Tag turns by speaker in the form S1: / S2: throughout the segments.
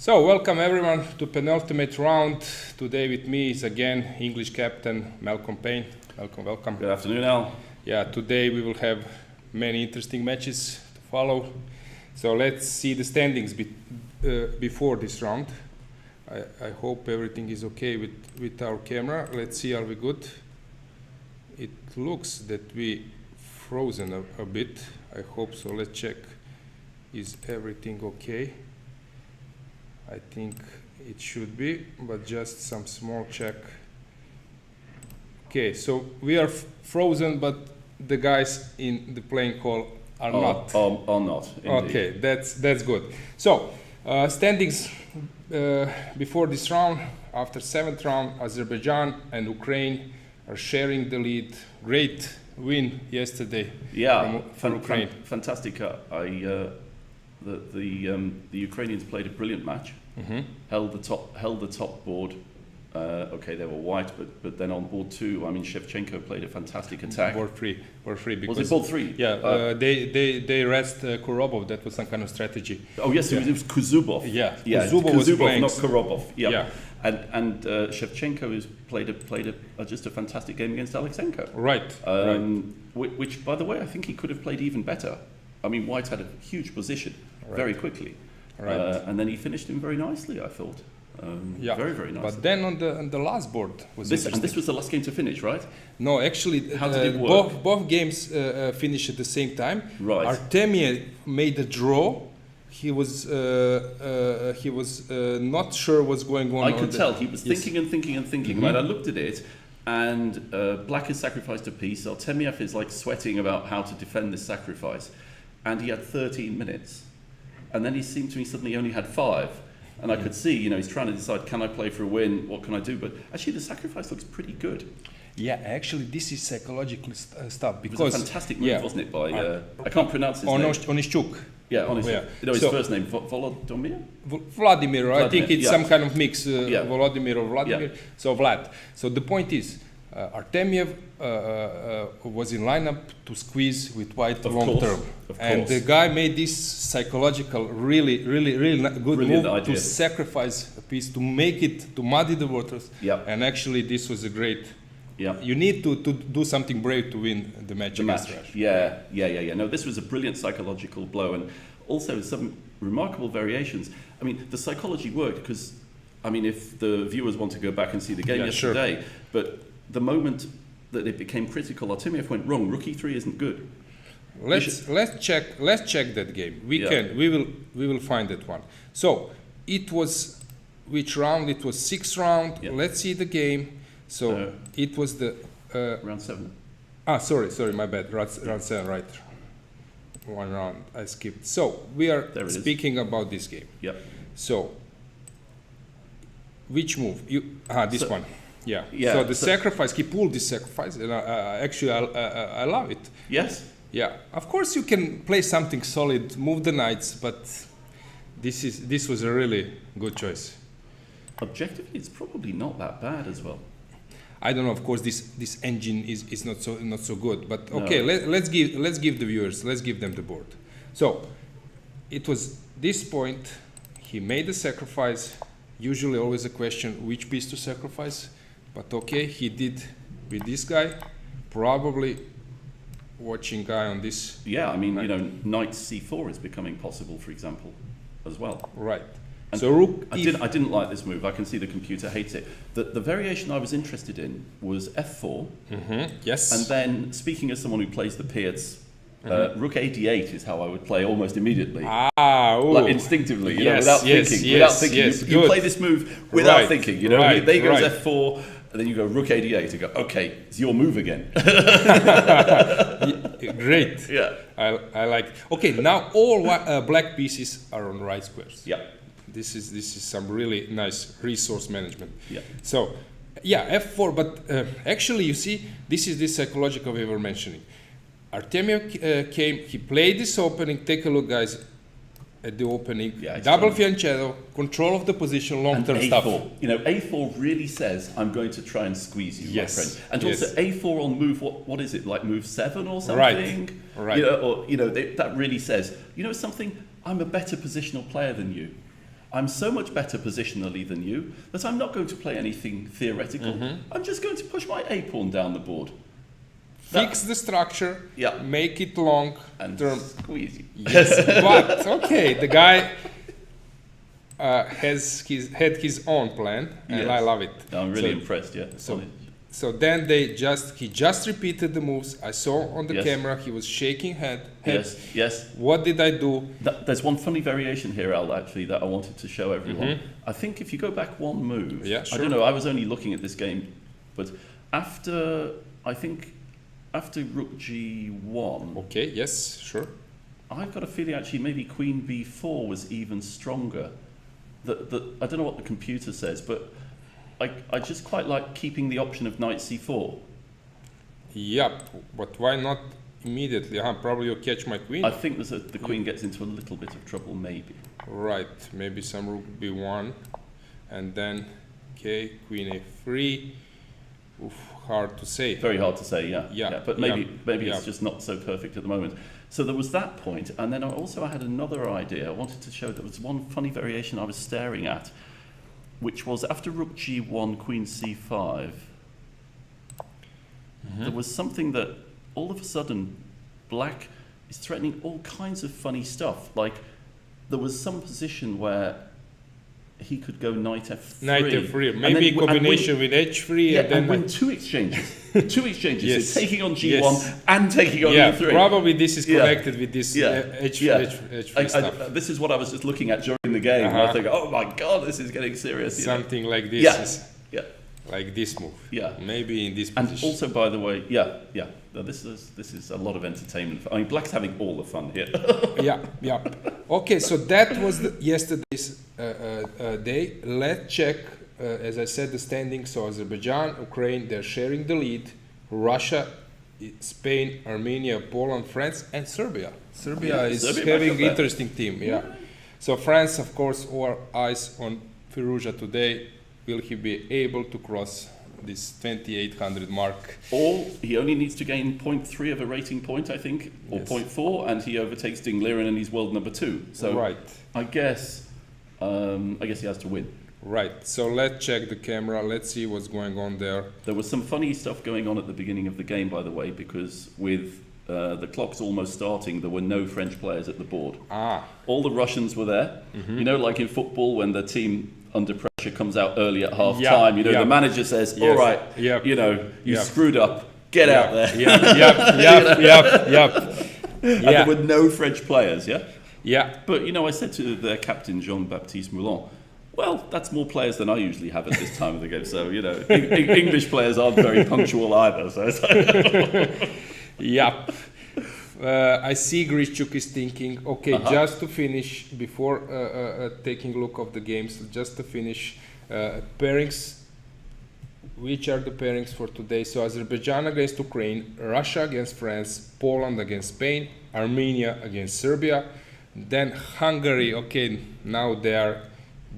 S1: So, welcome everyone to penultimate round. Today with me is again English captain Malcolm Payne. Malcolm, welcome.
S2: Good afternoon, Al.
S1: Yeah, today we will have many interesting matches to follow. So let's see the standings before this round. I hope everything is okay with our camera. Let's see, are we good? It looks that we frozen a bit. I hope so. Let's check. Is everything okay? I think it should be, but just some small check. Okay, so we are frozen, but the guys in the playing call are not.
S2: Are not. Indeed.
S1: Okay, that's good. So standings before this round. After 7th round, Azerbaijan and Ukraine are sharing the lead. Great win yesterday.
S2: Yeah,
S1: from Ukraine.
S2: Fantastic. The Ukrainians played a brilliant match.
S1: Mm-hmm.
S2: Held the top board. Okay, they were white, but then on board two, I mean, Shevchenko played a fantastic attack.
S1: Board three. Because,
S2: was it board three?
S1: Yeah, they rest Korobov. That was some kind of strategy.
S2: Oh yes, it was Kuzubov.
S1: Yeah,
S2: Kuzubov
S1: was playing.
S2: not Korobov.
S1: Yeah.
S2: And Shevchenko has played just a fantastic game against Alexenko.
S1: Right.
S2: Which, by the way, I think he could have played even better. I mean, White had a huge position very quickly.
S1: Right.
S2: And then he finished him very nicely, I thought. Very, very nicely.
S1: But then on the last board was
S2: this was the last game to finish, right?
S1: No, actually,
S2: how did it work?
S1: Both games finished at the same time.
S2: Right.
S1: Artemiev made a draw. He was not sure what's going on.
S2: I could tell he was thinking and thinking and thinking.
S1: Mm-hmm.
S2: Right, I looked at it, and Black has sacrificed a piece. Artemiev is like sweating about how to defend this sacrifice, and he had 13 minutes. And then he seemed to me suddenly only had 5. And I could see, he's trying to decide, can I play for a win? What can I do? But actually, the sacrifice looks pretty good.
S1: Yeah, actually, this is psychological stuff. Because
S2: it was a fantastic move, wasn't it? By I can't pronounce his name.
S1: Onishchuk.
S2: Yeah, Onishchuk.
S1: Yeah.
S2: His first name, Volodymyr?
S1: Vladimir. I think it's some kind of mix. Volodymyr or Vladimir.
S2: Yeah.
S1: So Vlad. So the point is, Artemiev was in lineup to squeeze with White long term, and the guy made this psychological, really good
S2: brilliant
S1: move
S2: idea.
S1: To sacrifice a piece, to make it, to muddy the waters.
S2: Yep.
S1: And actually, this was a great.
S2: Yeah.
S1: You need to do something brave to win the match against Russia.
S2: Yeah. No, this was a brilliant psychological blow, and also some remarkable variations. I mean, the psychology worked because, I mean, if the viewers want to go back and see the game yesterday,
S1: sure.
S2: But the moment that it became critical, Artemiev went wrong. Rook e3 isn't good.
S1: Let's check that game. We will find that one. So it was which round? It was 6th round.
S2: Yeah.
S1: Let's see the game. So it was the
S2: round 7.
S1: Sorry, my bad. Round 7, right? One round I skipped. So we are speaking about this game.
S2: Yeah.
S1: So which move? This one. Yeah. So the sacrifice, he pulled this sacrifice, and I love it.
S2: Yes.
S1: Yeah. Of course, you can play something solid, move the knights, but this was a really good choice.
S2: Objectively, it's probably not that bad as well.
S1: I don't know. Of course, this engine is not so good. But okay, let's give the viewers, let's give them the board. So it was this point. He made the sacrifice. Usually, always a question which piece to sacrifice. But okay, he did with this guy. Probably watching guy on this.
S2: Yeah, I mean, knight c4 is becoming possible, for example, as well.
S1: Right.
S2: And
S1: so rook.
S2: I didn't like this move. I can see the computer hates it. The variation I was interested in was f4.
S1: Mm-hmm. Yes.
S2: And then, speaking as someone who plays the Piets, rook a8 is how I would play almost immediately.
S1: Like
S2: instinctively, without thinking. You play this move without thinking. There goes f4, and then you go rook a8 and go, okay, it's your move again.
S1: Great.
S2: Yeah.
S1: I like it. Okay, now all black pieces are on right squares.
S2: Yeah.
S1: This is some really nice resource management.
S2: Yeah.
S1: So, f4, but actually, you see, this is this psychological we were mentioning. Artemiev came, he played this opening. Take a look, guys, at the opening.
S2: Yeah,
S1: double fianchetto, control of the position, long-term stuff.
S2: A4 really says, I'm going to try and squeeze you, my friend. And also A4 on move, what is it, like move 7 or something?
S1: Right.
S2: That really says, something, I'm a better positional player than you. I'm so much better positionally than you that I'm not going to play anything theoretical. I'm just going to push my A pawn down the board.
S1: Fix the structure,
S2: Yeah.
S1: make it long
S2: And
S1: term.
S2: squeeze you.
S1: Yes, but okay, the guy had his own plan, and
S2: Yes.
S1: I love it.
S2: I'm really
S1: So-
S2: impressed, yeah.
S1: So then he just repeated the moves. I saw on the
S2: Yes.
S1: camera he was shaking head.
S2: Yes.
S1: What did I do?
S2: There's one funny variation here, Al, actually, that I wanted to show everyone. I think if you go back one move,
S1: Yeah,
S2: I
S1: sure.
S2: don't know, I was only looking at this game, but after rook g1,
S1: Okay, yes, sure.
S2: I've got a feeling actually maybe queen b4 was even stronger. I don't know what the computer says, but I just quite like keeping the option of knight c4.
S1: Yep, but why not immediately? Probably you'll catch my queen.
S2: I think the queen gets into a little bit of trouble, maybe.
S1: Right, maybe some rook b1, and then okay, queen a3. Oof, hard to say.
S2: Very hard to say, yeah.
S1: Yeah,
S2: But maybe
S1: yeah.
S2: it's just not so perfect at the moment. So there was that point, and then I had another idea. I wanted to show there was one funny variation I was staring at, which was after rook g1, queen c5, there was something that all of a sudden black is threatening all kinds of funny stuff. Like there was some position where he could go knight f3.
S1: Knight f3,
S2: and
S1: maybe
S2: then-
S1: in combination with h3,
S2: yeah,
S1: and then
S2: and win two exchanges. Two exchanges.
S1: Yes.
S2: So taking on g1
S1: Yes.
S2: and taking on
S1: yeah,
S2: e3.
S1: probably this is
S2: Yeah.
S1: connected with this h3 stuff.
S2: This is what I was just looking at during the game. And I think, oh my god, this is getting serious. You know?
S1: Something like this
S2: Yeah.
S1: is
S2: Yeah.
S1: like this move.
S2: Yeah.
S1: Maybe in this
S2: And
S1: position.
S2: also, by the way, yeah. No, this is a lot of entertainment. I mean, Black's having all the fun here.
S1: yeah. Okay, so that was yesterday's day. Let's check, as I said, the standings. So Azerbaijan, Ukraine, they're sharing the lead. Russia, Spain, Armenia, Poland, France, and Serbia. Serbia is
S2: Serbia
S1: having
S2: back up there.
S1: interesting team. Yeah. So France, of course, our eyes on Firouzja today. Will he be able to cross this 2800 mark?
S2: Or he only needs to gain 0.3 of a rating point, I think, or
S1: Yes.
S2: 0.4, and he overtakes Ding Liren and he's world number 2. So
S1: Right.
S2: I guess he has to win.
S1: Right. So let's check the camera. Let's see what's going on there.
S2: There was some funny stuff going on at the beginning of the game, by the way, because with the clocks almost starting, there were no French players at the board. All the Russians were there. You know, like in football, when the team under pressure comes out early at half time, you know, the manager says, all right, you know, you screwed up, get out there. And there were no French players,
S1: Yeah.
S2: But, you know, I said to their captain, Jean-Baptiste Moulin, well, that's more players than I usually have at this time of the game. So, you know, English players aren't very punctual either. So it's like
S1: Yep. I see Grishchuk is thinking, okay, just to finish, before taking a look of the games, just to finish, pairings, which are the pairings for today? So Azerbaijan against Ukraine, Russia against France, Poland against Spain, Armenia against Serbia, then Hungary, okay, now they are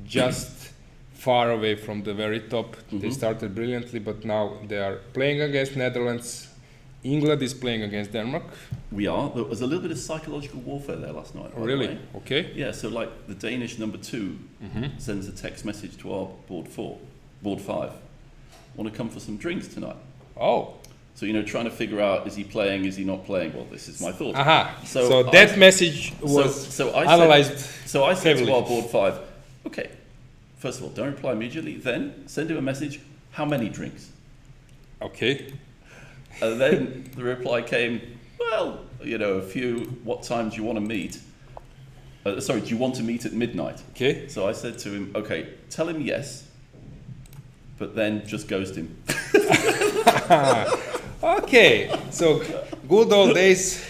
S1: just far away from the very top. They started brilliantly, but now they are playing against Netherlands. England is playing against Denmark.
S2: we are. There was a little bit of psychological warfare there last night. by the
S1: Really?
S2: way.
S1: Okay.
S2: Yeah, so like the Danish number 2 sends a text message to our board 5. Want to come for some drinks tonight?
S1: Oh.
S2: So, you know, trying to figure out, is he playing, is he not playing? Well, this is my thought.
S1: So that message was analyzed.
S2: So I said
S1: heavily.
S2: to our board 5, okay, first of all, don't reply immediately. Then send him a message, how many drinks?
S1: Okay.
S2: And then the reply came, well, you know, a few, what time do you want to meet? Do you want to meet at midnight?
S1: Okay.
S2: So I said to him, okay, tell him yes, but then just ghost him.
S1: Okay. So good old days,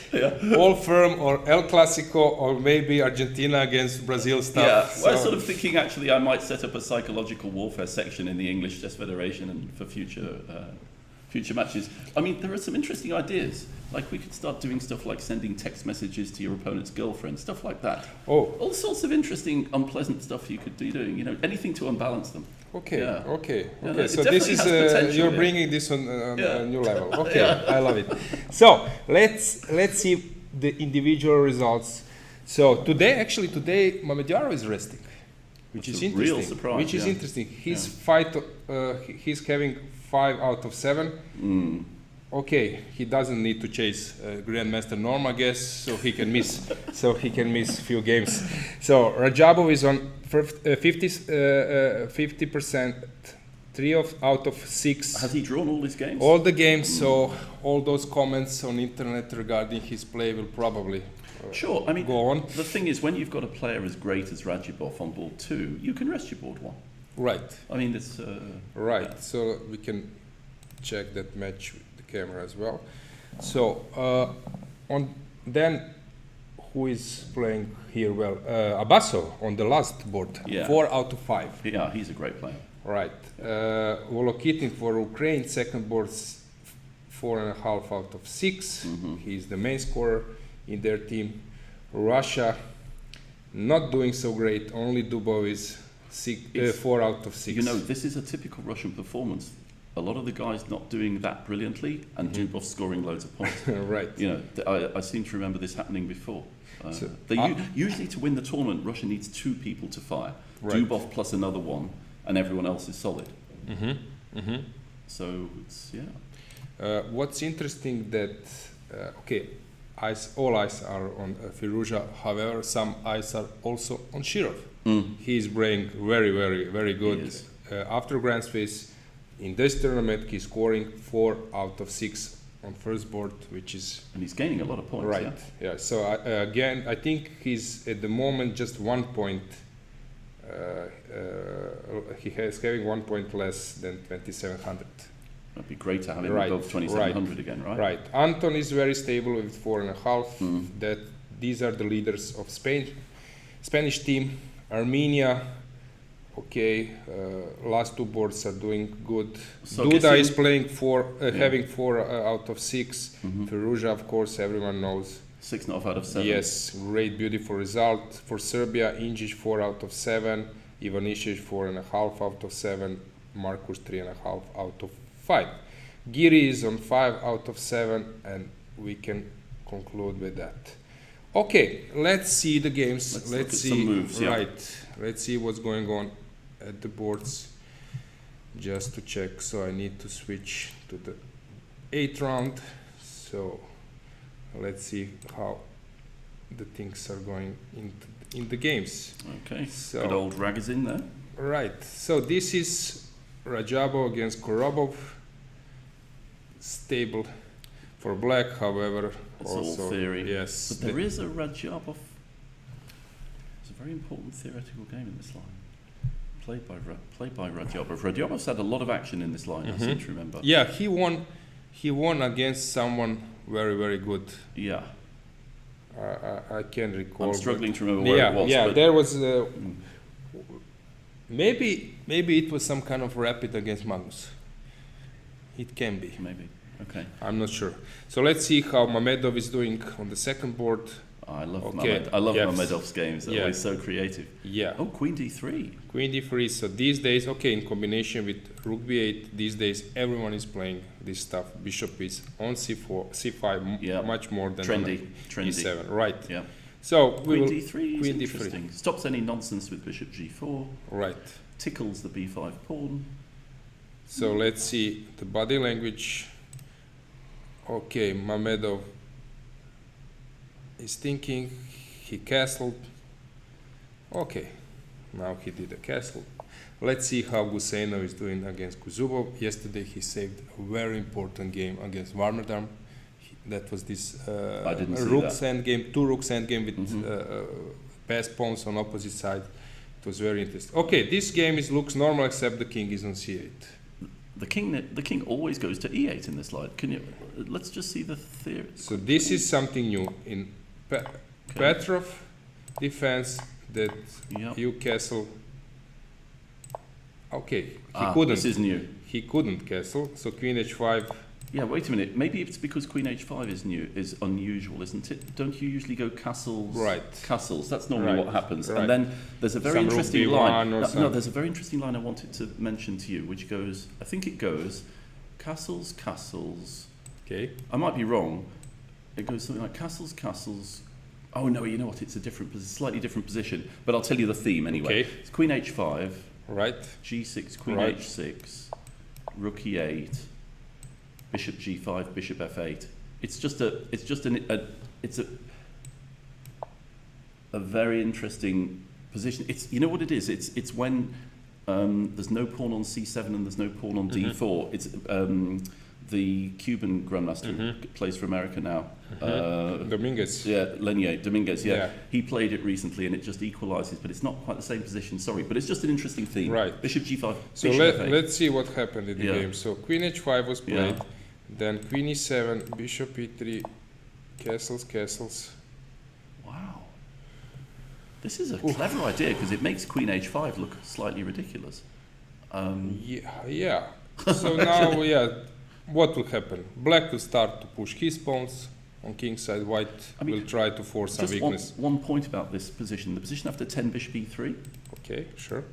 S1: all firm or El Clasico or maybe Argentina against Brazil stuff.
S2: Yeah, well, I was
S1: So-
S2: sort of thinking actually I might set up a psychological warfare section in the English Chess Federation and for future matches. I mean, there are some interesting ideas. Like we could start doing stuff like sending text messages to your opponent's girlfriend, stuff like that.
S1: Oh.
S2: All sorts of interesting, unpleasant stuff you could be doing. You know, anything to unbalance them.
S1: Okay,
S2: Yeah.
S1: okay,
S2: Yeah,
S1: okay.
S2: it
S1: So this
S2: definitely
S1: is
S2: has potential,
S1: you're
S2: yeah.
S1: bringing this on
S2: Yeah.
S1: a new level. Okay, I love it. So let's see the individual results. So today, Mamedjarov is resting. which
S2: That's
S1: is
S2: a
S1: interesting.
S2: real surprise,
S1: Which is
S2: yeah.
S1: interesting. He's having 5 out of 7. Okay, he doesn't need to chase Grandmaster Norm, I guess, so he can miss. So he can miss few games. So Rajabov is on 50%, out of 6.
S2: Has he drawn all his games?
S1: All the games. So all those comments on internet regarding his play will probably
S2: Sure, I mean,
S1: go on.
S2: the thing is, when you've got a player as great as Radjabov on board 2, you can rest your board 1.
S1: Right.
S2: I mean, it's...
S1: Right.
S2: yeah.
S1: So we can check that match with the camera as well. So then who is playing here well? Abaso on the last board.
S2: Yeah.
S1: 4 out of 5.
S2: Yeah, he's a great player.
S1: Right. Volokitin for Ukraine, second board 4.5 out of 6. He's the main scorer in their team. Russia not doing so great. Only Dubov is 4 out of 6.
S2: You know, this is a typical Russian performance. A lot of the guys not doing that brilliantly, and Dubov scoring loads of points.
S1: Right.
S2: You know, I seem to remember this happening before. Usually to win the tournament, Russia needs 2 people to fire.
S1: Right.
S2: Dubov plus another one, and everyone else is solid. So it's, yeah.
S1: What's interesting that, all eyes are on Firouzja. However, some eyes are also on Shirov. He's playing very, very, very good.
S2: He is.
S1: After Grand Swiss, in this tournament, he's scoring 4 out of 6 on first board, which is
S2: And he's gaining a lot of points.
S1: right. Yeah. So again, I think he's at the moment just 1 point. He has having 1 point less than 2,700.
S2: It'd be great to have him
S1: Right,
S2: above 2,700 again, right?
S1: Right. Anton is very stable with 4.5. That these are the leaders of Spain, Spanish team. Armenia, last 2 boards are doing good.
S2: So
S1: Duda is
S2: guessing-
S1: playing having 4 out of 6. Firouzja, of course, everyone knows.
S2: 6.5 out of 7.
S1: Yes, great, beautiful result for Serbia. Injic 4 out of 7. Ivanišević 4.5 out of 7. Markus 3.5 out of 5. Giri is on 5 out of 7, and we can conclude with that. Okay, let's see the games.
S2: Let's look at
S1: see.
S2: some moves, yeah.
S1: Right. Let's see what's going on at the boards. Just to check. So I need to switch to the 8th round. So let's see how the things are going in the games.
S2: Okay,
S1: So-
S2: good old Ragozin there.
S1: Right. So this is Rajabov against Korobov. Stable for black, however.
S2: It's
S1: also,
S2: all theory.
S1: Yes.
S2: But there is a Radjabov. It's a very important theoretical game in this line. Played by Radjabov. Radjabov's had a lot of action in this line, I seem to remember.
S1: Yeah, he won. He won against someone very, very good.
S2: Yeah.
S1: I can't recall.
S2: I'm struggling
S1: but-
S2: to remember where it was.
S1: Yeah,
S2: but
S1: there was. Maybe it was some kind of rapid against Magnus. It can be.
S2: Maybe. Okay.
S1: I'm not sure. So let's see how Mamedov is doing on the second board.
S2: I love
S1: Okay,
S2: I love
S1: yes.
S2: Mamedov's games. They're
S1: Yeah.
S2: always so creative.
S1: Yeah.
S2: Oh, Queen D3.
S1: Queen d3. So these days, in combination with Rook b8, these days everyone is playing this stuff. Bishop is on c4, c5,
S2: Yeah.
S1: much more than
S2: Trendy.
S1: on
S2: Trendy.
S1: e7. Right.
S2: Yeah.
S1: So we
S2: Queen
S1: will,
S2: D3 is
S1: Queen D3.
S2: interesting. Stops any nonsense with Bishop G4.
S1: right.
S2: Tickles the B5 pawn.
S1: So let's see the body language. Okay, Mamedov is thinking. He castled. Okay, now he did a castle. Let's see how Guseynov is doing against Kuzubov. Yesterday he saved a very important game against Warmerdam. That was this
S2: I didn't see
S1: Rook's
S2: that.
S1: endgame, 2 Rook's endgame with passed pawns on opposite side. It was very interesting. Okay, this game looks normal except the king is on c8.
S2: The king always goes to E8 in this line. Can you? Let's just see the theory.
S1: So this is something new in Petrov defense that
S2: Yep.
S1: you castle. Okay, he
S2: This
S1: couldn't.
S2: is new.
S1: He couldn't castle. So Queen h5.
S2: Yeah, wait a minute. Maybe it's because Queen H5 is unusual, isn't it? Don't you usually go castles?
S1: Right.
S2: Castles. That's normally
S1: Right,
S2: what happens.
S1: right.
S2: And then there's a very
S1: Some rook
S2: interesting
S1: B1
S2: line.
S1: or
S2: No,
S1: some-
S2: there's a very interesting line I wanted to mention to you, which goes. I think it goes, castles, castles.
S1: Okay.
S2: I might be wrong. It goes something like castles, castles, Oh no, you know what? It's a slightly different position. But I'll tell you the theme anyway.
S1: Okay.
S2: It's Queen H5,
S1: Right.
S2: G6, Queen
S1: Right.
S2: H6, Rook E8, Bishop G5, Bishop F8. It's just a very interesting position. It's, you know what it is? It's when there's no pawn on C7 and there's no pawn on D4. It's the Cuban grandmaster who plays for America now.
S1: Dominguez.
S2: Yeah, Dominguez, yeah.
S1: Yeah.
S2: He played it recently and it just equalises, but it's not quite the same position, sorry. But it's just an interesting theme.
S1: Right.
S2: Bishop G5,
S1: So
S2: Bishop F8.
S1: let's see what happened in the
S2: Yeah.
S1: game. So Queen H5 was played,
S2: Yeah.
S1: then Queen E7, Bishop E3, castles.
S2: Wow. This is a clever idea because it makes Queen H5 look slightly ridiculous.
S1: Yeah. So now, what will happen? Black will start to push his pawns on king side. White will try to force some
S2: Just
S1: weakness.
S2: one point about this position. The position after 10 Bishop E3.
S1: Okay, sure.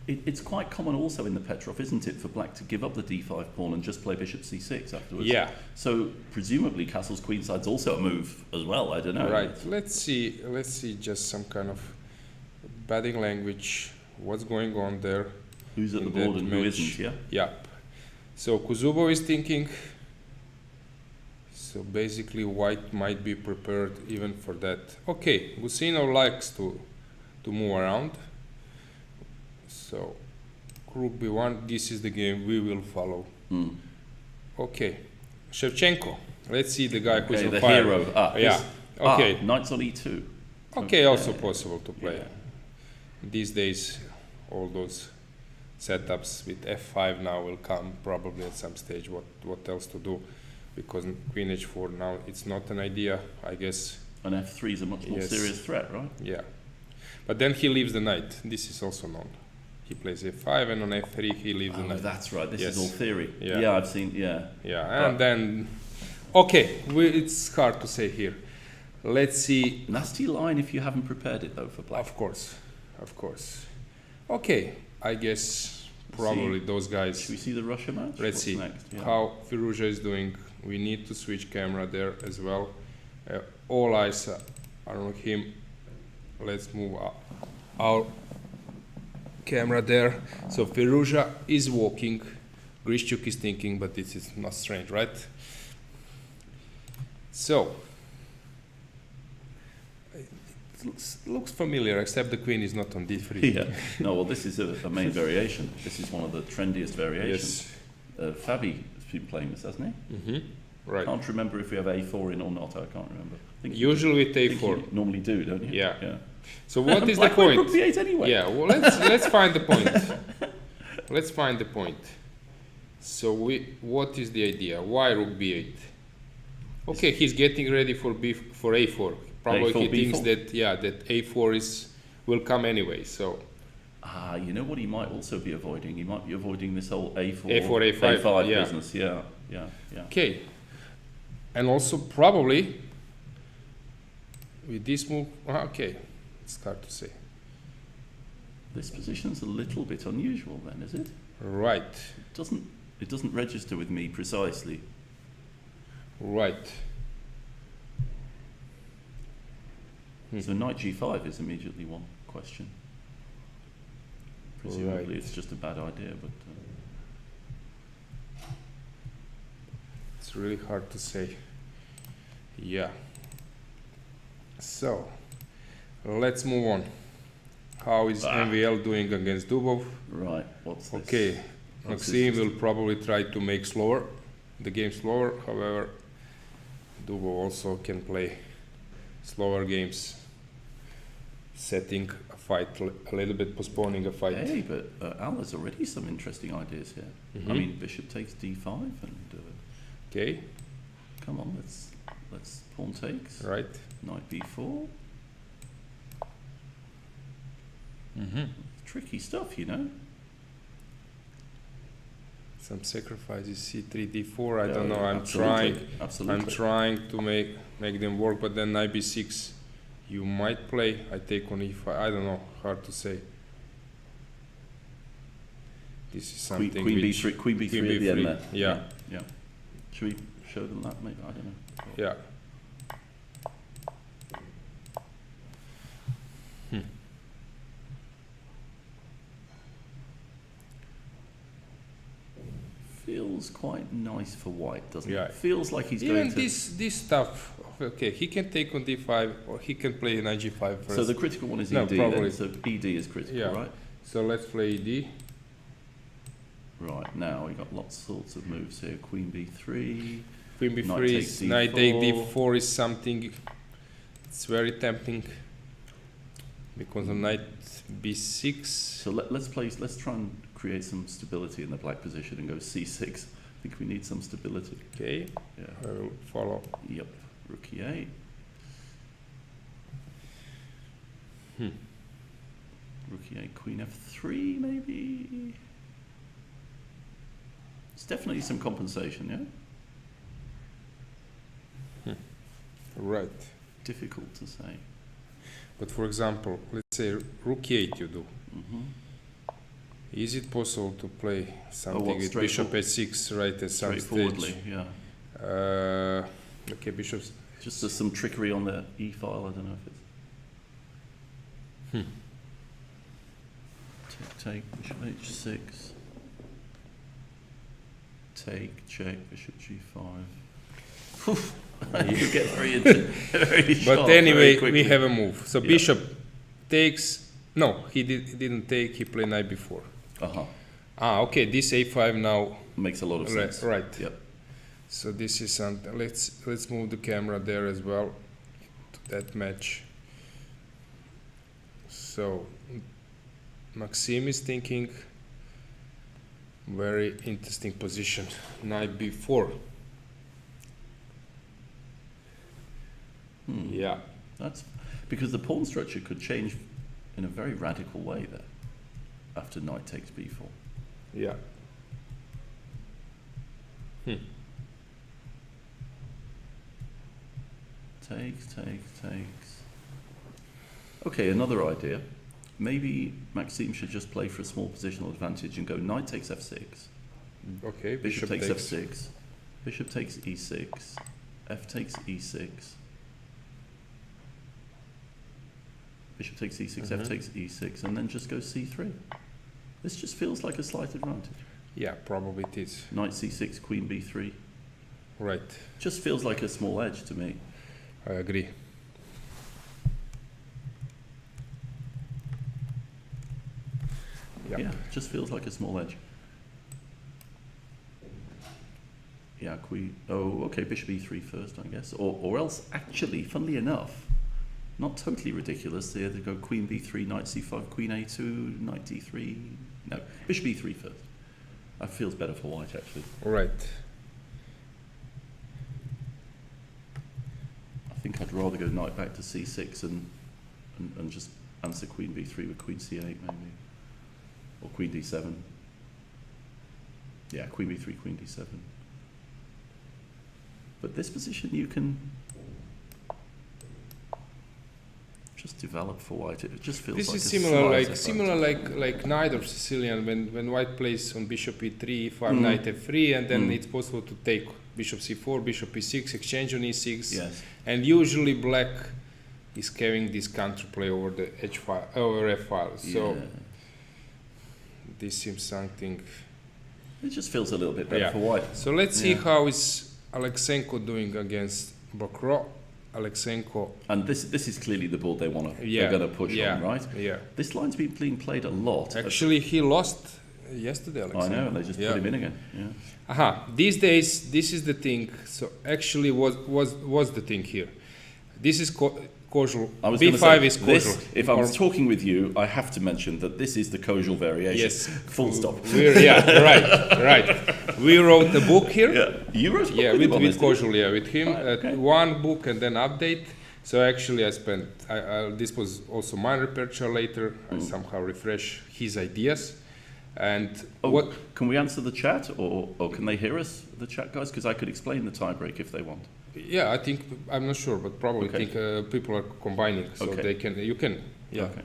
S2: It's quite common also in the Petrov, isn't it, for black to give up the D5 pawn and just play Bishop C6 afterwards?
S1: Yeah.
S2: So presumably castle's queen side's also a move as well. I don't know.
S1: Right. Let's see just some kind of batting language. What's going on there?
S2: Who's at the
S1: in
S2: board
S1: that
S2: and who
S1: match?
S2: isn't? Yeah.
S1: Yeah. So Kuzubov is thinking. So basically, white might be prepared even for that. Okay, Gusinov likes to move around. So Rook B1. This is the game we will follow. Okay, Shevchenko. Let's see the guy who's
S2: Okay,
S1: on
S2: the
S1: fire.
S2: hero.
S1: Yeah. Okay.
S2: Knights on E2.
S1: Okay, also possible to play.
S2: Yeah.
S1: These days, all those setups with F5 now will come probably at some stage. What else to do? Because Queen H4 now it's not an idea, I guess.
S2: And F3 is a much more
S1: Yes.
S2: serious threat, right?
S1: Yeah, but then he leaves the knight. This is also known. He plays F5 and on F3 he leaves the
S2: Oh,
S1: knight.
S2: that's right. This
S1: Yes.
S2: is all theory.
S1: Yeah.
S2: Yeah, I've seen. Yeah.
S1: Yeah, and then okay, it's hard to say here. Let's see.
S2: Nasty line if you haven't prepared it though for black.
S1: Of course. Okay, I guess probably those guys.
S2: Should we see the Russia match?
S1: Let's
S2: What's
S1: see
S2: next? Yeah.
S1: how Firouzja is doing. We need to switch camera there as well. All eyes are on him. Let's move our camera there. So Firouzja is walking. Grishchuk is thinking, but this is not strange, right? So it looks familiar, except the queen is not on D3.
S2: Yeah. No, well, this is a main variation. This is one of the trendiest variations.
S1: Yes.
S2: Fabi has been playing this, hasn't he?
S1: Mm-hmm. Right.
S2: Can't remember if we have A4 in or not. I can't remember. I think
S1: Usually with
S2: I think
S1: A4.
S2: you normally do, don't you?
S1: Yeah.
S2: Yeah.
S1: So what is the
S2: Black went
S1: point?
S2: Rook B8 anyway.
S1: Yeah, well, let's find the point. Let's find the point. So what is the idea? Why Rook B8? Okay, he's getting ready for A4. Probably
S2: A4,
S1: he thinks
S2: B4.
S1: that A4 will come anyway. So
S2: You know what he might also be avoiding? He might be avoiding this whole A4,
S1: A5,
S2: A5
S1: yeah.
S2: business. Yeah.
S1: okay, and also probably with this move. Okay, it's hard to say.
S2: This position's a little bit unusual, then, is it?
S1: Right.
S2: It doesn't register with me precisely.
S1: Right.
S2: So knight G5 is immediately one question. Presumably
S1: Right.
S2: it's just a bad idea, but
S1: It's really hard to say. Yeah. So let's move on. How is MVL doing against Dubov?
S2: right. What's this?
S1: Okay,
S2: What's
S1: Maxime
S2: this?
S1: will probably try to make the game slower. However, Dubov also can play slower games, setting a fight a little bit, postponing a fight.
S2: Hey, but Al, there's already some interesting ideas here. I
S1: Mhm.
S2: mean, bishop takes D5 and
S1: Okay,
S2: come on, let's pawn takes.
S1: right.
S2: Knight B4. Tricky stuff, you know.
S1: Some sacrifices, C3, D4. I
S2: Yeah,
S1: don't know. I'm
S2: absolutely, Absolutely.
S1: I'm trying to make them work, but then knight b6, you might play. I take on e5. I don't know. Hard to say. This is something.
S2: Queen
S1: which
S2: B3, Queen B3
S1: Queen
S2: at the end
S1: B3,
S2: there.
S1: yeah.
S2: Yeah. Should we show them that? Maybe I don't know.
S1: Yeah.
S2: feels quite nice for white, doesn't
S1: Yeah.
S2: it? Feels like he's
S1: Even
S2: going to...
S1: this stuff, okay, he can take on d5 or he can play knight g5 first.
S2: So the critical one is
S1: No,
S2: ED
S1: probably.
S2: then, so ED is critical,
S1: Yeah.
S2: right?
S1: So let's play ed.
S2: Right, now we've got lots sorts of moves here. Queen b3,
S1: Queen
S2: Knight
S1: b3
S2: takes
S1: is knight take
S2: d4.
S1: d4 is something. It's very tempting because of knight b6.
S2: so let's try and create some stability in the black position and go c6. I think we need some stability.
S1: Okay,
S2: Yeah.
S1: I will follow.
S2: Yep, rook e8. Rook e8, queen f3 maybe? It's definitely some compensation, yeah?
S1: Right.
S2: Difficult to say.
S1: But for example, let's say rook e8 you do.
S2: Mm-hmm.
S1: Is it possible to play something
S2: what,
S1: with bishop h6 right at some
S2: Straightforwardly,
S1: stage?
S2: yeah.
S1: Okay, bishop's...
S2: Just there's some trickery on the e file, I don't know if it's... Take, bishop h6. Take, check, bishop g5. You get very sharp
S1: But
S2: very
S1: anyway,
S2: quickly.
S1: we have a move. So
S2: Yeah.
S1: bishop takes... No, he didn't take, he played knight before.
S2: Uh-huh.
S1: Okay, this a5 now...
S2: Makes a lot of sense.
S1: Right.
S2: Yep.
S1: So this is something... Let's move the camera there as well, to that match. So, Maxime is thinking very interesting position. Knight b4. Yeah.
S2: That's because the pawn structure could change in a very radical way there after knight takes b4.
S1: Yeah.
S2: Takes. Okay, another idea. Maybe Maxime should just play for a small positional advantage and go knight takes f6,
S1: Okay,
S2: bishop takes f6, bishop takes e6, f takes e6, bishop takes e6, f takes e6, and then just go c3. This just feels like a slight advantage.
S1: Yeah, probably it is.
S2: Knight c6, queen b3.
S1: Right.
S2: Just feels like a small edge to me.
S1: I agree. Yep.
S2: Yeah, just feels like a small edge. Yeah, queen. Oh, okay, bishop e3 first, I guess. Or else, actually, funnily enough, not totally ridiculous, they either go queen b3, knight c5, queen a2, knight d3. No, bishop e3 first. That feels better for white, actually.
S1: Right.
S2: I think I'd rather go knight back to c6 and just answer queen b3 with queen c8, maybe. Or queen d7. Yeah, queen b3, queen d7. But this position you can just develop for white. It just feels
S1: This
S2: like
S1: is
S2: a
S1: similar
S2: slight advantage.
S1: like neither Sicilian when white plays on bishop e3, e5, knight f3, and then it's possible to take bishop c4, bishop e6, exchange on e6,
S2: Yes.
S1: and usually black is carrying this counterplay over the h file over f file. So
S2: Yeah.
S1: this seems something.
S2: It just feels a little bit better
S1: Yeah.
S2: for white.
S1: So let's see
S2: Yeah.
S1: how is Alexenko doing against Bokro. Alexenko.
S2: And this is clearly the board they're going to push on, right?
S1: Yeah.
S2: This line's been being played a lot.
S1: Actually, he lost yesterday, Alexenko.
S2: I know, and they just put him in again. Yeah.
S1: Aha, these days, this is the thing. So actually, was the thing here. This is causal.
S2: I was gonna
S1: B5
S2: say,
S1: is causal.
S2: if I was talking with you, I have to mention that this is the causal variation.
S1: Yes.
S2: Full stop.
S1: Right. We wrote a book here.
S2: Yeah. You wrote a book with him on
S1: with
S2: this, didn't you?
S1: causal, with him.
S2: Right, okay.
S1: One book and then update. So actually, I spent. This was also my repertoire later. I somehow refresh his ideas. And what
S2: can we answer the chat, or can they hear us, the chat guys? Because I could explain the tiebreak if they want.
S1: Yeah, I think I'm not sure, but probably
S2: Okay.
S1: think people are combining, so
S2: Okay.
S1: they can. You can. Yeah.
S2: Okay.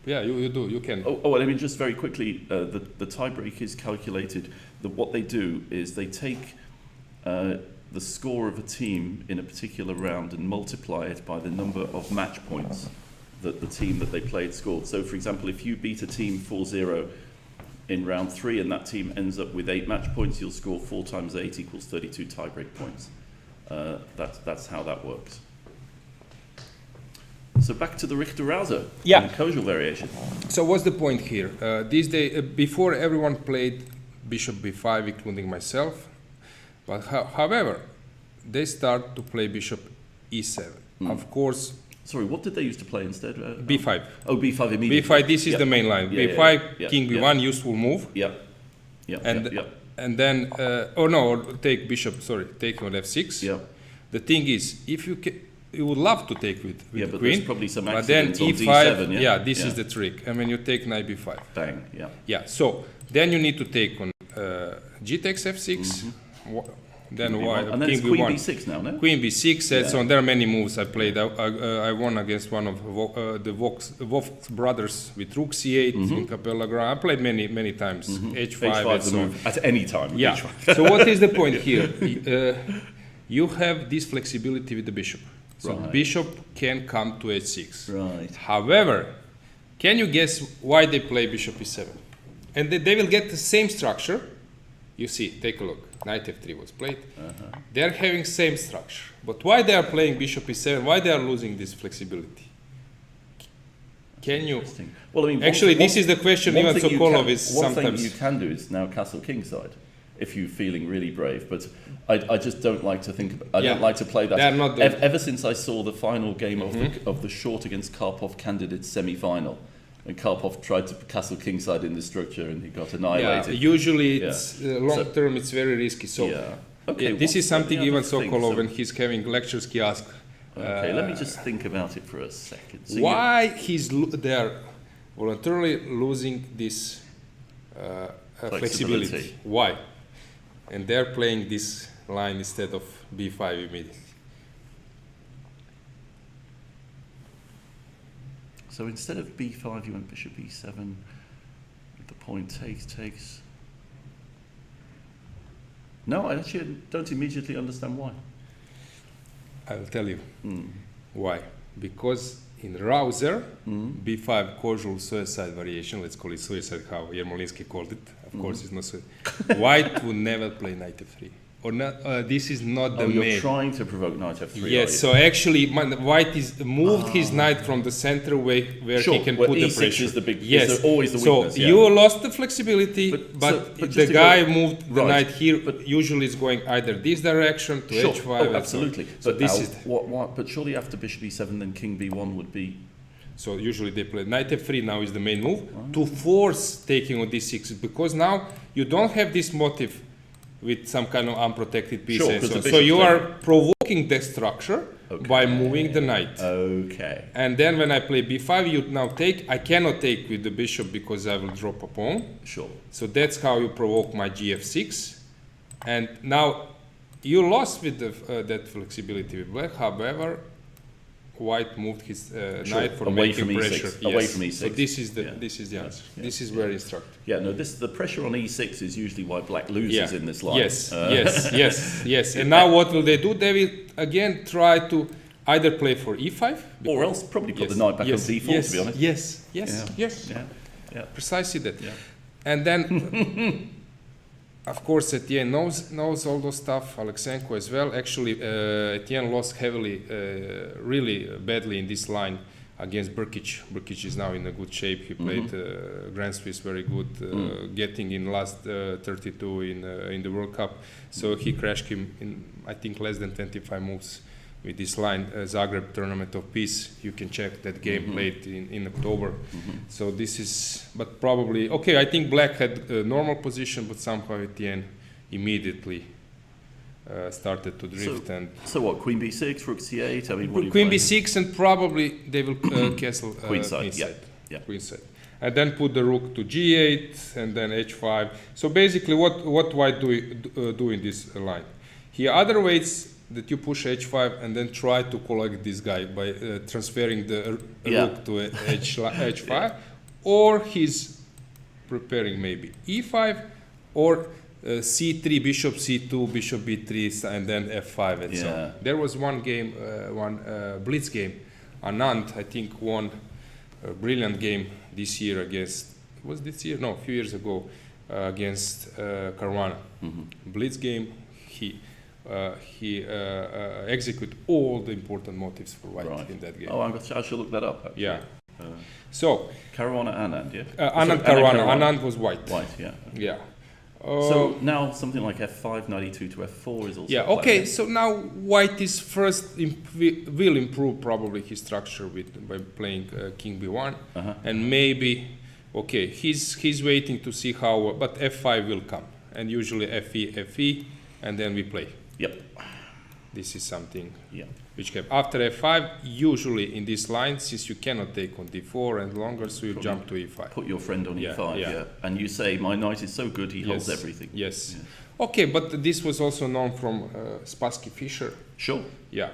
S1: Yeah, you do. You can.
S2: Well, I mean, just very quickly, the tiebreak is calculated. What they do is they take the score of a team in a particular round and multiply it by the number of match points that the team that they played scored. So, for example, if you beat a team 4-0 in round 3, and that team ends up with 8 match points. You'll score 4 times 8 equals 32 tiebreak points. That's how that works. So back to the Richter-Rauser and Kozel variation.
S1: So what's the point here? These days, before everyone played bishop b5, including myself, but however, they start to play bishop e7. Of course.
S2: Sorry, what did they used to play instead?
S1: b5.
S2: Oh, b5 immediately.
S1: b5. This is the main line. b5, king b1, useful move. And then take bishop. Sorry, take on f6.
S2: Yeah.
S1: The thing is, if you would love to take with the
S2: but
S1: queen,
S2: there's probably some
S1: but then
S2: accidents
S1: e5.
S2: on d7.
S1: This is the trick. And when you take knight b5.
S2: Bang. Yeah.
S1: Yeah. So then you need to take on g takes f6. Then why?
S2: And then it's queen b6 now, no?
S1: Queen b6, and so on. There are many moves I played. I won against one of the Vox brothers with rook c8 in Capella Ground. I played many times. H5 and so on.
S2: At any time.
S1: Yeah. So what is the point here? You have this flexibility with the bishop. So bishop can come to h6.
S2: Right.
S1: However, can you guess why they play bishop e7? And they will get the same structure. You see, take a look. Knight f3 was played. They are having same structure. But why they are playing bishop e7? Why they are losing this flexibility? Can you?
S2: Well, I mean,
S1: actually, this is the question Ivan Sokolov is sometimes.
S2: One thing you can do is now castle kingside, if you're feeling really brave. But I just don't like to think. I don't like to play that. Ever since I saw the final game of the short against Karpov candidates semi-final. And Karpov tried to castle kingside in the structure and he got annihilated.
S1: Yeah, usually it's long term it's very risky. So this is something Ivan Sokolov when he's having lectures he asks.
S2: Okay, let me just think about it for a second. So
S1: why they are voluntarily losing this flexibility? Why? And they're playing this line instead of b5 immediately.
S2: So instead of b5, you went bishop e7. The point takes. No, I actually don't immediately understand why.
S1: I'll tell you why. Because in Rauser, b5 Kozel suicide variation, let's call it suicide how Yermolinsky called it. Of course, it's not suicide. White would never play knight f3. Or not, this is not the main.
S2: You're trying to provoke knight f3.
S1: Yes, so actually, White is moved his knight from the center where he can put the pressure.
S2: Is the big,
S1: yes,
S2: always the weakness.
S1: So you lost the flexibility, but the guy moved the knight here. But usually, it's going either this direction to h5.
S2: Absolutely.
S1: So this is.
S2: But surely after bishop e7, then king b1 would be.
S1: So usually they play knight f3 now is the main move to force taking on d6 because now you don't have this motive with some kind of unprotected piece. So you are provoking the structure by moving the knight.
S2: Okay.
S1: And then when I play b5, you now take. I cannot take with the bishop because I will drop a pawn.
S2: Sure.
S1: So that's how you provoke my gf6. And now you lost with that flexibility with black. However, White moved his knight for
S2: away
S1: making
S2: from
S1: pressure.
S2: E6. Away from E6.
S1: So this is the answer. This is very instructive.
S2: Yeah, no, the pressure on E6 is usually why black loses in this line.
S1: Yes. And now what will they do? They will again try to either play for E5
S2: or else probably put the knight back on D4. To be honest.
S1: Yes.
S2: Yeah.
S1: Precisely that. Yeah. And then. Of course, Etienne knows all those stuff. Alexenko as well. Actually, Etienne lost heavily, really badly in this line against Brkic. Brkic is now in a good shape. He played Grand Swiss very good, getting in last 32 in the World Cup. So he crashed him in, I think, less than 25 moves with this line. Zagreb Tournament of Peace. You can check that game played in October. So this is, but probably, okay, I think black had a normal position, but somehow Etienne immediately started to drift.
S2: So what, queen b6, rook c8? I mean,
S1: queen b6 and probably they will castle
S2: queenside. Yeah.
S1: Queenside. And then put the rook to g8 and then h5. So basically what White do in this line? He other ways that you push h5 and then try to collect this guy by transferring the rook to h5, or he's preparing maybe e5 or c3, bishop c2, bishop b3, and then f5 and so on. There was one game, one blitz game. Anand, I think, won a brilliant game this year against was this year? No, a few years ago against Caruana. Blitz game. He executed all the important motives for white in that game.
S2: Oh, I should look that up. Actually.
S1: Yeah. So
S2: Caruana Anand, yeah.
S1: Anand Caruana. Anand was white.
S2: White, yeah. Okay.
S1: Yeah.
S2: So now something like F5, 92 to F4 is also.
S1: Yeah. Okay. So now white is first will improve probably his structure by playing King B1, and maybe he's waiting to see how. But F5 will come, and usually FE, and then we play.
S2: Yep.
S1: This is something.
S2: Yeah.
S1: Which came after F5, usually in this line, since you cannot take on D4 and longer, so you jump to E5.
S2: Put your friend on E5, yeah. And you say, my knight is so good, he holds everything.
S1: Yes.
S2: Yeah.
S1: Okay, but this was also known from Spassky Fischer.
S2: Sure.
S1: Yeah.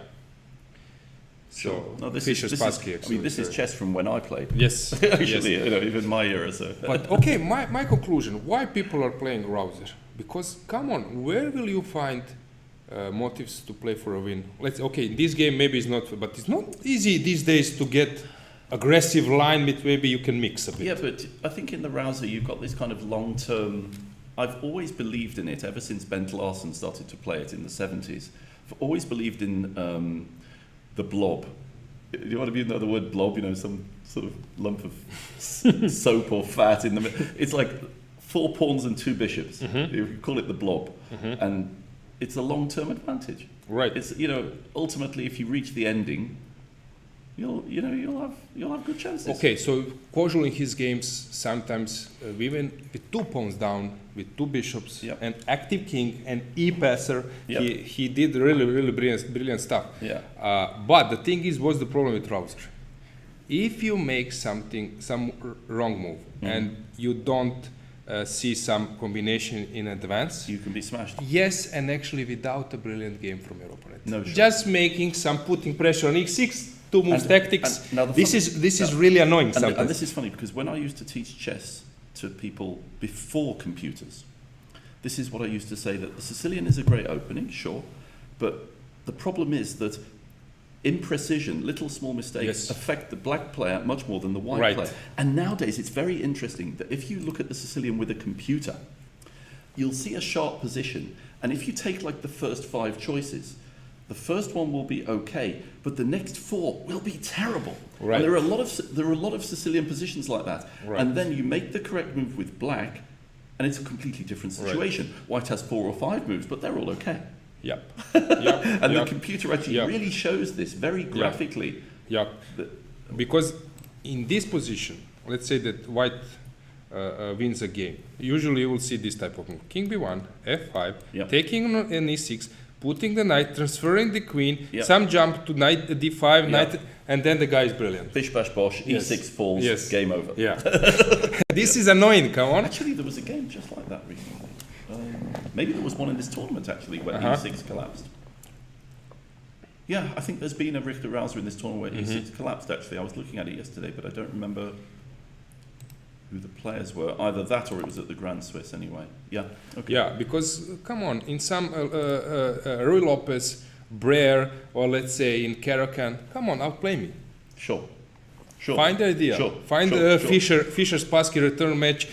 S2: Sure.
S1: So,
S2: No, this
S1: Fischer
S2: is,
S1: Spassky.
S2: this is chess from when I played.
S1: Yes.
S2: Actually,
S1: yes.
S2: even my era. So.
S1: But okay, my conclusion, why people are playing Rouser? Because, come on, where will you find motives to play for a win? In this game maybe it's not, but it's not easy these days to get aggressive line with maybe you can mix a bit.
S2: Yeah, but I think in the Rouser you've got this kind of long-term. I've always believed in it ever since Bent Larsen started to play it in the 70s. I've always believed in the blob. You want to know the word blob? You know, some sort of lump of soap or fat in the middle. It's like 4 pawns and 2 bishops. You call it the blob, and it's a long-term advantage.
S1: Right.
S2: It's ultimately if you reach the ending, you'll have good chances.
S1: Okay, so Kožul in his games sometimes even with 2 pawns down, with 2 bishops, and active king and e-passer, he did really brilliant stuff.
S2: Yeah.
S1: But the thing is, what's the problem with Rouser? If you make some wrong move and you don't see some combination in advance,
S2: you can be smashed.
S1: Yes, and actually without a brilliant game from your opponent.
S2: No, sure.
S1: Just putting pressure on x6, 2 moves tactics.
S2: And
S1: this is really annoying sometimes.
S2: And this is funny because when I used to teach chess to people before computers, this is what I used to say, that the Sicilian is a great opening, sure, but the problem is that imprecision, little small mistakes affect the black player much more than the white player. And nowadays it's very interesting that if you look at the Sicilian with a computer, you'll see a sharp position, and if you take like the first 5 choices, the first one will be okay, but the next 4 will be terrible. Right. And there are a lot of Sicilian positions like that. Right. And then you make the correct move with black, and it's a completely different situation. Right. White has 4 or 5 moves, but they're all okay.
S1: Yep.
S2: And the computer actually really shows this very graphically.
S1: Yeah. Because in this position, let's say that white wins a game. Usually you will see this type of move. King b1, f5, taking an e6, putting the knight, transferring the queen, some jump to knight d5, knight, and then the guy is brilliant.
S2: Bish bash bosh, e6 falls, game over.
S1: Yeah. This is annoying, come on.
S2: Actually, there was a game just like that recently. Maybe there was one in this tournament actually where e6 collapsed. Yeah, I think there's been a Richter Rouser in this tournament where e6 collapsed actually. I was looking at it yesterday, but I don't remember who the players were. Either that or it was at the Grand Swiss anyway. Yeah. Okay.
S1: Yeah, because come on, in some Rui Lopez, Brer, or let's say in Caracan, come on, outplay me.
S2: Sure.
S1: Find the idea. Find Fischer Spassky return match,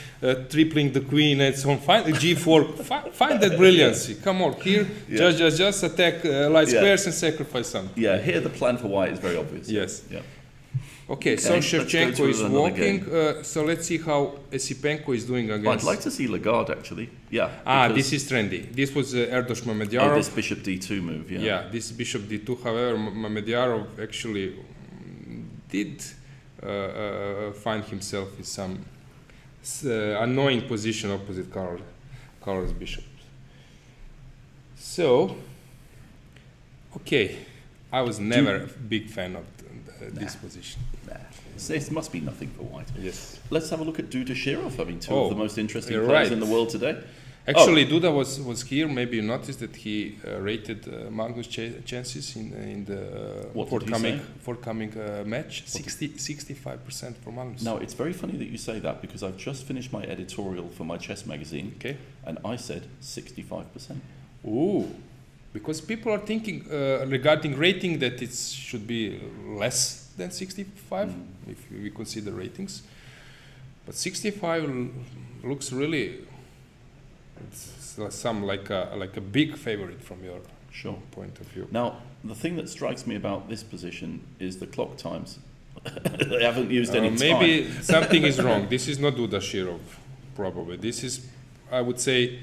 S1: tripling the queen and so on. Find G4. Find that brilliancy. Come on, here, just attack light squares and sacrifice something.
S2: Yeah, here the plan for white is very obvious.
S1: Yes.
S2: Yeah.
S1: Okay, so Shevchenko is walking. So let's see how Esipenko is doing against.
S2: I'd like to see Lagarde actually. Yeah.
S1: This is trendy. This was Erdos Mamedyarov.
S2: Oh, this bishop d2 move. Yeah.
S1: Yeah, this bishop d2. However, Mamedyarov actually did find himself in some annoying position opposite Carlos bishop. So, okay, I was never a big fan of this position.
S2: So it must be nothing for white.
S1: Yes.
S2: Let's have a look at Duda Shirov. I mean, two of the most interesting players in the world today.
S1: Actually, Duda was here. Maybe you noticed that he rated Magnus' chances in the forthcoming match. 65% for Magnus.
S2: Now, it's very funny that you say that because I've just finished my editorial for my chess magazine. Okay. And I said 65%.
S1: Ooh. Because people are thinking regarding rating that it should be less than 65 if we consider ratings. But 65 looks really, it's some like a big favorite from your
S2: Sure.
S1: point of view.
S2: Now, the thing that strikes me about this position is the clock times. They haven't used any time.
S1: Maybe something is wrong. This is not Dudashirov, probably. This is, I would say,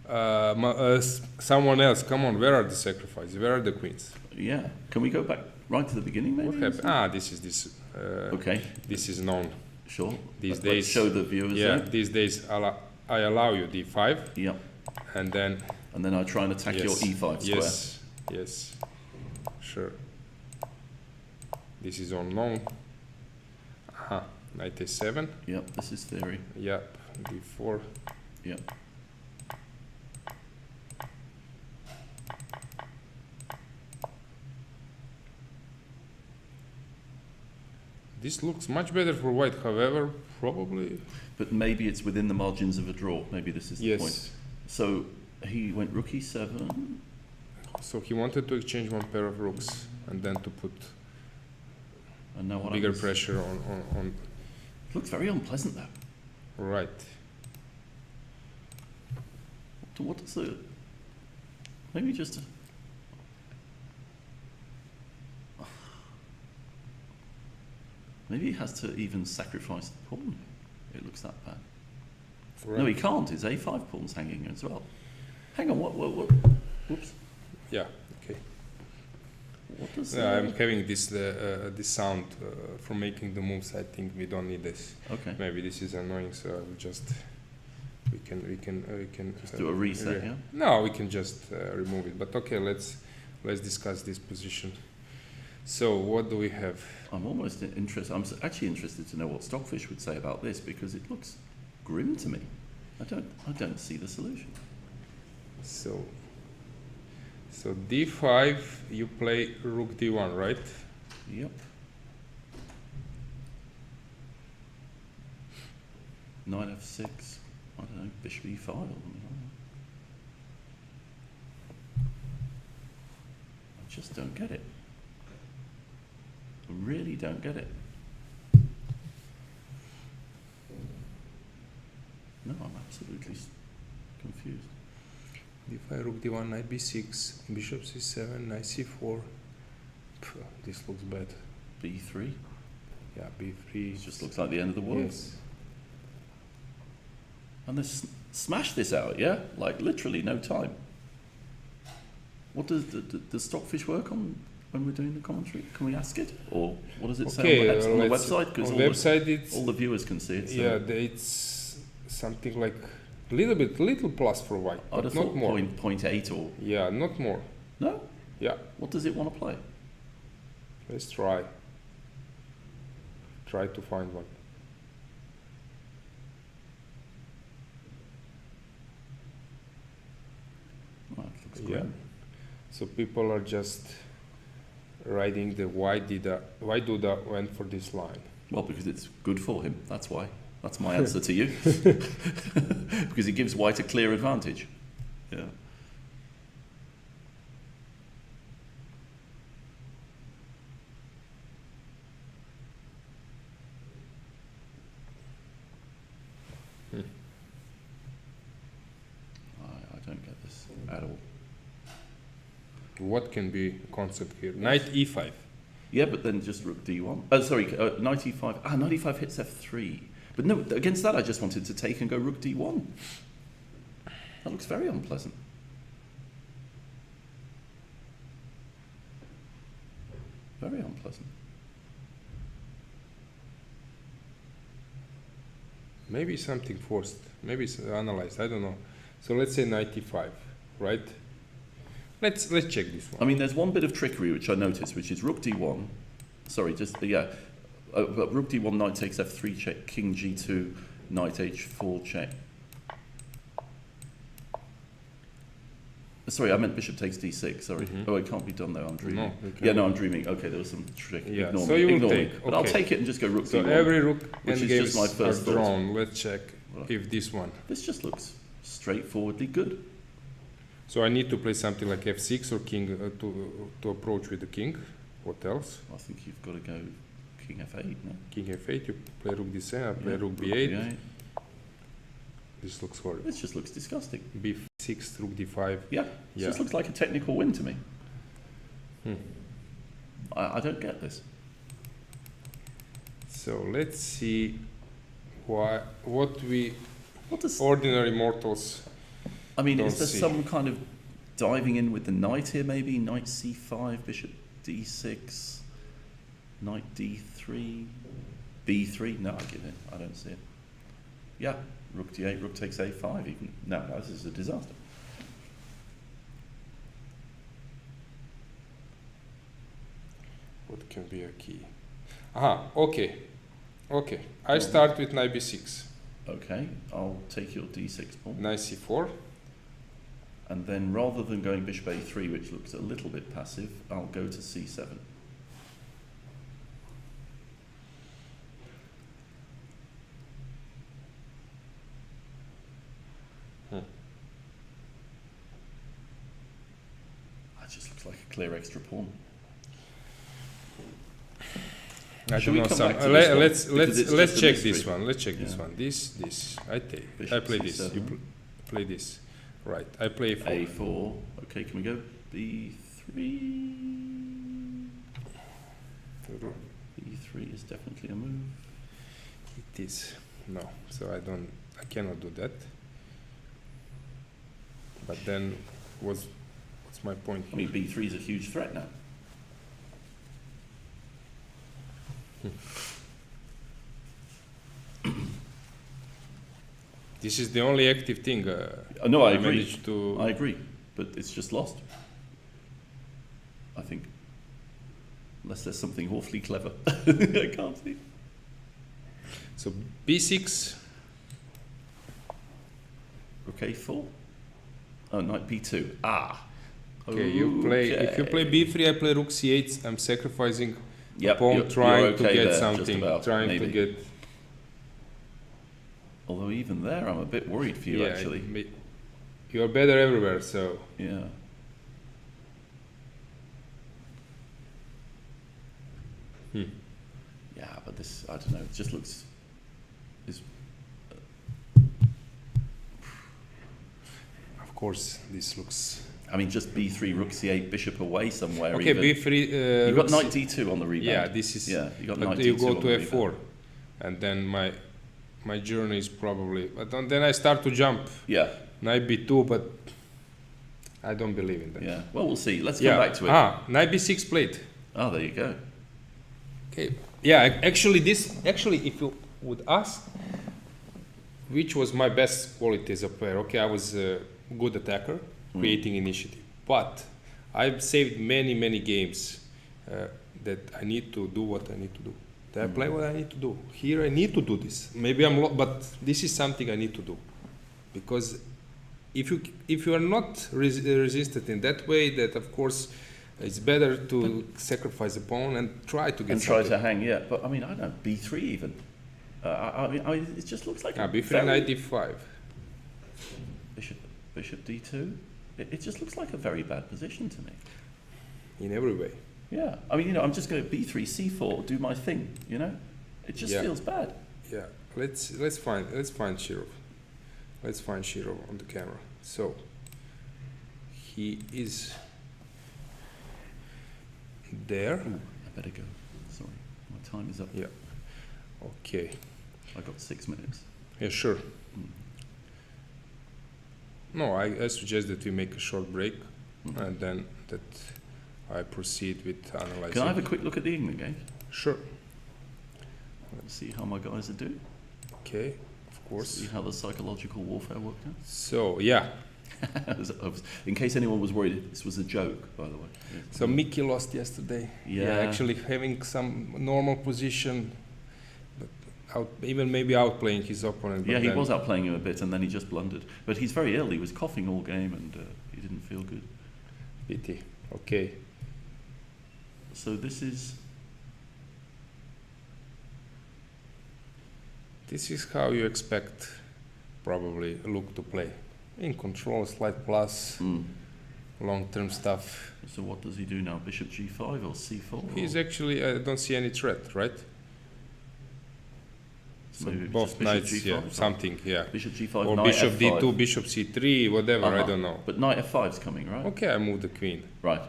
S1: someone else. Come on, where are the sacrifices? Where are the queens?
S2: Yeah. Can we go back right to the beginning, maybe?
S1: What happened? This is this.
S2: Okay.
S1: This is known.
S2: Sure.
S1: These
S2: Let's
S1: days.
S2: show the viewers.
S1: Yeah.
S2: There.
S1: These days, I allow you d5.
S2: Yeah.
S1: And then.
S2: And then I try and attack your e5 square.
S1: Yes. Yes. Sure. This is unknown. Knight a7.
S2: Yep. This is theory.
S1: Yep. d4.
S2: Yep.
S1: This looks much better for white, however, probably.
S2: But maybe it's within the margins of a draw. Maybe this is the
S1: Yes.
S2: point. So he went rook e7.
S1: So he wanted to exchange one pair of rooks and then to put
S2: And now what
S1: bigger
S2: happens?
S1: pressure on.
S2: It looks very unpleasant though.
S1: Right.
S2: What does the... Maybe just... Maybe he has to even sacrifice the pawn. It looks that bad.
S1: Right.
S2: No, he can't. His a5 pawn's hanging as well. Hang on, what? Whoops.
S1: Yeah. Okay.
S2: What does
S1: I'm having this this sound for making the moves. I think we don't need this.
S2: Okay.
S1: Maybe this is annoying, so I will just we can
S2: Just do a reset, yeah?
S1: No, we can just remove it. But okay, let's discuss this position. So what do we have?
S2: I'm almost interested. I'm actually interested to know what Stockfish would say about this because it looks grim to me. I don't see the solution.
S1: So d5, you play rook d1, right?
S2: Yep. Knight f6. I don't know. Bishop e5 or something like that. I just don't get it. I really don't get it. No, I'm absolutely confused.
S1: d5, rook d1, knight b6, bishop c7, knight c4. This looks bad.
S2: b3.
S1: Yeah, b3.
S2: It just looks like the end of the world.
S1: Yes.
S2: And they smash this out, yeah? Like literally no time. What does the Stockfish work on when we're doing the commentary? Can we ask it? Or what does it say on the website? Because
S1: on the website
S2: all the viewers can see it. So
S1: yeah, it's something like little plus for white,
S2: I'd
S1: but
S2: have
S1: not
S2: thought
S1: more.
S2: 0.8 or...
S1: Yeah, not more.
S2: No?
S1: Yeah,
S2: What does it want to play?
S1: let's try. Try to find one.
S2: Oh, it looks
S1: Yeah.
S2: grim.
S1: So people are just writing the why Duda went for this line.
S2: Well, because it's good for him. That's why. That's my answer to you. Because it gives white a clear advantage. Yeah. I don't get this at all.
S1: What can be concept here? Knight e5.
S2: Yeah, but then just rook d1. Oh, sorry, knight e5. Knight e5 hits f3. But no, against that I just wanted to take and go rook d1. That looks very unpleasant. Very unpleasant.
S1: Maybe something forced. Maybe it's analyzed. I don't know. So let's say knight e5, right? Let's check this one.
S2: I mean, there's one bit of trickery which I noticed, which is rook d1. Sorry, just yeah. Rook d1, knight takes f3 check, king g2, knight h4 check. Sorry, I meant bishop takes d6. Sorry. Oh, it can't be done though. I'm dreaming.
S1: No, it
S2: Yeah, no,
S1: cannot.
S2: I'm dreaming. Okay, there was some trick.
S1: Yeah,
S2: Ignore
S1: so
S2: me.
S1: you will
S2: Ignore me.
S1: take,
S2: But I'll
S1: okay.
S2: take it and just go rook
S1: So
S2: d1.
S1: every rook
S2: which
S1: and
S2: is just my
S1: games are
S2: first thought.
S1: drawn. Let's check
S2: Right.
S1: if this one.
S2: This just looks straightforwardly good.
S1: So I need to play something like f6 or king to approach with the king. What else?
S2: I think you've got to go King F8, no?
S1: King F8, you play Rook D7, I play
S2: Yeah,
S1: Rook B8.
S2: D8.
S1: This looks horrible.
S2: This just looks disgusting.
S1: B6, Rook D5.
S2: Yeah, it
S1: Yeah.
S2: just looks like a technical win to me.
S1: Hmm.
S2: I don't get this.
S1: So let's see what we
S2: What does...
S1: ordinary mortals.
S2: I mean,
S1: don't
S2: is there
S1: see.
S2: some kind of diving in with the knight here, maybe? Knight C5, bishop D6, knight D3, B3? No, I give it. I don't see it. Yeah, rook D8, rook takes A5 even. No, this is a disaster.
S1: What can be a key? Aha, okay. Okay, I start with knight B6.
S2: Okay, I'll take your D6 pawn.
S1: Knight C4.
S2: And then rather than going bishop A3, which looks a little bit passive, I'll go to C7. That just looks like a clear extra pawn.
S1: I
S2: Should
S1: don't
S2: we
S1: know
S2: come
S1: some.
S2: back to this one?
S1: Let's
S2: Because it's
S1: let's
S2: just a
S1: check
S2: mystery.
S1: this one. Let's check this
S2: Yeah.
S1: one. This. I take. I
S2: Bishop
S1: play this. You
S2: C7.
S1: play this. Right. I play A4.
S2: A4. Okay, can we go B3? B3 is definitely a move.
S1: It is. No. So I cannot do that. But then, what's my point?
S2: I mean, B3 is a huge threat now.
S1: This is the only active thing.
S2: No, I agree.
S1: managed to.
S2: I agree, but it's just lost. I think. Unless there's something awfully clever. I can't see.
S1: So B6.
S2: Rook A4. Oh, knight B2. Ah.
S1: Okay, you play. If you play B3, I play Rook C8. I'm sacrificing pawn,
S2: you're
S1: trying
S2: okay
S1: to get
S2: there, just
S1: something.
S2: about,
S1: Trying
S2: maybe.
S1: to get.
S2: Although even there, I'm a bit worried for you, actually.
S1: You're better everywhere, so.
S2: Yeah. Yeah, but this, I don't know, it just looks...
S1: Of course, this looks.
S2: I mean, just B3, Rook C8, Bishop away somewhere.
S1: Okay,
S2: even.
S1: B3.
S2: You've got Knight D2 on the rebound.
S1: Yeah, this is.
S2: Yeah, you got
S1: But
S2: Knight
S1: you
S2: D2
S1: go
S2: on
S1: to
S2: the
S1: F4,
S2: rebound.
S1: and then my journey is probably. But then I start to jump.
S2: Yeah,
S1: Knight B2, but I don't believe in that.
S2: yeah. Well, we'll see. Let's come back to it.
S1: Knight B6 played.
S2: Oh, there you go.
S1: Okay. Yeah, actually, if you would ask, which was my best quality as a player? Okay, I was a good attacker, creating initiative, but I've saved many games that I need to do what I need to do. That I play what I need to do. Here I need to do this. Maybe but this is something I need to do, because if you are not resisted in that way, that of course. It's better to sacrifice a pawn and try to get
S2: And try
S1: something.
S2: to hang, yeah. But I mean, I don't know, B3 even. I mean, it just looks like a
S1: B3,
S2: very-
S1: Knight D5.
S2: Bishop D2. It just looks like a very bad position to me.
S1: In every way.
S2: Yeah, I mean, I'm just going to B3, C4, do my thing. It just
S1: Yeah.
S2: feels bad.
S1: Yeah. Let's find Shirov. Let's find Shirov on the camera. So he is there.
S2: Ooh, I better go. Sorry, my time is up.
S1: Yeah. Okay.
S2: I got 6 minutes.
S1: Yeah, sure. No, I suggest that we make a short break, and then that I proceed with analyzing.
S2: Can I have a quick look at the England game?
S1: Sure.
S2: Let's see how my guys are doing.
S1: Okay. Of course.
S2: See how the psychological warfare worked out.
S1: So yeah.
S2: In case anyone was worried, this was a joke, by the way.
S1: So Mickey lost yesterday.
S2: Yeah.
S1: Actually having some normal position, but even maybe outplaying his opponent.
S2: Yeah, he was outplaying him a bit, and then he just blundered. But he's very ill. He was coughing all game, and he didn't feel good.
S1: Pity. Okay.
S2: So this is
S1: how you expect probably Luke to play. In control, slight plus, long-term stuff.
S2: So what does he do now? Bishop G5 or C4?
S1: He's actually, I don't see any threat, right? So
S2: Maybe
S1: both
S2: just bishop
S1: knights,
S2: G5,
S1: yeah,
S2: right?
S1: something, yeah.
S2: Bishop G5,
S1: Or
S2: knight
S1: bishop
S2: F5.
S1: D2, bishop C3, whatever, I don't know.
S2: But knight F5 is coming, right?
S1: Okay, I move the queen.
S2: Right.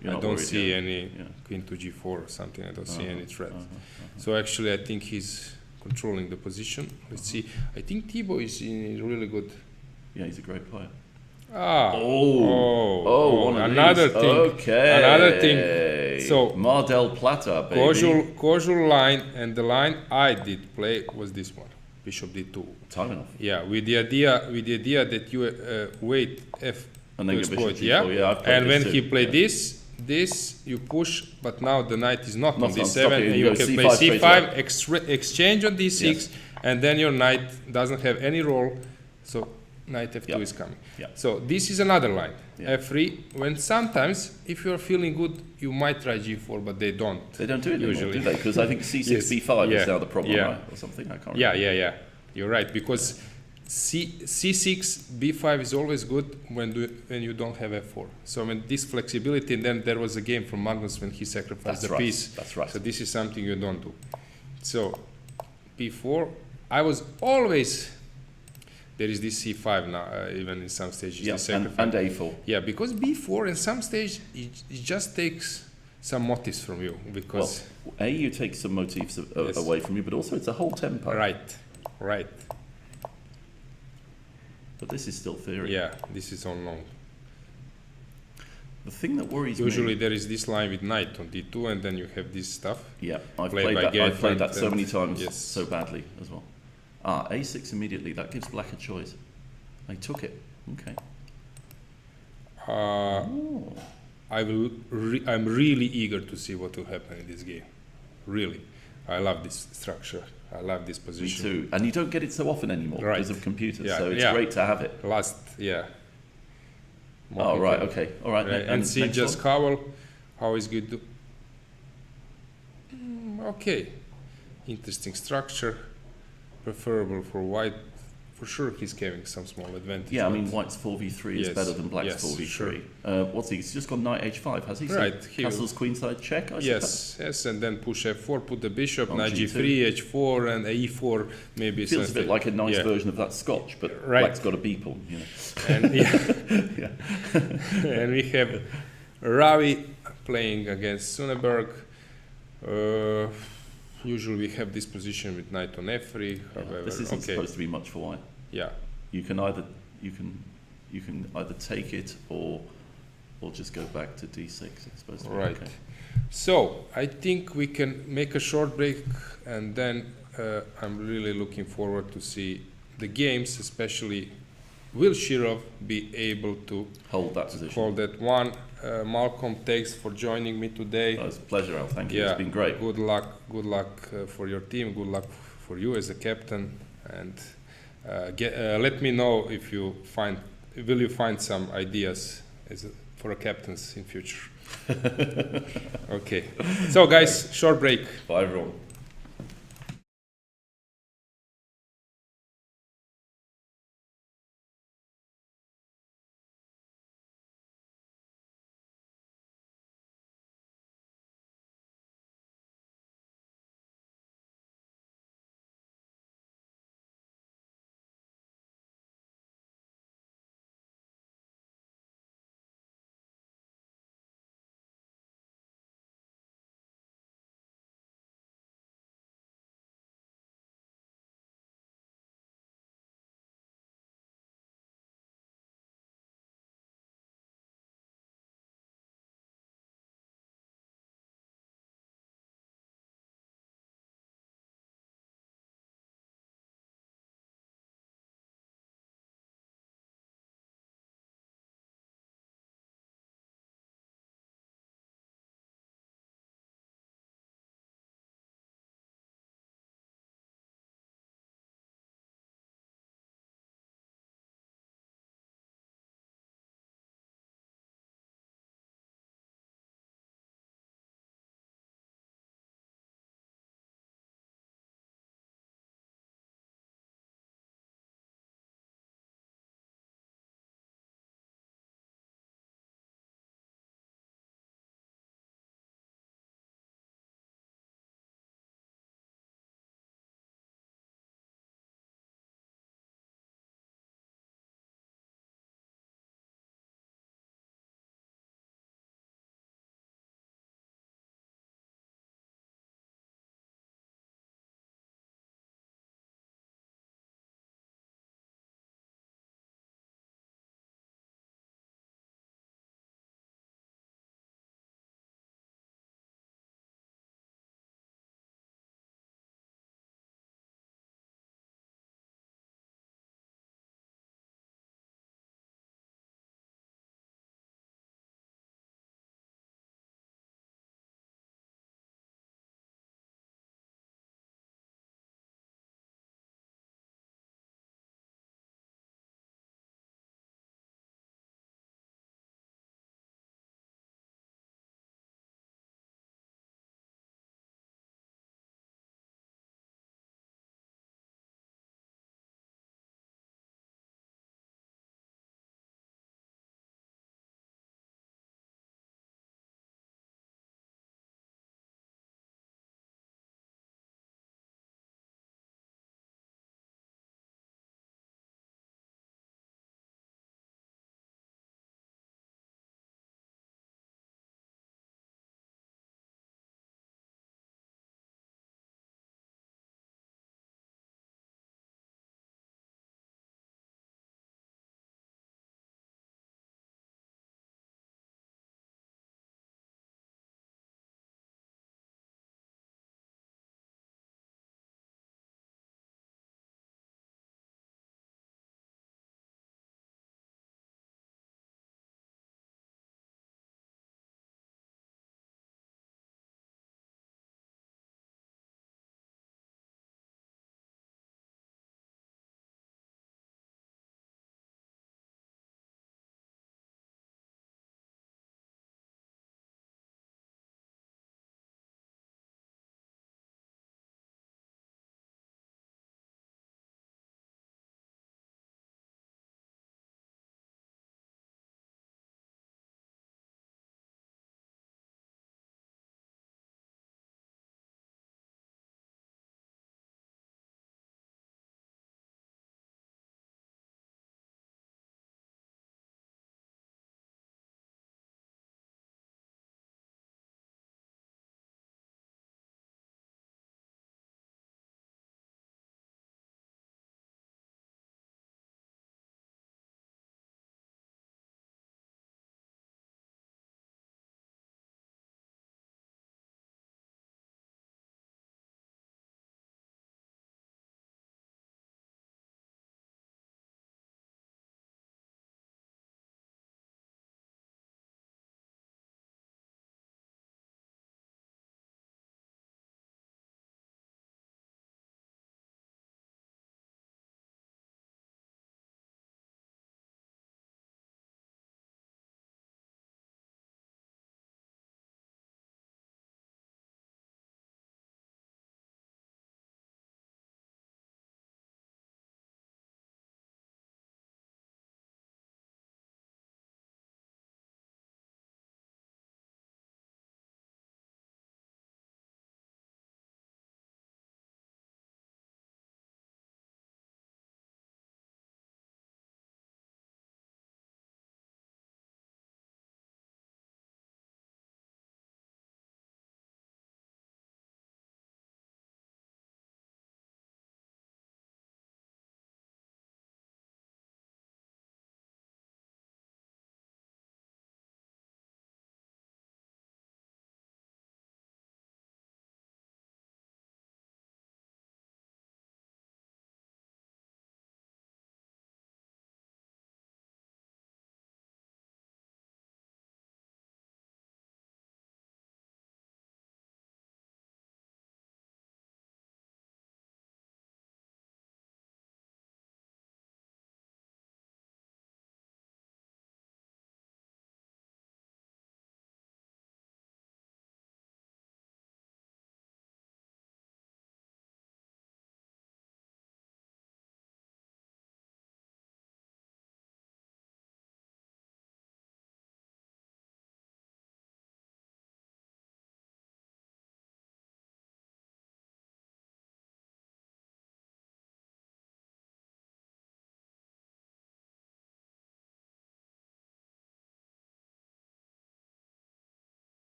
S2: You're
S1: I
S2: not
S1: don't
S2: worried,
S1: see
S2: yeah.
S1: any
S2: Yeah.
S1: queen to G4 or something. I don't see any threat.
S2: Uh-huh.
S1: So actually, I think he's controlling the position. Let's see. I think Thibaut is really good.
S2: Yeah, he's a great player.
S1: One of
S2: another
S1: these.
S2: thing. Okay.
S1: Another thing. So
S2: Mar del Plata, baby.
S1: Casual line, and the line I did play was this one, bishop d2.
S2: Time enough.
S1: Yeah, with the idea that you wait f
S2: And
S1: to
S2: then get bishop
S1: exploit.
S2: G4.
S1: Yeah,
S2: Yeah, I've played
S1: and when
S2: this
S1: he
S2: too.
S1: played
S2: Yeah.
S1: this you push, but now the knight is not on
S2: on,
S1: d7,
S2: stop it,
S1: and
S2: you
S1: you
S2: go
S1: can
S2: C5
S1: play
S2: straight
S1: c5, exchange on d6,
S2: Yes.
S1: and then your knight doesn't have any role, so knight f2
S2: Yeah.
S1: is coming.
S2: Yeah.
S1: So this is another line,
S2: Yeah.
S1: f3. When sometimes, if you're feeling good, you might try g4, but they don't.
S2: They don't do it anymore,
S1: Usually.
S2: do they? Because I think C6,
S1: Yes.
S2: B5
S1: Yeah.
S2: is now the problem,
S1: Yeah.
S2: right? Or something, I can't
S1: Yeah,
S2: remember.
S1: yeah. You're right, because C6, B5 is always good when you don't have F4. So when this flexibility, and then there was a game from Magnus when he sacrificed
S2: That's
S1: the
S2: right.
S1: piece.
S2: That's right.
S1: So this is something you don't do. So B4, I was always, there is this C5 now, even in some stages.
S2: Yeah,
S1: this
S2: and
S1: sacrifice.
S2: A4.
S1: Yeah, because B4 in some stage, it just takes some motives from you, because...
S2: Well, you take some motifs
S1: Yes.
S2: away from you, but also it's a whole tempo.
S1: Right.
S2: But this is still theory.
S1: Yeah, this is unknown.
S2: The thing that worries
S1: Usually
S2: me...
S1: there is this line with knight on d2, and then you have this stuff.
S2: Yeah, I've
S1: played
S2: played
S1: by
S2: that.
S1: Gate
S2: I've played that
S1: and-
S2: so many times,
S1: yes.
S2: so badly as well. A6 immediately. That gives black a choice. I took it. Okay. Oh.
S1: I'm really eager to see what will happen in this game. Really, I love this structure. I love this
S2: Me
S1: position.
S2: too. And you don't get it so often anymore
S1: Right.
S2: because of computers.
S1: Yeah,
S2: So it's
S1: yeah.
S2: great to have it. Oh, right. Okay. All right.
S1: Right. And see
S2: next
S1: just
S2: one?
S1: Cowell, how is good. Okay, interesting structure, preferable for white. For sure, he's giving some small advantage.
S2: Yeah, I
S1: but-
S2: mean, white's 4v3 is
S1: Yes,
S2: better than black's
S1: yes,
S2: 4v3.
S1: sure.
S2: What's he? He's just gone knight h5, has he? So
S1: Right, he will-
S2: castle's queenside check, I suppose.
S1: Yes, and then push f4, put the bishop,
S2: On
S1: knight
S2: G2.
S1: g3, h4, and e4 maybe.
S2: It feels a bit like a nice
S1: yeah.
S2: version of that Scotch, but
S1: Right.
S2: black's got a beeple, you know.
S1: And, and we have Ravi playing against Suneberg. Usually we have this position with knight on f3. However,
S2: This isn't supposed to be much for white.
S1: Yeah.
S2: You can either take it or just go back to d6. It's supposed to be
S1: Right.
S2: okay.
S1: So I think we can make a short break, and then I'm really looking forward to see the games, especially will Shirov be able to
S2: Hold that position.
S1: hold that one. Malcolm, thanks for joining me today.
S2: Oh, it's a pleasure, Al. Thank you.
S1: Yeah,
S2: It's been great.
S1: Good luck for your team. Good luck for you as a captain, and let me know if you find some ideas for a captains in future. Okay. So guys, short break.
S2: Bye, everyone.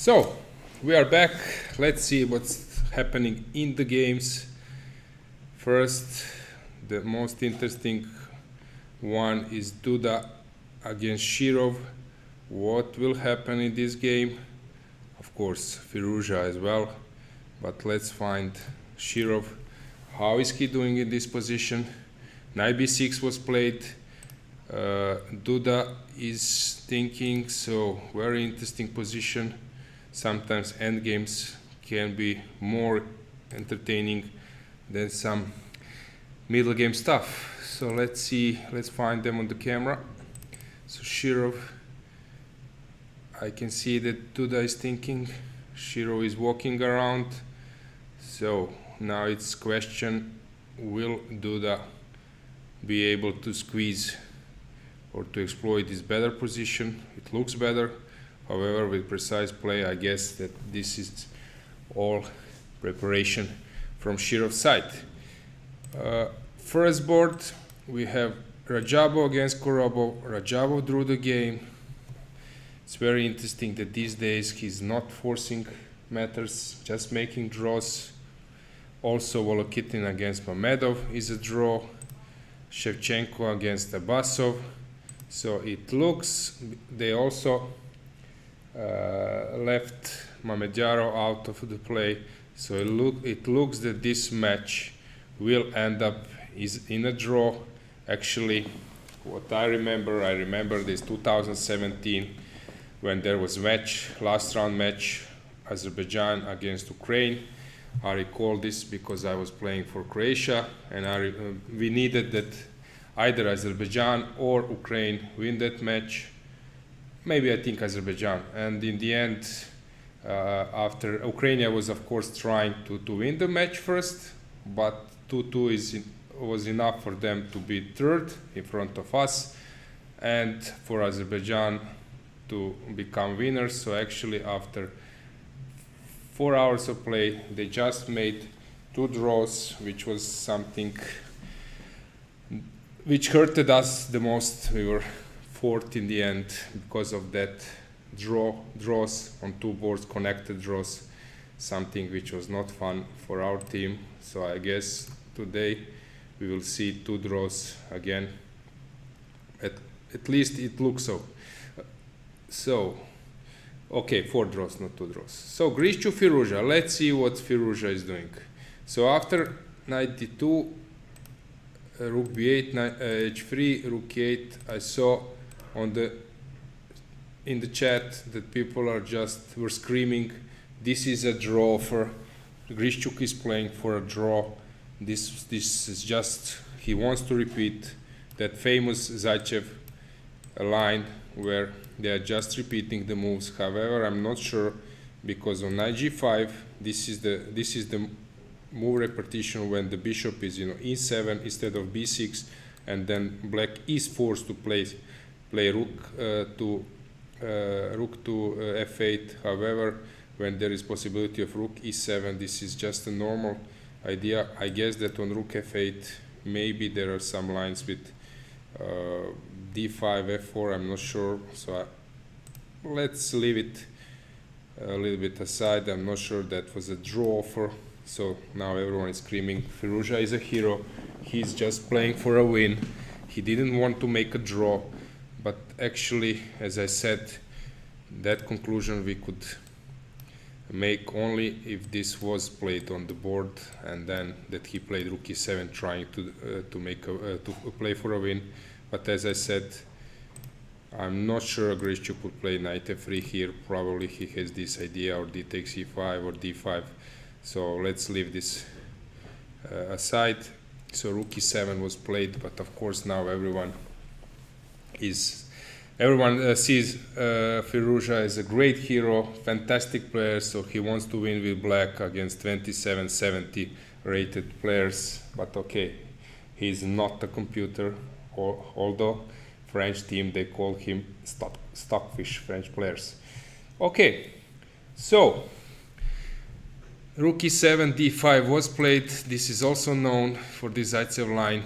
S1: So, we are back. Let's see what's happening in the games. First, the most interesting one is Duda against Shirov. What will happen in this game? Of course, Firouzja as well. But let's find Shirov. How is he doing in this position? Knight b6 was played. Duda is thinking, so very interesting position. Sometimes endgames can be more entertaining than some middle game stuff. So let's see, let's find them on the camera. So Shirov, I can see that Duda is thinking, Shirov is walking around. So now it's question, will Duda be able to squeeze or to exploit this better position? It looks better. However, with precise play, I guess that this is all preparation from Shirov's side. First board, we have Rajabov against Korobov. Rajabov drew the game. It's very interesting that these days he's not forcing matters, just making draws. Also, Volokitin against Mamedov is a draw. Shevchenko against Abbasov. So it looks, they also left Mamedyarov out of the play. So it looks that this match will end up is in a draw. Actually, what I remember this 2017 when there was last round match, Azerbaijan against Ukraine. I recall this because I was playing for Croatia, and we needed that either Azerbaijan or Ukraine win that match. Maybe I think Azerbaijan. And in the end, after Ukraine was of course trying to win the match first, but 2-2 was enough for them to be third in front of us, and for Azerbaijan to become winners. So actually, after 4 hours of play, they just made 2 draws, which was something which hurted us the most. We were fourth in the end because of that draws on 2 boards, connected draws, something which was not fun for our team. So I guess today we will see 2 draws again. At least it looks so. So, okay, 4 draws, not 2 draws. So Grischuk Firouzja, let's see what Firouzja is doing. So after knight d2, rook b8, h3, rook e8, I saw in the chat that people were screaming, this is a draw for Grischuk is playing for a draw. This is just, he wants to repeat that famous Zaitsev line where they are just repeating the moves. However, I'm not sure, because on knight g5, this is the move repetition when the bishop is e7 instead of b6, and then black is forced to play rook to f8. However, when there is possibility of rook e7, this is just a normal idea. I guess that on rook f8, maybe there are some lines with d5, f4, I'm not sure. So let's leave it a little bit aside. I'm not sure that was a draw offer. So now everyone is screaming, Firouzja is a hero. He's just playing for a win. He didn't want to make a draw. But actually, as I said, that conclusion we could make only if this was played on the board, and then that he played rook e7 trying to play for a win. But as I said, I'm not sure Grischuk would play knight f3 here. Probably he has this idea, or d takes e5 or d5. So let's leave this aside. So rook e7 was played, but of course now everyone sees Firouzja as a great hero, fantastic player. So he wants to win with black against 2770 rated players. But okay, he's not a computer. Although French team, they call him stockfish, French players. Okay, so rook e7, d5 was played. This is also known for this Zaitsev line.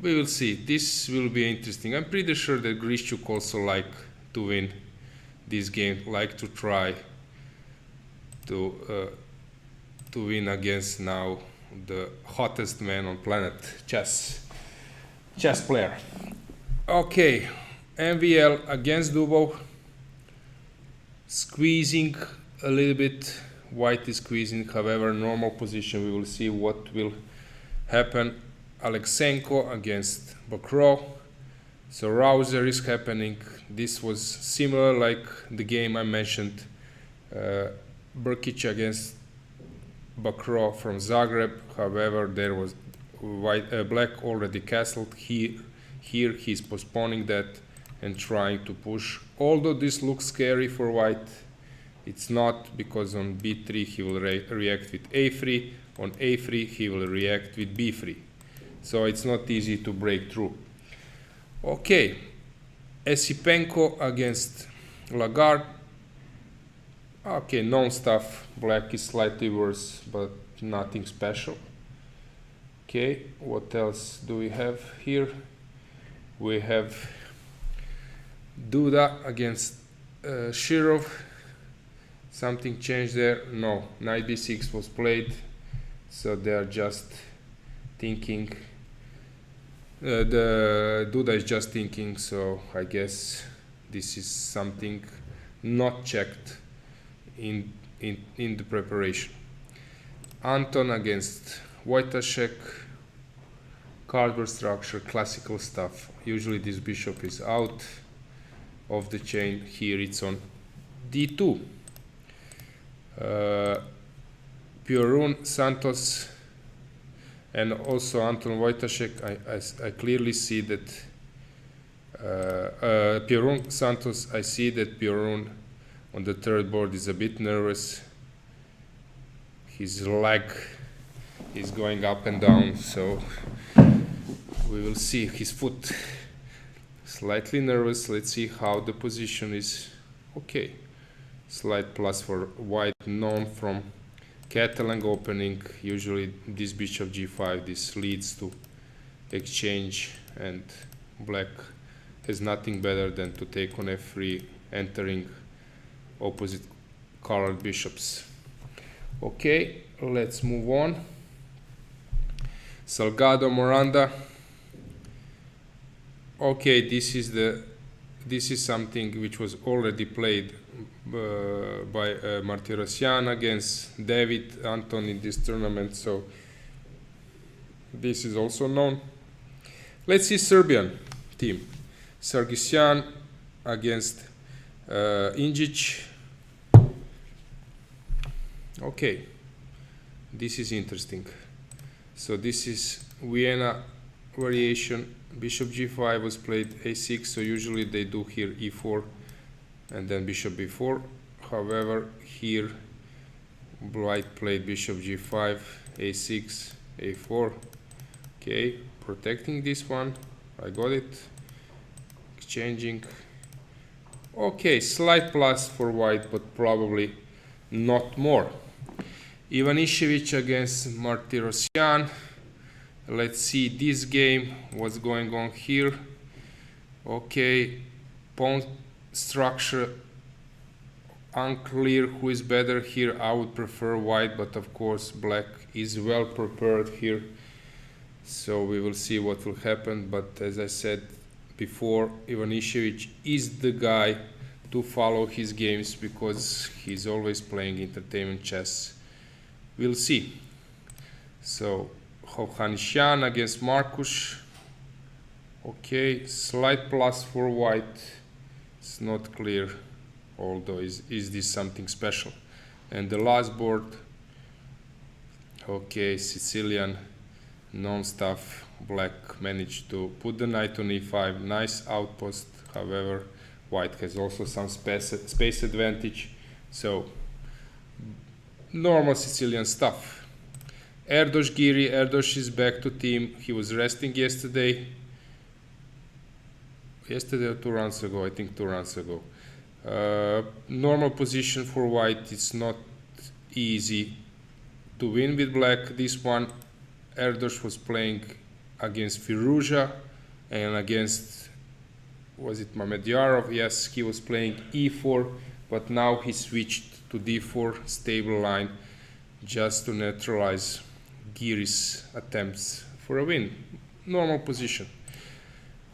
S1: We will see. This will be interesting. I'm pretty sure that Grischuk also like to win this game, like to try to win against now the hottest man on planet, chess player. Okay, MVL against Dubov, squeezing a little bit. White is squeezing, however, normal position. We will see what will happen. Alexenko against Bakrov. So Rouser is happening. This was similar like the game I mentioned. Brkic against Bakrov from Zagreb. However, there was black already castled. Here he's postponing that and trying to push. Although this looks scary for white, it's not, because on b3 he will react with a3. On a3 he will react with b3. So it's not easy to break through. Okay, Esipenko against Lagarde. Okay, known stuff. Black is slightly worse, but nothing special. Okay, what else do we have here? We have Duda against Shirov. Something changed there? No, knight b6 was played, so they are just thinking. The Duda is just thinking, so I guess this is something not checked in the preparation. Anton against Wojtaszek. Cardboard structure, classical stuff. Usually this bishop is out of the chain. Here it's on d2. Piorun, Santos, and also Anton Wojtaszek. I clearly see that Piorun, Santos. I see that Piorun on the third board is a bit nervous. His leg is going up and down, so we will see. His foot slightly nervous. Let's see how the position is. Okay, slight plus for white, known from Catalan opening. Usually this bishop g5, this leads to exchange, and black has nothing better than to take on f3, entering opposite colored bishops. Okay, let's move on. Salgado, Miranda. Okay, this is something which was already played by Martirosyan against David Anton in this tournament, so this is also known. Let's see Serbian team. Sargsyan against Injic. Okay, this is interesting. So this is Vienna variation. Bishop g5 was played a6, so usually they do here e4 and then bishop b4. However, here white played bishop g5, a6, a4. Okay, protecting this one. I got it. Exchanging. Okay, slight plus for white, but probably not more. Ivanišević against Martirosyan. Let's see this game, what's going on here. Okay, pawn structure unclear who is better here. I would prefer white, but of course black is well prepared here, so we will see what will happen. But as I said before, Ivanišević is the guy to follow his games because he's always playing entertainment chess. We'll see. So Hovhannisyan against Markus. Okay, slight plus for white. It's not clear, although is this something special. And the last board. Okay, Sicilian non-stuff. Black managed to put the knight on e5. Nice outpost. However, white has also some space advantage. So normal Sicilian stuff. Erdos Giri. Erdos is back to team. He was resting yesterday. Yesterday or 2 rounds ago, I think 2 rounds ago. Normal position for white. It's not easy to win with black. This one, Erdos was playing against Firuza and against was it Mamedyarov? Yes, he was playing e4, but now he switched to d4, stable line, just to neutralize Giri's attempts for a win. Normal position.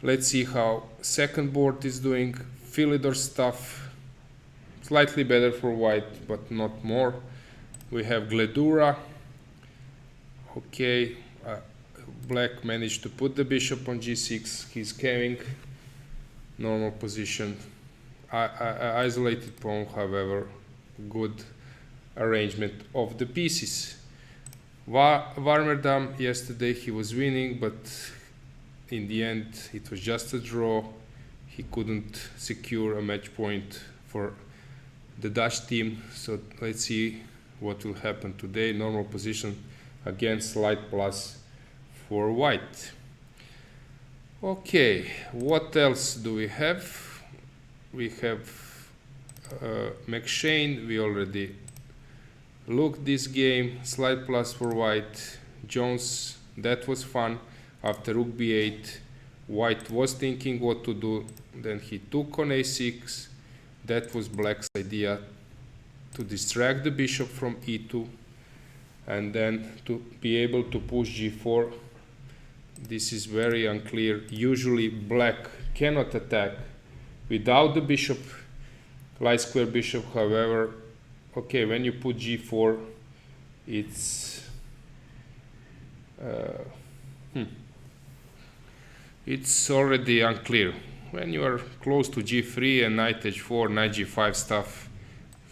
S1: Let's see how second board is doing. Philidor stuff, slightly better for white, but not more. We have Gledura. Okay, black managed to put the bishop on g6. He's carrying normal position. Isolated pawn, however, good arrangement of the pieces. Warmerdam, yesterday he was winning, but in the end it was just a draw. He couldn't secure a match point for the Dutch team. So let's see what will happen today. Normal position, again slight plus for white. Okay, what else do we have? We have McShane. We already looked this game. Slight plus for white. Jones, that was fun. After rook b8, white was thinking what to do. Then he took on a6. That was black's idea, to distract the bishop from e2 and then to be able to push g4. This is very unclear. Usually black cannot attack without the bishop, light square bishop. However, okay, when you put g4, it's already unclear. When you are close to g3 and knight h4, knight g5 stuff,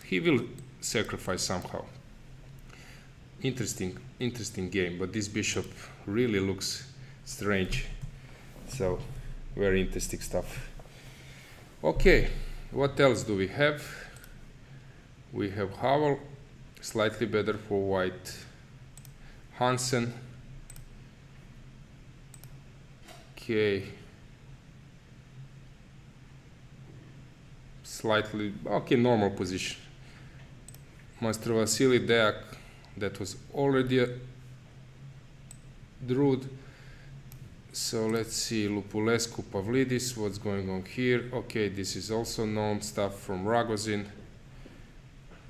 S1: he will sacrifice somehow. Interesting game, but this bishop really looks strange. So, very interesting stuff. Okay, what else do we have? We have Howell, slightly better for white. Hansen. Okay. Slightly, okay, normal position. Master Vasily Deak, that was already a Drud. So let's see, Lupulescu, Pavlidis, what's going on here? Okay, this is also known stuff from Ragozin.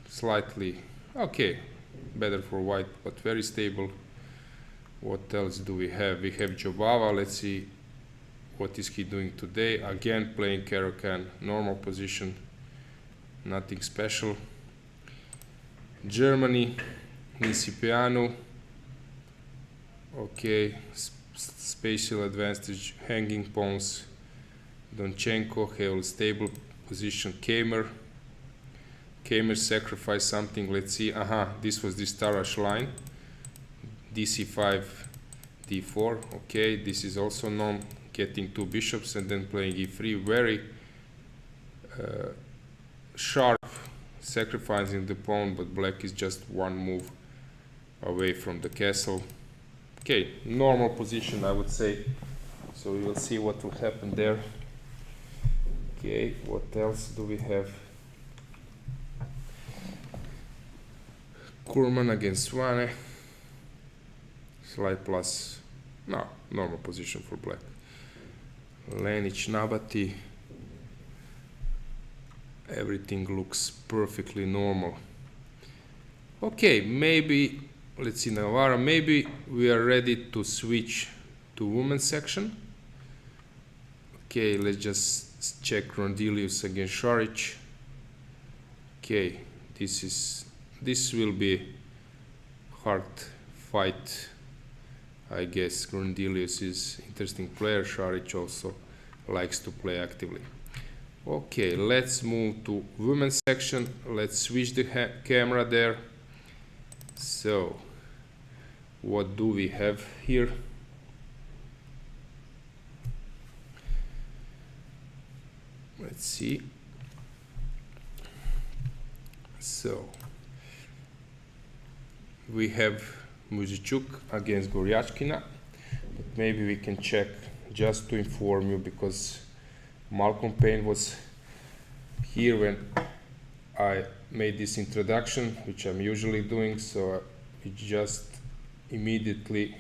S1: Slightly, okay, better for white, but very stable. What else do we have? We have Jobava. Let's see what is he doing today. Again, playing Caro-Kann, normal position, nothing special. Germany, Nisipianu. Okay, spatial advantage, hanging pawns. Donchenko, held stable position. Kamer sacrificed something. Let's see. This was the Starash line. dc5, d4. Okay, this is also known. Getting two bishops and then playing e3. Very sharp, sacrificing the pawn, but black is just one move away from the castle. Okay, normal position, I would say. So we will see what will happen there. Okay, what else do we have? Kurman against Swane. Slight plus. No, normal position for black. Lenic, Nabati. Everything looks perfectly normal. Okay, maybe, let's see, Navarra, maybe we are ready to switch to women's section. Okay, let's just check Rondelius against Šarić. Okay, this will be hard fight. I guess Rondelius is interesting player. Šarić also likes to play actively. Okay, let's move to women's section. Let's switch the camera there. So, what do we have here? Let's see. So, we have Muzichuk against Goryachkina, but maybe we can check just to inform you, because Malcolm Payne was here when I made this introduction, which I'm usually doing, so we just immediately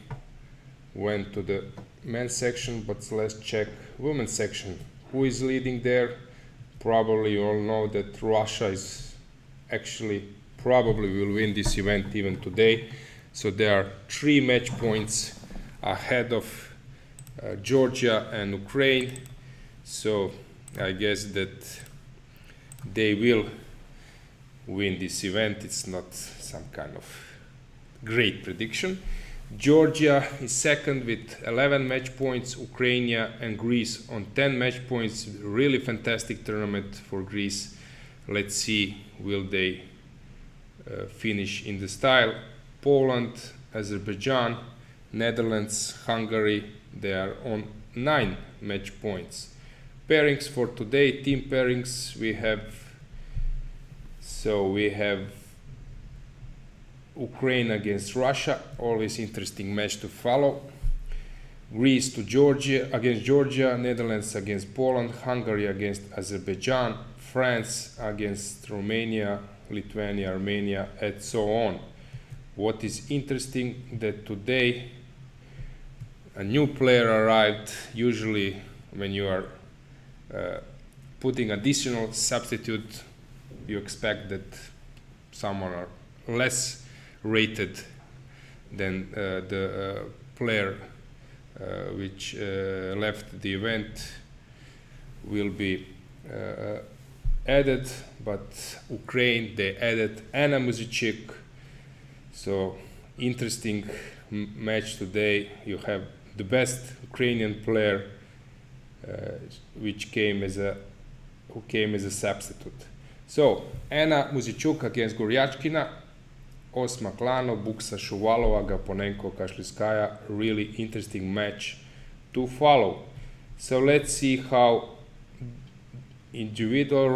S1: went to the men's section, but let's check women's section. who is leading there. Probably you all know that Russia is actually probably will win this event even today. So there are 3 match points ahead of Georgia and Ukraine. So I guess that they will win this event. It's not some kind of great prediction. Georgia is second with 11 match points, Ukraine and Greece on 10 match points. Really fantastic tournament for Greece. Let's see, will they finish in the style. Poland, Azerbaijan, Netherlands, Hungary, they are on 9 match points. Pairings for today, team pairings, we have Ukraine against Russia, always interesting match to follow. Greece to Georgia against Georgia, Netherlands against Poland, Hungary against Azerbaijan, France against Romania, Lithuania, Armenia, and so on. What is interesting that today a new player arrived. Usually when you are putting additional substitute, you expect that someone are less rated than the player which left the event will be added, but Ukraine, they added Anna Muzicik. So interesting match today. You have the best Ukrainian player who came as a substitute. So Anna Muzicuk against Goryachkina, Osmak Lano, Buksa Shuvalova, Gaponenko, Kashliskaya. Really interesting match to follow. So let's see how individual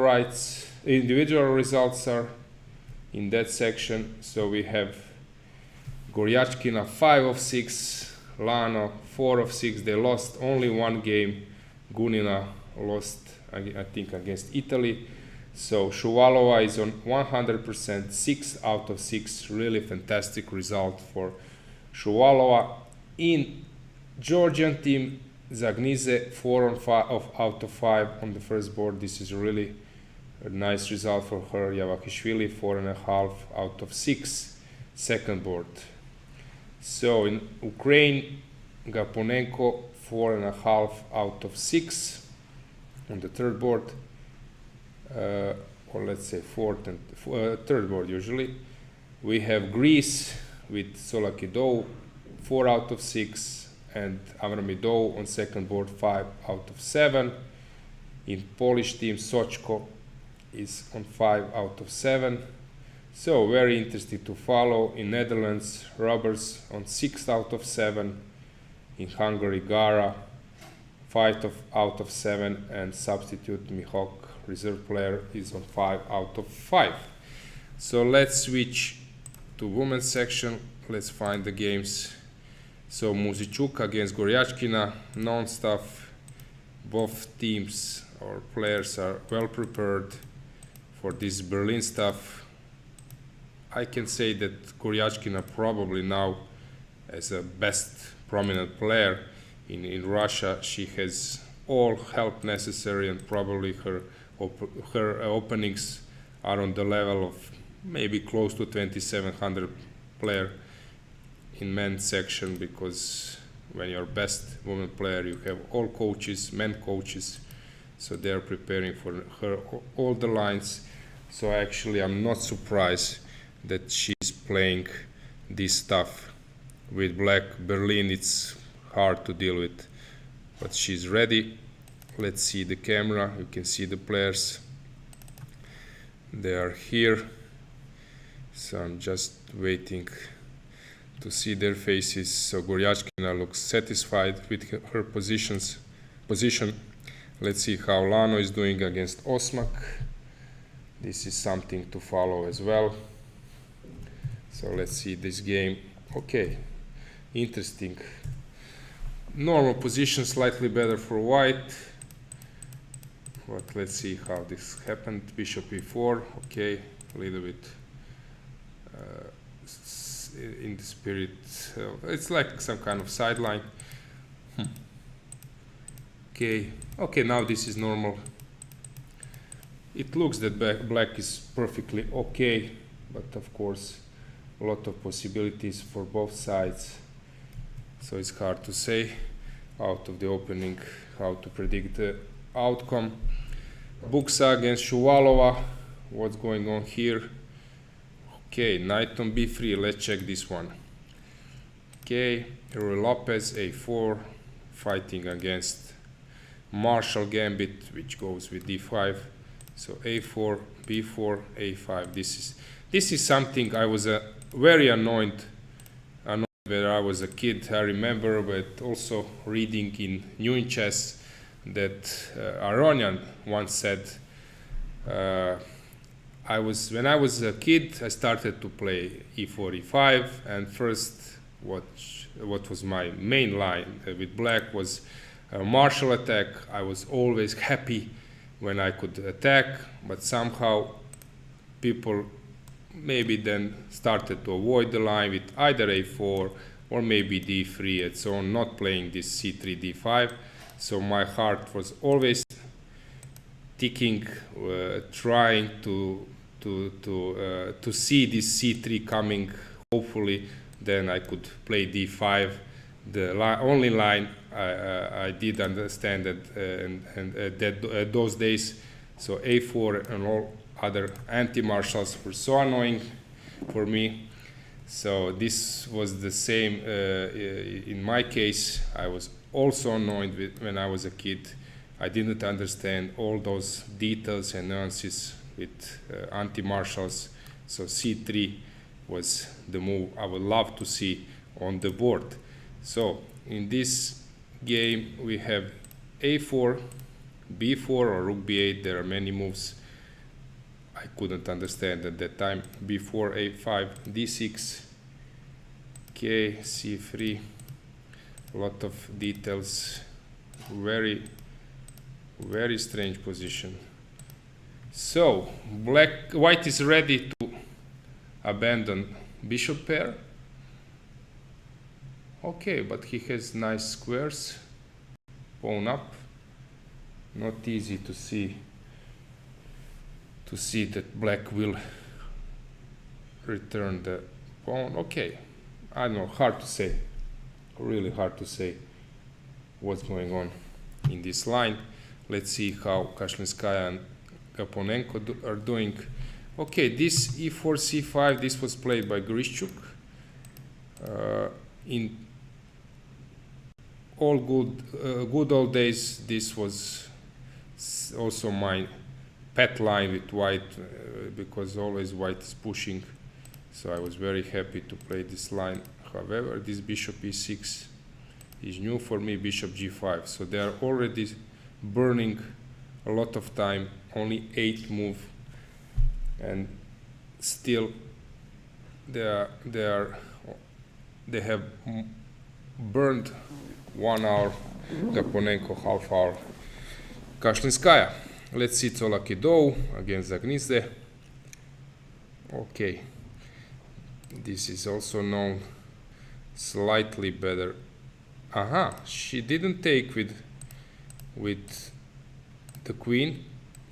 S1: results are in that section. So we have Goryachkina 5 of 6, Lano 4 of 6. They lost only one game. Gunina lost, I think, against Italy. So Shuvalova is on 100%, 6 out of 6. Really fantastic result for Shuvalova. In Georgian team, Zagnize 4 out of 5 on the first board. This is really a nice result for her. Yavakishvili 4.5 out of 6, second board. So in Ukraine, Gaponenko 4.5 out of 6 on the third board. Or let's say third board usually. We have Greece with Solakidou 4 out of 6 and Avramidou on second board 5 out of 7. In Polish team, Sochko is on 5 out of 7. So very interesting to follow. In Netherlands, Roberts on 6 out of 7. In Hungary, Gara 5 out of 7, and substitute Mihok, reserve player, is on 5 out of 5. So let's switch to women's section. Let's find the games. So Muzicuk against Goryachkina, non-stuff. Both teams or players are well prepared for this Berlin stuff. I can say that Goryachkina probably now as a best prominent player in Russia. She has all help necessary, and probably her openings are on the level of maybe close to 2700 player in men's section, because when you're best woman player you have all coaches, men coaches, so they're preparing for her all the lines. So actually I'm not surprised that she's playing this stuff with black. Berlin, it's hard to deal with, but she's ready. Let's see the camera. You can see the players, they are here. So I'm just waiting to see their faces. So Goryachkina looks satisfied with her position. Let's see how Lano is doing against Osmak. This is something to follow as well. So let's see this game. Okay, interesting. Normal position, slightly better for white. But let's see how this happened. Bishop e4. Okay, a little bit in the spirit. It's like some kind of sideline. Okay, now this is normal. It looks that black is perfectly okay, but of course a lot of possibilities for both sides, so it's hard to say out of the opening how to predict the outcome. Buksa against Shuvalova, what's going on here? Okay, knight on b3, let's check this one. Okay, Roy Lopez a4, fighting against Marshall Gambit, which goes with d5. So a4, b4, a5. This is something I was very annoyed when I was a kid. I remember, but also reading in New in Chess that Aronian once said, when I was a kid, I started to play e4, e5, and first what was my main line with black was a Marshall attack. I was always happy when I could attack, but somehow people maybe then started to avoid the line with either a4 or maybe d3 and so on, not playing this c3, d5. So my heart was always ticking, trying to see this c3 coming. Hopefully, then I could play d5. The only line I did understand that those days. So a4 and all other anti-Marshalls were so annoying for me. So this was the same in my case. I was also annoyed when I was a kid. I didn't understand all those details and nuances with anti-Marshalls. So c3 was the move I would love to see on the board. So in this game we have a4, b4 or rook b8. There are many moves I couldn't understand at that time. b4, a5, d6, okay, c3, a lot of details, very strange position. So white is ready to abandon bishop pair. Okay, but he has nice squares. Pawn up. Not easy to see that black will return the pawn. Okay, I don't know, hard to say, really hard to say what's going on in this line. Let's see how Kashlinskaya and Gaponenko are doing. Okay, this e4, c5, this was played by Grishchuk. In all good old days, this was also my pet line with white, because always white is pushing. So I was very happy to play this line. However, this bishop e6 is new for me, bishop g5. So they are already burning a lot of time, only 8 move, and still they have burned 1 hour, Gaponenko half hour, Kashlinskaya. Let's see Tsolakidou against Zagnizde. Okay, this is also known slightly better. Aha, she didn't take with the queen,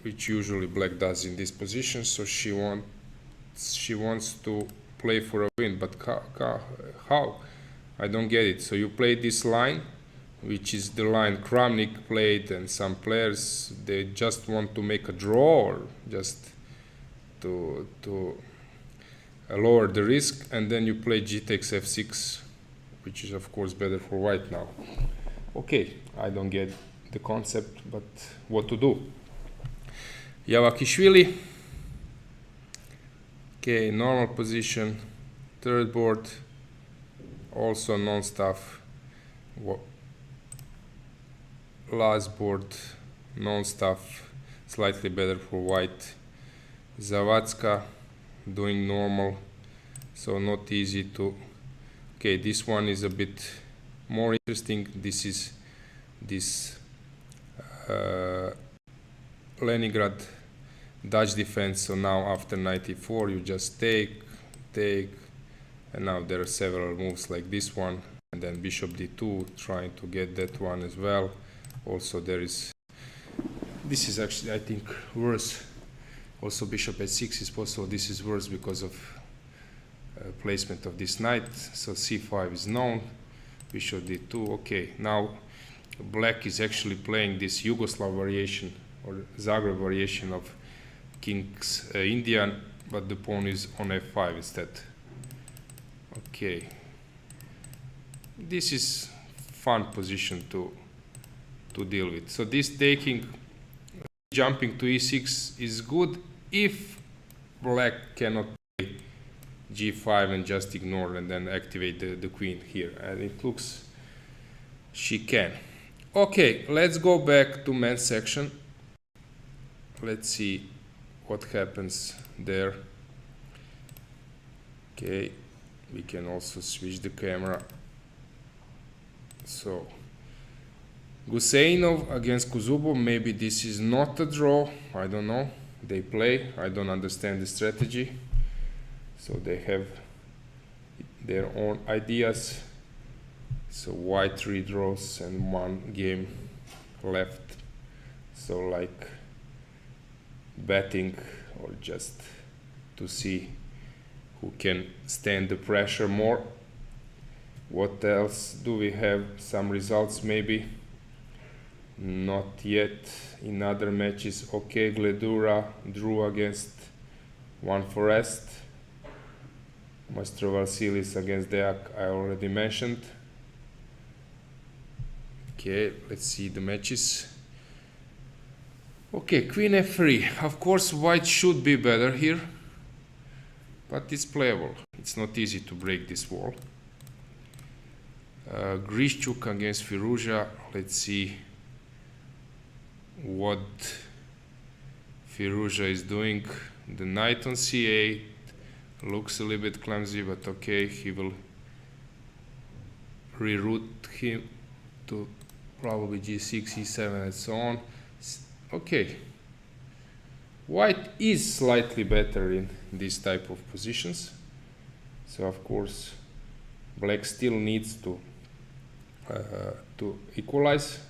S1: which usually black does in this position. So she wants to play for a win, but how? I don't get it. So you play this line, which is the line Kramnik played, and some players, they just want to make a draw or just to lower the risk, and then you play g takes f6, which is of course better for white now. Okay, I don't get the concept, but what to do? Yavakishvili. Okay, normal position, third board, also non-stuff. Last board, non-stuff, slightly better for white. Zawadzka doing normal, so not easy to. Okay, this one is a bit more interesting. This is this Leningrad Dutch defense. So now after 94 you just take, and now there are several moves like this one, and then bishop d2, trying to get that one as well. Also there is, this is actually I think worse. Also bishop h6 is possible. This is worse because of placement of this knight. So c5 is known. Bishop d2. Okay, now black is actually playing this Yugoslav variation or Zagreb variation of King's Indian, but the pawn is on f5 instead. Okay, this is fun position to deal with. So this taking, jumping to e6 is good if black cannot play g5 and just ignore and then activate the queen here, and it looks she can. Okay, let's go back to men's section. Let's see what happens there. Okay, we can also switch the camera. So Guseinov against Kuzubov, maybe this is not a draw, I don't know. They play, I don't understand the strategy. So they have their own ideas. So white 3 draws and 1 game left. So like betting or just to see who can stand the pressure more. What else do we have? Some results maybe. Not yet in other matches. Okay, Gledura drew against One Forest. Maestro Vasilis against Deak, I already mentioned. Okay, let's see the matches. Okay, Queen f3. Of course, white should be better here, but it's playable. It's not easy to break this wall. Grishchuk against Firouzja. Let's see what Firouzja is doing. The knight on c8 looks a little bit clumsy, but okay, he will reroute him to probably g6, e7 and so on. Okay, white is slightly better in this type of positions, so of course black still needs to equalize.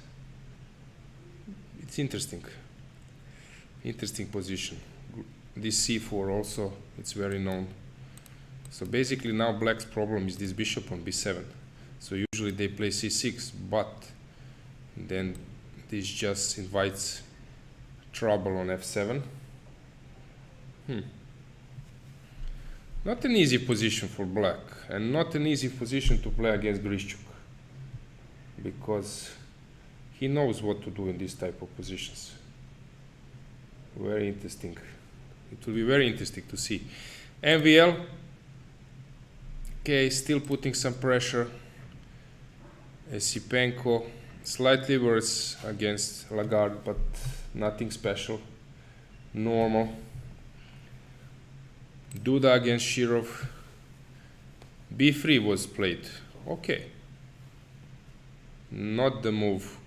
S1: It's interesting position. This c4 also, it's very known. So basically now black's problem is this bishop on b7. So usually they play c6, but then this just invites trouble on f7. Not an easy position for black, and not an easy position to play against Grishchuk, because he knows what to do in this type of positions. Very interesting. It will be very interesting to see. MVL, okay, still putting some pressure. Esipenko, slightly worse against Lagarde, but nothing special. Normal. Duda against Shirov. B3 was played. Okay. Not the move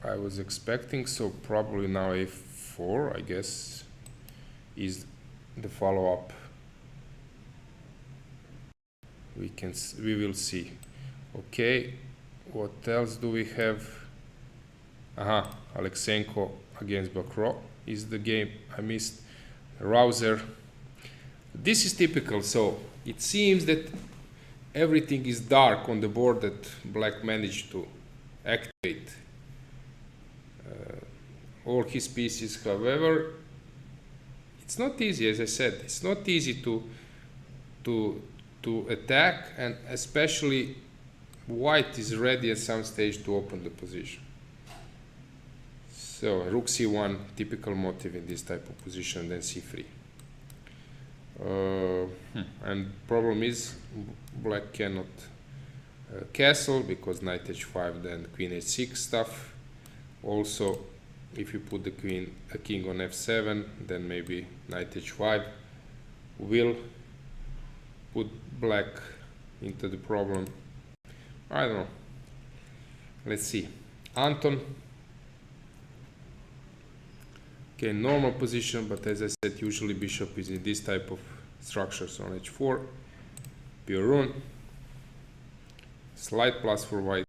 S1: I was expecting, so probably now a4, I guess, is the follow-up. We will see. Okay, what else do we have? Alexenko against Bakro is the game I missed. Rouser. This is typical, so it seems that everything is dark on the board that black managed to activate all his pieces. However, it's not easy, as I said, it's not easy to attack, and especially white is ready at some stage to open the position. So rook c1, typical motive in this type of position, then c3. And problem is black cannot castle because knight h5, then queen h6 stuff. Also, if you put the king on f7, then maybe knight h5 will put black into the problem. I don't know. Let's see. Anton. Okay, normal position, but as I said, usually bishop is in this type of structures on h4. Pure rune. Slight plus for white.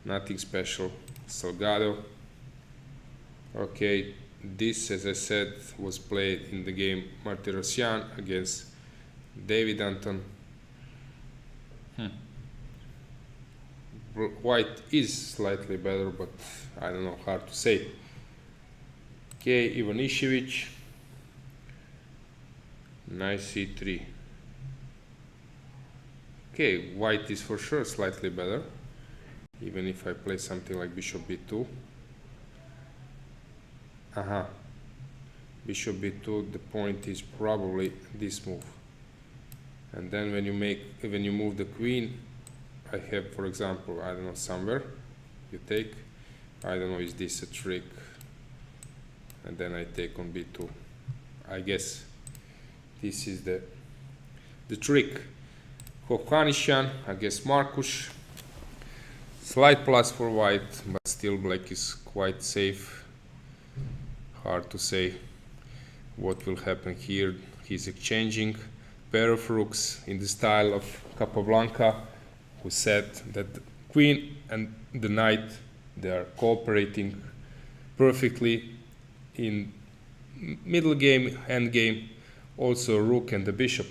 S1: nothing special. Salgado. Okay, this, as I said, was played in the game Martirosyan against David Anton. White is slightly better, but I don't know, hard to say. Okay, Ivanišević. Nice c3. Okay, white is for sure slightly better, even if I play something like bishop b2. Bishop b2, the point is probably this move. And then when you move the queen, I have, for example, I don't know, somewhere you take, I don't know, is this a trick? And then I take on b2. I guess this is the trick. Hovhannisyan against Markus. Slight plus for white, but still black is quite safe. Hard to say what will happen here. He's exchanging pair of rooks in the style of Capablanca, who said that the queen and the knight, they are cooperating perfectly in middle game, end game. Also rook and the bishop,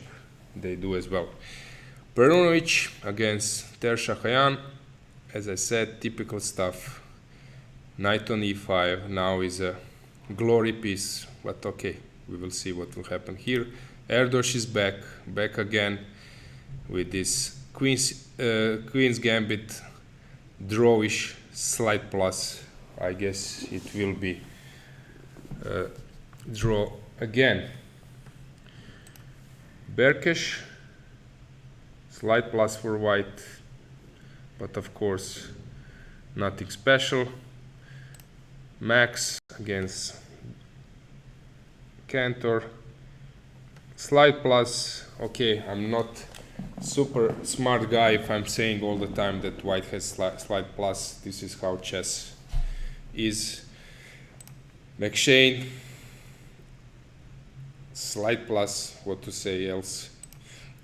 S1: they do as well. Perunovic against Tershahayan, as I said, typical stuff. Knight on e5 now is a glory piece, but okay, we will see what will happen here. Erdos is back again with this queen's gambit, drawish, slight plus. I guess it will be draw again. Berkesh, slight plus for white, but of course nothing special. Max against Cantor, slight plus. Okay, I'm not super smart guy if I'm saying all the time that white has slight plus. This is how chess is. McShane, slight plus, what to say else.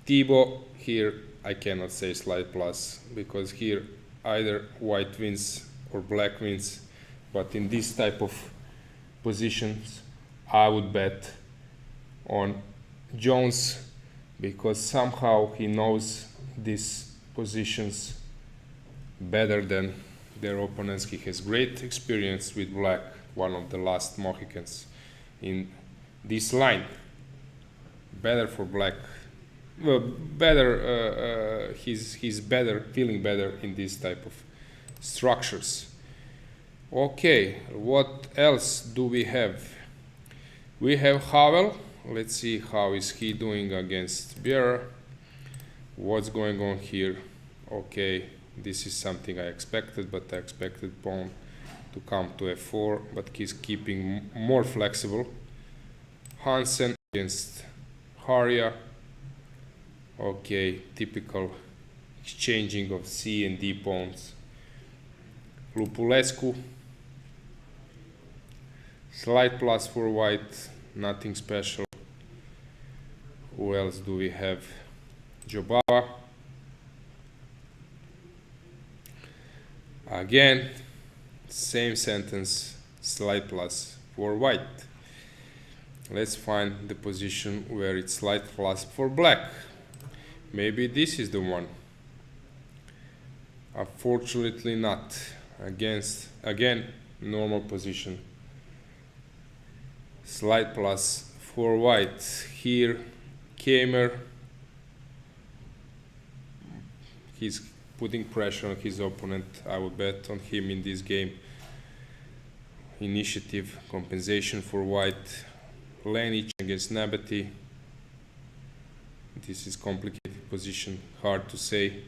S1: Thibault, here I cannot say slight plus, because here either white wins or black wins, but in this type of positions I would bet on Jones, because somehow he knows these positions better than their opponents. He has great experience with black, one of the last Mohicans in this line. Better for black. Well, better. He's better, feeling better in this type of structures. Okay, what else do we have? We have Havel. Let's see how is he doing against Vieira. What's going on here? Okay, this is something I expected, but I expected pawn to come to f4, but he's keeping more flexible. Hansen against Haria. Okay, typical exchanging of C and D pawns. Lupulescu, slight plus for white, nothing special. Who else do we have? Jobava. Again, same sentence, slight plus for white. Let's find the position where it's slight plus for black. Maybe this is the one. Unfortunately not. Again, normal position. Slight plus for white. Here, Kamer. He's putting pressure on his opponent. I would bet on him in this game. Initiative, compensation for white. Lenic against Nabati. This is complicated position, hard to say.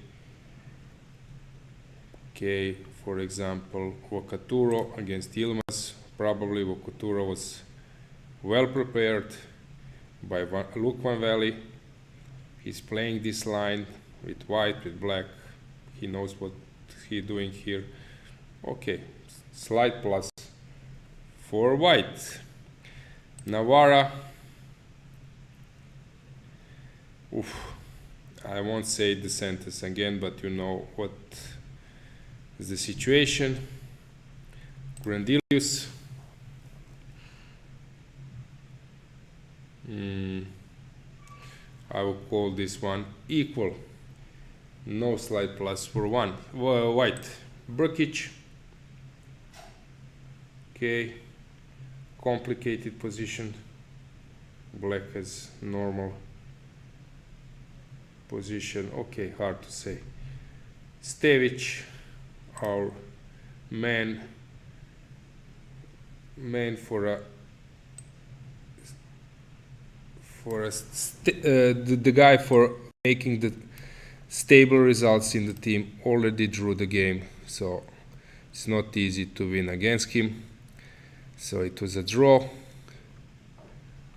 S1: Okay, for example, Wakaturo against Yilmaz. Probably Wakaturo was well prepared by Luke Van Valley. He's playing this line with white, with black. He knows what he's doing here. Okay, slight plus for white. Navarra. Oof. I won't say the sentence again, but you know what is the situation. Grandelius. I will call this one equal. No slide plus for one. White. Brkic. Okay. Complicated position. Black has normal position. Okay, hard to say. Stevic, our man for the guy for making the stable results in the team, already drew the game, so it's not easy to win against him. So it was a draw.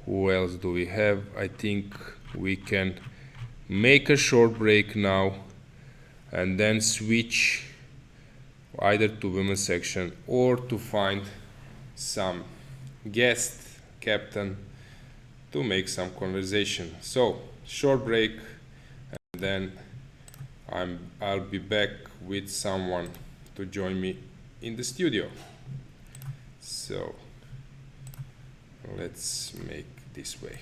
S1: Who else do we have? I think we can make a short break now and then switch either to women's section or to find some guest captain to make some conversation. So short break, and then I'll be back with someone to join me in the studio. So let's make this way.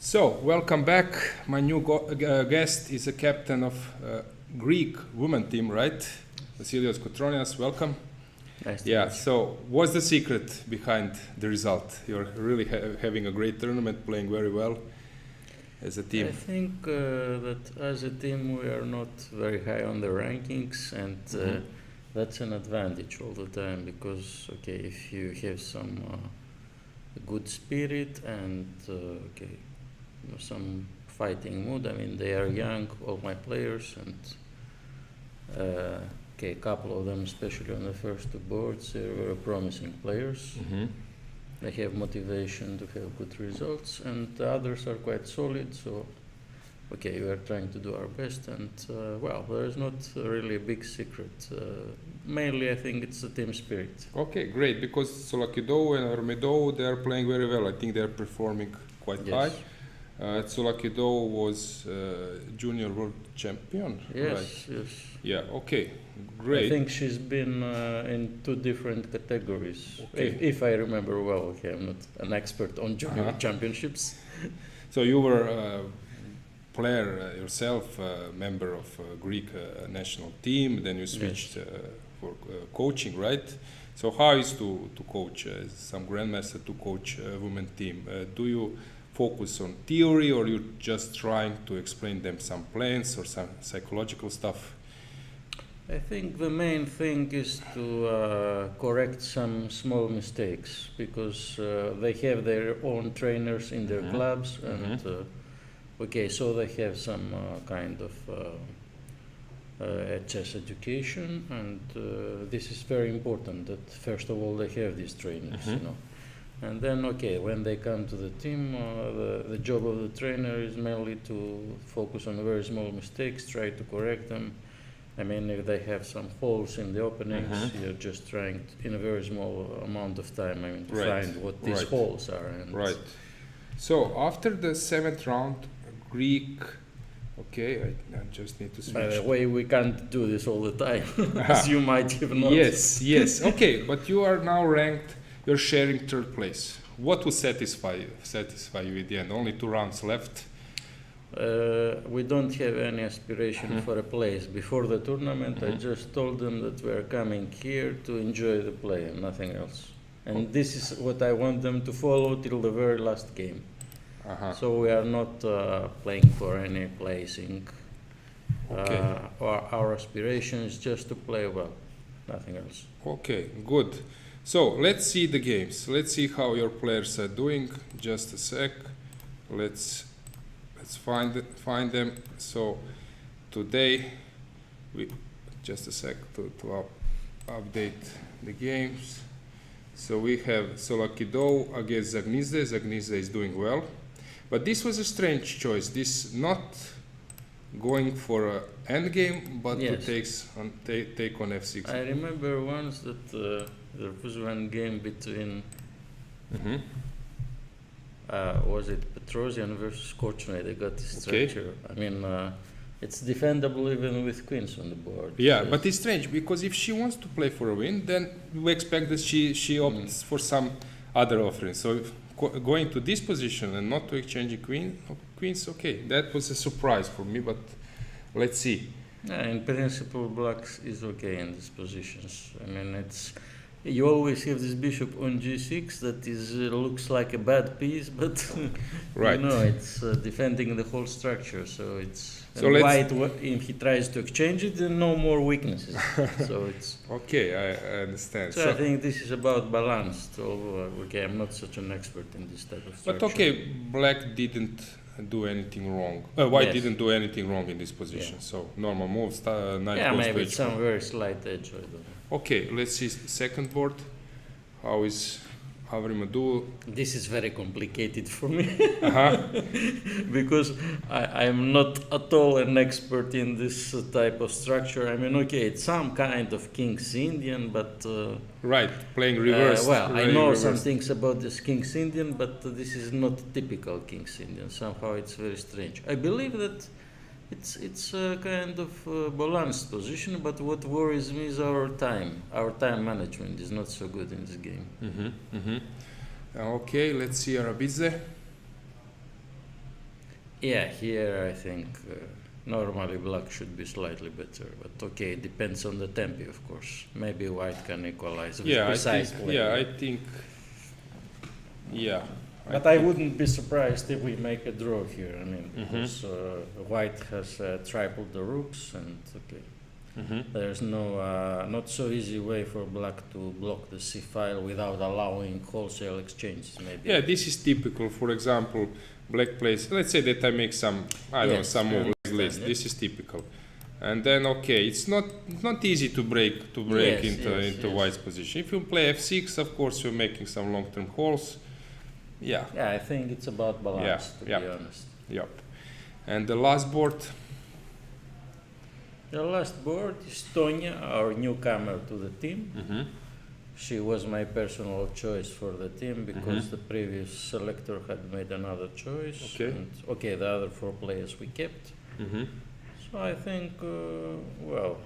S1: So, welcome back. My new guest is a captain of Greek women team, right? Vasilios Kotronias, welcome.
S3: Nice to
S1: Yeah,
S3: meet you.
S1: so what's the secret behind the result? You're really having a great tournament, playing very well as a team.
S3: I think that as a team we are not very high on the rankings, and that's an advantage all the time because if you have some good spirit and some fighting mood. I mean, they are young, all my players, and a couple of them, especially on the first two boards, they were promising players. They have motivation to have good results, and the others are quite solid. So, we are trying to do our best, and there is not really a big secret. Mainly, I think it's the team spirit.
S1: Okay, great, because Solakido and Armedo, they are playing very well. I think they are performing quite high. Solakido was junior world champion,
S3: Yes,
S1: right?
S3: yes.
S1: Yeah, okay, great.
S3: I think she's been in two different categories,
S1: Okay.
S3: if I remember well. Okay, I'm not an expert on junior championships.
S1: So you were a player yourself, member of Greek national team, then you switched for coaching, right? So how is to coach, some grandmaster to coach a women team? Do you focus on theory, or you just trying to explain them some plans or some psychological stuff?
S3: I think the main thing is to correct some small mistakes because they have their own trainers in their clubs, and so they have some kind of chess education, and this is very important. That first of all they have these trainers, and then when they come to the team, the job of the trainer is mainly to focus on very small mistakes, try to correct them. I mean, if they have some holes in the openings, you're just trying in a very small amount of time, to find what these holes are. And
S1: right. So after the seventh round, Greek. I just need to switch.
S3: By the way, we can't do this all the time, as you might have noticed.
S1: Yes. Okay, but you are now ranked. You're sharing third place. What will satisfy you at the end? Only 2 rounds left.
S3: We don't have any aspiration for a place. Before the tournament, I just told them that we are coming here to enjoy the play and nothing else. And this is what I want them to follow till the very last game. So we are not playing for any placing. Our aspiration is just to play well, nothing else.
S1: Okay, good. So let's see the games. Let's see how your players are doing. Just a sec. Let's find them. So today we just a sec to update the games. So we have Solakido against Zagnizde. Zagnizde is doing well, but this was a strange choice. This not going for an end game, but to take on f6.
S3: I remember once that there was one game between was it Petrosian versus Korchnay? They got this structure. I mean, it's defendable even with queens on the board.
S1: Yeah, but it's strange because if she wants to play for a win, then we expect that she opts for some other offering. So if going to this position and not to exchange queens, okay, that was a surprise for me. But let's see.
S3: In principle, black is okay in these positions. I mean, you always have this bishop on g6 that looks like a bad piece, but it's defending the whole structure. So white, if he tries to exchange it, then no more weaknesses. So it's
S1: okay. I understand.
S3: So I think this is about balance. Although I'm not such an expert in this type of structure.
S1: But black didn't do anything wrong. White didn't do anything wrong in this position. So normal moves. Knight goes
S3: maybe
S1: to h1.
S3: some very slight edge. I don't know.
S1: Okay, let's see second board. How is Avrimadou?
S3: This is very complicated for me because I'm not at all an expert in this type of structure. I mean, it's some kind of King's Indian, but
S1: playing reverse.
S3: I know some things about this King's Indian, but this is not typical King's Indian. Somehow it's very strange. I believe that it's a kind of balanced position, but what worries me is our time. Our time management is not so good in this game.
S1: Okay, let's see Arabidze.
S3: Yeah, here I think normally black should be slightly better, but okay, it depends on the tempo, of course. Maybe white can equalize with
S1: Yeah, I
S3: precise
S1: think.
S3: play.
S1: Yeah, I think. Yeah.
S3: But I wouldn't be surprised if we make a draw here. I mean,
S1: Mhm.
S3: because white has tripled the rooks, and okay,
S1: Mhm.
S3: there's no not so easy way for black to block the c file without allowing wholesale exchanges. Maybe.
S1: Yeah, this is typical. For example, black plays. Let's say that I make some. I don't know,
S3: Yes,
S1: some
S3: I
S1: move like
S3: understand,
S1: this.
S3: yeah.
S1: This is typical. And then okay, it's not easy to break
S3: Yes,
S1: into
S3: yes, yes.
S1: white's position. If you play f6, of course you're making some long-term calls. Yeah.
S3: Yeah, I think it's about balance, to
S1: yeah.
S3: be honest.
S1: Yep. And the last board.
S3: The last board is Tonya, our newcomer to the team.
S1: Mm-hmm.
S3: She was my personal choice for the team because
S1: Mhm.
S3: the previous selector had made another choice.
S1: Okay.
S3: And okay, the other 4 players we kept.
S1: Mm-hmm.
S3: So I think, well,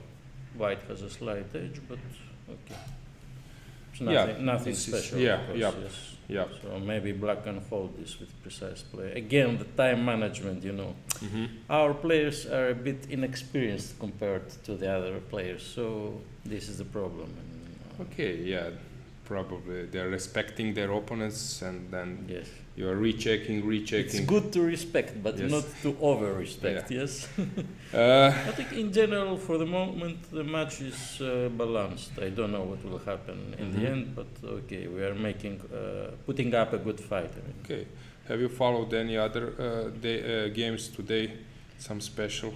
S3: white has a slight edge, but okay. It's
S1: Yeah,
S3: nothing
S1: this is-
S3: special.
S1: yeah,
S3: of course,
S1: yep,
S3: yes.
S1: yep.
S3: So maybe black can hold this with precise play. Again, the time management, you know.
S1: Mm-hmm.
S3: Our players are a bit inexperienced compared to the other players, so this is the problem. And,
S1: Okay, yeah, probably they're respecting their opponents, and then
S3: yes.
S1: you are rechecking.
S3: It's good to respect, but
S1: Yes.
S3: not to over-respect, yes?
S1: Uh,
S3: I think in general, for the moment, the match is balanced. I don't know what will happen in the
S1: Mhm.
S3: end, but okay, we are putting up a good fight. I mean.
S1: okay, have you followed any other games today? Some special?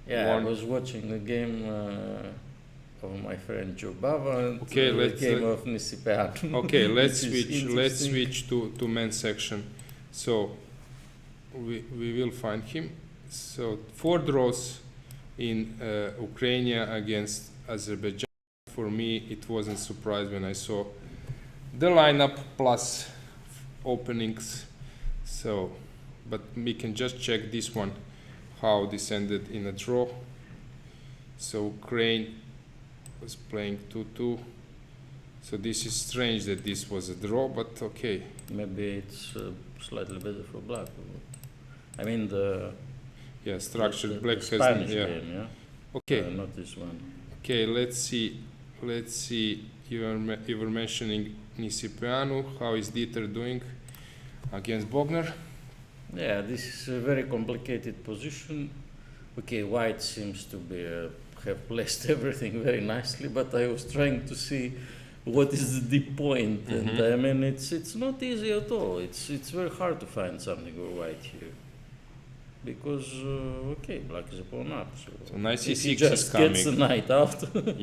S3: Yeah,
S1: One-
S3: I was watching the game of my friend Joe Bava and
S1: Okay,
S3: the
S1: let's-
S3: game of Nisipeanu.
S1: Okay, let's
S3: Which is
S1: switch. Let's
S3: interesting.
S1: switch to men's section. So we will find him. So 4 draws in Ukraine against Azerbaijan. For me, it wasn't surprise when I saw the lineup plus openings. So, but we can just check this one, how this ended in a draw. So Ukraine was playing 2-2. So this is strange that this was a draw, but okay.
S3: Maybe it's slightly better for black. I mean the
S1: Yeah, structured
S3: the
S1: black has
S3: Spanish
S1: yeah.
S3: game, yeah.
S1: Okay,
S3: Not this one.
S1: okay. Let's see. Let's see. You were mentioning Nisipeanu. How is Dieter doing against Bogner?
S3: Yeah, this is a very complicated position. Okay, white seems to be have placed everything very nicely, but I was trying to see what is the deep point, and
S1: Mhm.
S3: I mean it's not easy at all. It's very hard to find something for white here, because okay, black is a pawn up,
S1: So knight
S3: if he
S1: c6 is
S3: just gets the
S1: coming.
S3: knight out.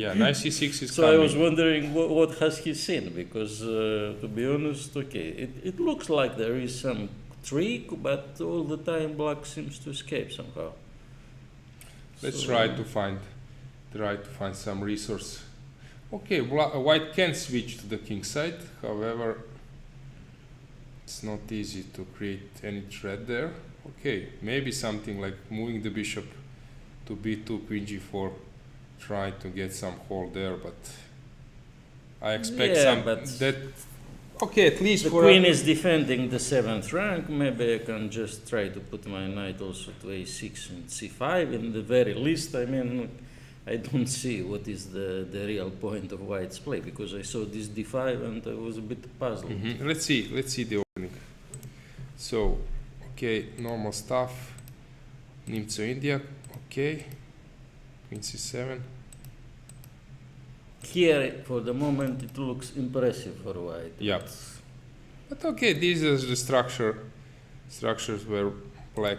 S1: Yeah, knight c6 is
S3: So
S1: coming.
S3: I was wondering what has he seen, because to be honest, okay, it looks like there is some trick, but all the time black seems to escape somehow.
S1: Let's
S3: So-
S1: try to find some resource. Okay, white can switch to the king side. However, it's not easy to create any threat there. Okay, maybe something like moving the bishop to b2, queen g4, try to get some hold there, but I expect
S3: Yeah,
S1: some
S3: but
S1: that. Okay, at least
S3: the
S1: for
S3: queen is defending the 7th rank. Maybe I can just try to put my knight also to a6 and c5 in the very least. I mean, I don't see what is the real point of white's play, because I saw this d5 and I was a bit puzzled.
S1: Mhm. Let's see the opening. So, okay, normal stuff. Nimzo India, okay. Queen c7.
S3: Here, for the moment, it looks impressive for white.
S1: Yeah. But okay, these are the structures where black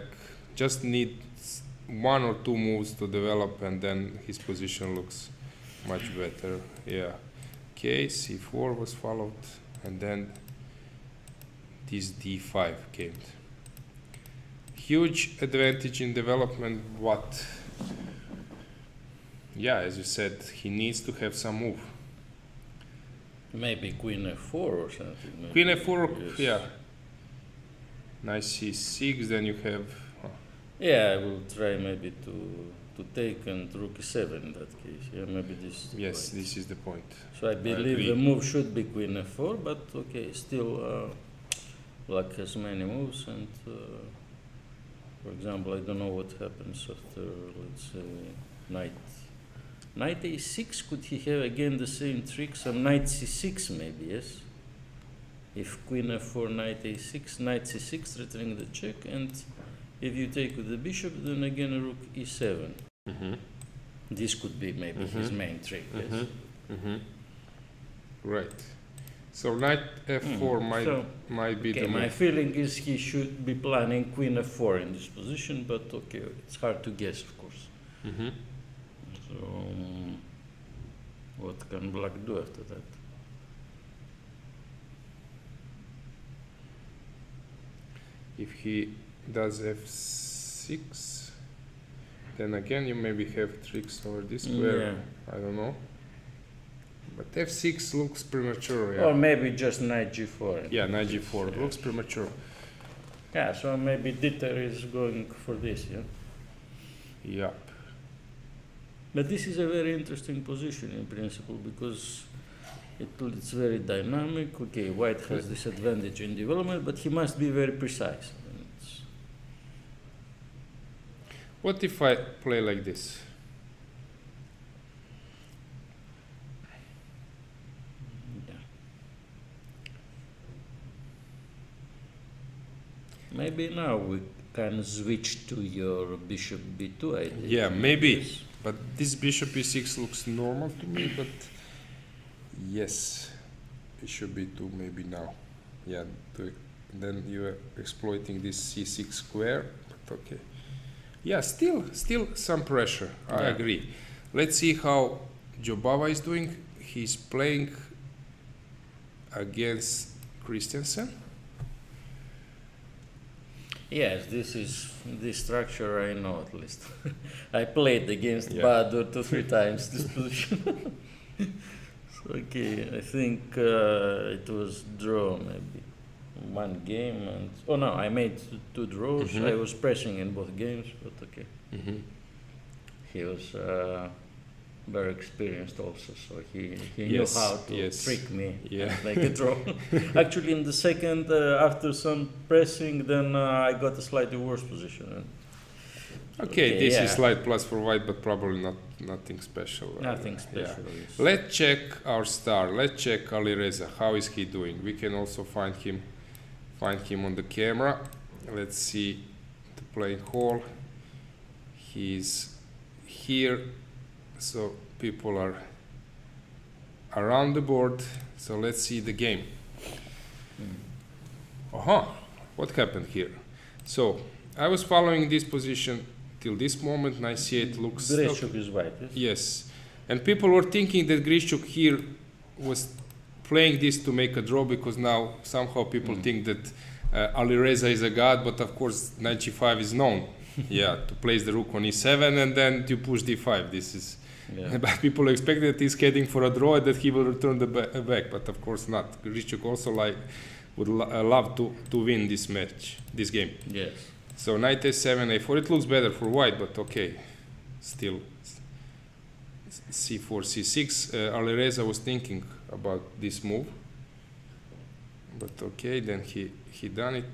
S1: just needs 1 or 2 moves to develop, and then his position looks much better. Yeah. Okay, c4 was followed, and then this d5 came. Huge advantage in development, what? Yeah, as you said, he needs to have some move.
S3: Maybe queen f4 or something. Maybe.
S1: Queen f4,
S3: Yes.
S1: yeah. Knight c6, then you have.
S3: Yeah, I will try maybe to take and rook e7 in that case. Yeah, maybe this. Is the
S1: Yes,
S3: point.
S1: this is the point.
S3: So I believe
S1: agree.
S3: the move should be queen f4, but okay, still black has many moves, and For example, I don't know what happens after, let's say, knight. Knight a6, could he have again the same trick? Some knight c6 maybe, yes? If queen f4, knight a6, knight c6, threatening the check, and if you take with the bishop, then again rook e7.
S1: Mm-hmm.
S3: This could be maybe his main trick, yes?
S1: Mm-hmm. Mm-hmm. Right. So knight f4 might be
S3: Okay,
S1: the
S3: my
S1: move.
S3: feeling is he should be planning queen f4 in this position, but okay, it's hard to guess, of course.
S1: Mm-hmm.
S3: So, what can black do after that?
S1: If he does f6, then again you maybe have tricks over this square.
S3: Yeah.
S1: I don't know. But f6 looks premature.
S3: Or
S1: Yeah,
S3: maybe just knight g4.
S1: yeah, knight g4
S3: Yeah.
S1: looks premature.
S3: Yeah, so maybe Dieter is going for this, yeah?
S1: Yeah.
S3: But this is a very interesting position in principle because it's very dynamic. Okay, white has this advantage in development, but he must be very precise. And it's-
S1: What if I play like this?
S3: yeah. Maybe now we can switch to your bishop b2 idea.
S1: Yeah, maybe.
S3: Yes.
S1: But this bishop e6 looks normal to me, but yes, bishop b2 maybe now. Yeah, then you are exploiting this c6 square, but okay. Yeah, still some pressure, I
S3: Yeah.
S1: agree. Let's see how Jobava is doing. He's playing against Christensen.
S3: Yes, this structure I know at least. I played against
S1: Yeah.
S3: Bahadur 2-3 times this position. So, okay, I think it was draw maybe one game and oh no, I made two draws.
S1: Mhm.
S3: I was pressing in both games, but okay.
S1: Mm-hmm.
S3: He was very experienced also, so he
S1: Yes,
S3: knew how to
S1: yes.
S3: trick me
S1: Yeah.
S3: and make a draw. Actually, in the second, after some pressing, then I got a slightly worse position.
S1: Okay, this
S3: yeah.
S1: is slight plus for white, but probably nothing special.
S3: Nothing
S1: Yeah.
S3: special. Yes.
S1: Let's check our star. Let's check Ali Reza. How is he doing? We can also find him on the camera. Let's see the playing hall. He's here, so people are around the board. So let's see the game. What happened here? So I was following this position till this moment. Knight c8 looks
S3: Grishuk is white. Yes.
S1: yes, and people were thinking that Grishuk here was playing this to make a draw because now somehow people think that Ali Reza is a god, but of course knight g5 is known. Yeah, to place the rook on e7 and then to push d5. This is,
S3: Yeah.
S1: but people expect that he's heading for a draw and that he will return the back, but of course not. Grishuk also would love to win this match, this game.
S3: Yes.
S1: So knight a7, a4. It looks better for white, but okay, still c4, c6. Ali Reza was thinking about this move, but okay, then he done it.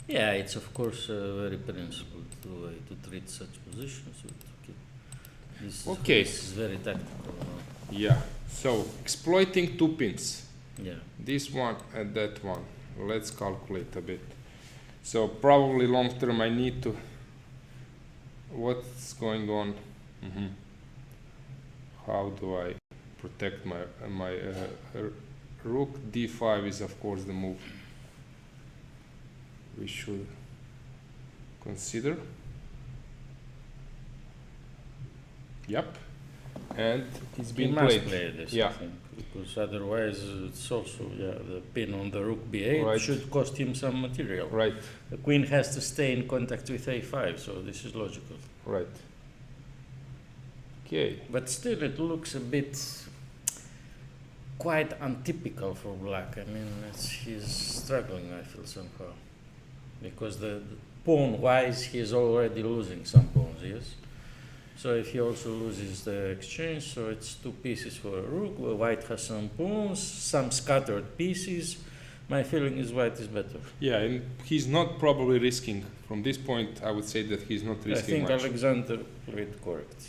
S3: Yeah, it's of course very principled way to treat such positions. But
S1: Okay.
S3: This is very tactical. No?
S1: Yeah. So exploiting two pins,
S3: Yeah.
S1: this one and that one. Let's calculate a bit. So probably long term I need to. What's going on? How do I protect my rook? D5 is of course the move we should consider. Yep, and it's
S3: He
S1: been
S3: must
S1: played.
S3: play this,
S1: Yeah.
S3: I think, because otherwise it's also the pin on the rook b8
S1: Right.
S3: should cost him some material.
S1: Right,
S3: The queen has to stay in contact with a5, so this is logical.
S1: right. Okay.
S3: But still, it looks a bit quite untypical for black. I mean, he's struggling, I feel, somehow. Because the pawn-wise, he's already losing some pawns, yes? So if he also loses the exchange, so it's two pieces for a rook. White has some pawns, some scattered pieces. My feeling is white is better.
S1: Yeah, and he's not probably risking. From this point, I would say that he's not
S3: I
S1: risking
S3: think
S1: much.
S3: Alexander played correct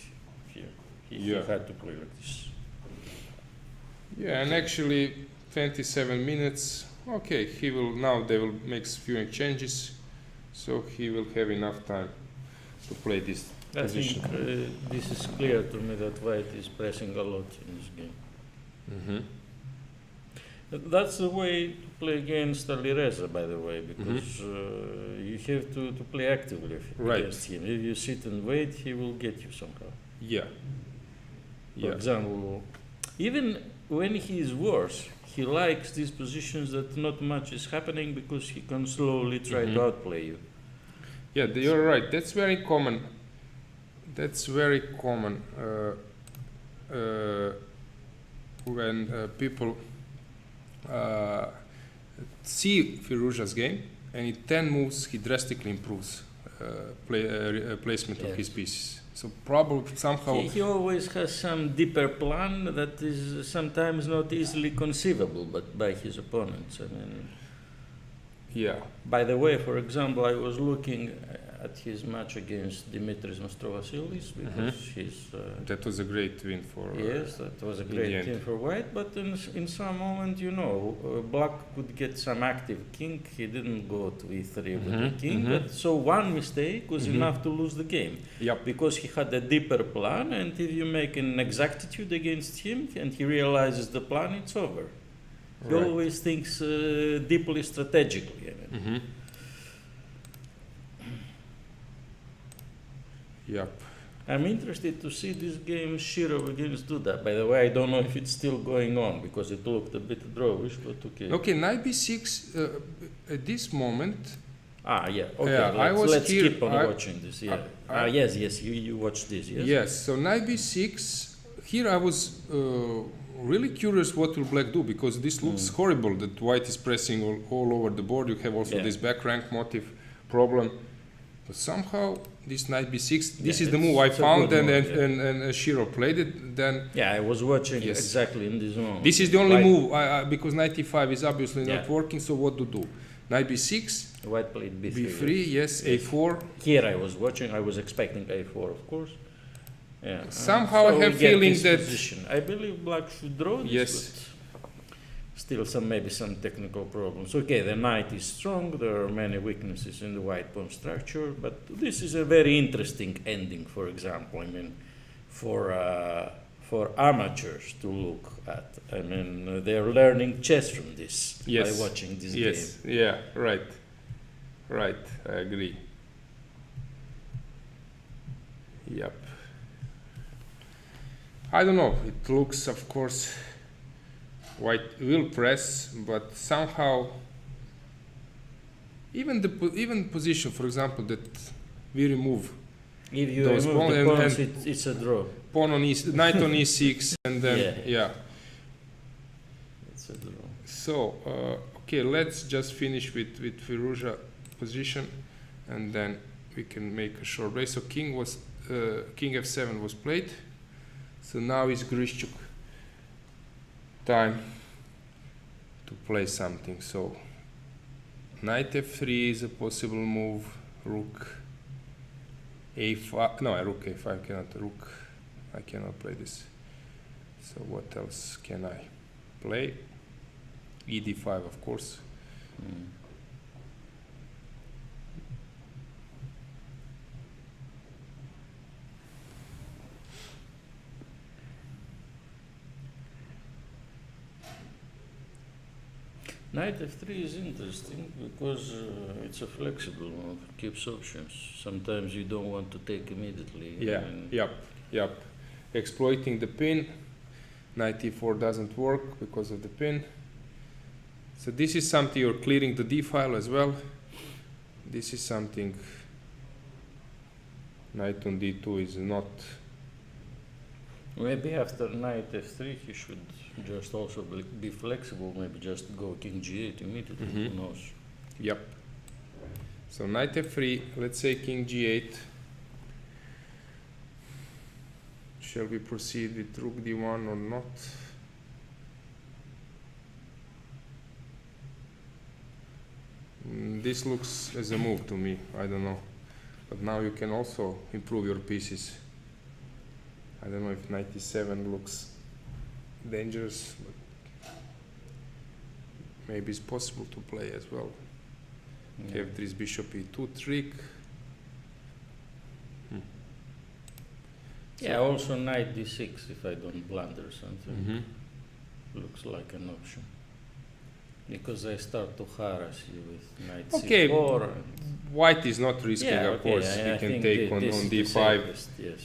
S3: here. He
S1: Yeah.
S3: had to play like this.
S1: Yeah, and actually, 27 minutes. Okay, he will now. They will make few exchanges, so he will have enough time to play this
S3: I
S1: position.
S3: think this is clear to me that white is pressing a lot in this game.
S1: Mm-hmm.
S3: That's the way to play against Alireza, by the way, because you have to play actively
S1: Right.
S3: against him. If you sit and wait, he will get you somehow.
S1: Yeah.
S3: For example, even when he is worse, he likes these positions that not much is happening because he can slowly try to outplay you.
S1: Yeah, you're right. That's very common. That's very common when people see Firouzja's game, and in 10 moves he drastically improves placement of
S3: Yes.
S1: his pieces. So probably somehow.
S3: He always has some deeper plan that is sometimes not easily conceivable, but by his opponents. I mean,
S1: Yeah.
S3: by the way, for example, I was looking at his match against Dimitris Mastrovasilis because he's.
S1: That was a great win for.
S3: Yes, that was a
S1: in the
S3: great
S1: end.
S3: team for white, but in some moment, black could get some active king. He didn't go to e3 with the king, but so one mistake was enough to lose the game.
S1: Yep.
S3: Because he had a deeper plan, and if you make an exactitude against him and he realizes the plan, it's over. He
S1: Right.
S3: always thinks deeply strategically. I mean.
S1: Yep.
S3: I'm interested to see this game Shirov against Duda. By the way, I don't know if it's still going on because it looked a bit drawish, but okay.
S1: Okay, knight b6 at this moment.
S3: Yeah. Okay.
S1: Yeah,
S3: let's
S1: here-
S3: keep on watching this. Yeah. Yes. You watched this. Yes.
S1: Yes, so knight b6. Here I was really curious what will black do, because this looks horrible that white is pressing all over the board. You have also
S3: Yeah.
S1: this back rank motif problem. But somehow this knight b6, this
S3: Yeah,
S1: is the move I
S3: it's a
S1: found,
S3: good
S1: and,
S3: move,
S1: and Shiro played it. Then
S3: Yeah, I was watching
S1: Yes.
S3: exactly in this moment.
S1: this is the only
S3: White-
S1: move because knight e5 is obviously not
S3: Yeah.
S1: working. So what to do? Knight b6,
S3: White played b3.
S1: b3, yes, a4.
S3: Here I was watching. I was expecting a4, of course. Yeah.
S1: Somehow I
S3: we
S1: have
S3: get
S1: feeling
S3: this
S1: that-
S3: position. I believe black should draw this,
S1: Yes.
S3: but still maybe some technical problems. Okay, the knight is strong. There are many weaknesses in the white pawn structure, but this is a very interesting ending. For example, I mean, for amateurs to look at. I mean, they're learning chess from this
S1: Yes.
S3: by watching this
S1: Yes, yeah, right. Right, I agree. Yep. I don't know, it looks, of course, white will press, but somehow, even position, for example, that we remove
S3: game. If you
S1: Those
S3: remove
S1: pawn
S3: the
S1: and-
S3: pawns,
S1: and-
S3: it's a draw.
S1: pawn on knight on e6, and then,
S3: Yeah.
S1: yeah.
S3: It's a draw.
S1: So, okay, let's just finish with Firouzja position, and then we can make a short break. So king f7 was played. So now is Grishchuk time to play something. So knight f3 is a possible move. Rook a5. No, rook a5 cannot. Rook. I cannot play this. So what else can I play? ED5, of course.
S3: Knight f3 is interesting because it's a flexible move, keeps options. Sometimes you don't want to take immediately.
S1: Yeah,
S3: and
S1: yep. Exploiting the pin. Knight e4 doesn't work because of the pin. So this is something you're clearing the d file as well. This is something knight on d2 is not.
S3: Maybe after knight f3 he should just also be flexible, maybe just go king g8 immediately, who knows.
S1: Yep. So knight f3, let's say king g8. Shall we proceed with rook d1 or not? this looks as a move to me. I don't know. But now you can also improve your pieces. I don't know if 97 looks dangerous, but maybe it's possible to play as well.
S3: Yeah.
S1: F3 bishop e2 trick.
S3: Yeah, also knight d6 if I don't blunder something.
S1: Mm-hmm.
S3: Looks like an option. Because I start to harass you with knight
S1: Okay.
S3: c4. And
S1: White is not risking,
S3: yeah,
S1: of
S3: okay,
S1: course.
S3: I
S1: He can
S3: think
S1: take on
S3: this is the
S1: d5.
S3: safest, yes.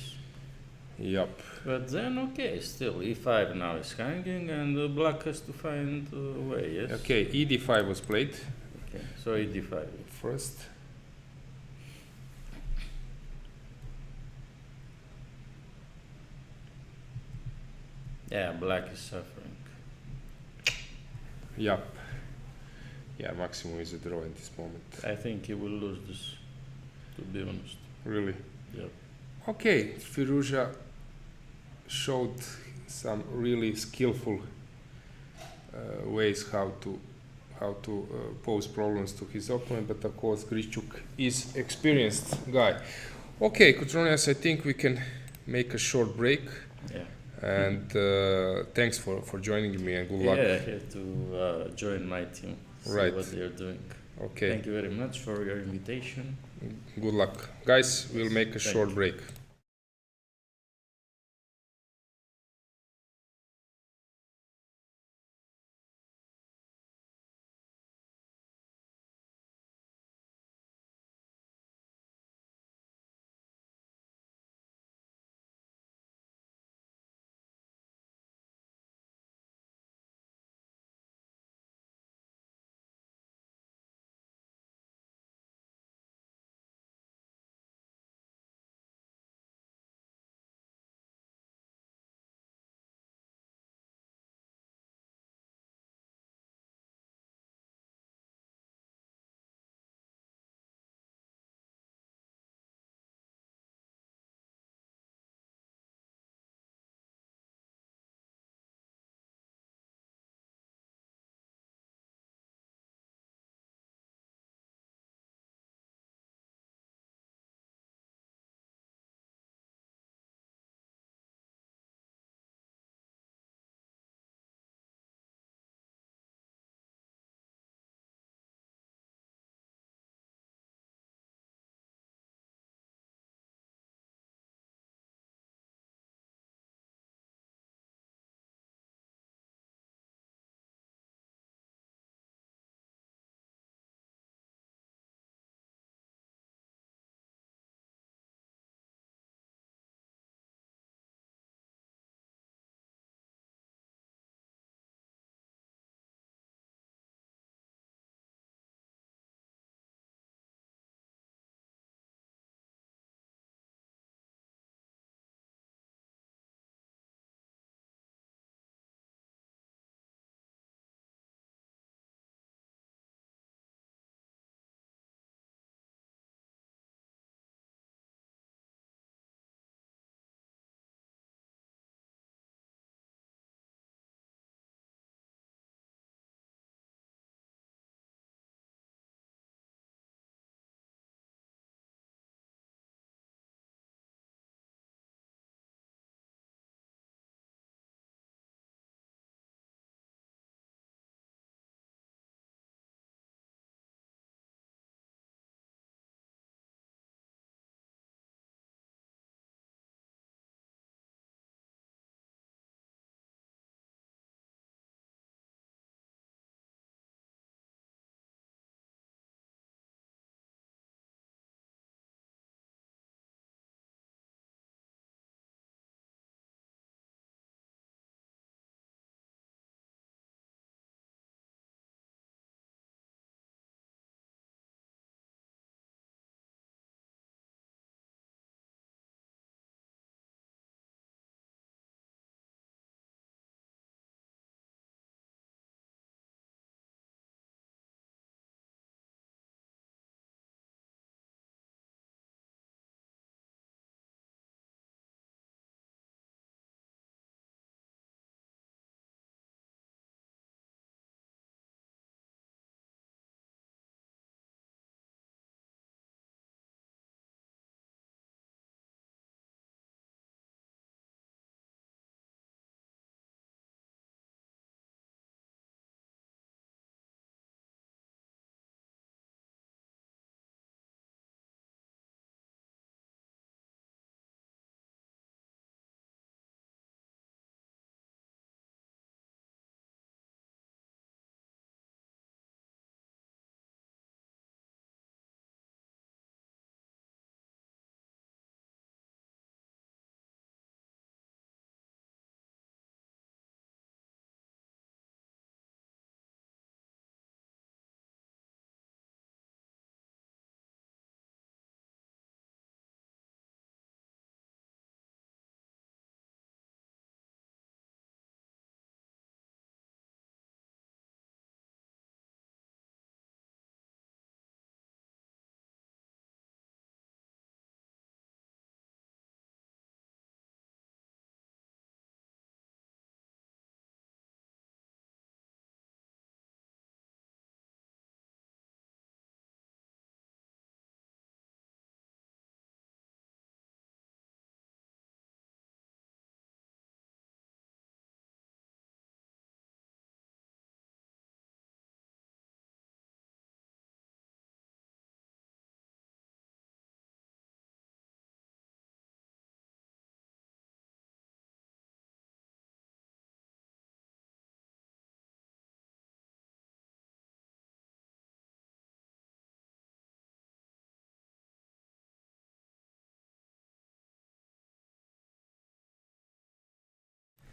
S1: Yup.
S3: But then, okay, still e5 now is hanging, and black has to find a way. Yes.
S1: Okay, e d5 was played
S3: Okay. So e d5.
S1: first.
S3: Yeah, black is suffering.
S1: Yup. Yeah, maximum is a draw at this moment.
S3: I think he will lose this, to be honest.
S1: Really.
S3: Yep.
S1: Okay, Firouzja showed some really skillful ways how to pose problems to his opponent, but of course Grichuk is experienced guy. Okay, Kutronias, I think we can make a short break.
S3: Yeah.
S1: And thanks for joining me and good luck.
S3: Yeah, I had to join my team. See
S1: Right.
S3: what they're doing.
S1: Okay,
S3: Thank you very much for your invitation.
S1: good luck. Guys, we'll make a
S3: Thank
S1: short
S3: you.
S1: break.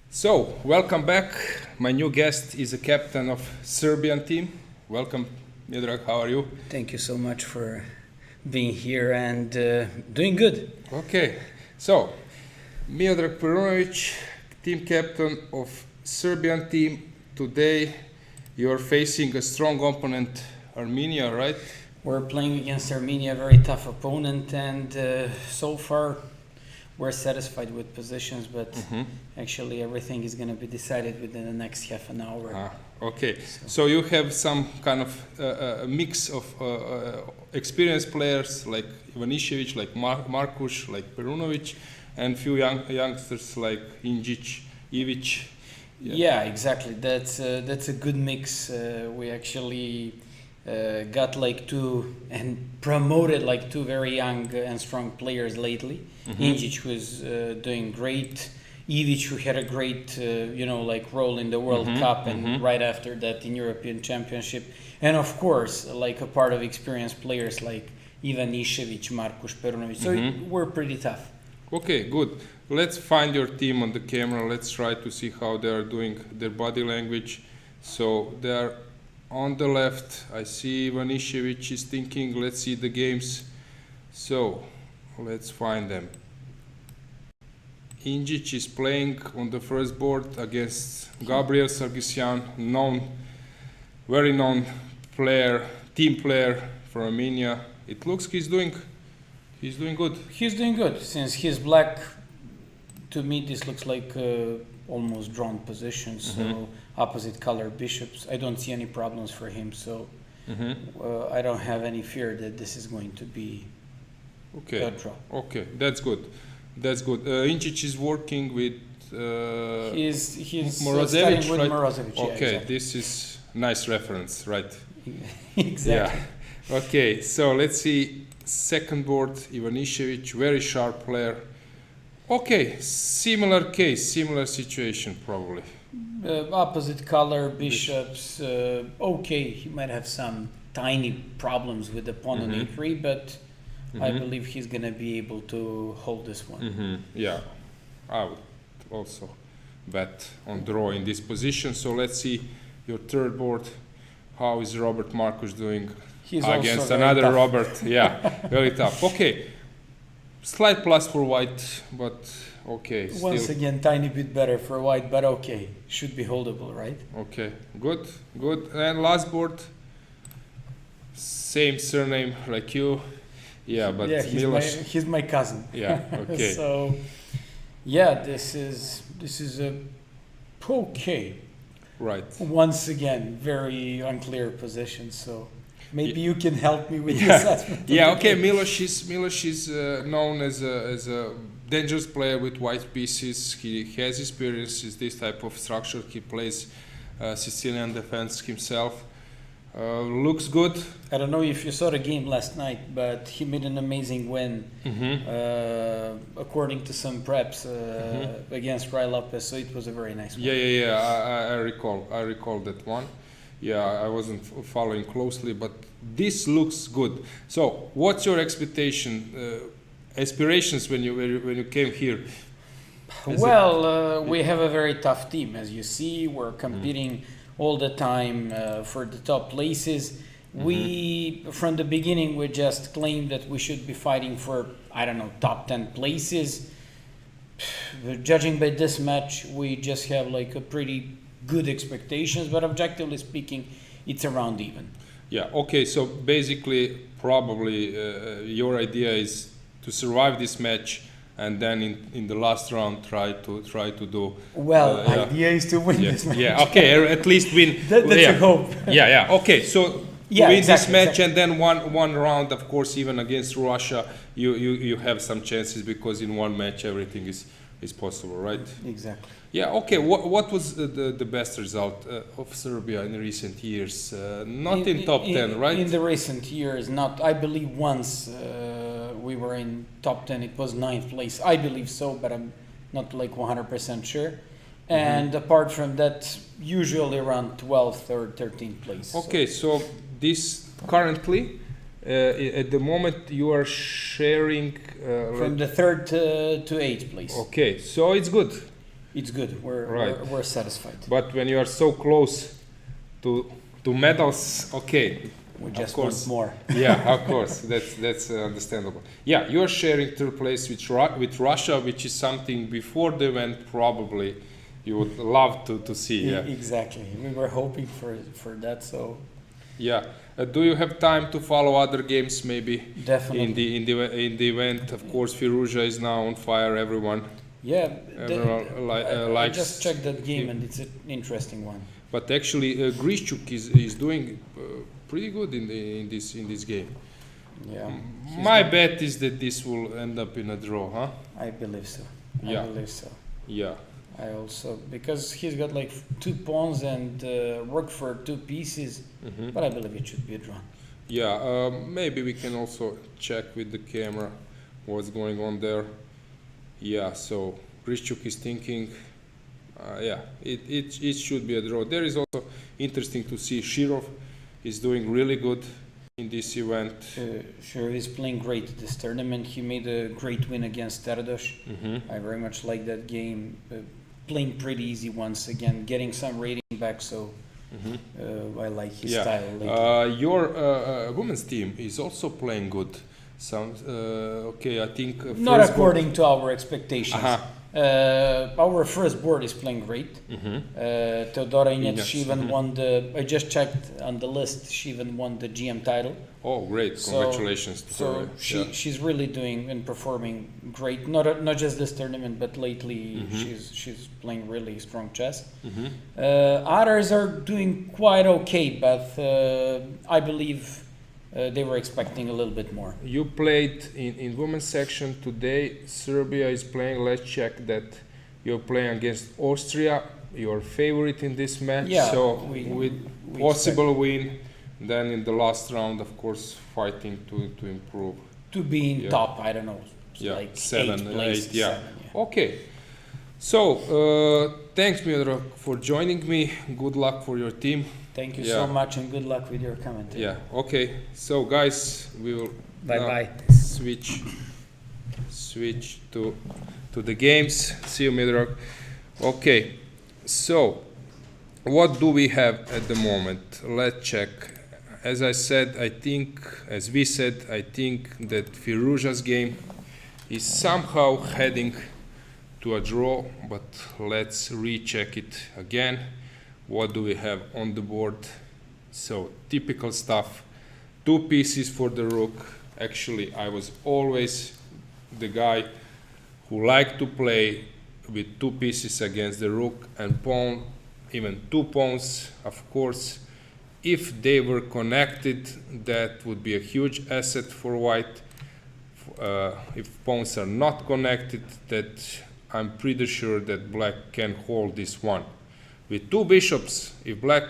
S1: So, welcome back. My new guest is a captain of Serbian team. Welcome, Miodrag. How are you?
S4: Thank you so much for being here and doing good.
S1: Okay. So, Miodrag Perunovic, team captain of Serbian team. Today, you are facing a strong opponent, Armenia, right?
S4: We're playing against Armenia, a very tough opponent, and so far we're satisfied with positions, but actually everything is going to be decided within the next half an hour.
S1: Okay, so you have some kind of a mix of experienced players like Ivanišević, like Markuš, like Perunovic, and few youngsters like Inđić, Ivić.
S4: Yeah, exactly. That's a good mix. We actually got like two and promoted like two very young and strong players lately. Inđić was doing great. Ivić, who had a great, role in the World Cup and right after that in European Championship, and of course, like a part of experienced players like Ivanišević, Markuš, Perunovic. So we're pretty tough.
S1: Okay, good. Let's find your team on the camera. Let's try to see how they are doing their body language. So they are on the left. I see Ivanišević is thinking. Let's see the games. So let's find them. Inđić is playing on the first board against Gabriel Sargsyan, very known player, team player from Armenia. It looks he's doing good.
S4: He's doing good. Since he's black, to me this looks like almost drawn positions. So opposite color bishops. I don't see any problems for him. So I don't have any fear that this is going to be a draw.
S1: Okay, that's good. That's good. Inđić is working with
S4: he's
S1: Morozevic,
S4: with
S1: right?
S4: Morozevic. Yeah,
S1: Okay,
S4: exactly.
S1: this is nice reference, right?
S4: Exactly.
S1: Yeah. Okay, so let's see. Second board, Ivanišević, very sharp player. Okay, similar case, similar situation probably.
S4: Opposite color bishops. Okay, he might have some tiny problems with the pawn on e3, but I believe he's going to be able to hold this one.
S1: Yeah, I would also bet on draw in this position. So let's see your third board. How is Robert Markuš doing
S4: He's
S1: against
S4: also
S1: another
S4: very tough.
S1: Robert? Yeah, very tough. Okay, slight plus for white, but okay.
S4: Once
S1: Still.
S4: again, tiny bit better for white, but okay. Should be holdable, right?
S1: Okay, good. And last board, same surname like you. Yeah, but
S4: yeah,
S1: Miloš.
S4: he's my cousin.
S1: Yeah, okay.
S4: So, yeah, this is a okay.
S1: Right.
S4: Once again, very unclear position. So maybe you can help me with the assessment.
S1: Yeah, okay. Miloš is known as a dangerous player with white pieces. He has experience in this type of structure. He plays Sicilian defense himself. Looks good.
S4: I don't know if you saw the game last night, but he made an amazing win, according to some preps, against Rai Lopez. So it was a very nice one.
S1: Yeah. I recall that one. Yeah, I wasn't following closely, but this looks good. So, what's your aspirations when you came here?
S4: Well, we have a very tough team, as you see. We're competing all the time for the top places. We, from the beginning, we just claimed that we should be fighting for, top 10 places. Judging by this match, we just have like a pretty good expectations, but objectively speaking, it's around even.
S1: Yeah, okay, so basically, probably your idea is to survive this match and then in the last round try to do
S4: idea is to win this match.
S1: Yeah, okay, at least win.
S4: That's a hope.
S1: Yeah, okay, so
S4: Yeah,
S1: win
S4: exactly,
S1: this match and then one round, of course, even against Russia, you have some chances because in one match everything is possible, right?
S4: Exactly.
S1: Yeah, okay, what was the best result of Serbia in recent years? Not in top 10, right?
S4: In the recent years, not. I believe once we were in top 10, it was 9th place. I believe so, but I'm not like 100% sure. And apart from that, usually around 12th or 13th place.
S1: Okay, so this currently, at the moment, you are sharing...
S4: from the 3rd to 8th place.
S1: Okay, so it's good.
S4: It's good.
S1: Right.
S4: We're satisfied.
S1: But when you are so close to medals, okay,
S4: We
S1: of
S4: just
S1: course.
S4: want more.
S1: Yeah, of course, that's understandable. Yeah, you are sharing third place with Russia, which is something before the event probably you would love to see. Yeah,
S4: Exactly. We were hoping for that. So
S1: yeah. Do you have time to follow other games maybe
S4: definitely.
S1: in the event? Of course, Firouzja is now on fire. Everyone
S4: Yeah. I
S1: likes
S4: just checked that game
S1: him.
S4: and it's an interesting one.
S1: But actually, Grischuk is doing pretty good in this game.
S4: Yeah.
S1: My bet is that this will end up in a draw, huh?
S4: I believe so.
S1: Yeah.
S4: I believe so.
S1: Yeah.
S4: I also because he's got like 2 pawns and rook for 2 pieces,
S1: Mhm.
S4: but I believe it should be a draw.
S1: Yeah, maybe we can also check with the camera what's going on there. Yeah, so Grischuk is thinking, yeah, it should be a draw. There is also interesting to see Shirov is doing really good in this event.
S4: Sure, he's playing great this tournament. He made a great win against Terdos.
S1: Mm-hmm.
S4: I very much like that game. Playing pretty easy once again, getting some rating back. So
S1: Mm-hmm.
S4: I like his
S1: Yeah.
S4: style. Lately.
S1: Your women's team is also playing good. Some okay, I think
S4: Not
S1: first
S4: according to our expectations.
S1: Uh-huh.
S4: Our first board is playing great.
S1: Mm-hmm.
S4: Teodora Inec,
S1: Inec,
S4: she even
S1: mhm.
S4: won the. I just checked on the list. She even won the GM title.
S1: Oh, great!
S4: So-
S1: Congratulations to
S4: So
S1: her.
S4: she's really doing and performing great. Not just this tournament, but lately
S1: Mhm.
S4: she's playing really strong chess.
S1: Mm-hmm.
S4: Others are doing quite okay, but I believe they were expecting a little bit more.
S1: You played in women's section today. Serbia is playing. Let's check that you're playing against Austria, your favorite in this match.
S4: Yeah,
S1: So
S4: we
S1: with possible win, then in the last round, of course, fighting to improve.
S4: To be in
S1: Yeah.
S4: top, I don't know,
S1: Yeah,
S4: like
S1: 7,
S4: 8th place.
S1: 8, yeah.
S4: 7, yeah.
S1: Okay. So thanks, Miodrag, for joining me. Good luck for your team.
S4: Thank you
S1: Yeah.
S4: so much and good luck with your commentary.
S1: Yeah. Okay. So guys, we will
S4: Bye
S1: now
S4: bye.
S1: switch to the games. See you, Miodrag. Okay. So what do we have at the moment? Let's check. As I said, as we said, I think that Firouzja's game is somehow heading to a draw, but let's recheck it again. What do we have on the board? So typical stuff. 2 pieces for the rook. Actually, I was always the guy who liked to play with 2 pieces against the rook and pawn, even 2 pawns, of course. If they were connected, that would be a huge asset for white. If pawns are not connected, that I'm pretty sure that black can hold this one. With 2 bishops, if black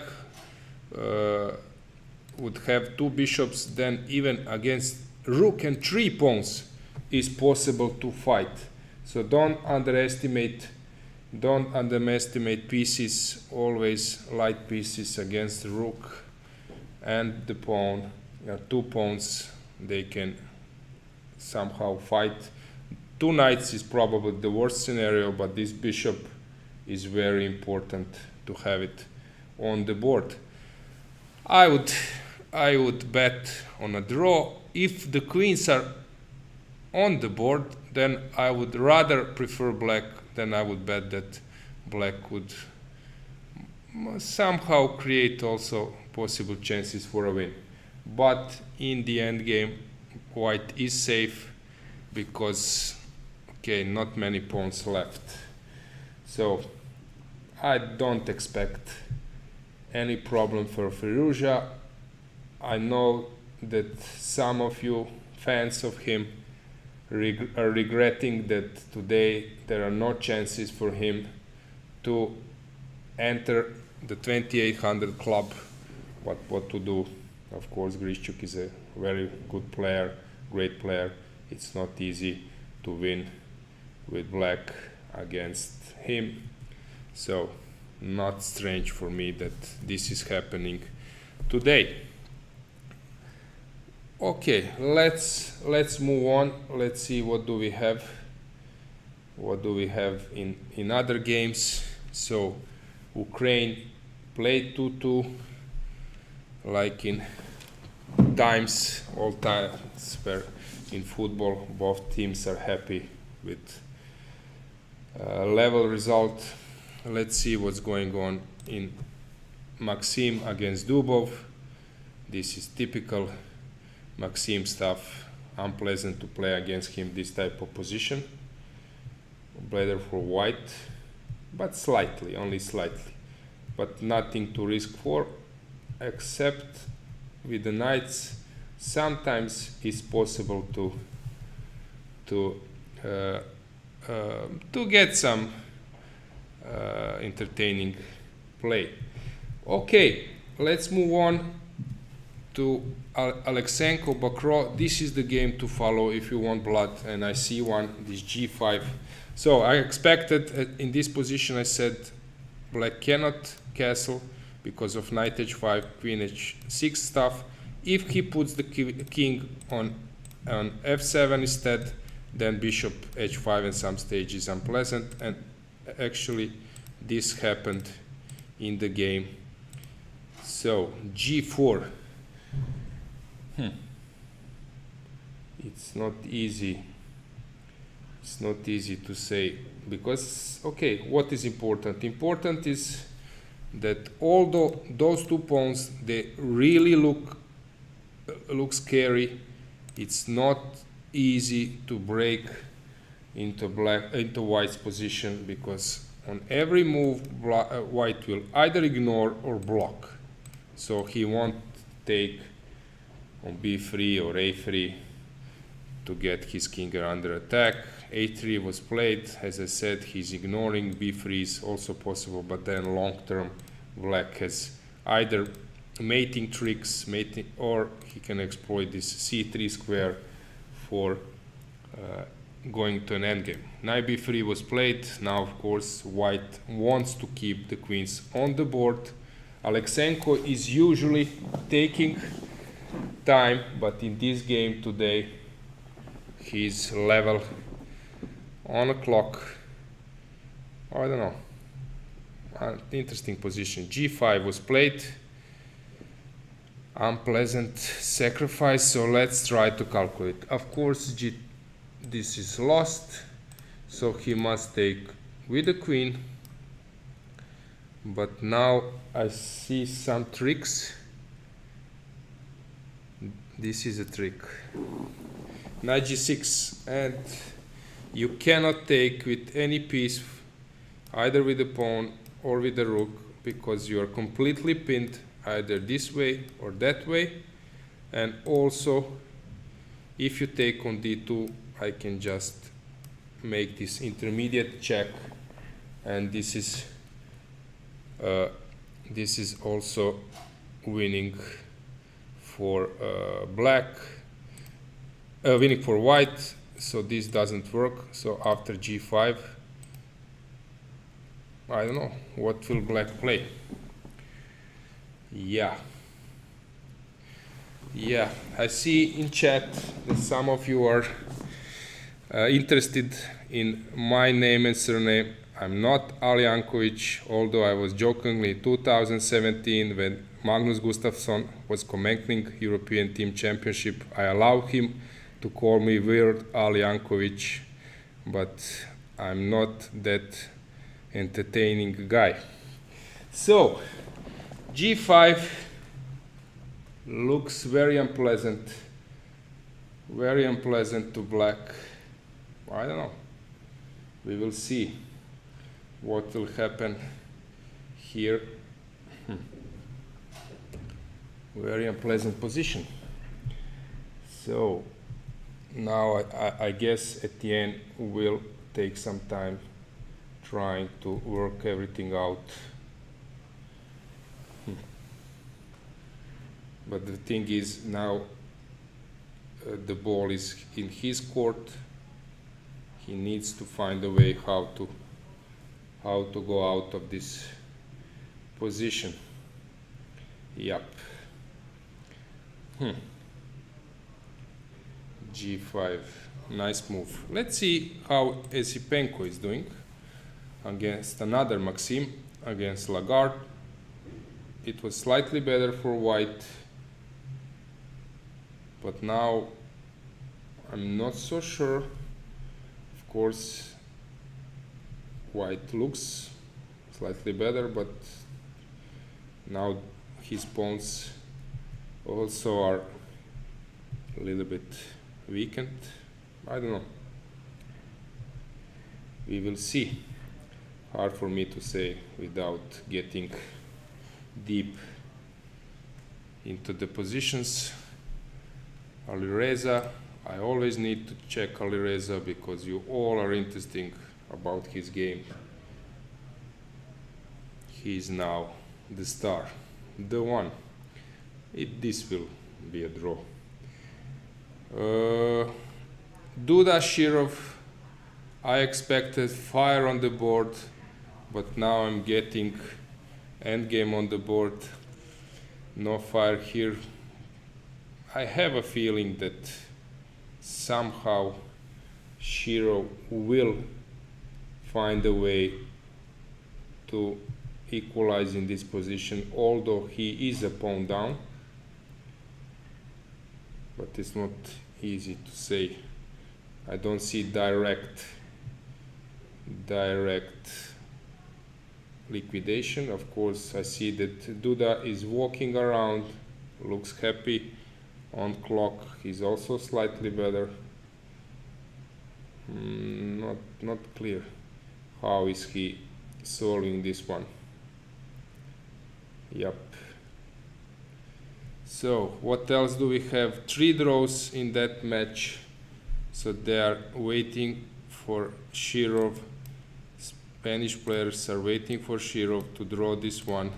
S1: would have 2 bishops, then even against rook and 3 pawns is possible to fight. So don't underestimate pieces, always light pieces against the rook and the pawn. 2 pawns, they can somehow fight. 2 knights is probably the worst scenario, but this bishop is very important to have it on the board. I would bet on a draw. If the queens are on the board, then I would rather prefer black than I would bet that black would somehow create also possible chances for a win. But in the end game, white is safe because, okay, not many pawns left. So I don't expect any problem for Firouzja. I know that some of you fans of him are regretting that today there are no chances for him to enter the 2800 club. What to do? Of course, Grischuk is a very good player, great player. It's not easy to win with black against him. So not strange for me that this is happening today. Okay, let's move on. Let's see what do we have. What do we have in other games? So Ukraine played 2-2, like in times, all times where in football both teams are happy with level result. Let's see what's going on in Maxim against Dubov. This is typical Maxim stuff. Unpleasant to play against him this type of position. Better for white, but slightly, only slightly, but nothing to risk for, except with the knights. Sometimes it's possible to get some entertaining play. Okay, let's move on to Alexenko Bakro. This is the game to follow if you want blood, and I see one, this g5. So I expected in this position, I said black cannot castle because of knight h5, queen h6 stuff. If he puts the king on f7 instead, then bishop h5 in some stage is unpleasant, and actually this happened in the game. So g4. It's not easy. It's not easy to say because, okay, what is important? Important is that although those two pawns, they really look scary, it's not easy to break into white's position, because on every move white will either ignore or block. So he won't take on b3 or a3 to get his king under attack. a3 was played. As I said, he's ignoring. b3 is also possible, but then long term black has either mating tricks, or he can exploit this c3 square for going to an endgame. Knight b3 was played. Now, of course, white wants to keep the queens on the board. Alexenko is usually taking time, but in this game today, he's level on a clock. I don't know. Interesting position. g5 was played. Unpleasant sacrifice, so let's try to calculate. Of course, this is lost, so he must take with the queen. But now I see some tricks. This is a trick. Knight g6, and you cannot take with any piece, either with the pawn or with the rook, because you are completely pinned either this way or that way. And also, if you take on d2, I can just make this intermediate check, and this is also winning for black, winning for white. So this doesn't work. So after g5, I don't know what will black play. Yeah, I see in chat that some of you are interested in my name and surname. I'm not Ali Jankovic, although I was jokingly in 2017 when Magnus Gustafsson was commenting European Team Championship. I allowed him to call me weird Ali Jankovic, but I'm not that entertaining guy. So g5 looks very unpleasant to black. I don't know. We will see what will happen here. Very unpleasant position. So now I guess at the end we'll take some time trying to work everything out. But the thing is, now the ball is in his court. He needs to find a way how to go out of this position. Yep. G5. Nice move. Let's see how Esipenko is doing against another Maxim, against Lagarde. It was slightly better for white, but now I'm not so sure. Of course, white looks slightly better, but now his pawns also are a little bit weakened. I don't know. We will see. Hard for me to say without getting deep into the positions. Alireza, I always need to check Alireza because you all are interesting about his game. He is now the star, the one. This will be a draw. Duda Shirov, I expected fire on the board, but now I'm getting endgame on the board. No fire here. I have a feeling that somehow Shirov will find a way to equalize in this position, although he is a pawn down. But it's not easy to say. I don't see direct liquidation. Of course, I see that Duda is walking around, looks happy. On clock, he's also slightly better. Not clear. How is he solving this one? Yep. So, what else do we have? 3 draws in that match. So they are waiting for Shirov. Spanish players are waiting for Shirov to draw this one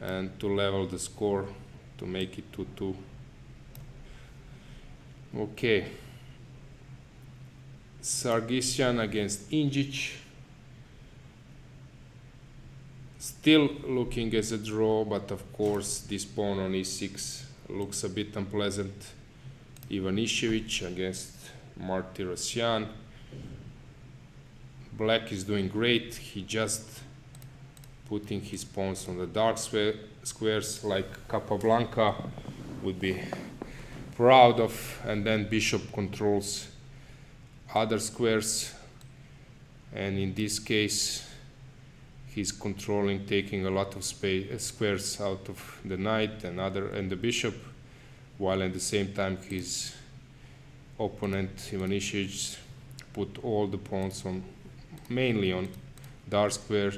S1: and to level the score to make it 2-2. Okay. Sargsyan against Injic. Still looking as a draw, but of course this pawn on e6 looks a bit unpleasant. Ivanišević against Martirosyan. Black is doing great. He just putting his pawns on the dark squares like Capablanca would be proud of, and then bishop controls other squares, and in this case he's controlling, taking a lot of squares out of the knight and the bishop, while at the same time his opponent Ivanišević put all the pawns on, mainly on dark square,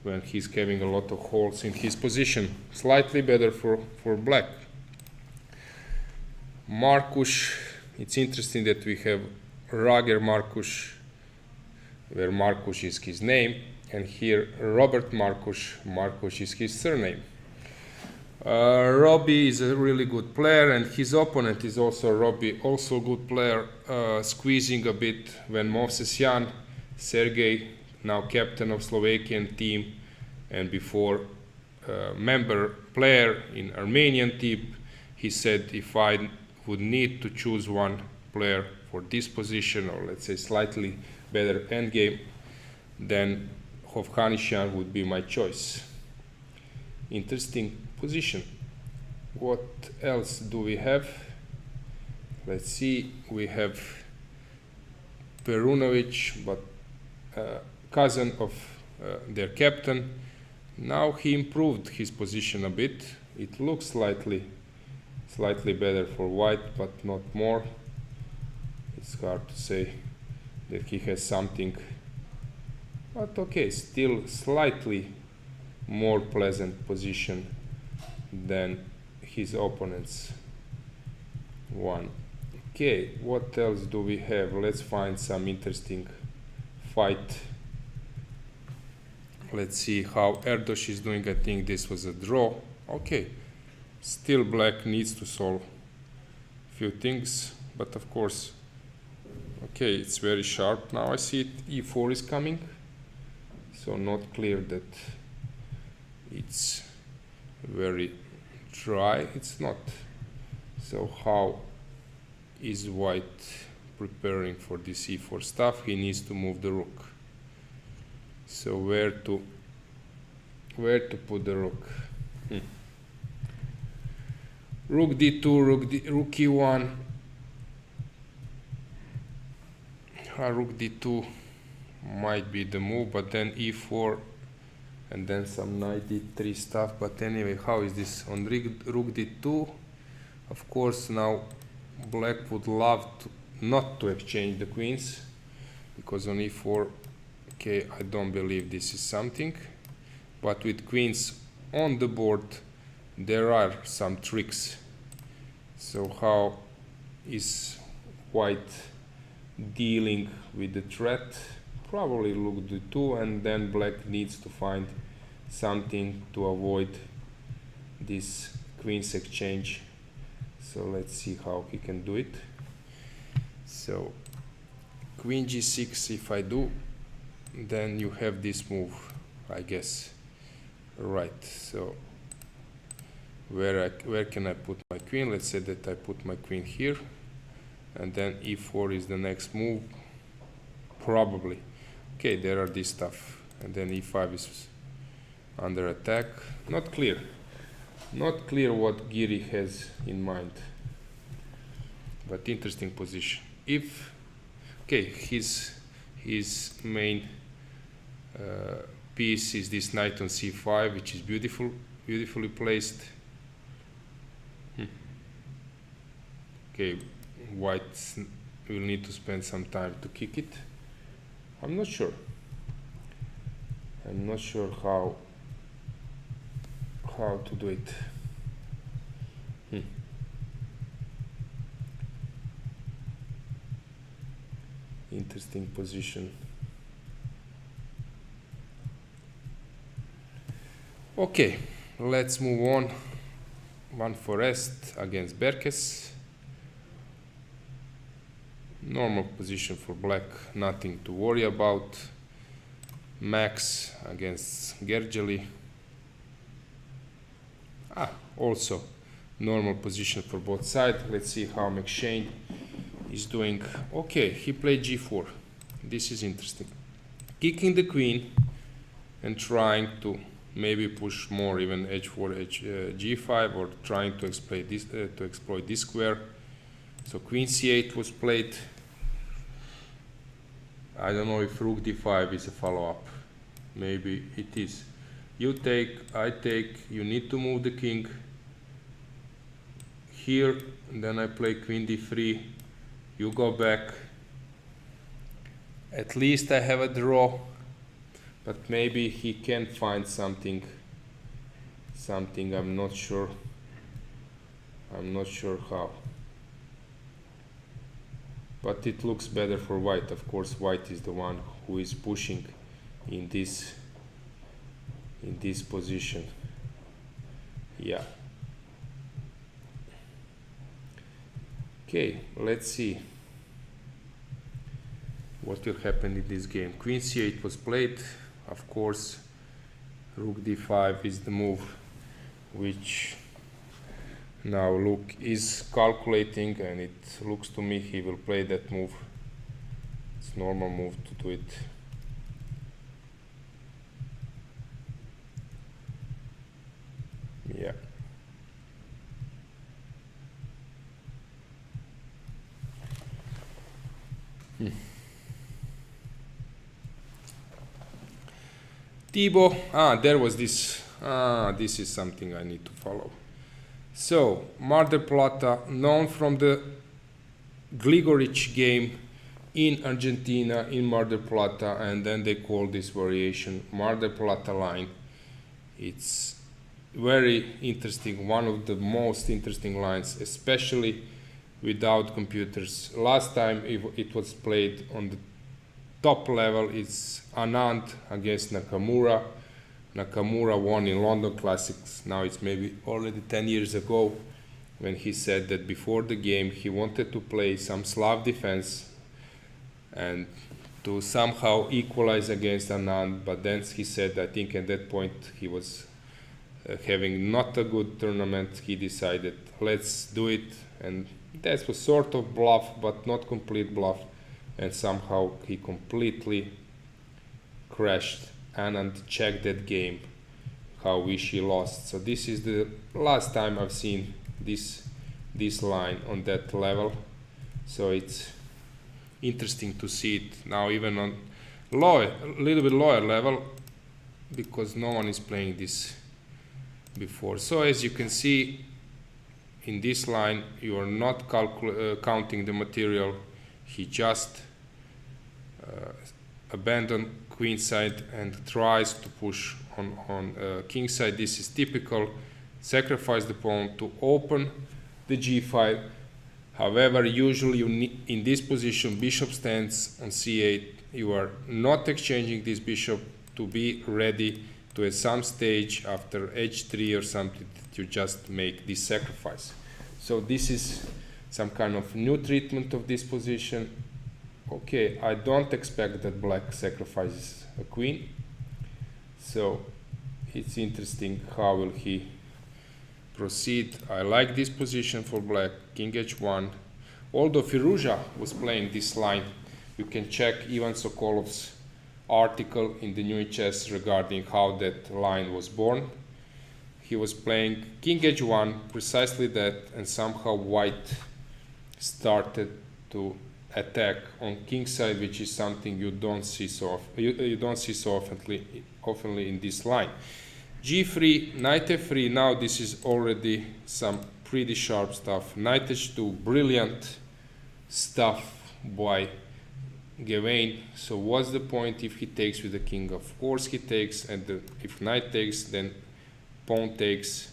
S1: when he's having a lot of holes in his position. Slightly better for black. Markuš, it's interesting that we have Rager Markuš, where Markuš is his name, and here Robert Markuš, Markuš is his surname. Robbie is a really good player, and his opponent is also Robbie, also a good player, squeezing a bit when Movsesyan, Sergei, now captain of Slovakian team, and before member player in Armenian team, he said, if I would need to choose one player for this position, or let's say slightly better endgame, then Hovhannisyan would be my choice. Interesting position. What else do we have? Let's see, we have Perunovic, but cousin of their captain. Now he improved his position a bit. It looks slightly better for white, but not more. It's hard to say that he has something, but okay, still slightly more pleasant position than his opponent's one. Okay, what else do we have? Let's find some interesting fight. Let's see how Erdos is doing. I think this was a draw. Okay, still black needs to solve a few things, but of course, okay, it's very sharp. Now I see it, e4 is coming, so not clear that it's very dry. It's not. So how is white preparing for this e4 stuff? He needs to move the rook. So where to put the rook? Rook d2, rook e1. Rook d2 might be the move, but then e4 and then some knight d3 stuff. But anyway, how is this on rook d2? Of course, now black would love not to exchange the queens, because on e4, okay, I don't believe this is something. But with queens on the board, there are some tricks. So how is white dealing with the threat? Probably rook d2, and then black needs to find something to avoid this queens exchange. So let's see how he can do it. So queen g6, if I do, then you have this move, I guess. Right, so where can I put my queen? Let's say that I put my queen here, and then e4 is the next move, probably. Okay, there are this stuff, and then e5 is under attack. Not clear what Giri has in mind, but interesting position. If okay, his main piece is this knight on c5, which is beautifully placed. Okay, white will need to spend some time to kick it. I'm not sure how to do it. Interesting position. Okay, let's move on. One Forest against Berkes. Normal position for black, nothing to worry about. Max against Gergely. Also normal position for both sides. Let's see how McShane is doing. Okay, he played g4. This is interesting. Kicking the queen and trying to maybe push more, even h4, g5, or trying to exploit this square. So queen c8 was played. I don't know if rook d5 is a follow-up. Maybe it is. You take, I take, you need to move the king here, and then I play queen d3, you go back. At least I have a draw, but maybe he can find something, I'm not sure how. But it looks better for white. Of course, white is the one who is pushing in this position. Yeah. Okay, let's see what will happen in this game. Queen c8 was played. Of course, rook d5 is the move which now Luke is calculating, and it looks to me he will play that move. It's normal move to do it. Yeah. Thibaut, there was this. This is something I need to follow. So, Mar del Plata, known from the Gligoric game in Argentina, in Mar del Plata, and then they call this variation Mar del Plata line. It's very interesting, one of the most interesting lines, especially without computers. Last time it was played on the top level, it's Anand against Nakamura. Nakamura won in London Classics. Now it's maybe already 10 years ago, when he said that before the game he wanted to play some Slav defense and to somehow equalize against Anand, but then he said, I think at that point he was having not a good tournament. He decided, let's do it, and That was sort of bluff, but not complete bluff, and somehow he completely crashed and checked that game. How wish he lost. So this is the last time I've seen this line on that level. So it's interesting to see it now even on a little bit lower level, because no one is playing this before. So as you can see, in this line you are not counting the material. He just abandoned queen side and tries to push on king side. This is typical. Sacrifice the pawn to open the g5. However, usually in this position, bishop stands on c8. You are not exchanging this bishop to be ready to at some stage after h3 or something that you just make this sacrifice. So this is some kind of new treatment of this position. Okay, I don't expect that black sacrifices a queen. So it's interesting how will he proceed. I like this position for black, king h1. Although Firouzja was playing this line, you can check Ivan Sokolov's article in the New Chess regarding how that line was born. He was playing king h1, precisely that, and somehow white started to attack on king side, which is something you don't see so you don't see so oftenly in this line. g3, knight f3. Now this is already some pretty sharp stuff. Knight h2, brilliant stuff by Gawain. So what's the point if he takes with the king? Of course he takes, and if knight takes, then pawn takes.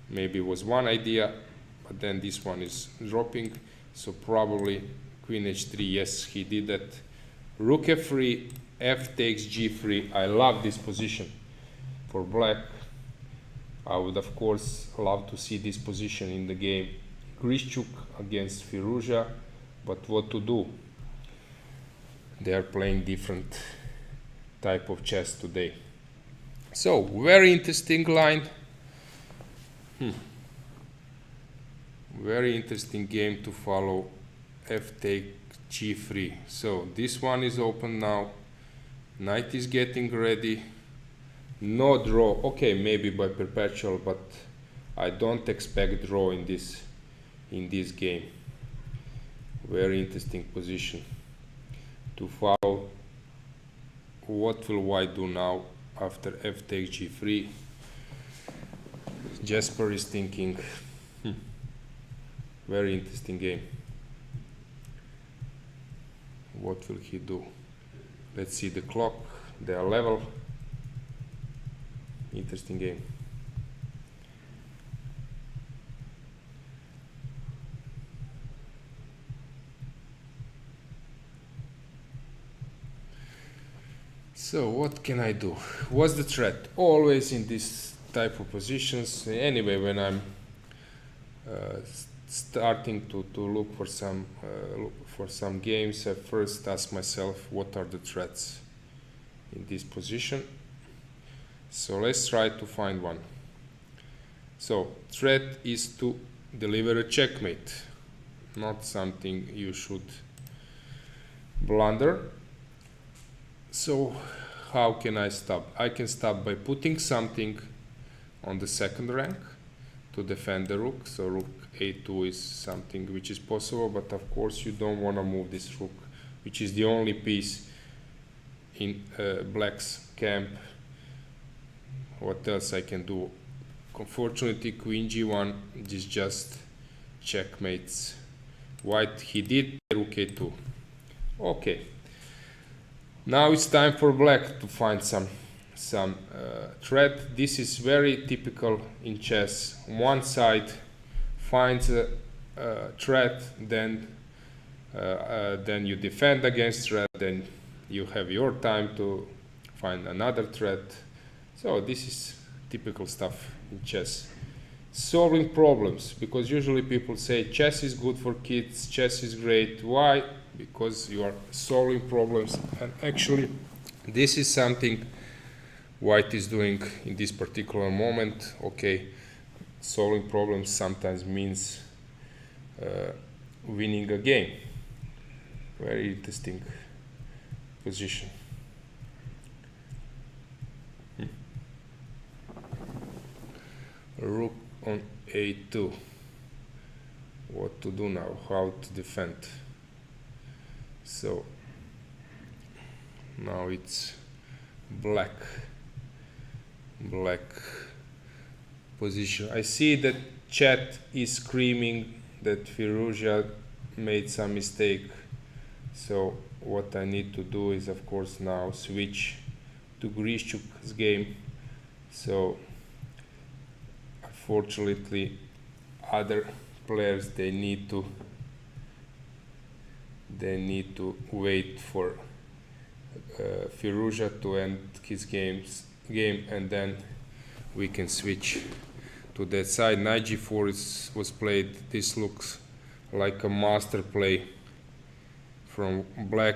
S1: Maybe was one idea, but then this one is dropping. So probably queen h3. Yes, he did that. Rook f3, f takes g3. I love this position for black. I would of course love to see this position in the game. Grishchuk against Firouzja, but what to do? They are playing different type of chess today. So very interesting line. Very interesting game to follow. F take g3. So this one is open now. Knight is getting ready. No draw. Okay, maybe by perpetual, but I don't expect draw in this game. Very interesting position to follow. What will white do now after f takes g3? Jesper is thinking. Very interesting game. What will he do? Let's see the clock. They are level. Interesting game. So what can I do? What's the threat? Always in this type of positions. Anyway, when I'm starting to look for some games, I first ask myself what are the threats in this position. So let's try to find one. So threat is to deliver a checkmate, not something you should blunder. So how can I stop? I can stop by putting something on the second rank to defend the rook. So rook a2 is something which is possible, but of course you don't want to move this rook, which is the only piece in black's camp. What else I can do? Unfortunately, queen g1 is just checkmates. White, he did rook a2. Okay. Now it's time for black to find some threat. This is very typical in chess. One side finds a threat, then you defend against threat, then you have your time to find another threat. So this is typical stuff in chess. Solving problems, because usually people say chess is good for kids, chess is great. Why? Because you are solving problems, and actually this is something white is doing in this particular moment. Okay, solving problems sometimes means winning a game. Very interesting position. Rook on a2. What to do now? How to defend? So now it's black position. I see that chat is screaming that Firouzja made some mistake. So what I need to do is, of course, now switch to Grishchuk's game. So unfortunately, other players, they need to wait for Firouzja to end his game, and then we can switch to that side. Knight g4 was played. This looks like a master play from black.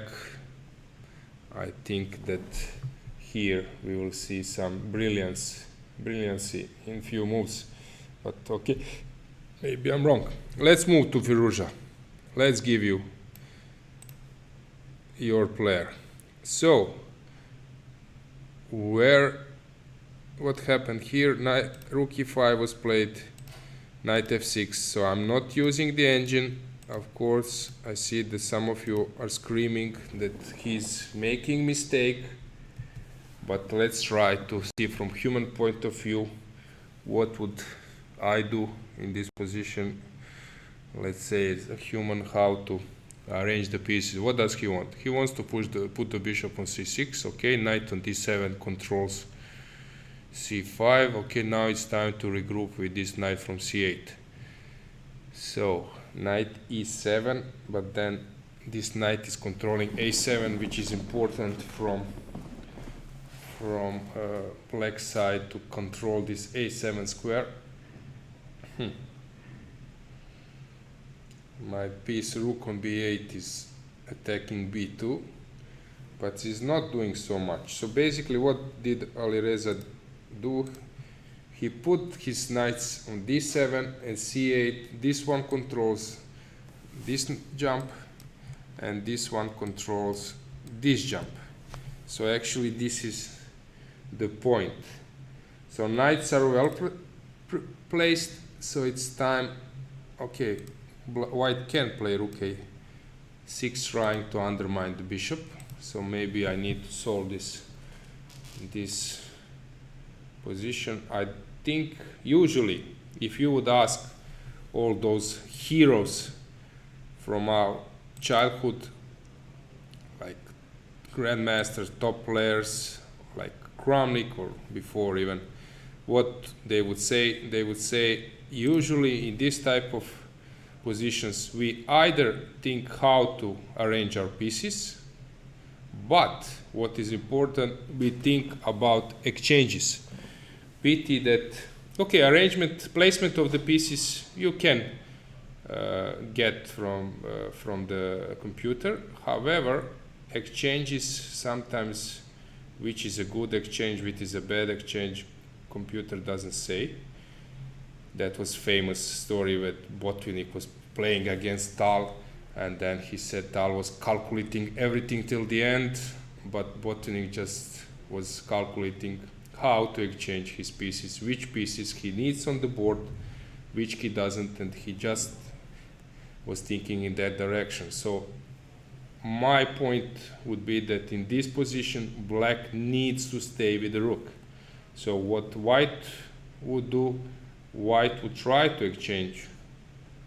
S1: I think that here we will see some brilliancy in few moves, but okay, maybe I'm wrong. Let's move to Firouzja. Let's give you your player. So what happened here? Rook e5 was played, knight f6. So I'm not using the engine. Of course, I see that some of you are screaming that he's making mistake, but let's try to see from human point of view what would I do in this position. Let's say it's a human, how to arrange the pieces. What does he want? He wants to put the bishop on c6. Okay, knight on d7 controls c5. Okay, now it's time to regroup with this knight from c8. So knight e7, but then this knight is controlling a7, which is important from black side to control this a7 square. My piece rook on b8 is attacking b2, but he's not doing so much. So basically what did Alireza do? He put his knights on d7 and c8. This one controls this jump, and this one controls this jump. So actually this is the point. So knights are well placed, so it's time. Okay, white can play rook a6, trying to undermine the bishop. So maybe I need to solve this position. I think usually if you would ask all those heroes from our childhood, like grandmasters, top players like Kramnik or before even, what they would say usually in this type of positions we either think how to arrange our pieces, but what is important, we think about exchanges. Pity that, okay, placement of the pieces you can get from the computer. However, exchanges sometimes, which is a good exchange, which is a bad exchange, computer doesn't say. That was famous story with Botvinnik was playing against Tal, and then he said Tal was calculating everything till the end, but Botvinnik just was calculating how to exchange his pieces, which pieces he needs on the board, which he doesn't, and he just was thinking in that direction. So my point would be that in this position, black needs to stay with the rook. So what white would do, white would try to exchange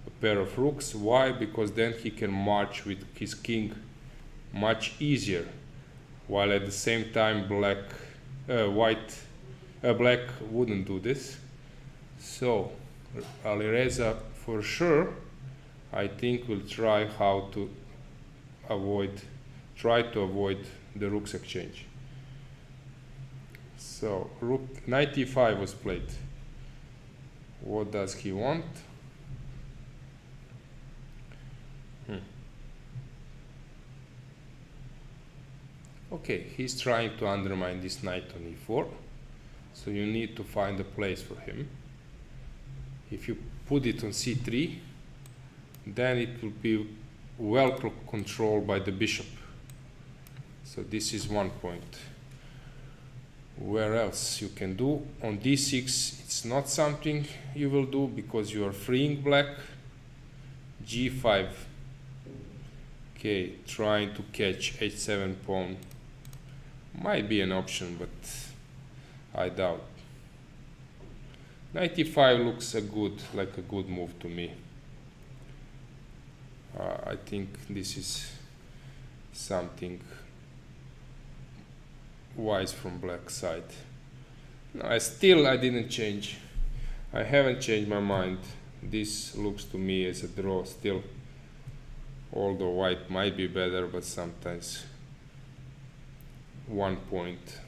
S1: a pair of rooks. Why? Because then he can march with his king much easier, while at the same time black wouldn't do this. So Alireza for sure, I think, will try how to avoid the rook's exchange. So rook, knight e5 was played. What does he want? Okay, he's trying to undermine this knight on e4. So you need to find a place for him. If you put it on c3, then it will be well controlled by the bishop. So this is one point. Where else you can do? On d6, it's not something you will do because you are freeing black. g5. Okay, trying to catch h7 pawn. Might be an option, but I doubt. Knight e5 looks like a good move to me. I think this is something wise from black side. No, I didn't change. I haven't changed my mind. This looks to me as a draw still. Although white might be better, but sometimes 1 point.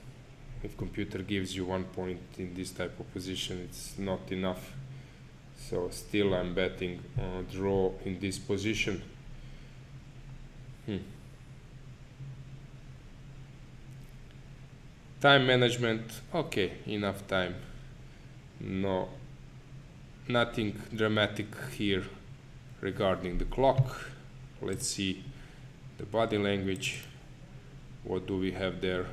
S1: If computer gives you 1 point in this type of position, it's not enough. So still I'm betting on a draw in this position. Time management, okay, enough time. No, nothing dramatic here regarding the clock. Let's see the body language. What do we have there?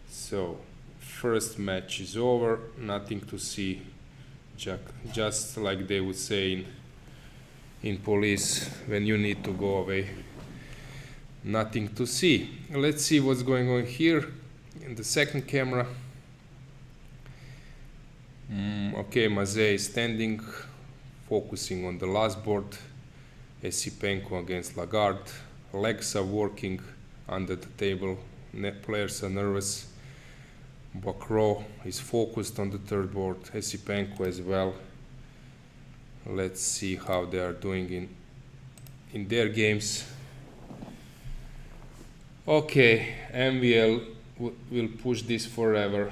S1: So, first match is over, nothing to see. Just like they would say in police when you need to go away. Nothing to see. Let's see what's going on here in the second camera. Okay, Mazej is standing, focusing on the last board. Esipenko against Lagarde. Legs are working under the table. Players are nervous. Bacro is focused on the third board. Esipenko as well. Let's see how they are doing in their games. Okay, MVL will push this forever.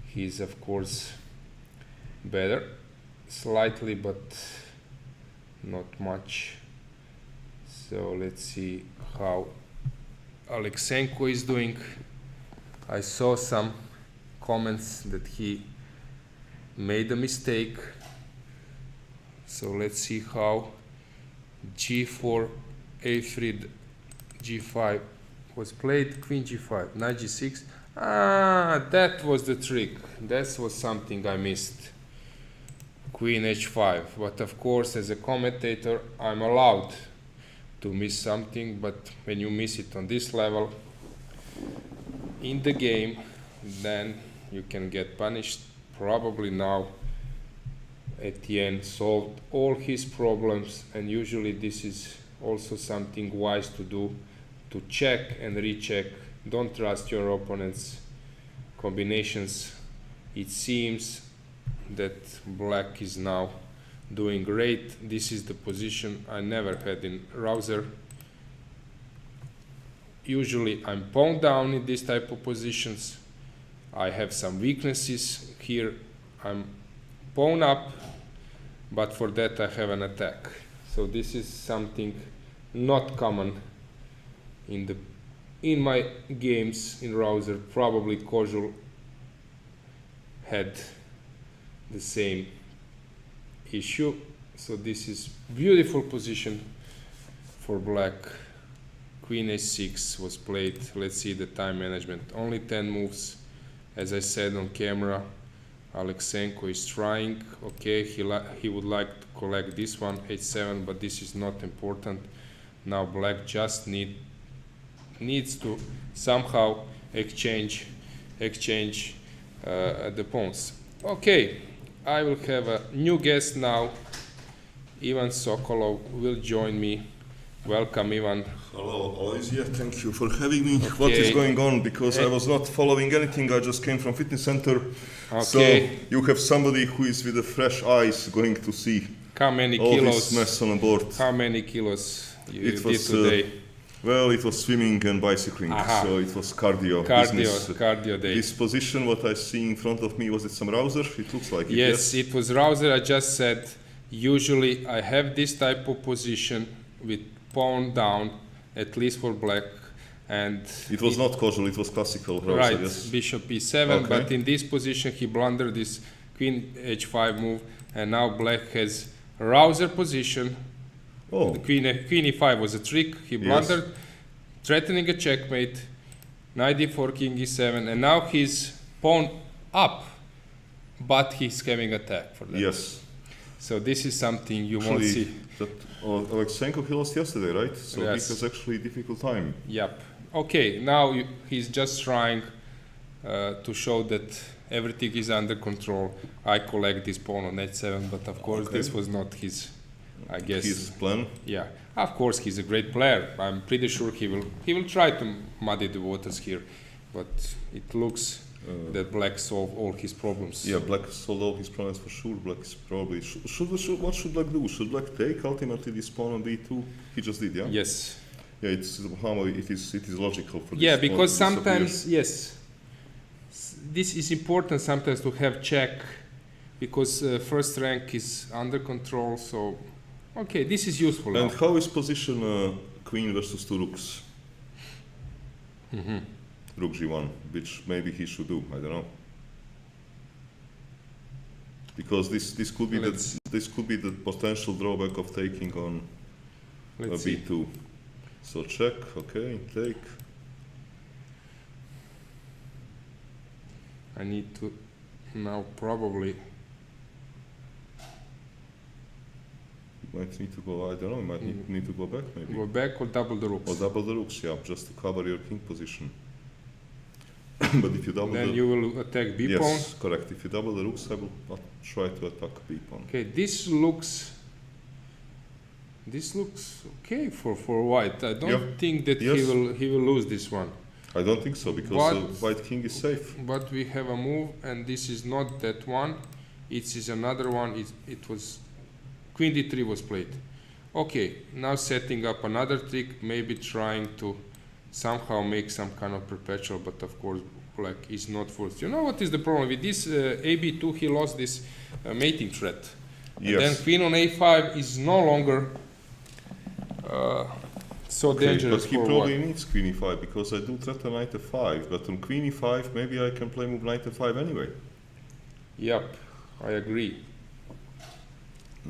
S1: He's of course better, slightly, but not much. So let's see how Aleksenko is doing. I saw some comments that he made a mistake. So let's see how g4, a3, g5 was played. Queen g5, knight g6. That was the trick. That was something I missed. Queen h5. But of course, as a commentator, I'm allowed to miss something. But when you miss it on this level in the game, then you can get punished. Probably now Etienne solved all his problems, and usually this is also something wise to do, to check and recheck. Don't trust your opponent's combinations. It seems that black is now doing great. This is the position I never had in Rouser. Usually I'm pawn down in this type of positions. I have some weaknesses. Here I'm pawn up, but for that I have an attack. So this is something not common in my games in Rouser. Probably Kozul had the same issue. So this is beautiful position for black. Queen h6 was played. Let's see the time management. Only 10 moves. As I said on camera, Aleksenko is trying. Okay, he would like to collect this one, h7, but this is not important. Now black just needs to somehow exchange the pawns. Okay, I will have a new guest now. Ivan Sokolov will join me. Welcome, Ivan.
S5: Hello, Aloysia. Thank you for having me. Okay. What is going on? Because I was not following anything. I just came from fitness center.
S1: Okay.
S5: So you have somebody who is with the fresh eyes going to see
S1: how many
S5: all
S1: kilos,
S5: this mess on a board.
S1: How many kilos you did today?
S5: Well, it was swimming and bicycling, so it was cardio business.
S1: Cardio day.
S5: This position, what I see in front of me, was it some Rouser? It looks like it.
S1: Yes, it was Rouser. I just said, usually I have this type of position with pawn down, at least for black, and
S5: it was not casual, it was classical Rouser,
S1: right,
S5: yes.
S1: bishop e7, but in this position he blundered this queen h5 move, and now black has rouser position.
S5: Oh,
S1: The queen e5 was a trick. He blundered, threatening a checkmate. Knight d4, king e7, and now he's pawn up, but he's having attack for that.
S5: yes.
S1: So this is something you won't
S5: Actually,
S1: see.
S5: that Alexenko he lost yesterday, right? So
S1: Yes.
S5: he has actually a difficult time.
S1: Yep. Okay, now he's just trying to show that everything is under control. I collect this pawn on h7, but of course
S5: Okay.
S1: this was not his, I guess.
S5: His plan.
S1: Yeah, of course he's a great player. I'm pretty sure he will try to muddy the waters here, but it looks that black solved all his problems.
S5: Yeah, black solved all his problems for sure. Black is probably what should black do? Should black take ultimately this pawn on b2? He just did, yeah.
S1: Yes.
S5: Yeah, it is logical for
S1: Yeah,
S5: this pawn
S1: because
S5: to disappear.
S1: sometimes yes, this is important sometimes to have check, because first rank is under control. So, okay, this is useful.
S5: And
S1: now.
S5: how is position queen versus two rooks?
S1: Mhm.
S5: Rook g1, which maybe he should do. I don't know. Because this could be the potential drawback of taking on
S1: Let's see.
S5: b2. So check, okay, take.
S1: I need to now probably.
S5: Might need to go. I don't know. Might need to go back maybe.
S1: Go back or double the rooks.
S5: Or double the rooks, yeah, just to cover your king position. But if you double
S1: Then
S5: the
S1: you will attack b pawn.
S5: yes, correct. If you double the rooks, I will try to attack b pawn.
S1: Okay, this looks okay for white. I don't
S5: Yeah.
S1: think that
S5: Yes.
S1: he will lose this one.
S5: I don't think so because
S1: But-
S5: white king is safe.
S1: But we have a move, and this is not that one. It is another one. It was queen d3 was played. Okay, now setting up another trick, maybe trying to somehow make some kind of perpetual, but of course black is not forced. You know what is the problem with this ab2? He lost this mating threat. And then
S5: Yes.
S1: queen on a5 is no longer so
S5: Okay,
S1: dangerous
S5: but he
S1: for
S5: probably
S1: white.
S5: needs queen e5 because I do threaten knight f5. But on queen e5, maybe I can play move knight f5 anyway.
S1: Yep, I agree.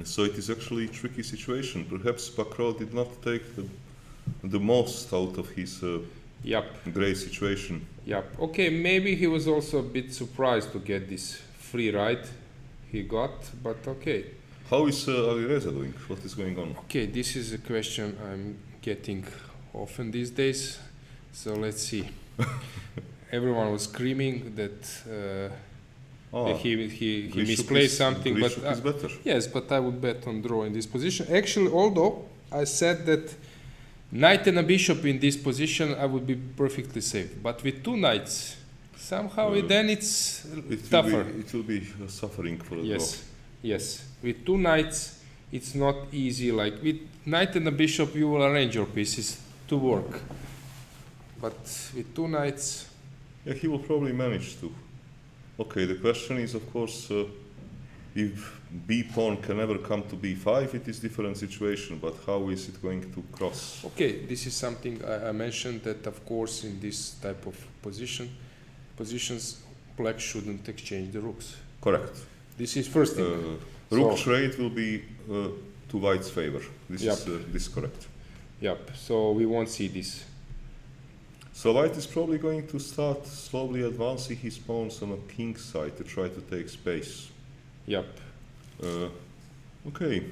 S5: So it is actually a tricky situation. Perhaps Bakro did not take the most out of his
S1: Yep.
S5: great situation.
S1: Yep. Okay, maybe he was also a bit surprised to get this free ride he got, but okay.
S5: How is Alireza doing? What is going on?
S1: Okay, this is a question I'm getting often these days. So let's see. Everyone was screaming that he
S5: Grishuk
S1: misplaced
S5: is-
S1: something, but
S5: Grishuk is better.
S1: yes, but I would bet on draw in this position. Actually, although I said that knight and a bishop in this position, I would be perfectly safe. But with two knights, somehow then it's tougher.
S5: It will be suffering for a
S1: Yes, yes. With two knights, it's not easy. Like with knight and a bishop, you will arrange your pieces to work. But with two knights,
S5: draw. Yeah, he will probably manage to. Okay, the question is, of course, if b pawn can ever come to b5, it is different situation. But how is it going to cross?
S1: okay, this is something I mentioned that, of course, in this type of positions, black shouldn't exchange the rooks.
S5: Correct.
S1: This is first thing.
S5: Rook
S1: So-
S5: trade will be to white's favor. This
S1: Yep.
S5: is correct.
S1: Yep. So we won't see this.
S5: So white is probably going to start slowly advancing his pawns on a king side to try to take space.
S1: Yep.
S5: Okay.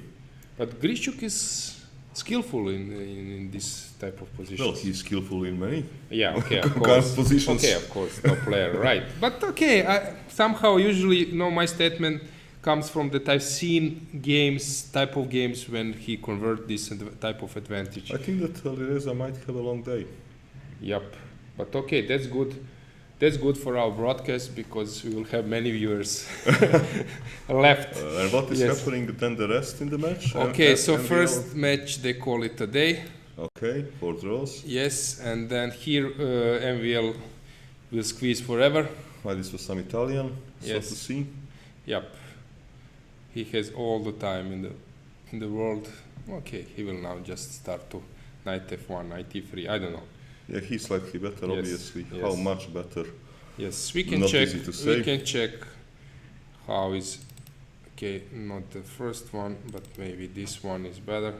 S1: But Grishuk is skillful in this type of position.
S5: Well, he's skillful in many
S1: Yeah, okay, of
S5: kind
S1: course.
S5: of positions.
S1: Okay, of course, top player, right. But okay, I somehow usually my statement comes from that I've seen type of games when he convert this type of advantage.
S5: I think that Alireza might have a long day.
S1: Yep. But okay, that's good. That's good for our broadcast because we will have many viewers left.
S5: And what is
S1: Yes.
S5: happening then the rest in the match?
S1: Okay, so
S5: MVL?
S1: first match they call it a day.
S5: Okay, 4 draws.
S1: Yes, and then here MVL will squeeze forever.
S5: Why this was some Italian,
S1: Yes.
S5: so to see.
S1: Yep. He has all the time in the world. Okay, he will now just start to knight f1, knight e3. I don't know.
S5: Yeah, he's slightly better,
S1: Yes,
S5: obviously.
S1: yes.
S5: How much better?
S1: Yes, we can
S5: Not
S1: check.
S5: easy to say.
S1: We can check how is Okay, not the first one, but maybe this one is better,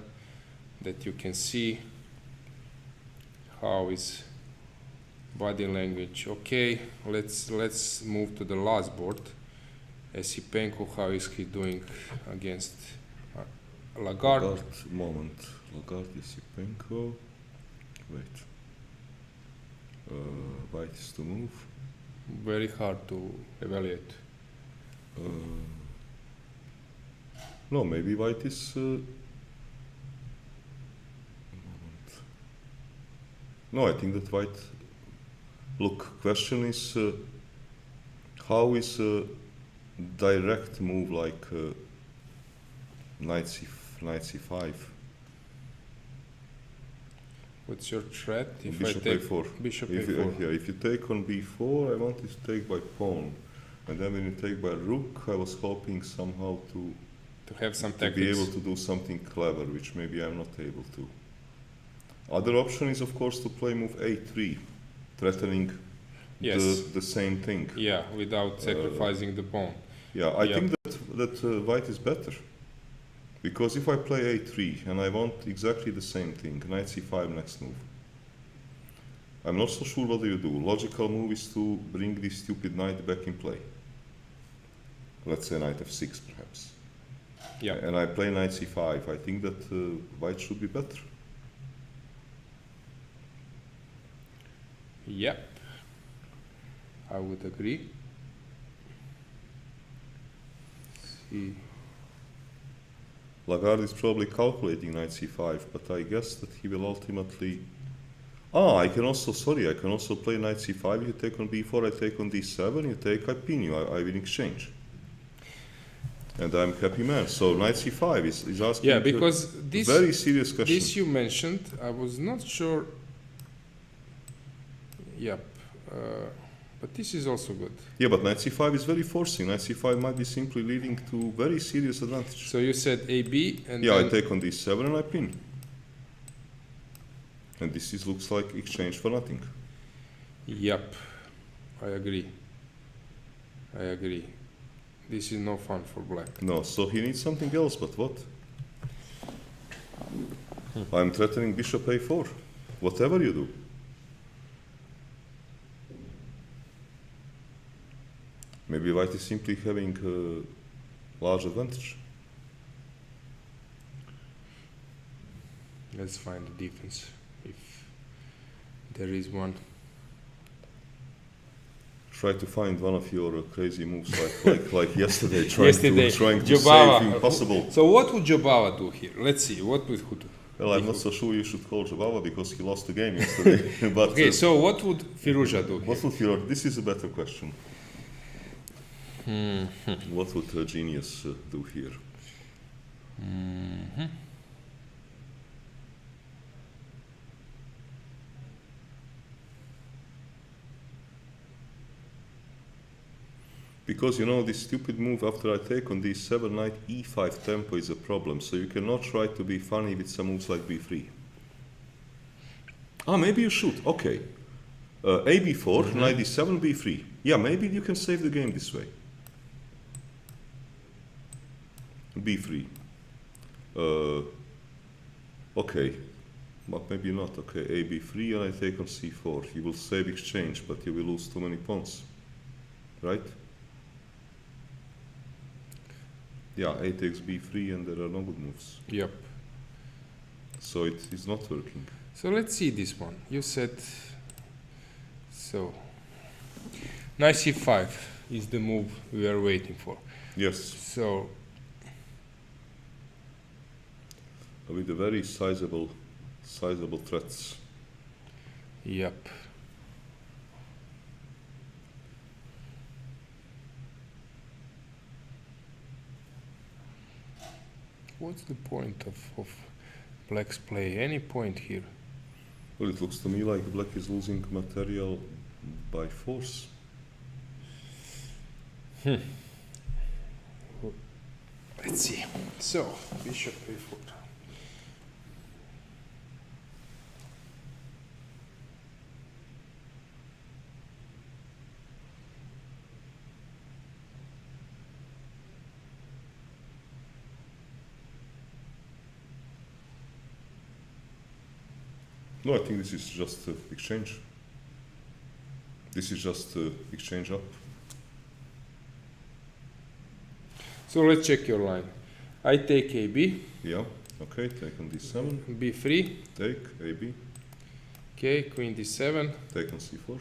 S1: that you can see how is body language. Okay, let's move to the last board. Esipenko, how is he doing against Lagarde?
S5: Lagarde, Yesipenko. Wait. White is to move.
S1: Very hard to evaluate.
S5: No, maybe white is. No, I think that white. Look, question is how is a direct move like knight c5?
S1: What's your threat? If
S5: Bishop
S1: I take
S5: a4.
S1: bishop
S5: If
S1: a4.
S5: yeah, if you take on b4, I wanted to take by pawn, and then when you take by rook, I was hoping somehow to
S1: have some
S5: be
S1: tactics.
S5: able to do something clever, which maybe I'm not able to. Other option is of course to play move a3, threatening
S1: Yes.
S5: the same thing.
S1: Yeah, without sacrificing the pawn.
S5: Yeah, I
S1: Yeah.
S5: think that white is better. Because if I play a3 and I want exactly the same thing, knight c5 next move, I'm not so sure what do you do. Logical move is to bring this stupid knight back in play. Let's say knight f6 perhaps.
S1: Yeah.
S5: And I play knight c5. I think that white should be better.
S1: Yep. I would agree. See.
S5: Lagarde is probably calculating knight c5, but I guess that he will ultimately... I can also play knight c5, you take on b4, I take on d7, you take, I pin you, I will exchange. And I'm happy man. So knight c5 is asking
S1: Yeah, because this
S5: very serious question.
S1: this you mentioned, I was not sure. Yep. But this is also good.
S5: Yeah, but knight c5 is very forcing. Knight c5 might be simply leading to very serious advantage.
S1: So you said AB and
S5: Yeah,
S1: then
S5: I take on d7 and I pin. And this looks like exchange for nothing.
S1: Yep. I agree. This is no fun for black.
S5: No, so he needs something else, but what? I'm threatening bishop a4. Whatever you do. Maybe white is simply having a large advantage.
S1: Let's find the defense, if there is one.
S5: Try to find one of your crazy moves like yesterday, trying
S1: Yesterday,
S5: to
S1: Jobava.
S5: save impossible.
S1: So what would Jobava do here? Let's see. What would who do?
S5: Well, I'm not so sure you should call Jobava because he lost the game yesterday. But
S1: Okay, so what would Firuza do here?
S5: what would Firuza? This is a better question. What would a genius do here? Because you know this stupid move after I take on d7 knight e5 tempo is a problem, so you cannot try to be funny with some moves like b3. Maybe you should. Okay, a b4, knight d7, b3. Yeah, maybe you can save the game this way. b3. Okay, but maybe not. Okay, a b3 and I take on c4. You will save exchange, but you will lose too many pawns, right? Yeah, a takes b3 and there are no good moves.
S1: Yep.
S5: So it is not working.
S1: So let's see this one. You said so. Knight c5 is the move we are waiting for.
S5: Yes,
S1: So
S5: with the very sizable threats.
S1: yep. What's the point of black's play? Any point here?
S5: Well, it looks to me like black is losing material by force.
S1: Let's see. So bishop a4.
S5: No, I think this is just exchange. This is just exchange up.
S1: So let's check your line. I take AB,
S5: Yeah. Okay. Take on D7.
S1: B3,
S5: Take AB.
S1: okay, Queen D7,
S5: Take on C4.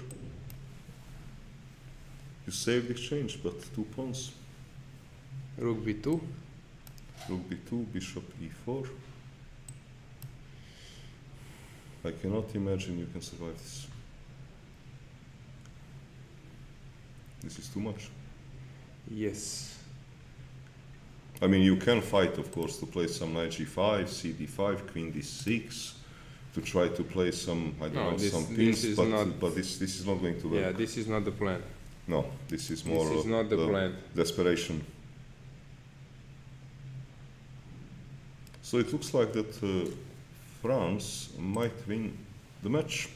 S5: You saved exchange, but 2 pawns.
S1: Rook B2,
S5: Rook B2, Bishop E4. I cannot imagine you can survive this. This is too much.
S1: yes.
S5: I mean, you can fight, of course, to play some knight G5, CD5, Queen D6, to try to play some, I don't
S1: No,
S5: know,
S1: this-
S5: some
S1: this
S5: pins,
S1: is
S5: but,
S1: not-
S5: but this is not going to work.
S1: Yeah, this is not the plan.
S5: No, this is more
S1: This is not the plan.
S5: desperation. So it looks like that France might win the match,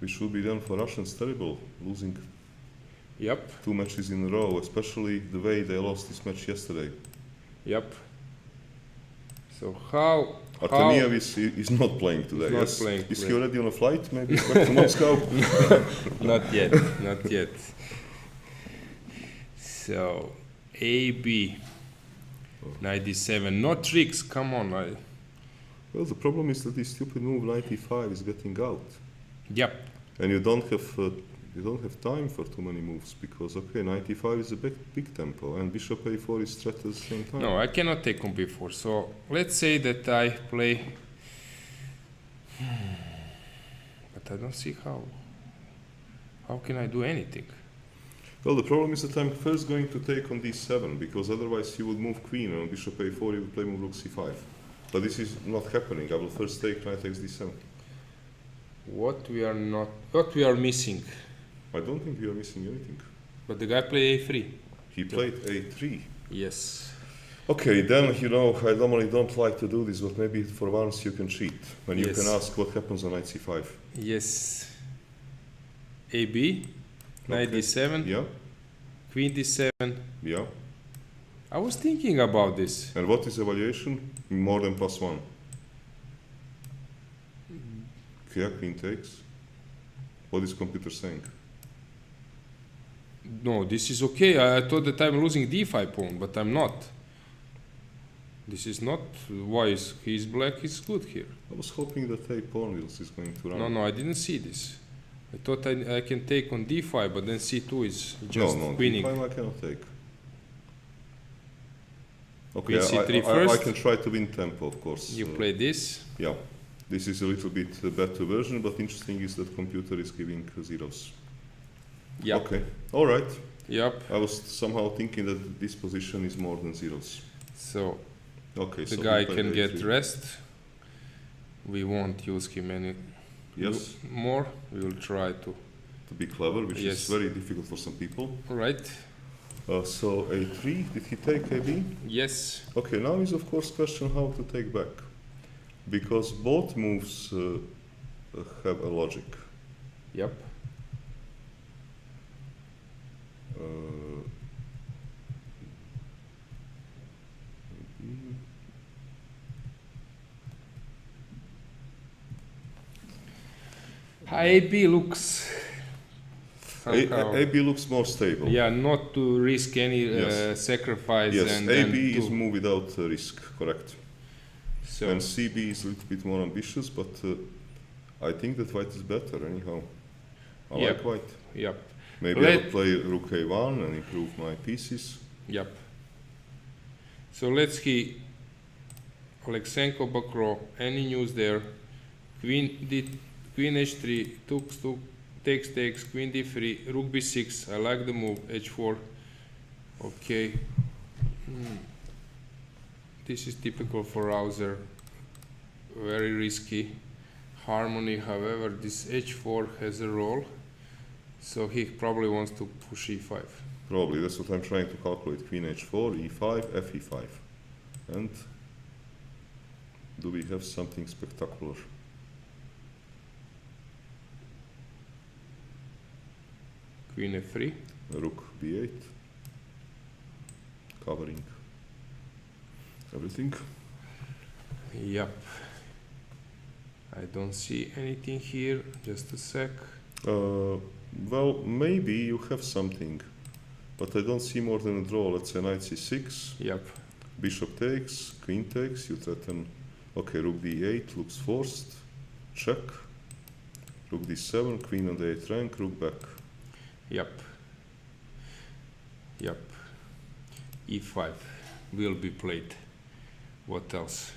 S5: which will be then for Russians terrible, losing
S1: Yep,
S5: 2 matches in a row, especially the way they lost this match yesterday.
S1: yep. So how
S5: Artemiev is not playing today,
S1: not
S5: yes?
S1: playing
S5: Is he
S1: today.
S5: already on a flight, maybe back to Moscow?
S1: Not yet, not yet. So, AB, 97, no tricks, come on.
S5: Well, the problem is that this stupid move 95 is getting out.
S1: Yep,
S5: And you don't have time for too many moves, because, okay, 95 is a big tempo, and Bishop A4 is threat at the same time.
S1: no, I cannot take on B4. So, let's say that I play... But I don't see how. How can I do anything?
S5: Well, the problem is that I'm first going to take on D7, because otherwise you would move queen, and on Bishop A4 you would play move Rook C5. But this is not happening. I will first take knight takes D7.
S1: What we are missing.
S5: I don't think we are missing anything.
S1: But the guy played A3.
S5: He played A3.
S1: Yes.
S5: Okay, then, you know, I normally don't like to do this, but maybe for once you can cheat. When you
S1: Yes.
S5: can ask what happens on knight C5.
S1: Yes. AB, knight
S5: Okay.
S1: D7,
S5: Yeah,
S1: Queen D7.
S5: yeah.
S1: I was thinking about this.
S5: And what is evaluation? More than +1. Yeah, queen takes. What is computer saying?
S1: No, this is okay. I thought that I'm losing D5 pawn, but I'm not. This is not wise. He's black is good here.
S5: I was hoping that A pawn is going to run.
S1: No, I didn't see this. I thought I can take on D5, but then C2 is just
S5: no,
S1: winning.
S5: D5 I cannot take. Okay,
S1: Queen C3
S5: I
S1: first.
S5: can try to win tempo, of course.
S1: You play this.
S5: Yeah, this is a little bit better version, but interesting is that computer is giving zeros.
S1: Yep.
S5: Okay, all right.
S1: Yep.
S5: I was somehow thinking that this position is more than zeros.
S1: So
S5: Okay,
S1: the
S5: so
S1: guy
S5: we played
S1: can get
S5: A3.
S1: rest. We won't use him any
S5: Yes,
S1: more. We will try to.
S5: to be clever, which
S1: Yes.
S5: is very difficult for some people.
S1: Right.
S5: So A3, did he take AB?
S1: Yes.
S5: Okay, now is of course question how to take back, because both moves have a logic.
S1: Yep. AB looks somehow.
S5: AB looks more stable.
S1: Yeah, not to risk any
S5: Yes.
S1: sacrifice.
S5: Yes,
S1: and
S5: AB
S1: then
S5: is
S1: to-
S5: move without risk, correct.
S1: So
S5: And CB is a little bit more ambitious, but I think that white is better anyhow. I
S1: Yep.
S5: like white.
S1: yep,
S5: Maybe
S1: Let-
S5: I'll play Rook A1 and improve my pieces.
S1: yep. So let's see. Alexenko, Bakro, any news there? Queen H3, takes, Queen D3, Rook B6. I like the move. H4. Okay. This is typical for Rouser. Very risky. Harmony, however, this H4 has a role, so he probably wants to push E5.
S5: Probably, that's what I'm trying to calculate. Queen H4, E5, FE5. And do we have something spectacular?
S1: Queen F3.
S5: Rook B8. Covering everything.
S1: Yep. I don't see anything here. Just a sec.
S5: Well, maybe you have something, but I don't see more than a draw. Let's say knight c6,
S1: Yep.
S5: bishop takes, queen takes, you threaten. Okay, rook d8 looks forced. Check. Rook d7, queen on the 8th rank, rook back.
S1: Yep. Yep. E5 will be played. What else?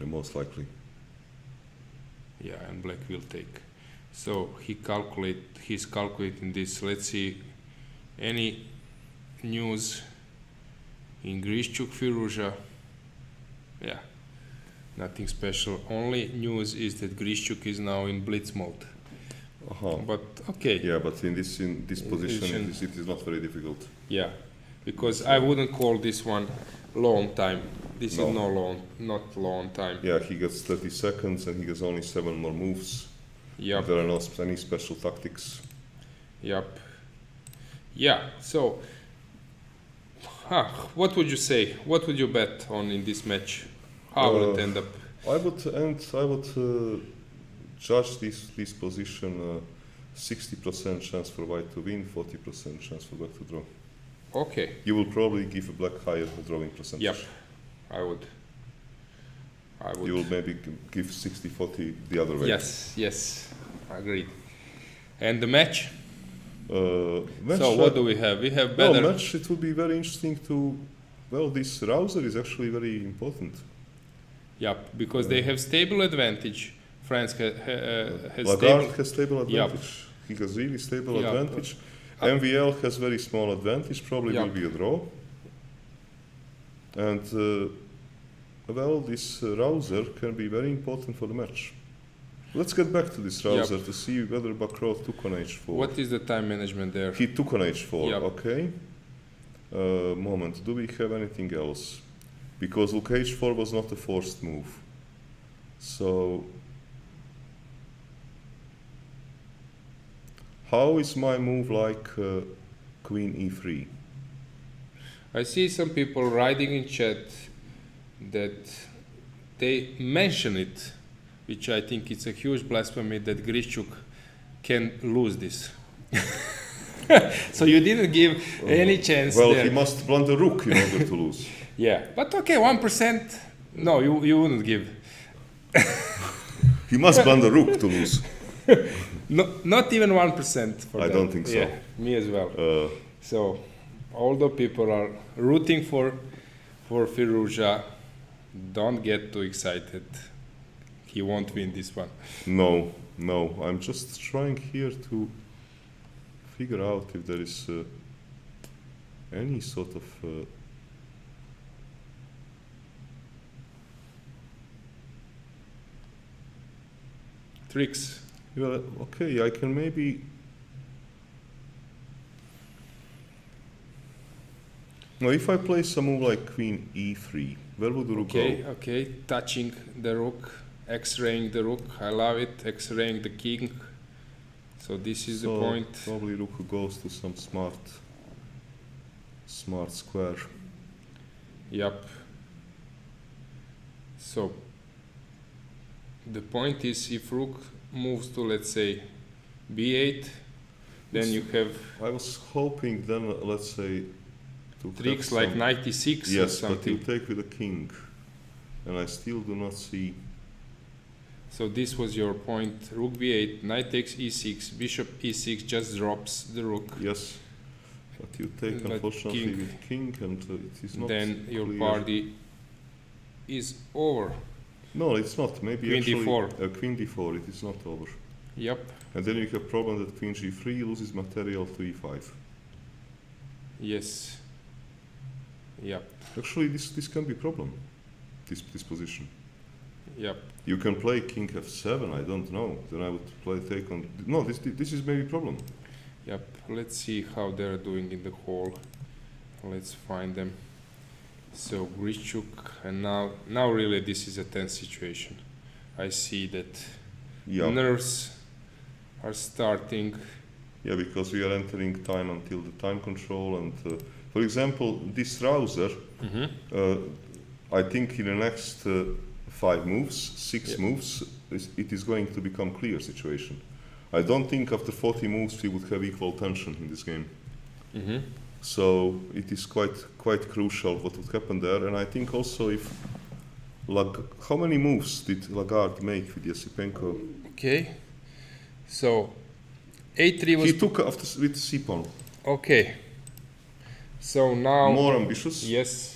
S5: Most likely.
S1: Yeah, and black will take. So he's calculating this. Let's see any news in Grischuk Firouzja. Yeah, nothing special. Only news is that Grischuk is now in blitz mode. But okay.
S5: Yeah, but in this position,
S1: Position.
S5: it is not very difficult.
S1: Yeah, because I wouldn't call this one long time. This
S5: No.
S1: is not long time.
S5: Yeah, he gets 30 seconds and he gets only 7 more moves.
S1: Yep.
S5: There are no any special tactics.
S1: Yep. Yeah. So, what would you say? What would you bet on in this match? How would it end up?
S5: I would judge this position 60% chance for white to win, 40% chance for black to draw.
S1: Okay.
S5: You will probably give a black higher drawing percentage.
S1: Yep. I would.
S5: You will maybe give 60-40 the other way.
S1: Yes. Agreed. And the match?
S5: Match,
S1: So what do we have? We have better.
S5: Well, match, it would be very interesting to... Well, this rouser is actually very important.
S1: Yep, because they have stable advantage. France has
S5: Lagarde
S1: stable.
S5: has stable
S1: Yep.
S5: advantage. He has really stable
S1: Yep.
S5: advantage. MVL has very small advantage, probably
S1: Yep.
S5: will be a draw. And well, this rouser can be very important for the match. Let's get back to this rouser to see whether Bakrov took on h4.
S1: What is the time management there?
S5: He took on h4,
S1: Yep.
S5: okay. Moment, do we have anything else? Because look, h4 was not a forced move. So, how is my move like queen e3?
S1: I see some people writing in chat that they mention it, which I think it's a huge blasphemy that Grischuk can lose this. So you didn't give any chance
S5: Well,
S1: there.
S5: he must blunder rook in order to lose.
S1: Yeah, but okay, 1%. No, you wouldn't give.
S5: He must blunder rook to lose.
S1: No, not even 1% for
S5: I
S1: that.
S5: don't think so.
S1: Yeah, me as well. So, although people are rooting for Firouzja, don't get too excited. He won't win this one.
S5: No, I'm just trying here to figure out if there is any sort of
S1: Tricks.
S5: well, okay, I can maybe. Now, if I play some move like queen e3, where would the rook go?
S1: Okay, touching the rook, X-raying the rook. I love it. X-raying the king. So this is the
S5: So
S1: point.
S5: Probably rook goes to some smart square.
S1: Yep. So the point is, if rook moves to, let's say, b8, then you have
S5: I was hoping then, let's say, to have
S1: tricks like
S5: some-
S1: 96 or
S5: Yes, but you
S1: something.
S5: take with the king, and I still do not see.
S1: So this was your point. Rook b8, knight takes e6, bishop e6 just drops the rook.
S5: Yes, but you take
S1: But
S5: unfortunately
S1: king.
S5: with king, and it is not.
S1: Then your
S5: clear.
S1: party is over.
S5: No, it's not. Maybe
S1: Queen
S5: actually
S1: d4.
S5: Queen d4. It is not over.
S1: Yep.
S5: And then you have problem that queen g3 loses material to e5.
S1: Yes. Yep.
S5: Actually, this can be problem. This position.
S1: Yep.
S5: You can play king f7. I don't know. Then I would play take on. No, this is maybe problem.
S1: Yep. Let's see how they're doing in the hall. Let's find them. So Grischuk, and now really this is a tense situation. I see that
S5: Yeah.
S1: nerves are starting.
S5: Yeah, because we are entering time until the time control, and for example, this rouser, I think in the next 5 moves, 6 moves, it is going to become clear situation. I don't think after 40 moves we would have equal tension in this game. So it is quite crucial what would happen there. And I think also if how many moves did Lagarde make with Yasipenko?
S1: Okay. So A3 was
S5: He took after with c-pawn.
S1: okay. So now
S5: More ambitious.
S1: yes.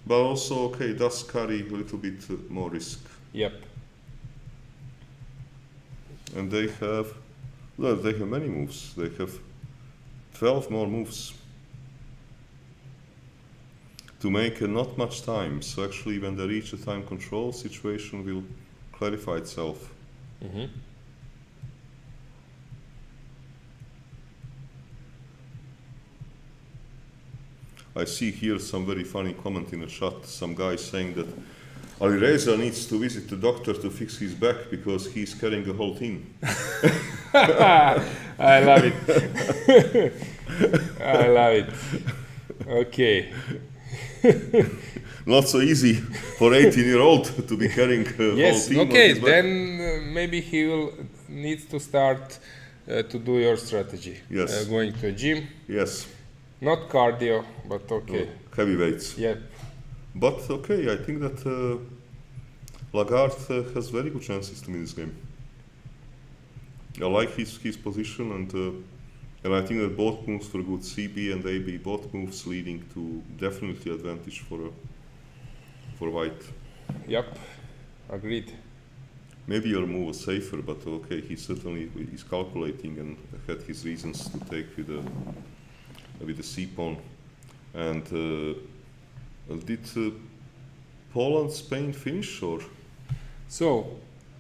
S5: But also, okay, does carry a little bit more risk.
S1: Yep.
S5: And they have many moves. They have 12 more moves to make not much time. So actually, when they reach the time control, situation will clarify itself. I see here some very funny comment in the chat. Some guy saying that Alireza needs to visit the doctor to fix his back because he's carrying a whole team.
S1: I love it. I love it. Okay.
S5: Not so easy for 18-year-old to be carrying a
S1: Yes.
S5: whole team.
S1: Okay.
S5: on his back.
S1: Then maybe he will needs to start to do your strategy.
S5: Yes.
S1: Going to a gym.
S5: Yes.
S1: Not cardio, but okay.
S5: Heavy weights.
S1: Yep.
S5: But okay, I think that Lagarde has very good chances to win this game. I like his position, and I think that both moves were good. CB and AB, both moves leading to definitely advantage for White.
S1: Yep. Agreed.
S5: Maybe your move was safer, but okay, he certainly is calculating and had his reasons to take with the c-pawn. And did Poland, Spain finish or?
S1: So,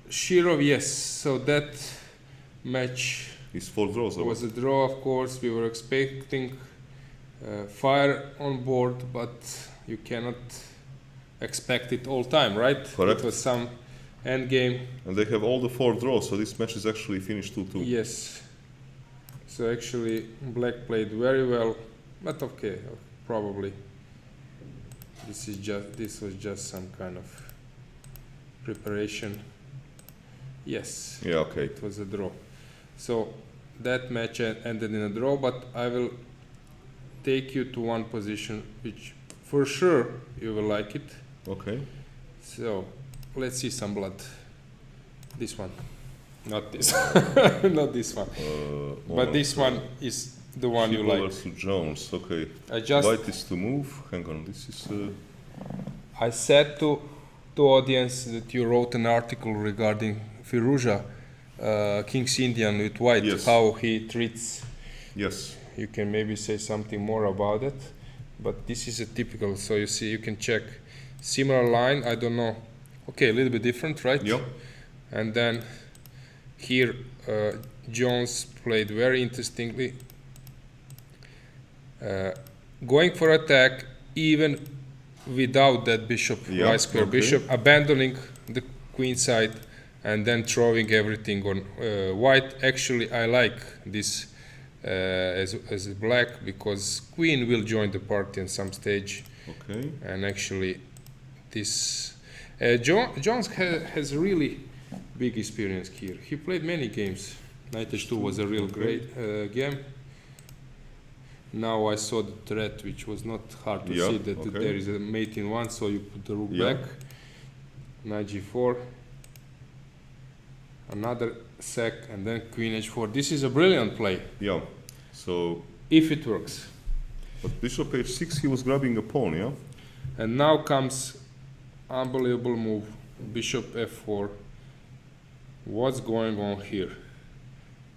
S1: Shirov, yes. So that match
S5: Is 4 draws.
S1: It was a draw, of course. We were expecting fire on board, but you cannot expect it all time, right?
S5: Correct.
S1: It was some end game.
S5: And they have all the 4 draws, so this match is actually finished 2-2.
S1: Yes. So actually, Black played very well, but okay, probably this was just some kind of preparation. Yes.
S5: Yeah, okay.
S1: It was a draw. So that match ended in a draw, but I will take you to one position which for sure you will like it.
S5: Okay.
S1: So let's see some blood. This one, not this, not this one, but this one is the one you like.
S5: To Jones. Okay.
S1: I
S5: White is to move. Hang on. This is.
S1: I said to audience that you wrote an article regarding Firouzja, King's Indian with White,
S5: Yes.
S1: how he treats.
S5: Yes.
S1: You can maybe say something more about it, but this is a typical. So you see, you can check similar line. I don't know. Okay, a little bit different, right?
S5: Yeah.
S1: And then here Jones played very interestingly, going for attack even without that bishop,
S5: Yeah,
S1: white square
S5: okay.
S1: bishop, abandoning the queen side and then throwing everything on white. Actually, I like this as a black because queen will join the party at some stage.
S5: Okay.
S1: And actually this Jones has really big experience here. He played many games. Knight h2 was a real great game. Now I saw the threat, which was not hard to
S5: Yeah,
S1: see that
S5: okay.
S1: there is a mate in one, so you put the rook
S5: Yeah.
S1: back. Knight g4. Another sack, and then queen h4. This is a brilliant play,
S5: Yeah. So,
S1: if it works.
S5: but bishop h6, he was grabbing a pawn, yeah?
S1: And now comes unbelievable move, bishop f4. What's going on here?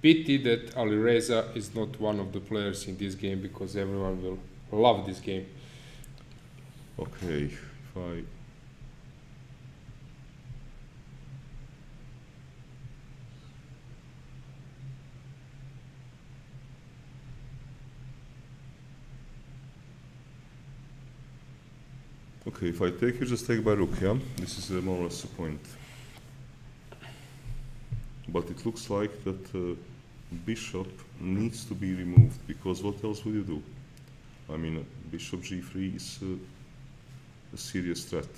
S1: Pity that Alireza is not one of the players in this game because everyone will love this game.
S5: Okay. If I. Okay, if I take, you just take by rook, yeah? This is more or less the point. But it looks like that bishop needs to be removed, because what else would you do? I mean, bishop g3 is a serious threat.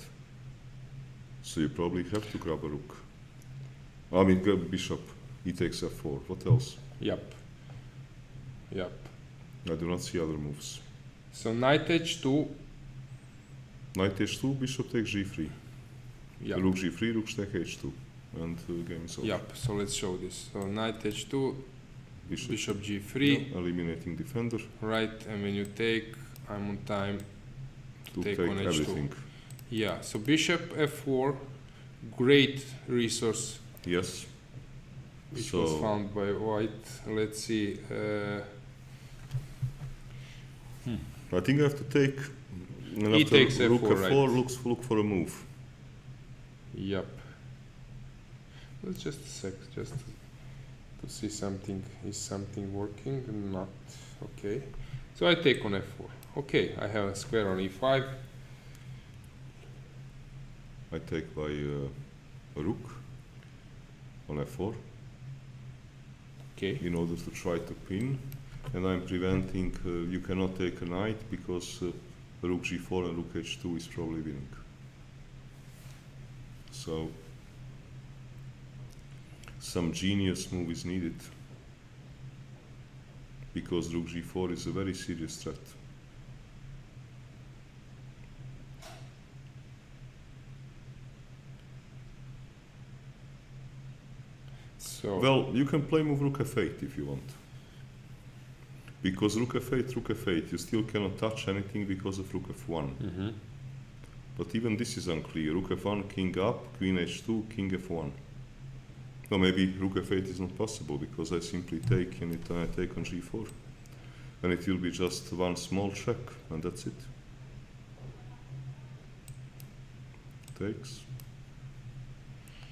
S5: So you probably have to grab a rook. I mean, grab bishop. He takes f4. What else?
S1: Yep. Yep.
S5: I do not see other moves.
S1: So knight h2.
S5: Knight h2, bishop takes g3.
S1: Yep.
S5: Rook g3, rook take h2. And game is over.
S1: Yep. So let's show this. So knight h2,
S5: Bishop,
S1: bishop g3,
S5: eliminating defender
S1: right? And when you take, I'm on time.
S5: to
S1: Take
S5: take
S1: on h2.
S5: everything.
S1: Yeah. So bishop f4, great resource
S5: Yes.
S1: which
S5: So-
S1: was found by white. Let's see.
S5: I think I have to take. And
S1: He
S5: after
S1: takes
S5: rook
S1: f4,
S5: f4,
S1: right.
S5: look for a move.
S1: Yep. Let's just a sec, just to see something. Is something working? Not. Okay. So I take on f4. Okay, I have a square on e5.
S5: I take by a rook on f4
S1: Okay.
S5: in order to try to pin, and I'm preventing. You cannot take a knight because rook g4 and rook h2 is probably winning. So some genius move is needed because rook g4 is a very serious threat.
S1: So
S5: Well, you can play move rook f8 if you want. Because rook f8, you still cannot touch anything because of rook f1.
S1: mhm.
S5: But even this is unclear. Rook f1, king up, queen h2, king f1. No, maybe rook f8 is not possible because I simply take and I take on g4. And it will be just one small check and that's it. Takes.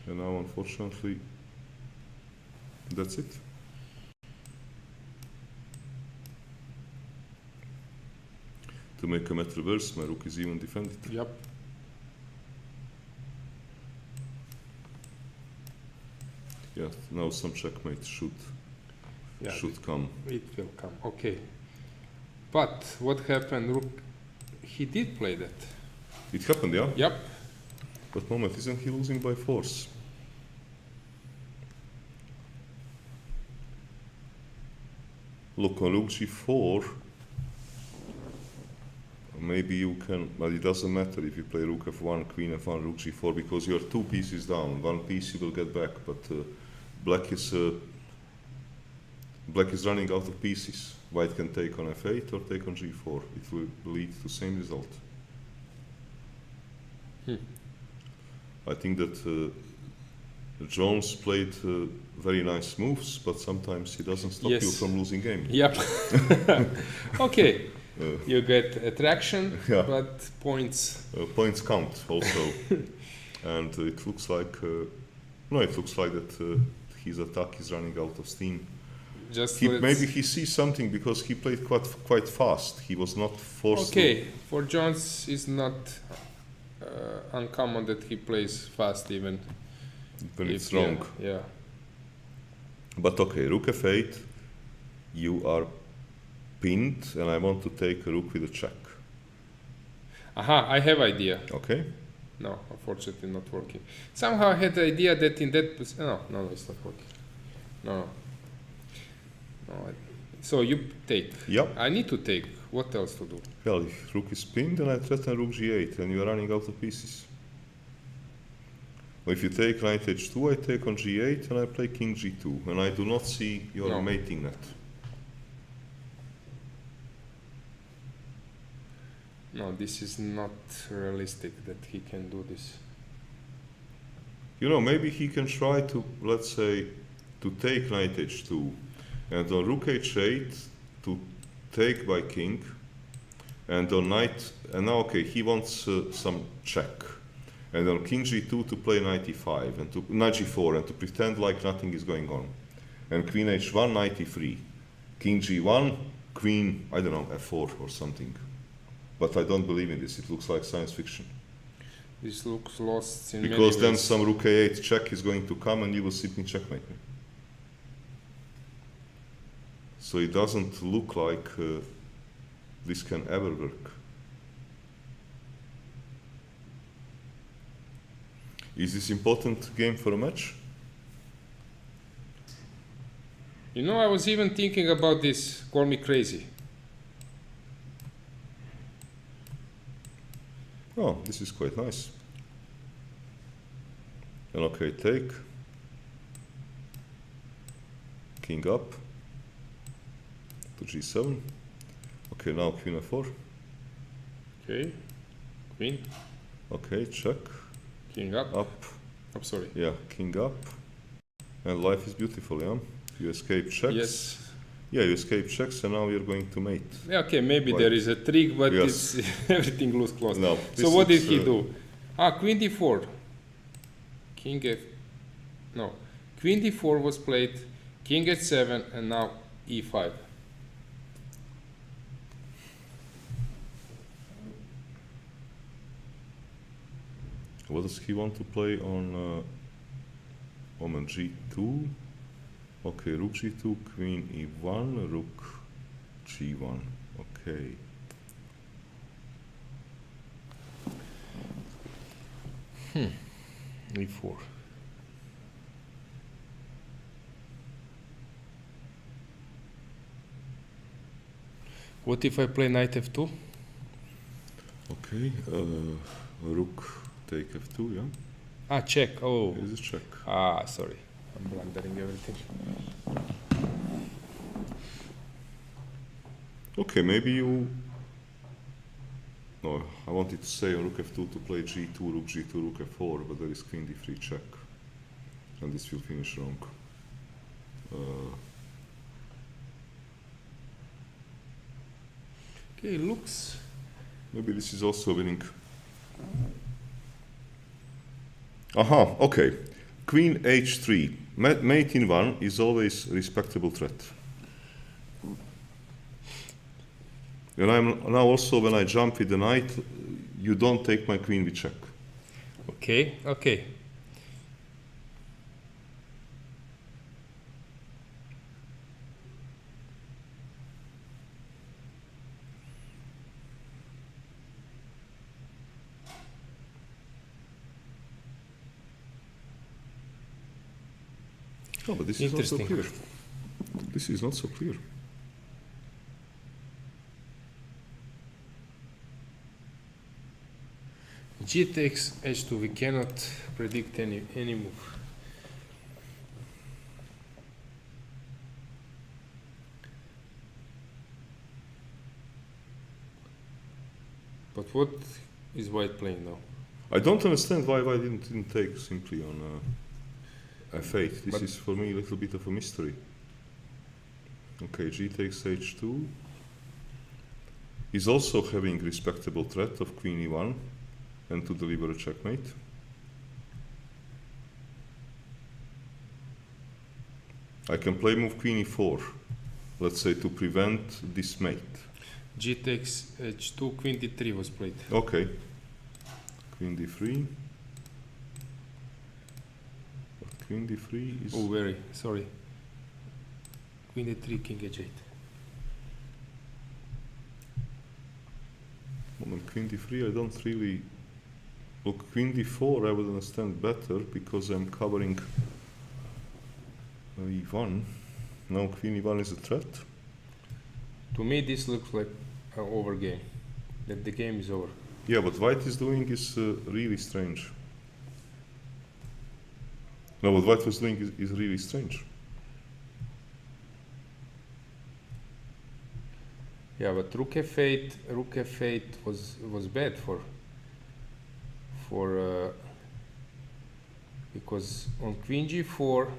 S5: And now unfortunately, that's it. To make a mat reverse, my rook is even defended.
S1: Yep.
S5: Yeah, now some checkmate should
S1: Yeah.
S5: come.
S1: It will come. Okay. But what happened? Rook. He did play that.
S5: It happened, yeah?
S1: Yep.
S5: But moment, isn't he losing by force? Look, on rook g4, maybe you can, but it doesn't matter if you play rook f1, queen f1, rook g4, because you're two pieces down. One piece you will get back, but black is running out of pieces. White can take on f8 or take on g4. It will lead to same result. I think that Jones played very nice moves, but sometimes he doesn't stop you
S1: Yes.
S5: from losing game.
S1: Yep. Okay.
S5: Uh,
S1: You get attraction,
S5: Yeah.
S1: but points.
S5: Points count also, and it looks like that his attack is running out of steam.
S1: Just
S5: Maybe he sees something because he played quite fast. He was not forced.
S1: Okay. For Jones, it's not uncommon that he plays fast even.
S5: When
S1: if-
S5: it's wrong.
S1: Yeah.
S5: But okay, rook f8, you are pinned, and I want to take a rook with a check.
S1: Aha, I have idea.
S5: Okay.
S1: No, unfortunately not working. Somehow I had the idea that in that no, it's not working. No. So you take.
S5: Yep.
S1: I need to take. What else to do?
S5: Well, if rook is pinned, then I threaten rook g8, and you are running out of pieces. If you take knight h2, I take on g8, and I play king g2, and I do not see your
S1: No.
S5: mating net.
S1: No, this is not realistic that he can do this.
S5: You know, maybe he can try to, let's say, to take knight h2, and on rook h8 to take by king, and on knight, and now okay, he wants some check, and on king g2 to play knight e5 and to knight g4 and to pretend like nothing is going on, and queen h1, knight e3, king g1, queen, I don't know, f4 or something. But I don't believe in this. It looks like science fiction.
S1: This looks lost in
S5: Because
S1: many
S5: then
S1: ways.
S5: some rook a8 check is going to come and you will simply checkmate me. So it doesn't look like this can ever work. Is this important game for a match?
S1: You know, I was even thinking about this. Call me crazy.
S5: Oh, this is quite nice. And okay, take. King up. To g7. Okay, now queen f4.
S1: Okay. Queen.
S5: Okay, check.
S1: King up.
S5: Up.
S1: I'm sorry.
S5: Yeah, king up. And life is beautiful, yeah? You escape checks.
S1: Yes.
S5: Yeah, you escape checks and now you're going to mate.
S1: Yeah, okay, maybe
S5: Right.
S1: there is a trick, but
S5: Yes.
S1: it's everything looks close.
S5: No.
S1: So
S5: this
S1: what did
S5: is,
S1: he do? Queen d4. King f. No. Queen d4 was played. King h7 and now e5.
S5: What does he want to play on g2? Okay, rook g2, queen e1, rook g1. Okay.
S1: e4. What if I play knight f2?
S5: Okay, rook take f2, yeah?
S1: Check. Oh.
S5: It is a check.
S1: Sorry. I'm blundering everything.
S5: Okay, maybe you... No, I wanted to say on rook f2 to play g2, rook g2, rook f4, but there is queen d3 check. And this will finish wrong.
S1: Okay, looks.
S5: Maybe this is also winning. Aha, okay. Queen h3. Mate in 1 is always a respectable threat. And I'm now also, when I jump with the knight, you don't take my queen with check.
S1: Okay, okay.
S5: No, but this is not so
S1: Interesting.
S5: clear. This is not so clear.
S1: G takes h2. We cannot predict any move. But what is white playing now?
S5: I don't understand why didn't take simply on f8. This
S1: But-
S5: is for me a little bit of a mystery. Okay, g takes h2. He's also having respectable threat of queen e1 and to deliver a checkmate. I can play move queen e4, let's say to prevent this mate.
S1: G takes h2. Queen d3 was played.
S5: Okay. Queen d3. But queen d3 is...
S1: Oh, very sorry. Queen d3, king h8.
S5: Moment, queen d3, I don't really... Look, queen d4 I would understand better because I'm covering e1. Now queen e1 is a threat.
S1: To me, this looks like an over game. That the game is over.
S5: Yeah, what white is doing is really strange. No, what white was doing is really strange.
S1: Yeah, but rook f8 was bad for because on queen g4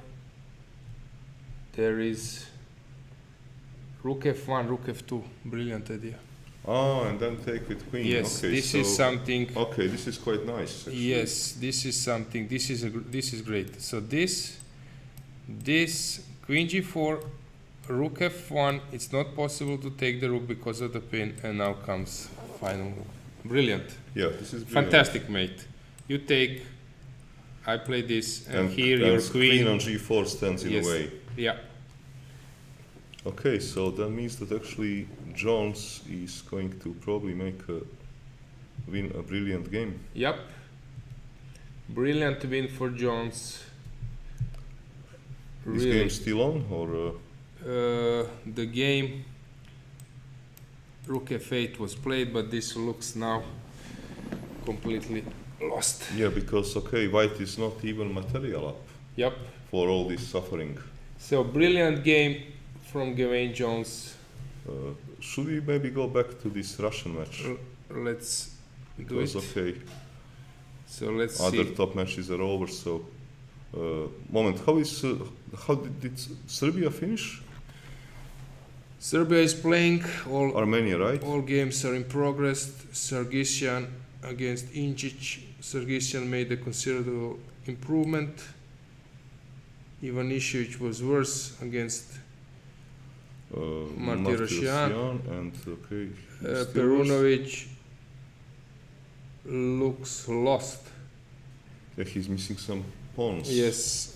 S1: there is rook f1, rook f2. Brilliant idea.
S5: Ah, and then take with queen.
S1: Yes,
S5: okay,
S1: this
S5: so,
S1: is something.
S5: Okay, this is quite nice. Actually.
S1: Yes, this is something. This is great. So this queen g4, rook f1. It's not possible to take the rook because of the pin, and now comes final move. Brilliant.
S5: Yeah, this is brilliant.
S1: Fantastic, mate. You take. I play this, and here your
S5: queen on g4 stands in
S1: Yes.
S5: a way.
S1: Yeah.
S5: Okay, so that means that actually Jones is going to probably win a brilliant game.
S1: Yep. Brilliant win for Jones.
S5: This
S1: Really.
S5: game still on, or
S1: The game Rook F8 was played, but this looks now completely lost.
S5: yeah, because okay, white is not even material up
S1: Yep.
S5: for all this suffering.
S1: So brilliant game from Gawain Jones.
S5: Should we maybe go back to this Russian match?
S1: Let's do
S5: Because
S1: it.
S5: okay,
S1: So let's
S5: other
S1: see.
S5: top matches are over. So, moment, how did Serbia finish?
S1: Serbia is playing.
S5: Armenia, right?
S1: All games are in progress. Sargsyan against Inčić. Sargsyan made a considerable improvement. Ivanišević was worse against Martirosyan.
S5: And okay,
S1: Perunović looks lost.
S5: yeah, he's missing some pawns.
S1: Yes.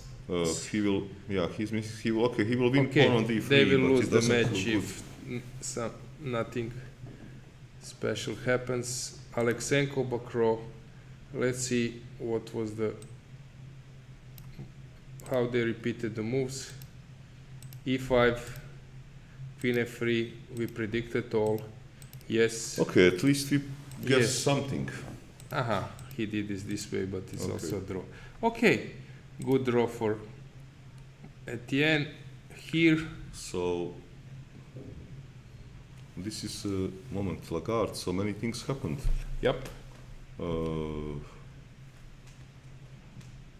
S5: He will. Yeah, he's missing. He will. Okay, he will win
S1: Okay.
S5: pawn on d3.
S1: They will
S5: but
S1: lose
S5: it
S1: the
S5: doesn't
S1: match
S5: look
S1: if nothing special happens. Aleksenko Bakrov. Let's see what was how they repeated the moves. E5, Queen F3. We predicted all. Yes.
S5: good. Okay, at least we get
S1: Yes.
S5: something.
S1: Aha. He did this way, but it's
S5: Okay.
S1: also a draw. Okay. Good draw for Etienne. Here.
S5: So this is a moment, Lagarde. So many things happened.
S1: Yep.
S5: Uh,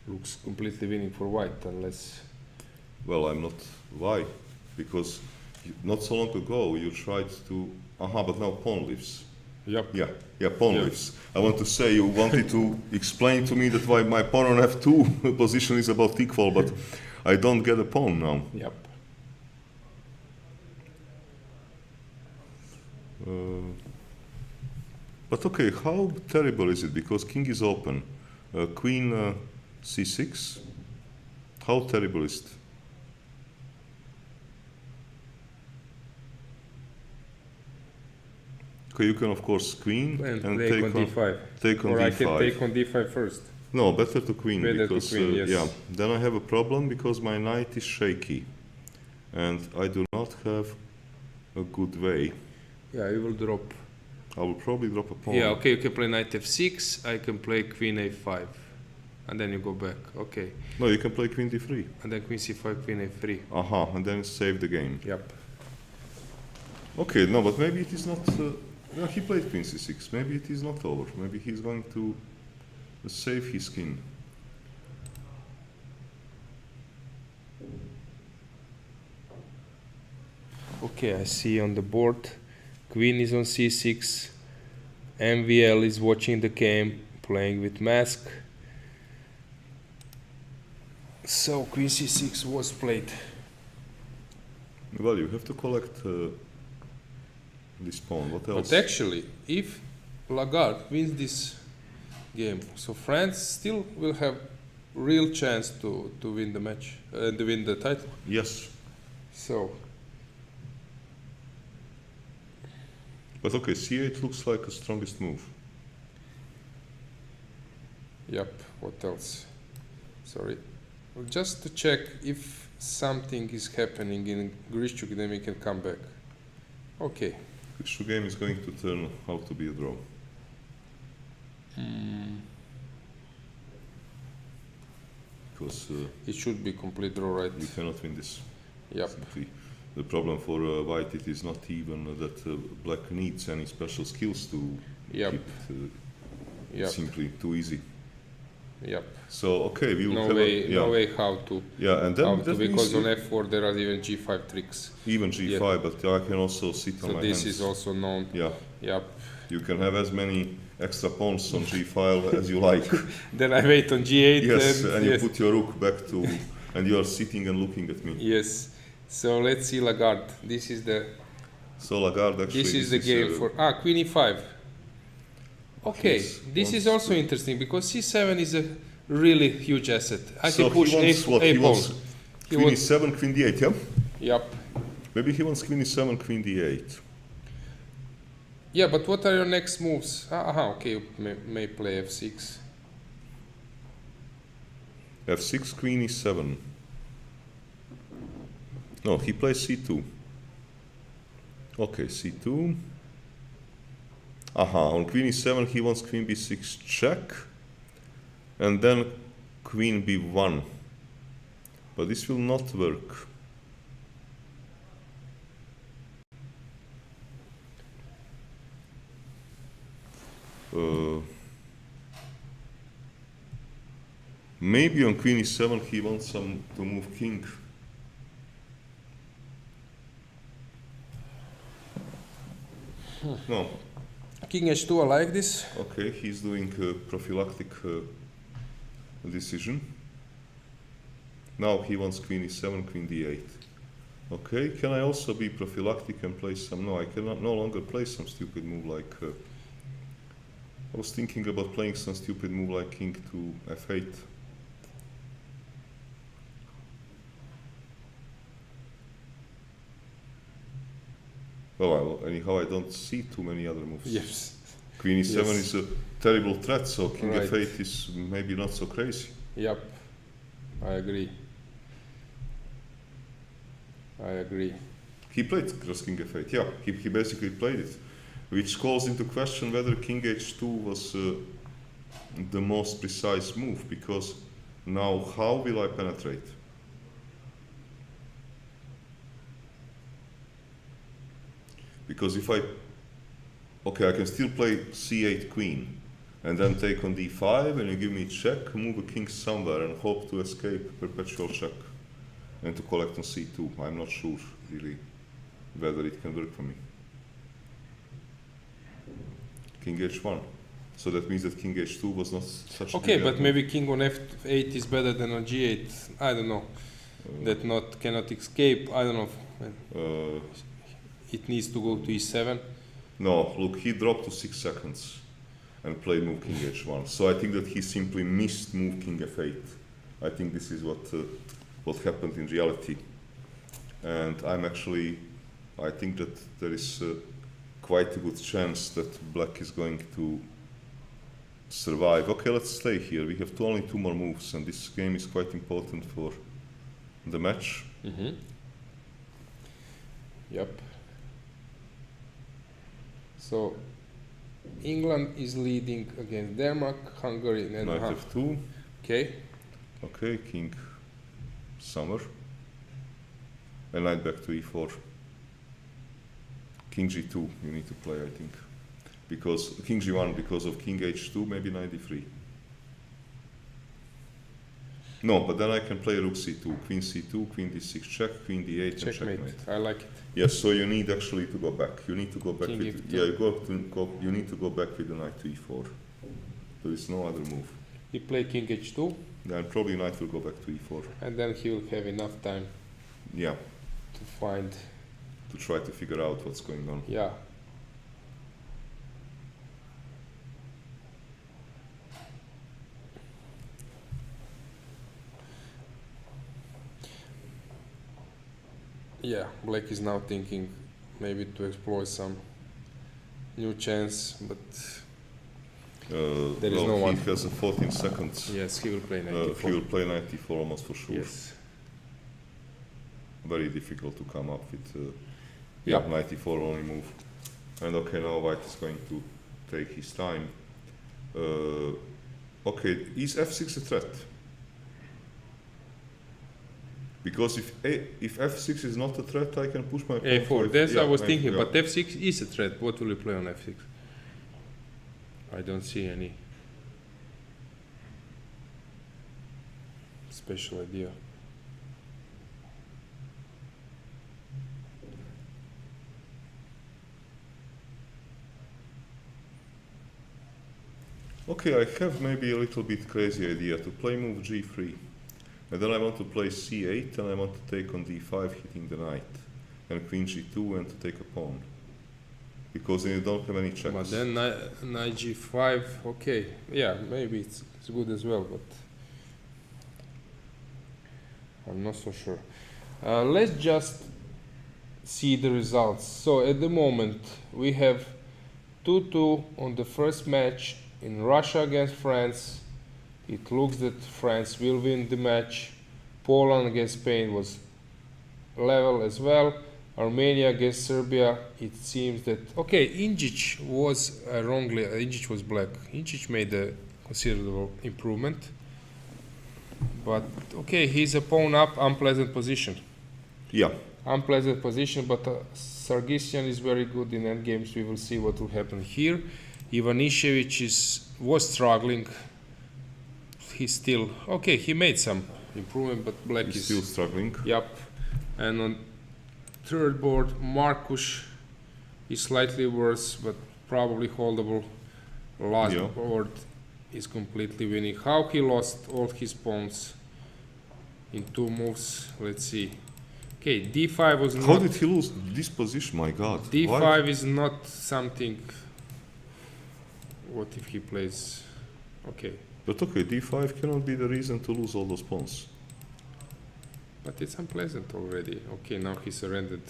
S1: Looks completely winning for white, unless.
S5: well, I'm not. Why? Because not so long ago you tried to. Aha, but now pawn leaves.
S1: Yep.
S5: Yeah, pawn
S1: Yeah.
S5: leaves. I want to say you wanted to explain to me that why my pawn on f2 position is about equal, but I don't get a pawn now.
S1: Yep.
S5: But okay, how terrible is it? Because king is open, queen c6. How terrible is it? Okay, you can of course queen
S1: And
S5: and
S1: take on d5.
S5: take on
S1: Or
S5: d5.
S1: I can take on d5 first.
S5: No, better to queen
S1: Better to
S5: because
S1: queen, yes.
S5: yeah. Then I have a problem because my knight is shaky, and I do not have a good way.
S1: Yeah, you will drop.
S5: I will probably drop a pawn.
S1: Yeah, okay, you can play knight f6. I can play queen a5. And then you go back. Okay.
S5: No, you can play queen d3.
S1: And then queen c5, queen a3.
S5: Aha, and then save the game.
S1: Yep.
S5: Okay, no, but maybe it is not. Well, he played queen c6. Maybe it is not over. Maybe he's going to save his king.
S1: Okay, I see on the board. Queen is on c6. MVL is watching the game, playing with mask. So queen c6 was played.
S5: Well, you have to collect this pawn. What else?
S1: But actually, if Lagarde wins this game, so France still will have real chance to win the match, to win the title.
S5: Yes.
S1: So,
S5: But okay, c8 looks like the strongest move.
S1: yep, what else? Sorry. Well, just to check if something is happening in Grishchuk, then we can come back. Okay.
S5: Which game is going to turn out to be a draw. Because
S1: It should be complete draw, right?
S5: we cannot win this.
S1: Yep.
S5: Simply. The problem for white, it is not even that black needs any special skills to
S1: Yep.
S5: keep it
S1: Yep.
S5: simply too easy.
S1: Yep.
S5: So okay, we will
S1: No
S5: have
S1: way,
S5: a, yeah,
S1: no way how to,
S5: yeah, and then
S1: how
S5: that
S1: to
S5: means
S1: because on f4 there are even g5 tricks.
S5: even g5, but I can also sit on
S1: So
S5: my
S1: this
S5: hands.
S1: is also known.
S5: Yeah,
S1: Yep.
S5: you can have as many extra pawns on g file as you like.
S1: Then I wait on g8.
S5: Yes, and you
S1: yes.
S5: put your rook back to, and you are sitting and looking at me.
S1: Yes. So let's see Lagarde. This is the
S5: So Lagarde actually.
S1: this is the game for queen e5. Okay,
S5: Yes,
S1: this is
S5: wants
S1: also interesting because c7 is a really huge asset. I
S5: so
S1: can push
S5: he wants what?
S1: a
S5: He
S1: pawn.
S5: wants
S1: He
S5: queen
S1: wants-
S5: e7, queen d8, yeah?
S1: Yep.
S5: Maybe he wants queen e7, queen d8.
S1: Yeah, but what are your next moves? Okay, you may play f6.
S5: f6, queen e7. No, he plays c2. Okay, c2. Aha, on queen e7 he wants queen b6 check, and then queen b1. But this will not work. Maybe on queen e7 he wants to move king. No.
S1: King h2, I like this.
S5: Okay, he's doing a prophylactic decision. Now he wants queen e7, queen d8. Okay, can I also be prophylactic and play some? No, I cannot no longer play some stupid move like. I was thinking about playing some stupid move like king to f8. Well, anyhow, I don't see too many other moves.
S1: Yes.
S5: Queen e7
S1: Yes.
S5: is a terrible threat, so king
S1: Right.
S5: f8 is maybe not so crazy.
S1: Yep. I agree. I agree.
S5: He played cross king f8, yeah, he basically played it, which calls into question whether king h2 was the most precise move, because now how will I penetrate? Because if I can still play c8 queen, and then take on d5, and you give me check, move a king somewhere, and hope to escape perpetual check, and to collect on c2. I'm not sure, really, whether it can work for me. King h1. So that means that king h2 was not such a
S1: Okay,
S5: brilliant
S1: but
S5: move.
S1: maybe king on f8 is better than on g8. I don't know. That cannot escape. I don't know. It needs to go to e7.
S5: No, look, he dropped to 6 seconds and played move king h1. So I think that he simply missed move king f8. I think this is what happened in reality. And I think that there is quite a good chance that black is going to survive. Okay, let's stay here. We have only two more moves, and this game is quite important for the match.
S1: Mm-hmm. Yep. So England is leading against Denmark, Hungary, and
S5: Knight f2.
S1: Okay.
S5: Okay, king summer. And knight back to e4. King g2 you need to play, I think. Because king g1 because of king h2, maybe knight d3. No, but then I can play rook c2, queen c2, queen d6 check, queen d8 and
S1: Checkmate.
S5: checkmate.
S1: I like it.
S5: Yes, so you need actually to go back. You need to go back
S1: King
S5: with
S1: f2.
S5: you need to go back with the knight to e4. There is no other move.
S1: He play king h2,
S5: Then probably knight will go back to e4.
S1: and then he will have enough time
S5: Yeah,
S1: to find.
S5: to try to figure out what's going on.
S1: Yeah. Yeah, Black is now thinking maybe to exploit some new chance, but there is no
S5: he
S1: one.
S5: has a 14 seconds.
S1: Yes, he will play
S5: He
S1: 94.
S5: will play 94 almost for sure.
S1: Yes.
S5: Very difficult to come up with.
S1: Yeah.
S5: 94 only move. And okay, now white is going to take his time. Okay, is f6 a threat? Because if f6 is not a threat, I can push my pawn to
S1: A4. That's I was
S5: yeah,
S1: thinking,
S5: yeah.
S1: but f6 is a threat. What will you play on f6? I don't see any special idea.
S5: Okay, I have maybe a little bit crazy idea to play move g3. And then I want to play c8 and I want to take on d5 hitting the knight. And queen g2 and to take a pawn. Because then you don't have any checks.
S1: But then knight g5, okay, yeah, maybe it's good as well, but I'm not so sure. Let's just see the results. So at the moment we have 2-2 on the first match in Russia against France, It looks that France will win the match. Poland against Spain was level as well. Armenia against Serbia, it seems that okay. Injic was wrongly. Injic was black. Injic made a considerable improvement, but okay, he's a pawn up, unpleasant position.
S5: Yeah.
S1: Unpleasant position, but Sargsyan is very good in end games. We will see what will happen here. Ivanišević was struggling. He's still okay. He made some improvement, but black
S5: He's
S1: is
S5: still struggling.
S1: Yep. And on third board, Markus is slightly worse, but probably holdable. Last
S5: Yeah.
S1: board is completely winning. How he lost all his pawns in 2 moves? Let's see. Okay, d5 was
S5: How
S1: not.
S5: did he lose this position? My God.
S1: d5
S5: Why?
S1: is not something. What if he plays? Okay,
S5: But okay, d5 cannot be the reason to lose all those pawns.
S1: but it's unpleasant already. Okay, now he surrendered.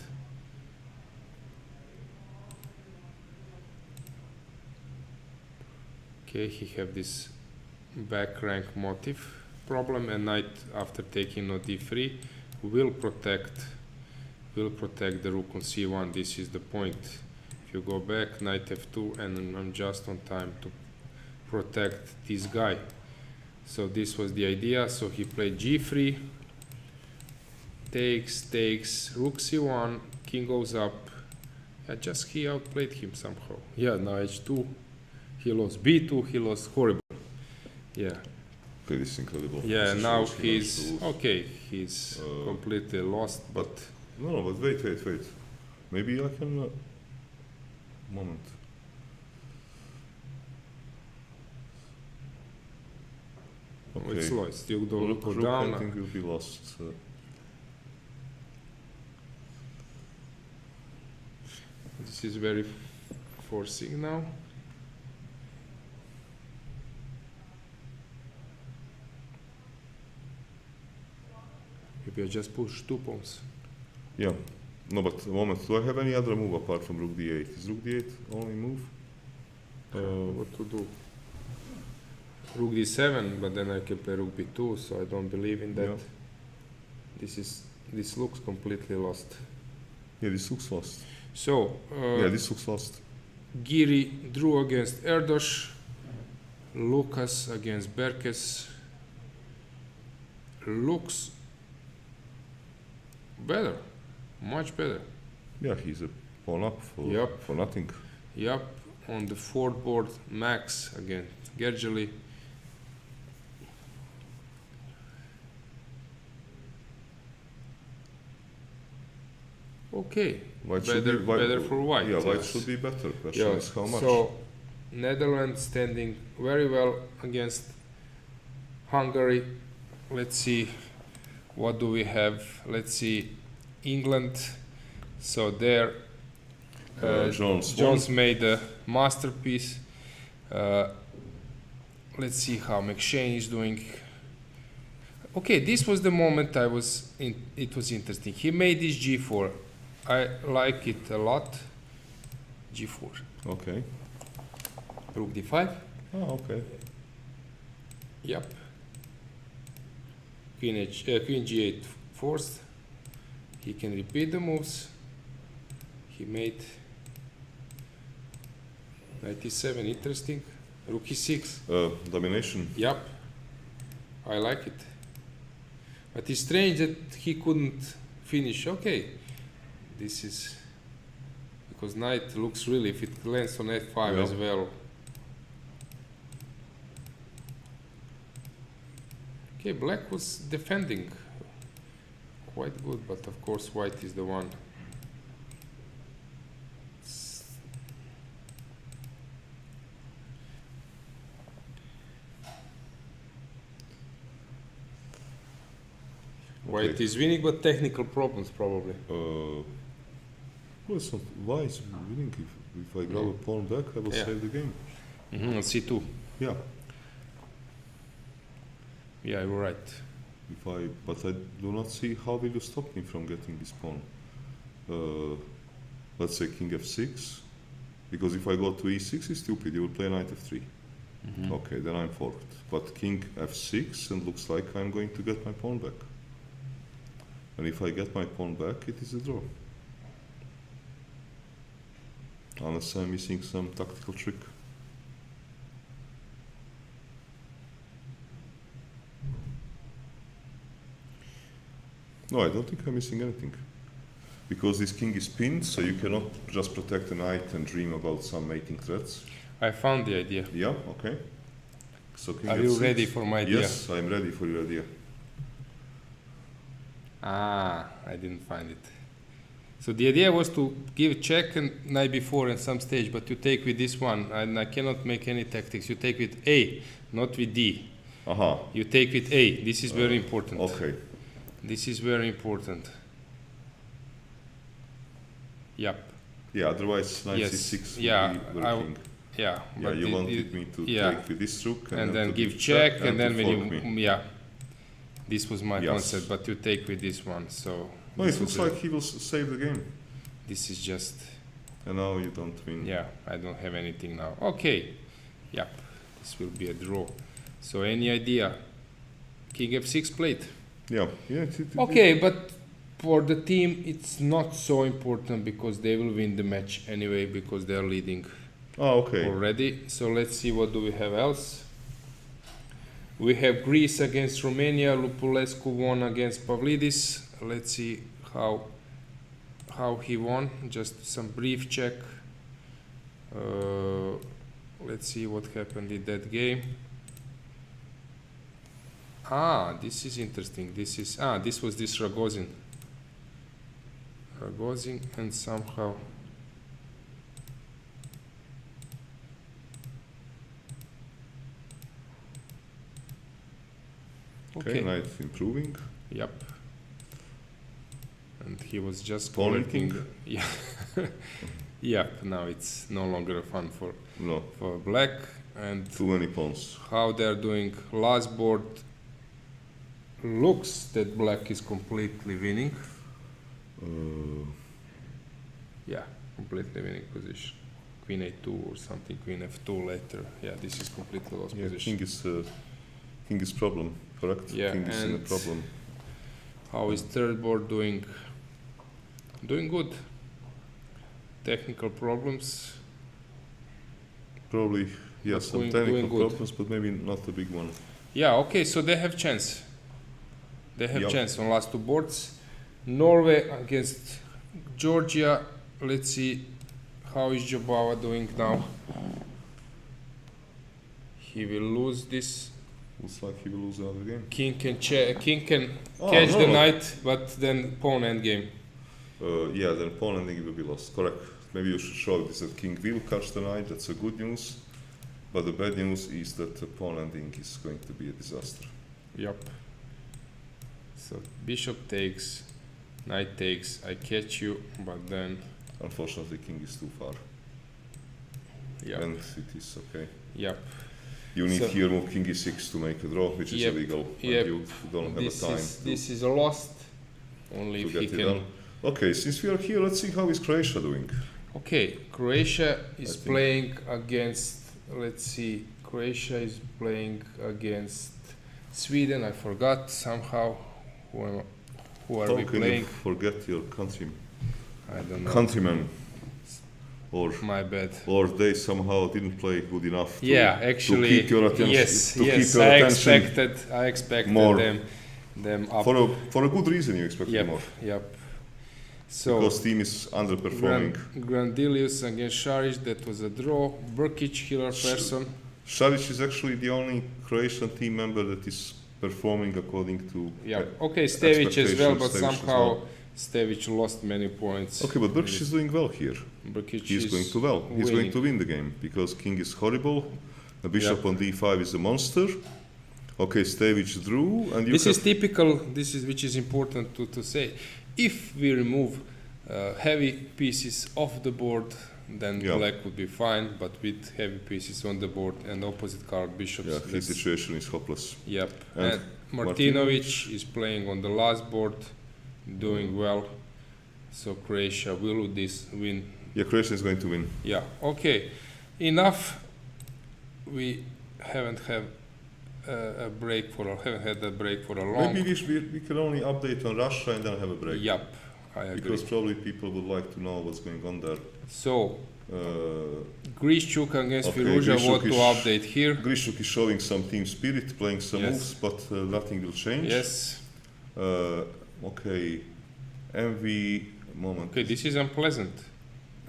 S1: Okay, he have this back rank motif problem, and knight after taking no d3 will protect the rook on c1. This is the point. If you go back, knight f2, and I'm just on time to protect this guy. So this was the idea. So he played g3, takes, rook c1, king goes up. Yeah, just he outplayed him somehow. Yeah, now h2, he lost b2, he lost horrible. Yeah,
S5: Okay, this is incredible.
S1: yeah.
S5: This
S1: Now
S5: shows he managed to
S1: he's
S5: lose.
S1: okay. He's completely lost. But
S5: No, but wait. Maybe I can. Moment. Okay.
S1: it's lost. You don't
S5: Rook,
S1: go
S5: rook
S1: down.
S5: I think will be lost.
S1: This is very forcing now. Maybe I just push 2 pawns.
S5: Yeah. No, but a moment. Do I have any other move apart from rook d8? Is rook d8 only move?
S1: What to do? Rook d7, but then I can play rook b2, so I don't believe in that.
S5: Yeah.
S1: This looks completely lost.
S5: Yeah, this looks lost.
S1: So
S5: Yeah, this looks lost.
S1: Giri drew against Erdos, Lucas against Berkes. Looks better, much better.
S5: Yeah, he's a pawn up for,
S1: Yep.
S5: for nothing.
S1: Yup, on the 4th board, Max against Gergely. Okay,
S5: White should be,
S1: better for white.
S5: Yeah, white
S1: yes.
S5: should be better. Question
S1: Yeah,
S5: is how much.
S1: so Netherlands standing very well against Hungary. Let's see, what do we have? Let's see, England. So there, Jones made a masterpiece. Let's see how McShane is doing. Okay, this was the moment it was interesting. He made this g4. I like it a lot. g4.
S5: Okay.
S1: Rook d5.
S5: Oh, okay.
S1: Yep. Queen g8 forced. He can repeat the moves. He made knight e7, interesting. Rook e6.
S5: Domination.
S1: Yep. I like it. But it's strange that he couldn't finish. Okay. This is because knight looks really, if it lands on f5
S5: Yeah.
S1: as well. Okay, black was defending quite good, but of course white is the one. White
S5: Okay.
S1: is winning, but technical problems probably.
S5: Well, it's not wise winning. If I grab a pawn back, I will
S1: Yeah.
S5: save the game.
S1: C2.
S5: Yeah.
S1: Yeah, you're right.
S5: But I do not see how will you stop me from getting this pawn. Let's say king f6, because if I go to e6, it's stupid. You will play knight f3.
S2: Mhm.
S5: Okay, then I'm forked. But king f6, and looks like I'm going to get my pawn back. And if I get my pawn back, it is a draw. Unless I'm missing some tactical trick. No, I don't think I'm missing anything. Because this king is pinned, so you cannot just protect the knight and dream about some mating threats.
S1: I found the idea.
S5: Yeah, okay. So king
S1: Are you
S5: f6.
S1: ready for my idea?
S5: Yes, I'm ready for your idea.
S1: Ah, I didn't find it. So the idea was to give check and knight before in some stage, but you take with this one, and I cannot make any tactics. You take with A, not with D.
S5: Aha,
S1: You take with A. This is very important.
S5: okay.
S1: This is very important. Yep.
S5: Yeah, otherwise knight
S1: Yes,
S5: c6 would
S1: yeah,
S5: be
S1: I
S5: working.
S1: Yeah.
S5: Yeah,
S1: but
S5: you
S1: it-
S5: wanted
S1: it-
S5: me to
S1: yeah.
S5: take with this rook
S1: and then
S5: to
S1: give check, and then
S5: to
S1: when
S5: fork
S1: you
S5: me.
S1: yeah, this was my
S5: Yes.
S1: concept. But you take with this one, so
S5: No,
S1: this
S5: it looks
S1: was
S5: like he will save the game.
S1: this is just
S5: And now you don't win.
S1: yeah. I don't have anything now. Okay, yep, this will be a draw. So any idea? King f6 played.
S5: Yeah.
S1: Okay, but for the team, it's not so important because they will win the match anyway because they are leading
S5: Ah, okay.
S1: already. So let's see what do we have else. We have Greece against Romania. Lupulescu won against Pavlidis. Let's see how he won. Just some brief check. Let's see what happened in that game. Ah, this is interesting. This was this Ragozin. And somehow.
S5: Okay, knight improving.
S1: Yep. And he was just
S5: Pawn
S1: collecting.
S5: eating?
S1: Yeah. Yep. Now it's no longer fun for
S5: No,
S1: black. And
S5: too many pawns.
S1: how they're doing last board looks that black is completely winning. Yeah, completely winning position. Queen a2 or something. Queen f2 later. Yeah, this is completely lost
S5: Yeah,
S1: position.
S5: king is problem, correct?
S1: Yeah,
S5: King is in a
S1: and
S5: problem.
S1: How is third board doing? Doing good. Technical problems.
S5: Probably, yeah,
S1: But
S5: some
S1: doing
S5: technical
S1: good.
S5: problems, but maybe not a big one.
S1: Yeah, okay, so they have chance. They have
S5: Yep.
S1: chance on last two boards. Norway against Georgia. Let's see how is Jobava doing now. He will lose this.
S5: Looks like he will lose another game.
S1: King can
S5: Oh,
S1: catch the
S5: no.
S1: knight, but then pawn endgame.
S5: Yeah, then pawn ending will be lost. Correct. Maybe you should show this that king will catch the knight. That's a good news. But the bad news is that the pawn ending is going to be a disaster.
S1: Yep. So bishop takes, knight takes. I catch you, but then
S5: Unfortunately, king is too far.
S1: yeah,
S5: And it is okay.
S1: yep.
S5: You need
S1: So-
S5: here move king e6 to make a draw, which is
S1: Yep,
S5: illegal.
S1: yep.
S5: And you don't have a time
S1: This is a lost. Only
S5: to
S1: if he
S5: get it
S1: can.
S5: done. Okay, since we are here, let's see how is Croatia doing.
S1: Okay, Croatia is
S5: think-
S1: playing against. Let's see, Croatia is playing against Sweden. I forgot somehow. Who are
S5: How
S1: we
S5: can
S1: playing?
S5: you forget your
S1: I don't know.
S5: countrymen?
S1: My bad.
S5: Or they somehow didn't play good enough to,
S1: Yeah, actually,
S5: to keep your attention.
S1: yes,
S5: to
S1: yes.
S5: keep your
S1: I
S5: attention
S1: expected
S5: more.
S1: them up.
S5: for a good reason. You expect
S1: Yep,
S5: more
S1: yep. So
S5: because team is underperforming.
S1: Grandilius against Šarić, that was a draw. Brkić, Hiller person.
S5: Šarić is actually the only Croatian team member that is performing according to.
S1: Yeah. Okay, Stević as well, but
S5: Stević as
S1: somehow
S5: well.
S1: Stević lost many points.
S5: Okay, but Brkić is doing well here.
S1: Brkić
S5: He's
S1: is
S5: going to well. He's going
S1: winning.
S5: to win the game because king is horrible. The bishop
S1: Yep.
S5: on d5 is a monster. Okay, Stević drew, and you
S1: This
S5: have
S1: is typical. This is which is important to say. If we remove heavy pieces off the board, then
S5: Yeah.
S1: black would be fine. But with heavy pieces on the board and opposite card bishops,
S5: yeah, his
S1: that's-
S5: situation is hopeless.
S1: yep.
S5: And
S1: And Martinovic is playing on the last board, doing well. So Croatia will win.
S5: Yeah, Croatia is going to win.
S1: Yeah. Okay. Enough. We haven't had a break for a long.
S5: Maybe we can only update on Russia and then have a break.
S1: Yup, I agree.
S5: Because probably people would like to know what's going on there.
S1: So
S5: Uh,
S1: Grishuk against
S5: Okay,
S1: Firuza,
S5: Grishuk
S1: what to
S5: is-
S1: update here?
S5: Grishuk is showing some team spirit, playing some
S1: Yes.
S5: moves, but nothing will change.
S1: Yes.
S5: Okay, MV moment.
S1: Okay, this is unpleasant.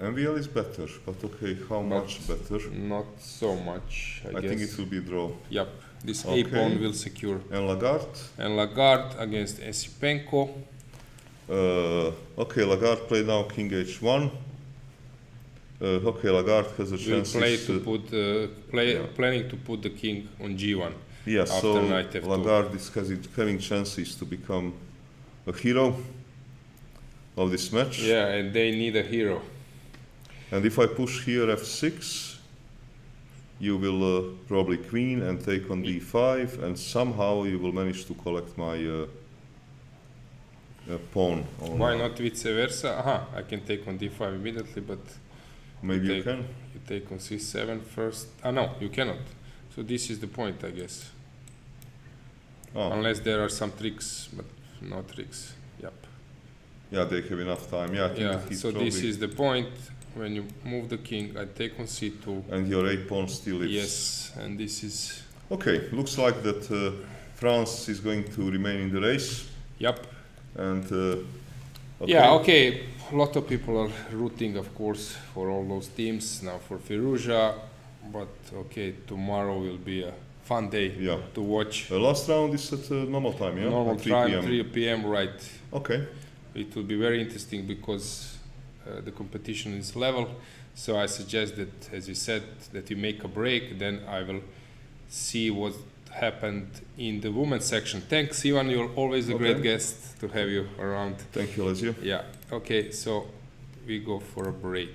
S5: MVL is better, but okay, how
S1: But
S5: much better?
S1: Not so much, I
S5: I
S1: guess.
S5: think it will be a draw.
S1: Yup, this
S5: Okay.
S1: A pawn will secure.
S5: And Lagarde.
S1: And Lagarde against Esipenko.
S5: Okay, Lagarde played now King H1. Okay, Lagarde has a
S1: Will
S5: chance.
S1: play to put
S5: yeah.
S1: planning to put the king on G1.
S5: Yeah,
S1: after
S5: so
S1: knight F2.
S5: Lagarde is having chances to become a hero of this match.
S1: Yeah, and they need a hero.
S5: And if I push here F6, you will probably queen and take on D5, and somehow you will manage to collect my pawn. On,
S1: Why not vice versa? Aha, I can take on D5 immediately, but
S5: Maybe you
S1: take-
S5: can.
S1: you take on C7 first. Ah, no, you cannot. So this is the point, I guess.
S5: Oh,
S1: Unless there are some tricks, but no tricks. Yep.
S5: yeah, they have enough time. Yeah, I think
S1: Yeah,
S5: that he's
S1: so
S5: probably.
S1: this is the point. When you move the king, I take on C2.
S5: And your A pawn still lives.
S1: Yes, and this is...
S5: Okay, looks like that France is going to remain in the race.
S1: Yep.
S5: And okay.
S1: Yeah, okay. A lot of people are rooting, of course, for all those teams. Now for Firuza, but okay, tomorrow will be a fun day
S5: Yeah.
S1: to watch.
S5: The last round is at normal time, yeah?
S1: Normal
S5: At 3
S1: time,
S5: p.m.
S1: 3 p.m. Right.
S5: Okay.
S1: It will be very interesting because the competition is level. So I suggest that, as you said, that you make a break. Then I will see what happened in the women's section. Thanks, Ivan. You're always a great
S5: Okay.
S1: guest to have you around.
S5: Thank you, Lesio.
S1: Yeah. Okay. So we go for a break.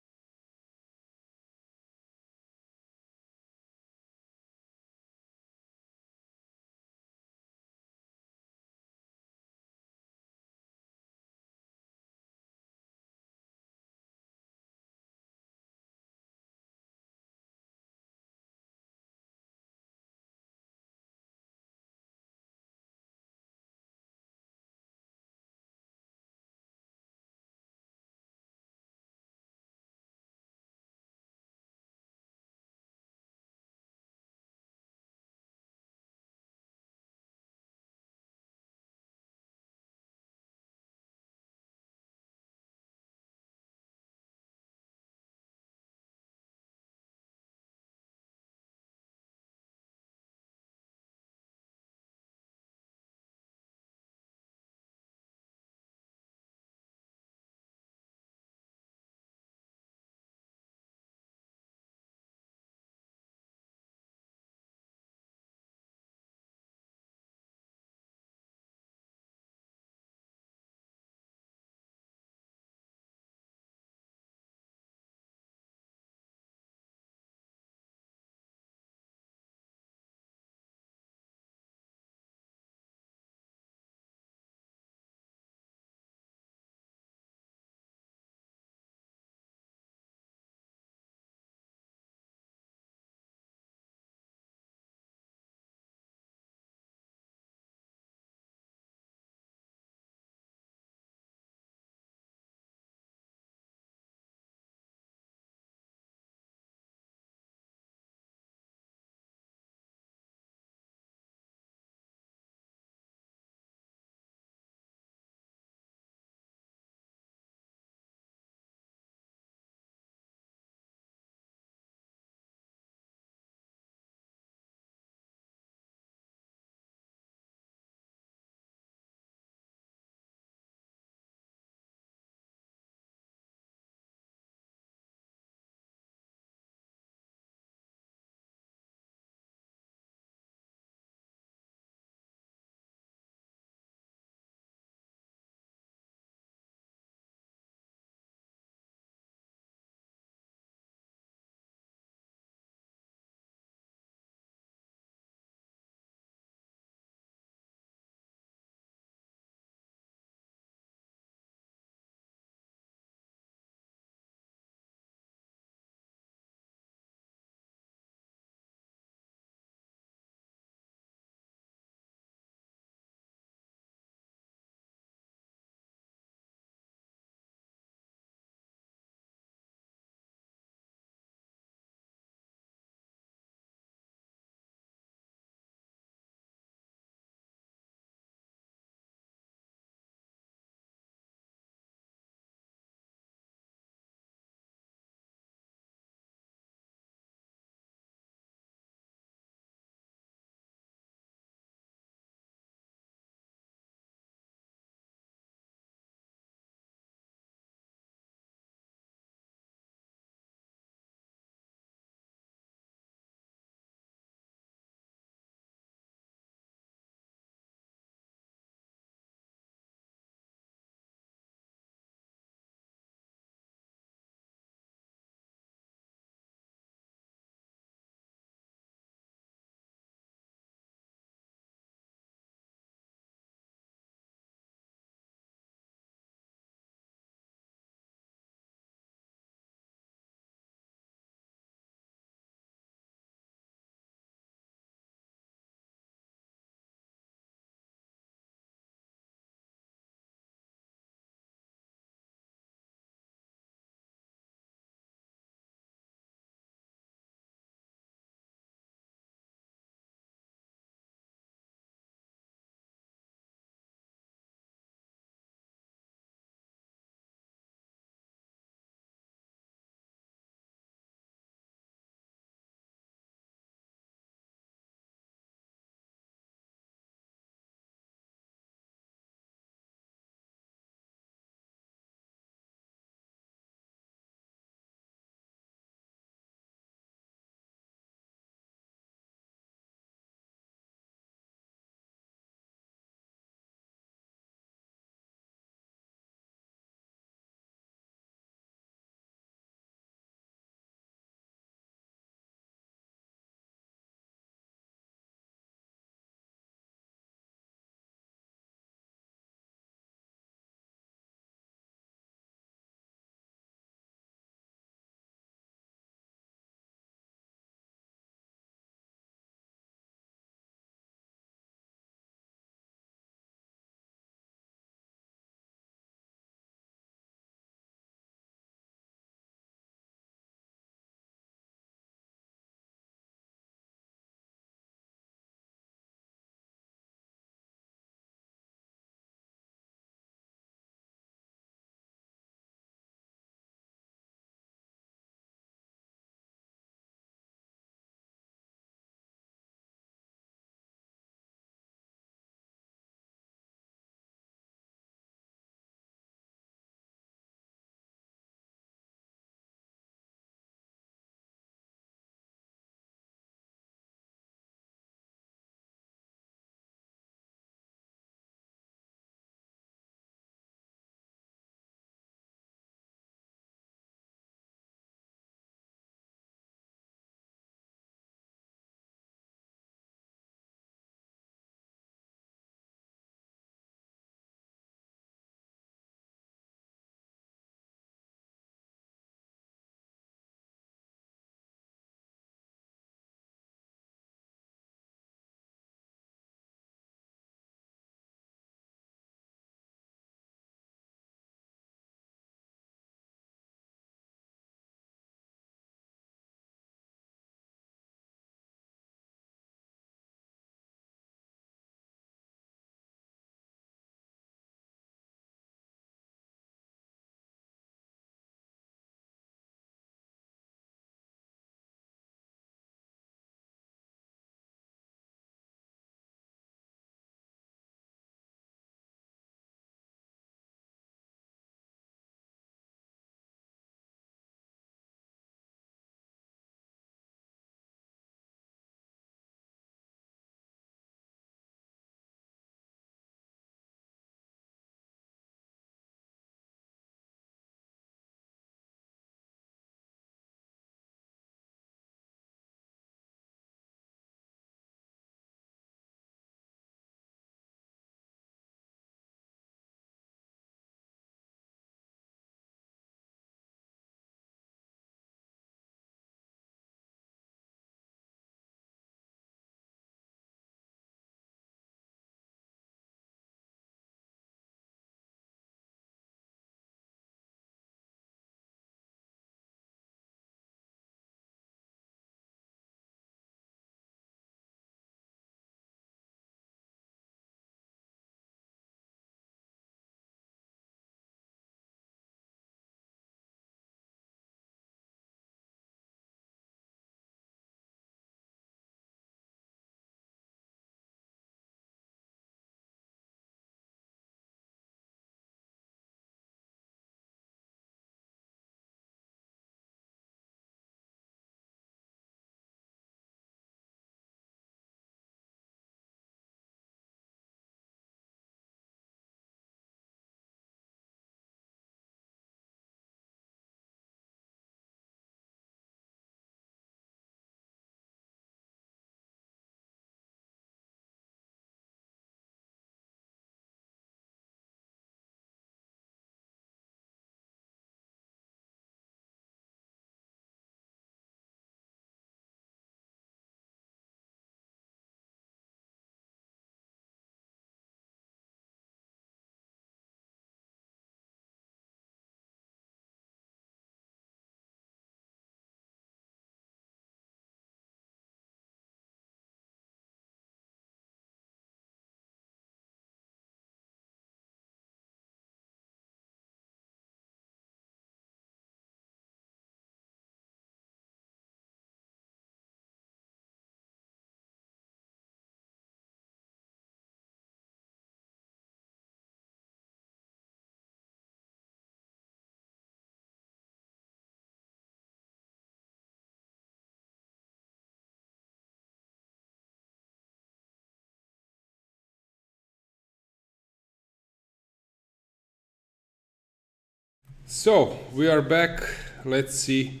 S1: So we are back. Let's see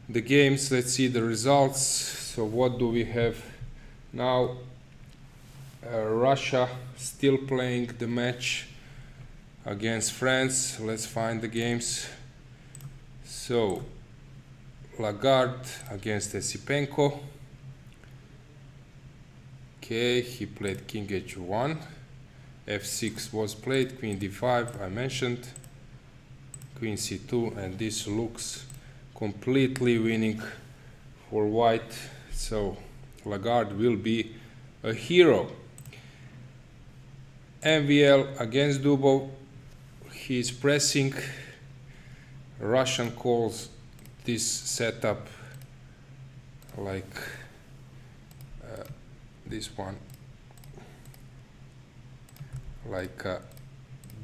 S1: the games. Let's see the results. So what do we have now? Russia still playing the match against France. Let's find the games. So Lagarde against Esipenko. Okay, he played King H1. F6 was played, Queen D5 I mentioned, Queen C2, and this looks completely winning for white. So Lagarde will be a hero. MVL against Dubov. He is pressing. Russian calls this setup like this one, like a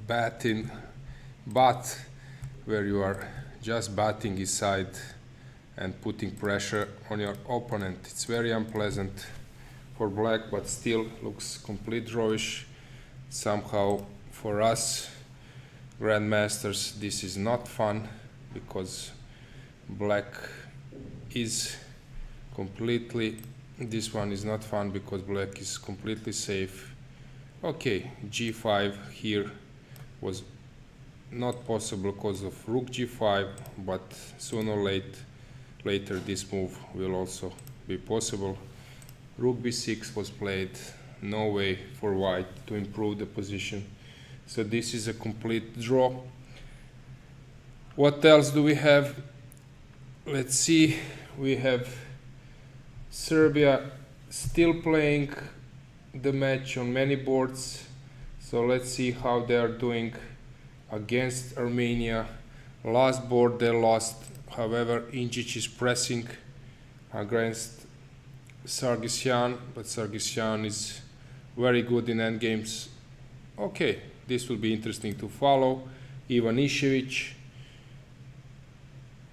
S1: batting, but where you are just batting his side and putting pressure on your opponent. It's very unpleasant for black, but still looks complete drawish. Somehow for us grandmasters this is not fun, because black is completely, this one is not fun because black is completely safe. Okay, G5 here was not possible because of Rook G5, but sooner or later this move will also be possible. Rook B6 was played, no way for white to improve the position. So this is a complete draw. What else do we have? Let's see, we have Serbia still playing the match on many boards. So let's see how they are doing against Armenia. Last board they lost, however Ingic is pressing against Sargsyan, but Sargsyan is very good in endgames. Okay, this will be interesting to follow. Ivanišević.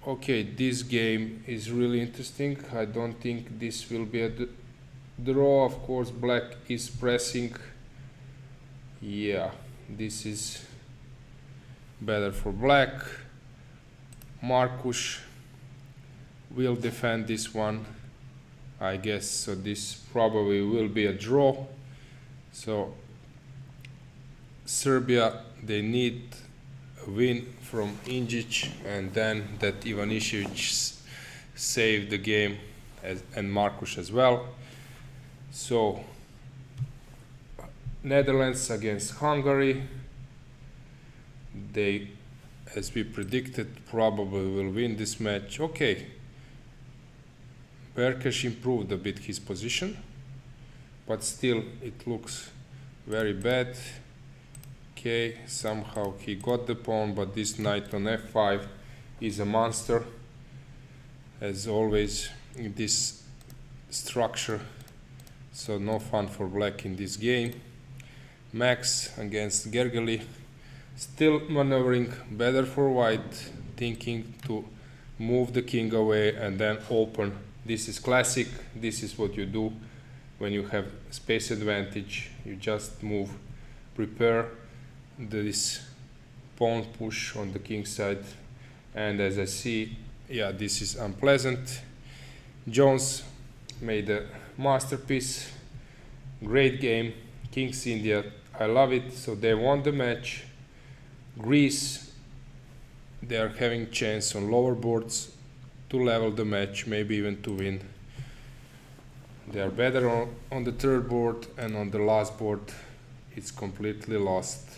S1: Okay, this game is really interesting. I don't think this will be a draw. Of course, black is pressing. Yeah, this is better for black. Markus will defend this one, I guess. So this probably will be a draw. So Serbia, they need a win from Ingic, and then that Ivanišević saved the game, and Markus as well. So Netherlands against Hungary. They, as we predicted, probably will win this match. Okay, Berkes improved a bit his position, but still it looks very bad. Okay, somehow he got the pawn, but this knight on f5 is a monster, as always in this structure. So no fun for black in this game. Max against Gergely, still maneuvering better for white, thinking to move the king away and then open. This is classic. This is what you do when you have space advantage. You just move, prepare this pawn push on the king side, and as I see, yeah, this is unpleasant. Jones made a masterpiece. Great game. Kings India, I love it. So they won the match. Greece, they are having chance on lower boards to level the match, maybe even to win. They are better on the third board, and on the last board it's completely lost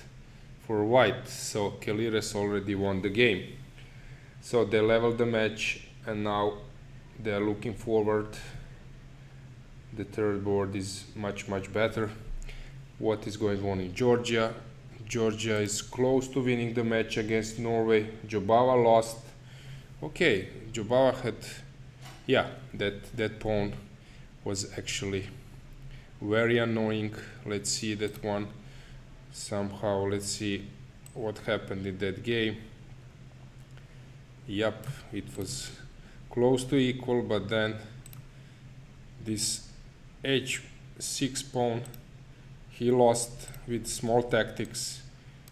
S1: for white. So Kelires already won the game. So they leveled the match, and now they are looking forward. The third board is much better. What is going on in Georgia? Georgia is close to winning the match against Norway. Jobava lost. Okay, Jobava had, yeah, that pawn was actually very annoying. Let's see that one somehow. Let's see what happened in that game. Yep, it was close to equal, but then this h6 pawn he lost with small tactics.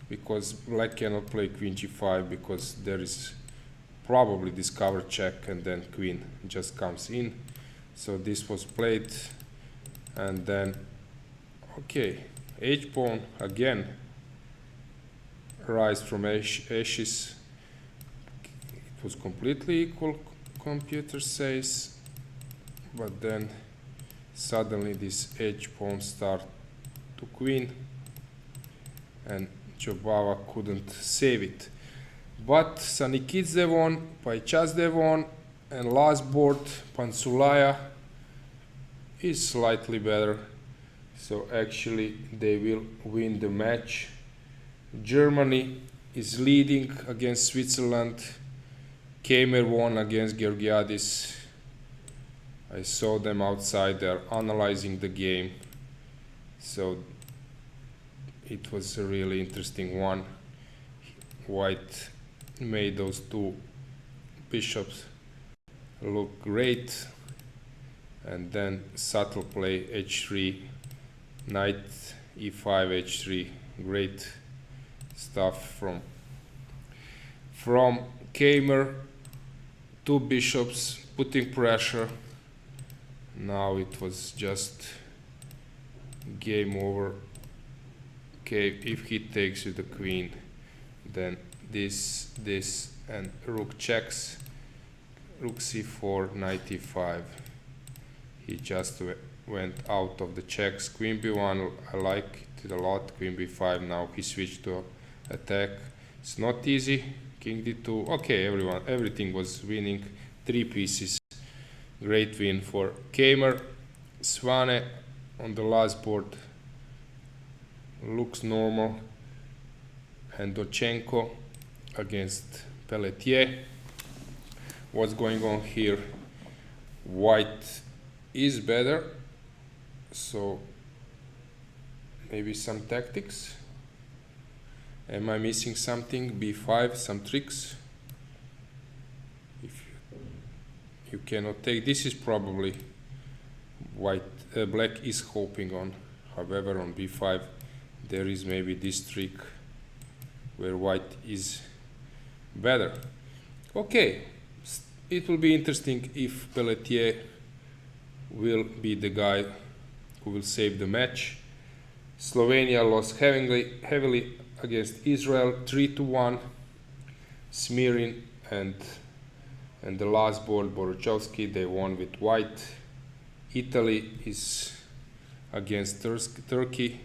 S1: because black cannot play queen g5 because there is probably discover check and then queen just comes in. So this was played, and then okay, h pawn again, rise from ashes. It was completely equal, computer says, but then suddenly this h pawn start to queen, and Jobava couldn't save it. But Sanikidze won, Paichazde won, and last board Pansulaya is slightly better, so actually they will win the match. Germany is leading against Switzerland. Kamer won against Georgiadis. I saw them outside, they're analyzing the game, so it was a really interesting one. White made those two bishops look great, and then subtle play h3, knight e5, h3, great stuff from Kamer. Two bishops putting pressure. Now it was just game over. Okay, if he takes with the queen, then this, and rook checks, rook c4, knight e5. He just went out of the checks. Queen b1, I like it a lot. Queen b5, now he switched to attack. It's not easy. King d2, okay, everything was winning. 3 pieces, great win for Kamer. Svane on the last board looks normal, and Dochenko against Pelletier. What's going on here? White is better, so maybe some tactics. Am I missing something? b5, some tricks. If you cannot take, this is probably black is hoping on. However, on b5 there is maybe this trick where white is better. Okay, it will be interesting if Pelletier will be the guy who will save the match. Slovenia lost heavily against Israel, 3-1. Smirin and the last board Boruchovsky, they won with white. Italy is against Turkey.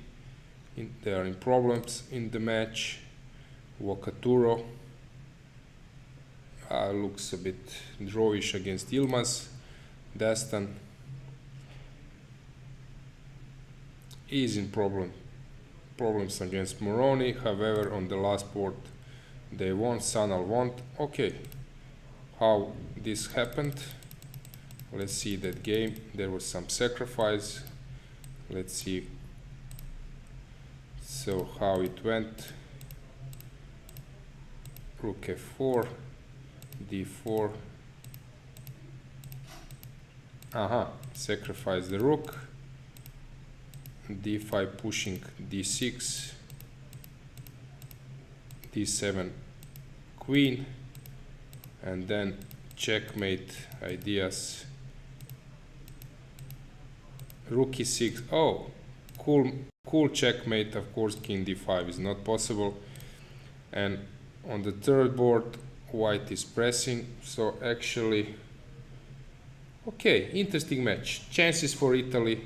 S1: They are in problems in the match. Wakaturo looks a bit drawish against Yilmaz. Dastan is in problems against Moroni. However, on the last board they won. Sanal won. Okay, how this happened? Let's see that game. There was some sacrifice. Let's see. So how it went. Rook f4, d4. Sacrifice the rook. d5 pushing d6, d7 queen, and then checkmate ideas. Rook e6. Oh, cool checkmate. Of course, king d5 is not possible. And on the third board, white is pressing. So actually, okay, interesting match. Chances for Italy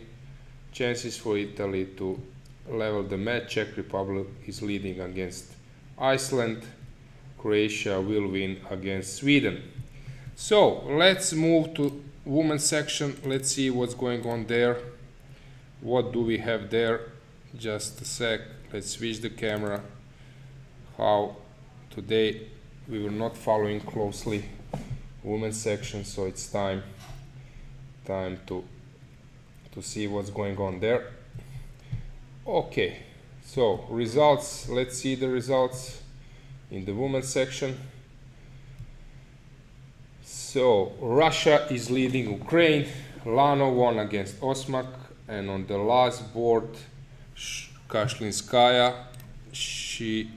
S1: to level the match. Czech Republic is leading against Iceland. Croatia will win against Sweden. So let's move to women's section. Let's see what's going on there. What do we have there? Just a sec. Let's switch the camera. How today we were not following closely women's section, so it's time to see what's going on there. Okay, so results. Let's see the results in the women's section. So Russia is leading Ukraine. Lano won against Osmak, and on the last board Kashlinskaya, she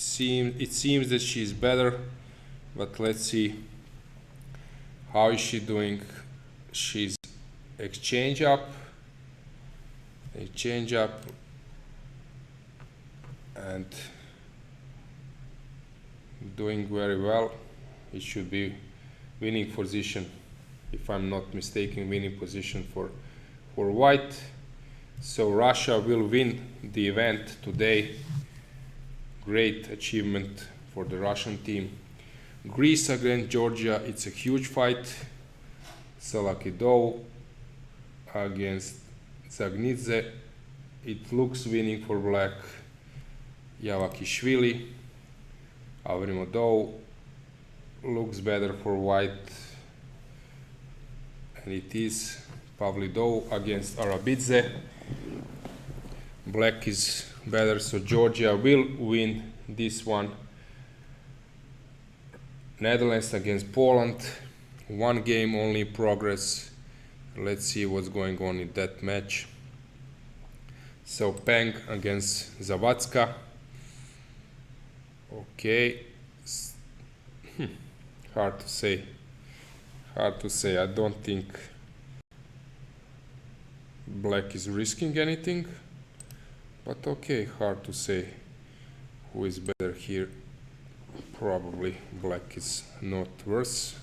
S1: it seems that she's better, but let's see how is she doing. She's exchange up, and doing very well. It should be winning position, if I'm not mistaken, winning position for white. So Russia will win the event today. Great achievement for the Russian team. Greece against Georgia, it's a huge fight. Salakidou against Zagnidze, it looks winning for black. Yavakishvili, Avrimodou looks better for white, and it is Pavlidou against Arabidze. Black is better, so Georgia will win this one. Netherlands against Poland, one game only progress. Let's see what's going on in that match. So Peng against Zawadzka. Okay, hard to say. I don't think black is risking anything, but okay, hard to say who is better here. Probably black is not worse.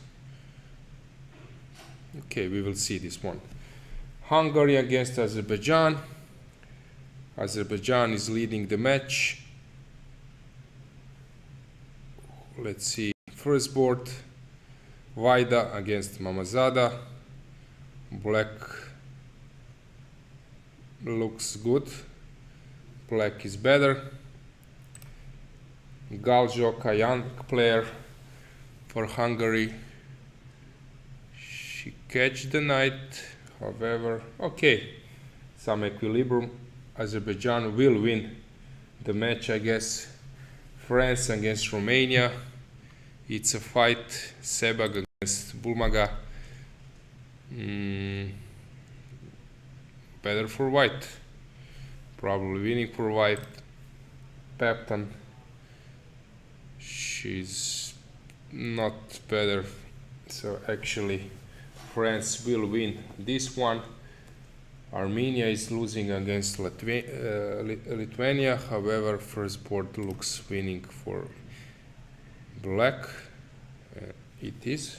S1: Okay, we will see this one. Hungary against Azerbaijan. Azerbaijan is leading the match. Let's see, first board, Vaida against Mamazada. Black looks good. Black is better. Galjok, a young player for Hungary. She catch the knight, however, okay, some equilibrium. Azerbaijan will win the match, I guess. France against Romania. It's a fight. Sebag against Bulmaga. Better for white. Probably winning for white. Pepton. She's not better. So actually France will win this one. Armenia is losing against Lithuania. However, first board looks winning for black. It is.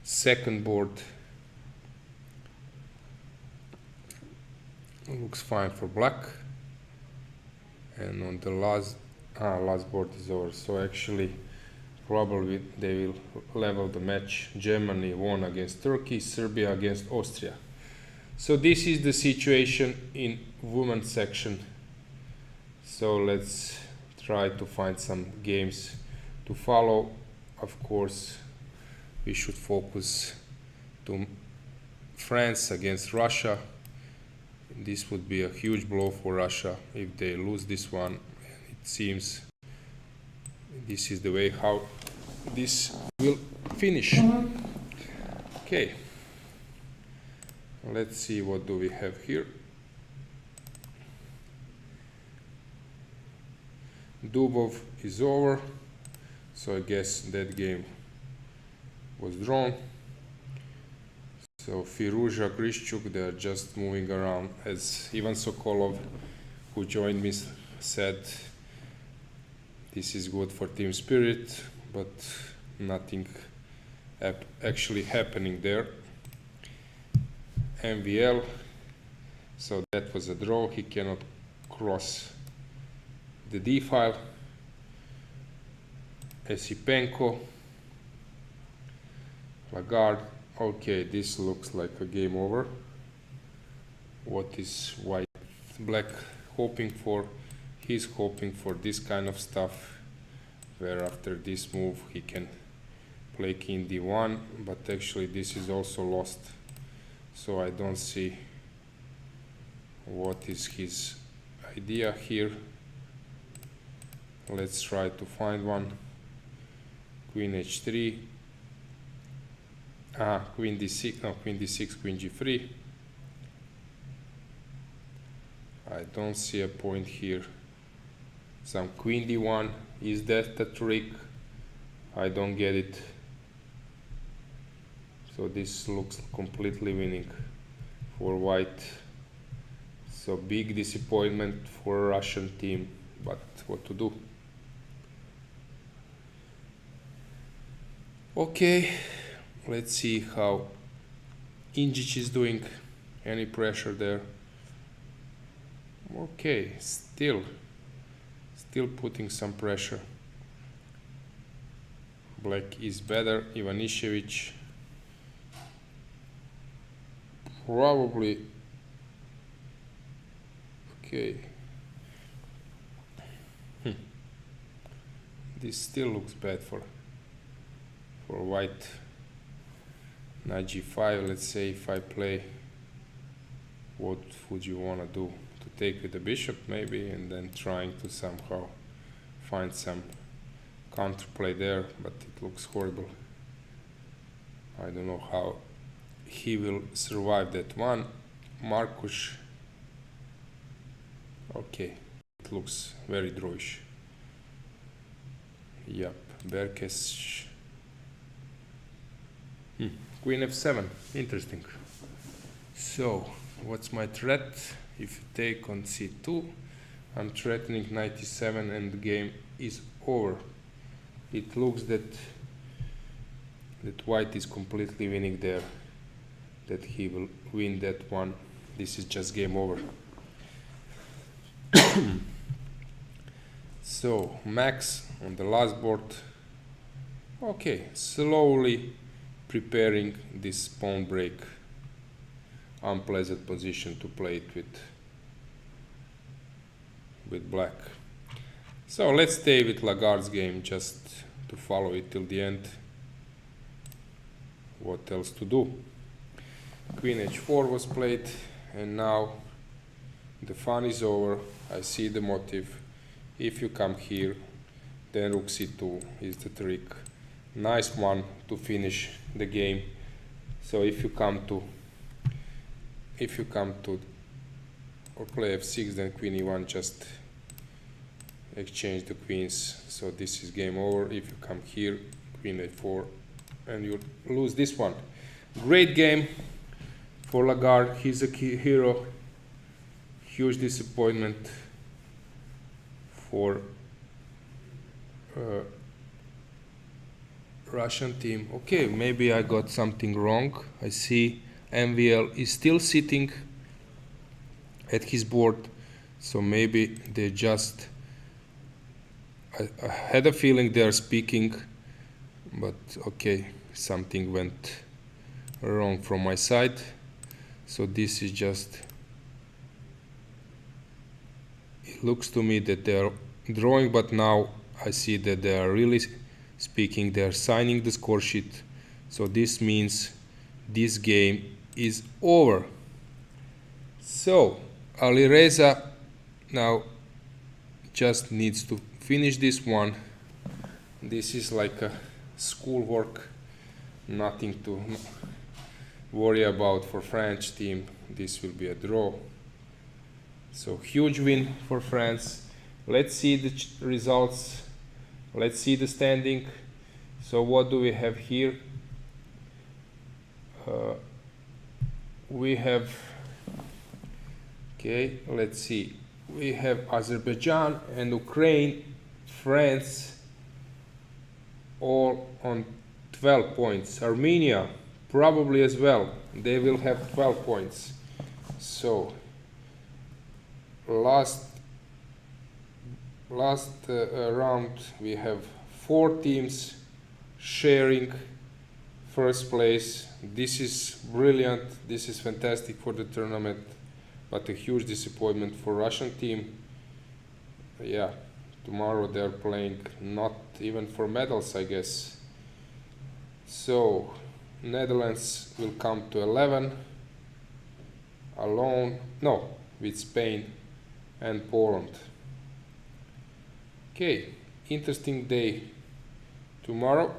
S1: Second board looks fine for black. And on the last board is over. So actually, probably they will level the match. Germany won against Turkey. Serbia against Austria. So this is the situation in women's section. So let's try to find some games to follow. Of course, we should focus to France against Russia. This would be a huge blow for Russia if they lose this one. It seems this is the way how this will finish. Okay. Let's see what do we have here. Dubov is over, so I guess that game was drawn. So Firuza, Grishchuk, they are just moving around. As Ivan Sokolov, who joined me, said, this is good for team spirit, but nothing actually happening there. MVL, so that was a draw. He cannot cross the D file. Esipenko, Lagarde. Okay, this looks like a game over. What is white black hoping for? He's hoping for this kind of stuff, where after this move he can play king d1, but actually this is also lost. So I don't see what is his idea here. Let's try to find one. Queen h3. Queen d6, no, queen d6, queen g3. I don't see a point here. some queen d1. Is that the trick? I don't get it. So this looks completely winning for white. So big disappointment for Russian team, but what to do? Okay, let's see how Injic is doing. Any pressure there? Okay, still putting some pressure. Black is better. Ivanišević probably. Okay. This still looks bad for white. Knight g5. Let's say if I play, what would you want to do? To take with the bishop maybe, and then trying to somehow find some counterplay there, but it looks horrible. I don't know how he will survive that one. Markus. Okay, it looks very drawish. Yep, Berkes. Queen f7, interesting. So, what's my threat? If you take on c2, I'm threatening knight e7 and the game is over. It looks that white is completely winning there, that he will win that one. This is just game over. So Max on the last board. Okay, slowly preparing this pawn break. Unpleasant position to play it with black. So let's stay with Lagarde's game just to follow it till the end. What else to do? Queen h4 was played, and now the fun is over. I see the motive. If you come here, then rook c2 is the trick. Nice one to finish the game. So if you come to or play f6, then queen e1, just exchange the queens. So this is game over. If you come here, queen a4, and you lose this one. Great game for Lagarde. He's a hero. Huge disappointment for Russian team. Okay, maybe I got something wrong. I see MVL is still sitting at his board, so maybe they just I had a feeling they are speaking, but okay, something went wrong from my side. So this is just, it looks to me that they are drawing, but now I see that they are really speaking. They are signing the score sheet, so this means this game is over. So Alireza now just needs to finish this one. This is like a schoolwork, nothing to worry about for French team. This will be a draw. So huge win for France. Let's see the results. Let's see the standing. So what do we have here? We have, okay, let's see. We have Azerbaijan and Ukraine, France, all on 12 points. Armenia probably as well. They will have 12 points. So last round we have 4 teams sharing first place. This is brilliant. This is fantastic for the tournament, but a huge disappointment for Russian team. Yeah, tomorrow they're playing not even for medals, I guess. So Netherlands will come to 11 alone, no, with Spain and Poland. Okay, interesting day tomorrow.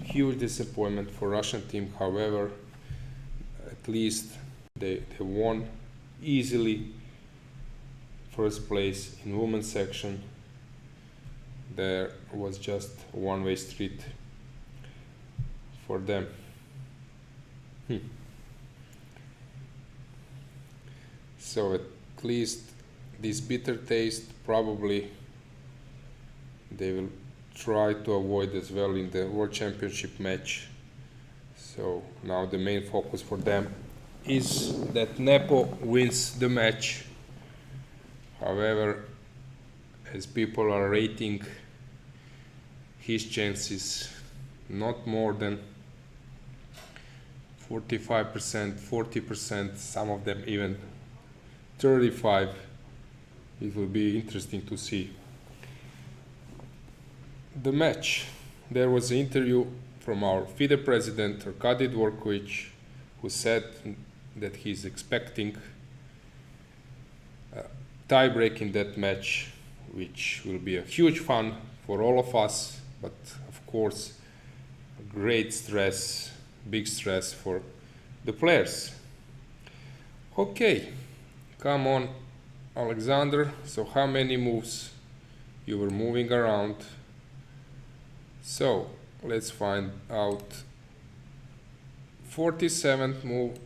S1: Huge disappointment for Russian team, however, at least they won easily first place in women's section. There was just a one-way street for them. So at least this bitter taste probably they will try to avoid as well in the World Championship match. So now the main focus for them is that Nepo wins the match. However, as people are rating his chances not more than 45%, 40%, some of them even 35%, it will be interesting to see. The match, there was an interview from our FIDE president, Arkady Dvorkovich, who said that he's expecting a tie-break in that match, which will be a huge fun for all of us, but of course, great stress, big stress for the players. Okay, come on, Alexander. So how many moves you were moving around? So let's find out. 47th move,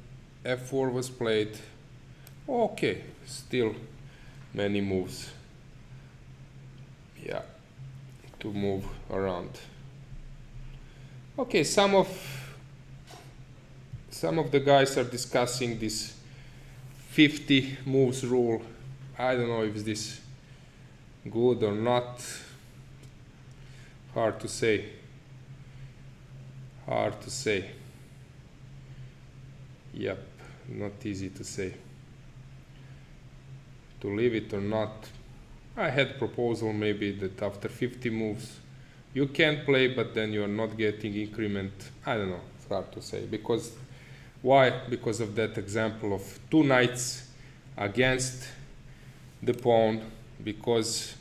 S1: F4 was played. Okay, still many moves. Yeah, to move around. Okay, some of the guys are discussing this 50 moves rule. I don't know if this good or not. Hard to say. Hard to say. Yep, not easy to say. To leave it or not. I had proposal maybe that after 50 moves you can play, but then you are not getting increment. I don't know, it's hard to say. Because why? Because of that example of 2 knights against the pawn. Because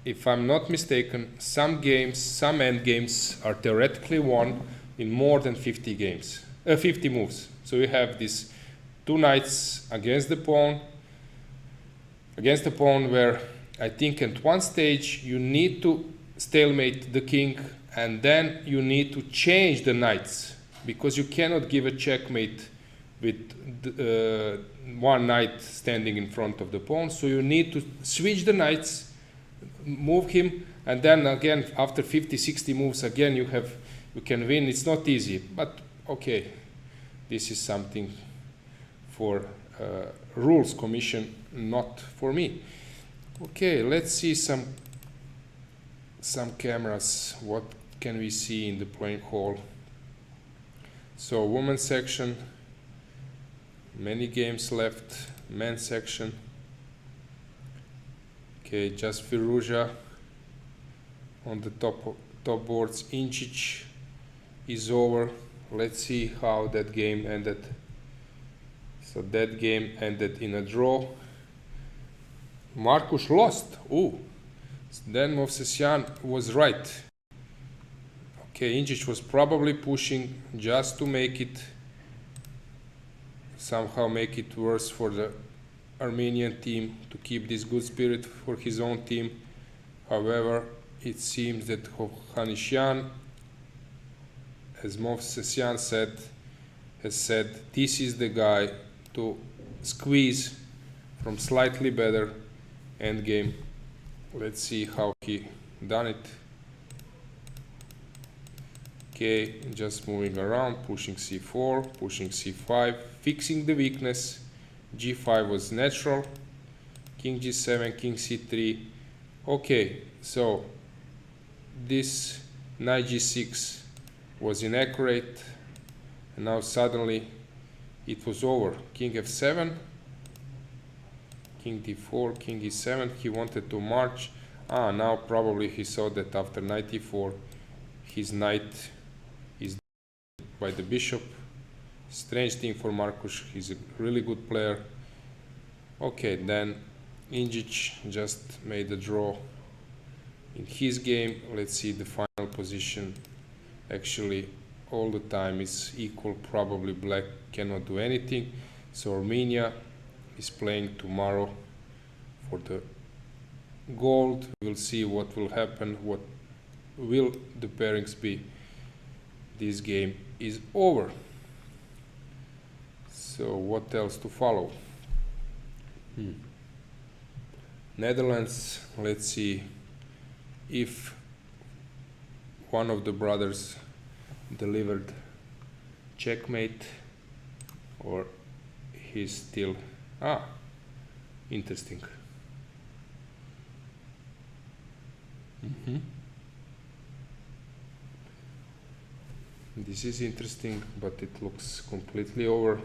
S1: if I'm not mistaken, some games, some end games are theoretically won in more than 50 games, 50 moves. So you have these 2 knights against the pawn, where I think at one stage you need to stalemate the king, and then you need to change the knights, because you cannot give a checkmate with one knight standing in front of the pawn. So you need to switch the knights, move him, and then again after 50-60 moves again you can win. It's not easy, but okay, this is something for rules commission, not for me. Okay, let's see some cameras. What can we see in the playing hall? So women's section, many games left. Men's section, okay, just Firuza on the top boards. Inčić is over. Let's see how that game ended. So that game ended in a draw. Markuš lost. Ooh. Then Movsesyan was right. Okay, Inčić was probably pushing just to make it, somehow make it worse for the Armenian team, to keep this good spirit for his own team. However, it seems that Hovhannisyan, as Movsesyan has said, this is the guy to squeeze from slightly better endgame. Let's see how he done it. Okay, just moving around, pushing c4, pushing c5, fixing the weakness. g5 was natural. King g7, king c3. Okay, so this knight g6 was inaccurate, and now suddenly it was over. King f7, king d4, king e7. He wanted to march. Now probably he saw that after knight e4 his knight is by the bishop. Strange thing for Markuš, he's a really good player. Okay, then Inčić just made a draw in his game. Let's see the final position. Actually all the time is equal, probably black cannot do anything. So Armenia is playing tomorrow for the gold. We'll see what will happen, what will the pairings be. This game is over. So what else to follow? Netherlands, let's see if one of the brothers delivered checkmate or he's still interesting. This is interesting, but it looks completely over.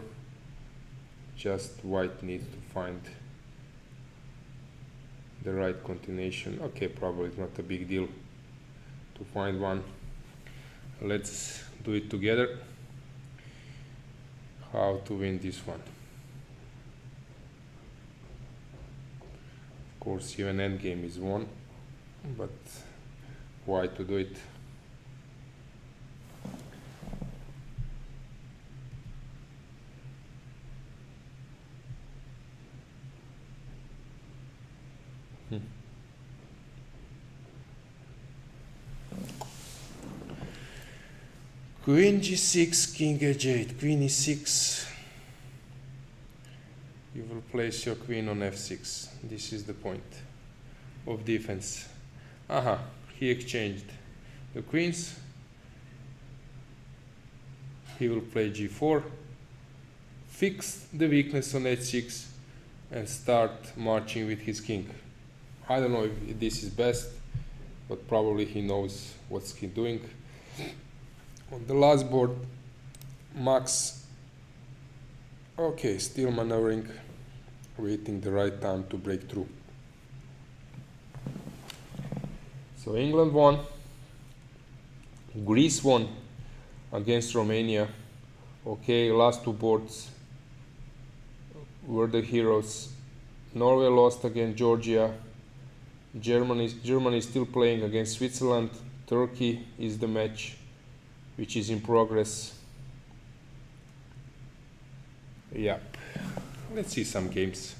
S1: Just white needs to find the right continuation. Okay, probably not a big deal to find one. Let's do it together. How to win this one? Of course, even endgame is won, but why to do it? Queen g6, king h8, queen e6. You will place your queen on f6. This is the point of defense. He exchanged the queens. He will play g4, fix the weakness on h6, and start marching with his king. I don't know if this is best, but probably he knows what's he doing. On the last board, Max, okay, still maneuvering, waiting the right time to break through. So England won, Greece won against Romania. Okay, last two boards were the heroes. Norway lost against Georgia. Germany is still playing against Switzerland. Turkey is the match which is in progress. Yeah, let's see some games.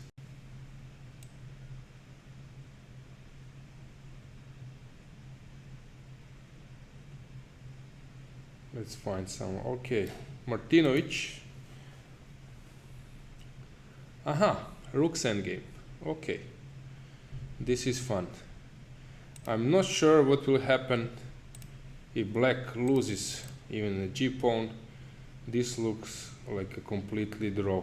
S1: Let's find some. Okay, Martinovic. Rook's endgame. Okay, this is fun. I'm not sure what will happen if black loses even a g-pawn. This looks like a completely draw.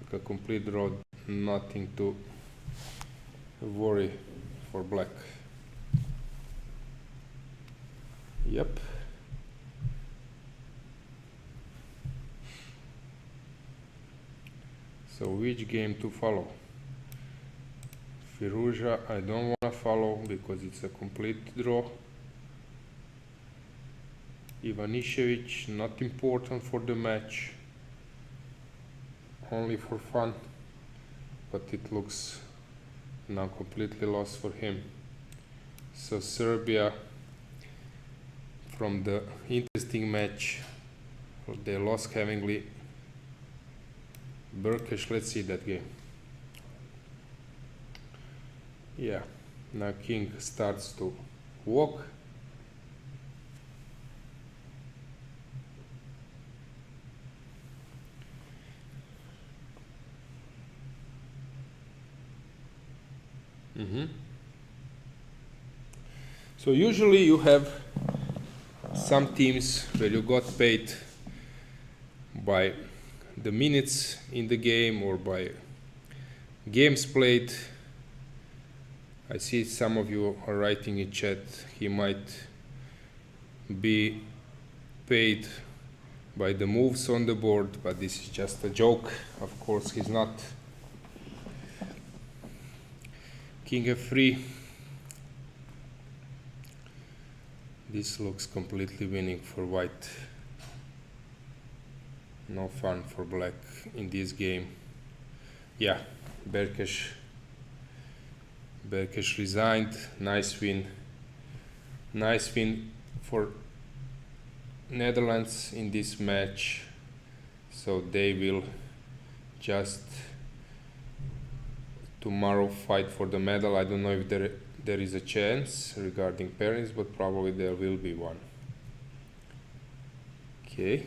S1: Like a complete draw, nothing to worry for black. Yep. So which game to follow? Firouzja I don't want to follow because it's a complete draw. Ivanišević, not important for the match, only for fun, but it looks now completely lost for him. So Serbia, from the interesting match, they lost heavily. Berkesh, let's see that game. Yeah, now king starts to walk. So usually you have some teams where you got paid by the minutes in the game or by games played. I see some of you are writing in chat he might be paid by the moves on the board, but this is just a joke. Of course he's not. King f3. This looks completely winning for white. No fun for black in this game. Yeah, Berkesh resigned. Nice win. Nice win for Netherlands in this match. So they will just tomorrow fight for the medal. I don't know if there is a chance regarding pairings, but probably there will be one. Okay.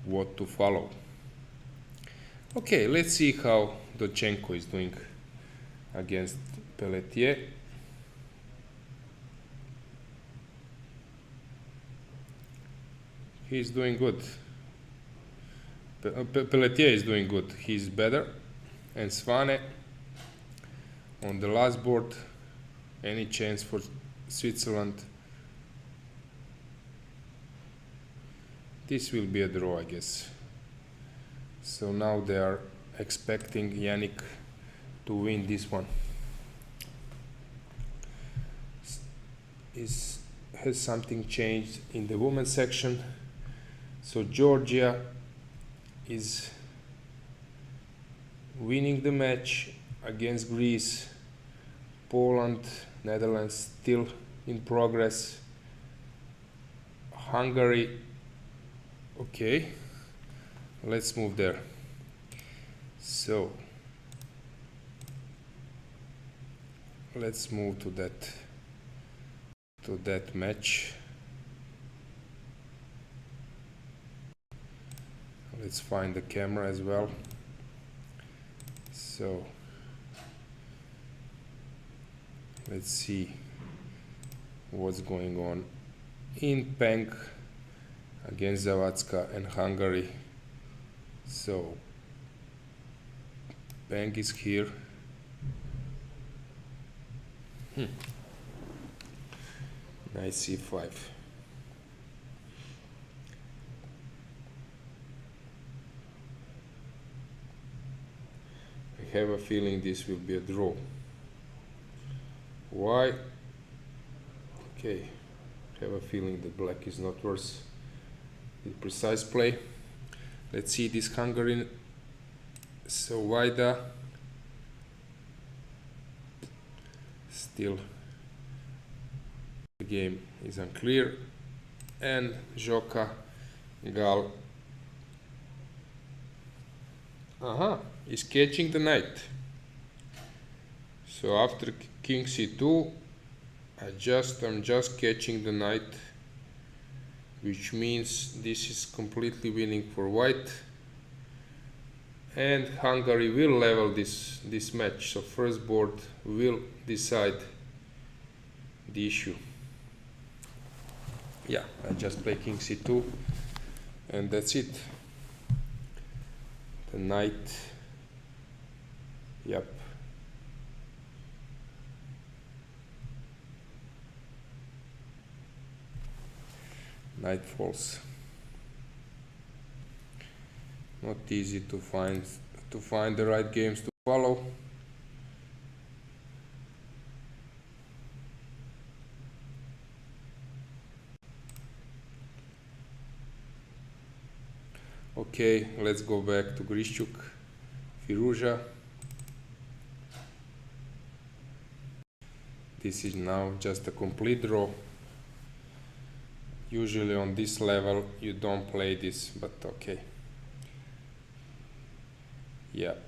S1: What to follow? Okay, let's see how Dochenko is doing against Pelletier. He's doing good. Pelletier is doing good. He's better. And Svane on the last board. Any chance for Switzerland? This will be a draw, I guess. So now they are expecting Yannick to win this one. Has something changed in the women's section? So Georgia is winning the match against Greece. Poland, Netherlands still in progress. Hungary, okay, let's move there. So let's move to that match. Let's find the camera as well. So let's see what's going on in Penk against Zawadzka and Hungary. So Penk is here. Nice c5. I have a feeling this will be a draw. Why? Okay, I have a feeling that black is not worse with precise play. Let's see this Hungarian. So Vajda still the game is unclear, and Joka Gal is catching the knight. So after king c2 I'm just catching the knight, which means this is completely winning for white, and Hungary will level this match. So first board will decide the issue. Yeah, I just play king c2 and that's it. The knight, yep. Knight falls. Not easy to find the right games to follow. Okay, let's go back to Grishchuk, Firuza. This is now just a complete draw. Usually on this level you don't play this, but okay. Yep.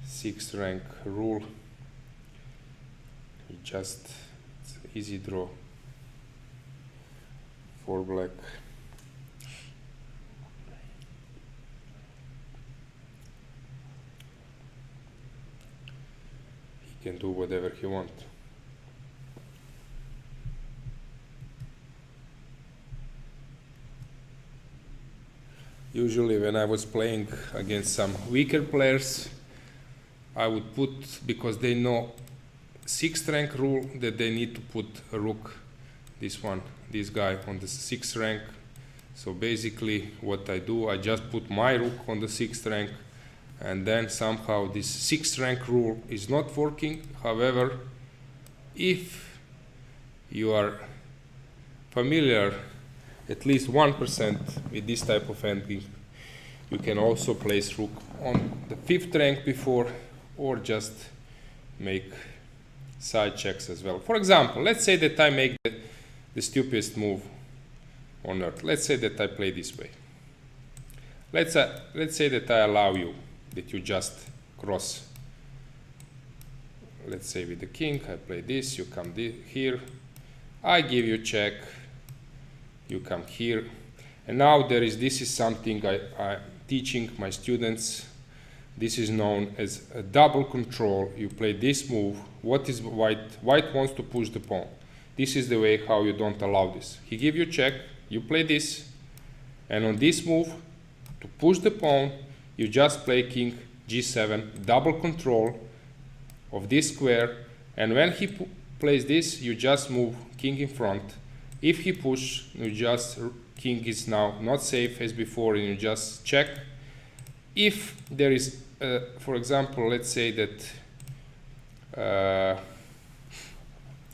S1: Sixth rank rule. Just it's an easy draw for black. He can do whatever he wants. Usually when I was playing against some weaker players, I would put, because they know sixth rank rule, that they need to put a rook, this guy on the sixth rank. So basically what I do, I just put my rook on the sixth rank, and then somehow this sixth rank rule is not working. However, if you are familiar at least 1% with this type of handling, you can also place rook on the fifth rank before, or just make side checks as well. For example, let's say that I make the stupidest move on earth. Let's say that I play this way. Let's say that I allow you, that you just cross. Let's say with the king, I play this, you come here, I give you check, you come here, and now this is something I'm teaching my students. This is known as a double control. You play this move. What is white? White wants to push the pawn. This is the way how you don't allow this. He give you check, you play this, and on this move, to push the pawn, you just play king g7, double control of this square, and when he plays this, you just move king in front. If he push, you just, king is now not safe as before, and you just check. If there is, for example, let's say that,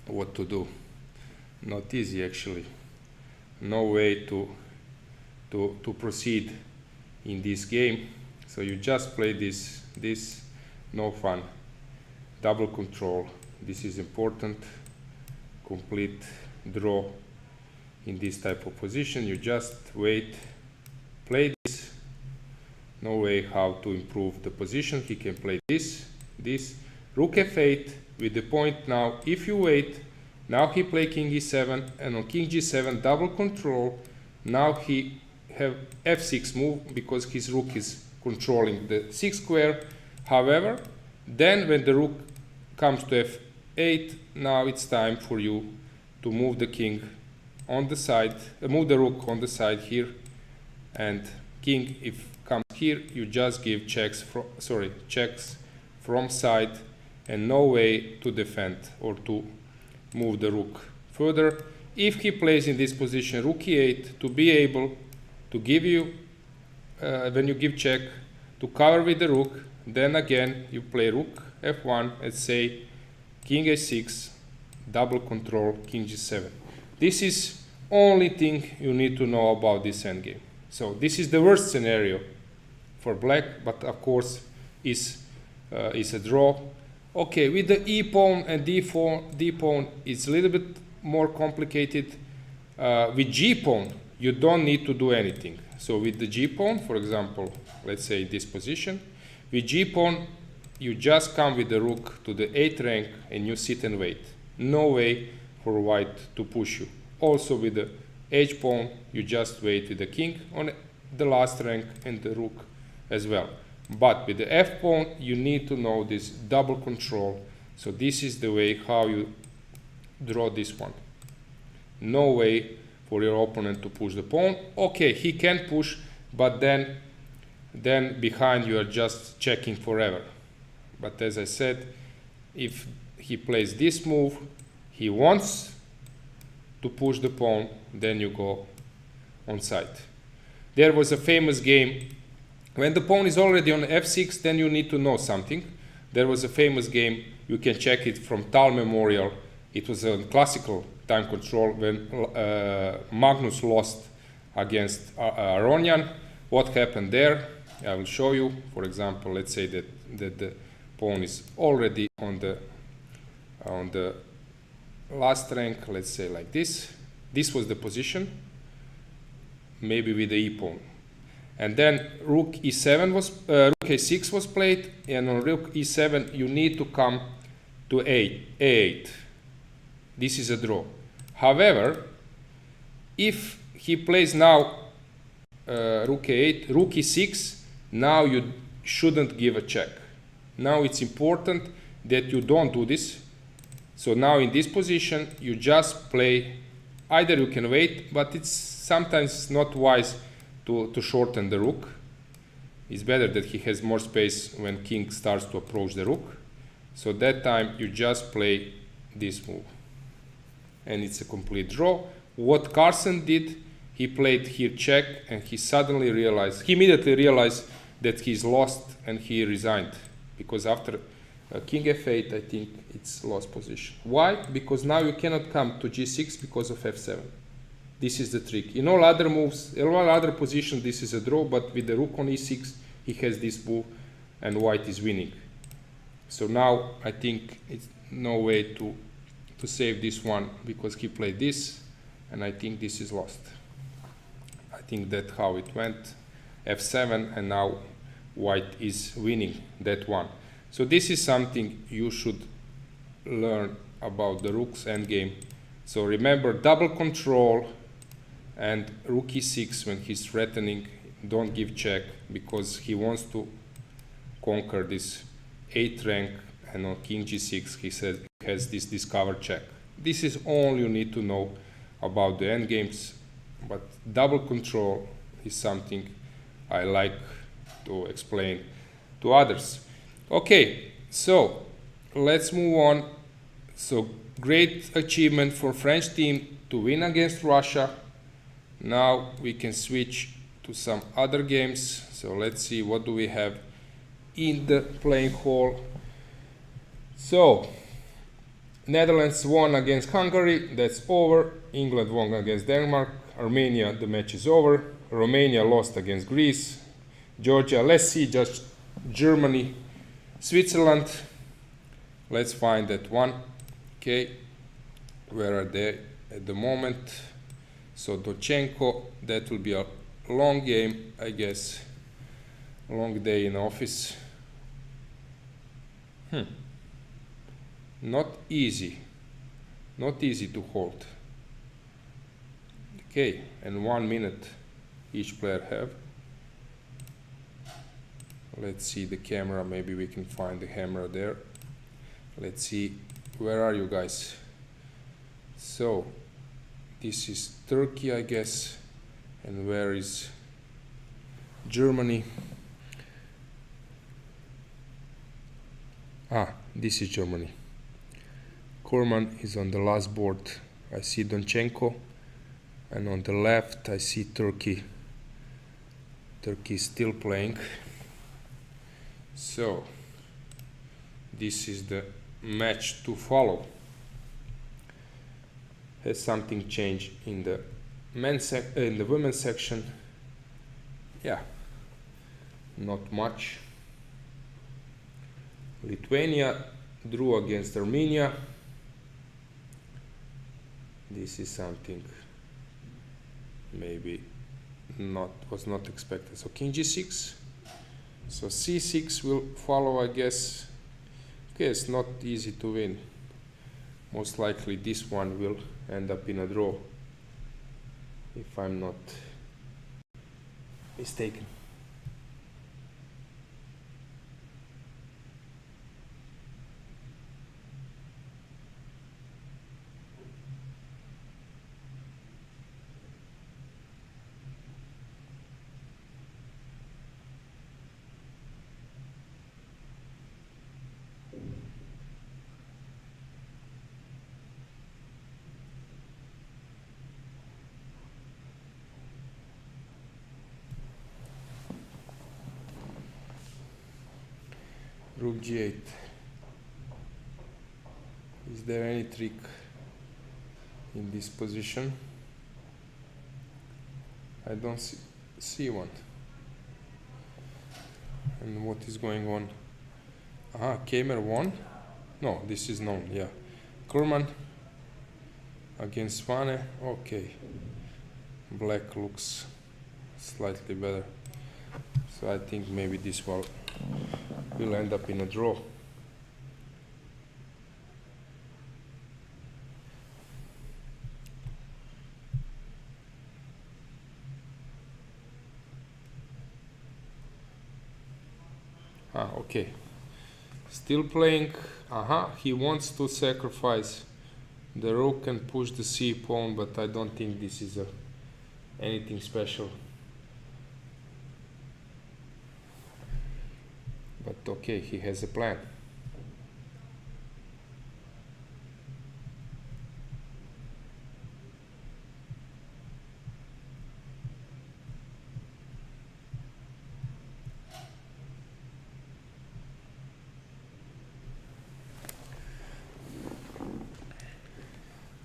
S1: what to do? Not easy actually. No way to proceed in this game. So you just play this, no fun. Double control, this is important. Complete draw in this type of position. You just wait, play this. No way how to improve the position. He can play this, rook f8 with the point now. If you wait, now he play king e7, and on king g7 double control. Now he have f6 move because his rook is controlling the 6 square. However, then when the rook comes to f8, now it's time for you to move the king on the side, move the rook on the side here, and king if comes here, you just give checks from side, and no way to defend or to move the rook further. If he plays in this position rook e8, to be able to give you, when you give check, to cover with the rook, then again you play rook f1 and say king a6, double control, king g7. This is only thing you need to know about this endgame. So this is the worst scenario for black, but of course is a draw. Okay, with the e pawn and d pawn, it's a little bit more complicated. With g pawn, you don't need to do anything. So with the g pawn, for example, let's say this position, with g pawn, you just come with the rook to the 8th rank and you sit and wait. No way for white to push you. Also with the h pawn, you just wait with the king on the last rank and the rook as well. But with the f pawn, you need to know this double control. So this is the way how you draw this one. No way for your opponent to push the pawn. Okay, he can push, but then behind you are just checking forever. But as I said, if he plays this move, he wants to push the pawn, then you go on side. There was a famous game, when the pawn is already on f6, then you need to know something. There was a famous game, you can check it from Tal Memorial. It was a classical time control when Magnus lost against Aronian. What happened there? I will show you. For example, let's say that the pawn is already on the last rank, let's say like this. This was the position, maybe with the e pawn. And then rook e7 was, rook a6 was played, and on rook e7 you need to come to a8. This is a draw. However, if he plays now rook a8, rook e6, now you shouldn't give a check. Now it's important that you don't do this. So now in this position, you just play, either you can wait, but it's sometimes not wise to shorten the rook. It's better that he has more space when king starts to approach the rook. So that time you just play this move. And it's a complete draw. What Carson did, he played here check, and he immediately realized that he's lost, and he resigned. Because after king f8, I think it's lost position. Why? Because now you cannot come to g6 because of f7. This is the trick. In all other moves, in all other positions, this is a draw, but with the rook on e6, he has this move, and white is winning. So now I think no way to save this one because he played this, and I think this is lost. I think that's how it went. F7, and now white is winning that one. So this is something you should learn about the rook's endgame. So remember, double control and rook e6 when he's threatening, don't give check because he wants to conquer this 8th rank, and on king g6 he said has this discover check. This is all you need to know about the endgames, but double control is something I like to explain to others. Okay, so let's move on. So great achievement for French team to win against Russia. Now we can switch to some other games. So let's see what do we have in the playing hall. So Netherlands won against Hungary, that's over. England won against Denmark. Armenia, the match is over. Romania lost against Greece. Georgia, let's see just Germany, Switzerland. Let's find that one. Okay, where are they at the moment? So Dochenko, that will be a long game, I guess. Long day in office. Not easy. Not easy to hold. Okay, and 1 minute each player have. Let's see the camera, maybe we can find the camera there. Let's see, where are you guys? So, this is Turkey, I guess. And where is Germany? Ah, this is Germany. Korman is on the last board. I see Donchenko. And on the left, I see Turkey. Turkey is still playing. So, this is the match to follow. Has something changed in the in the women's section? Yeah, not much. Lithuania drew against Armenia. This is something maybe was not expected. So king g6. So c6 will follow, I guess. Okay, it's not easy to win. Most likely this one will end up in a draw, if I'm not mistaken. Rook g8. Is there any trick in this position? I don't see one. And what is going on? Ah, Kamer won? No, this is known, yeah. Kurman against Svane. Okay. Black looks slightly better. So I think maybe this will end up in a draw. Ah, okay. Still playing. He wants to sacrifice the rook and push the c pawn, but I don't think this is anything special. But okay, he has a plan.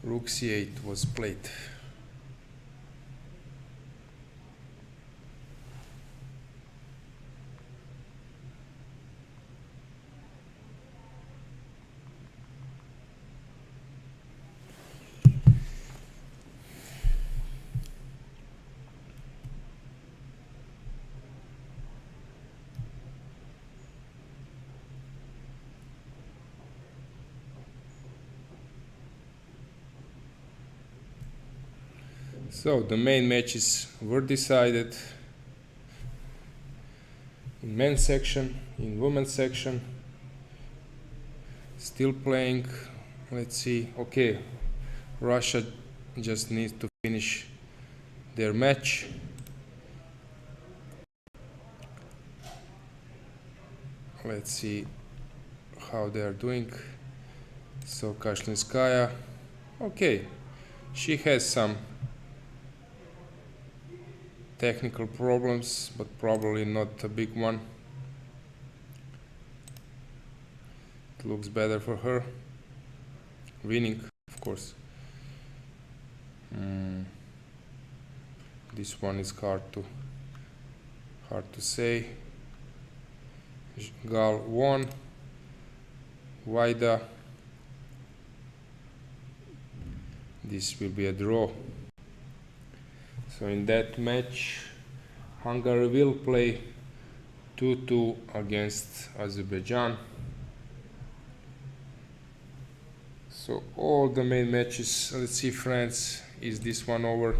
S1: Rook c8 was played. So the main matches were decided in men's section, in women's section. Still playing. Let's see. Okay, Russia just needs to finish their match. Let's see how they are doing. So Kashlinskaya, okay, she has some technical problems, but probably not a big one. It looks better for her. Winning, of course. This one is hard to say. Gal won. Vaida. This will be a draw. So in that match, Hungary will play 2-2 against Azerbaijan. So all the main matches, let's see, France, is this one over?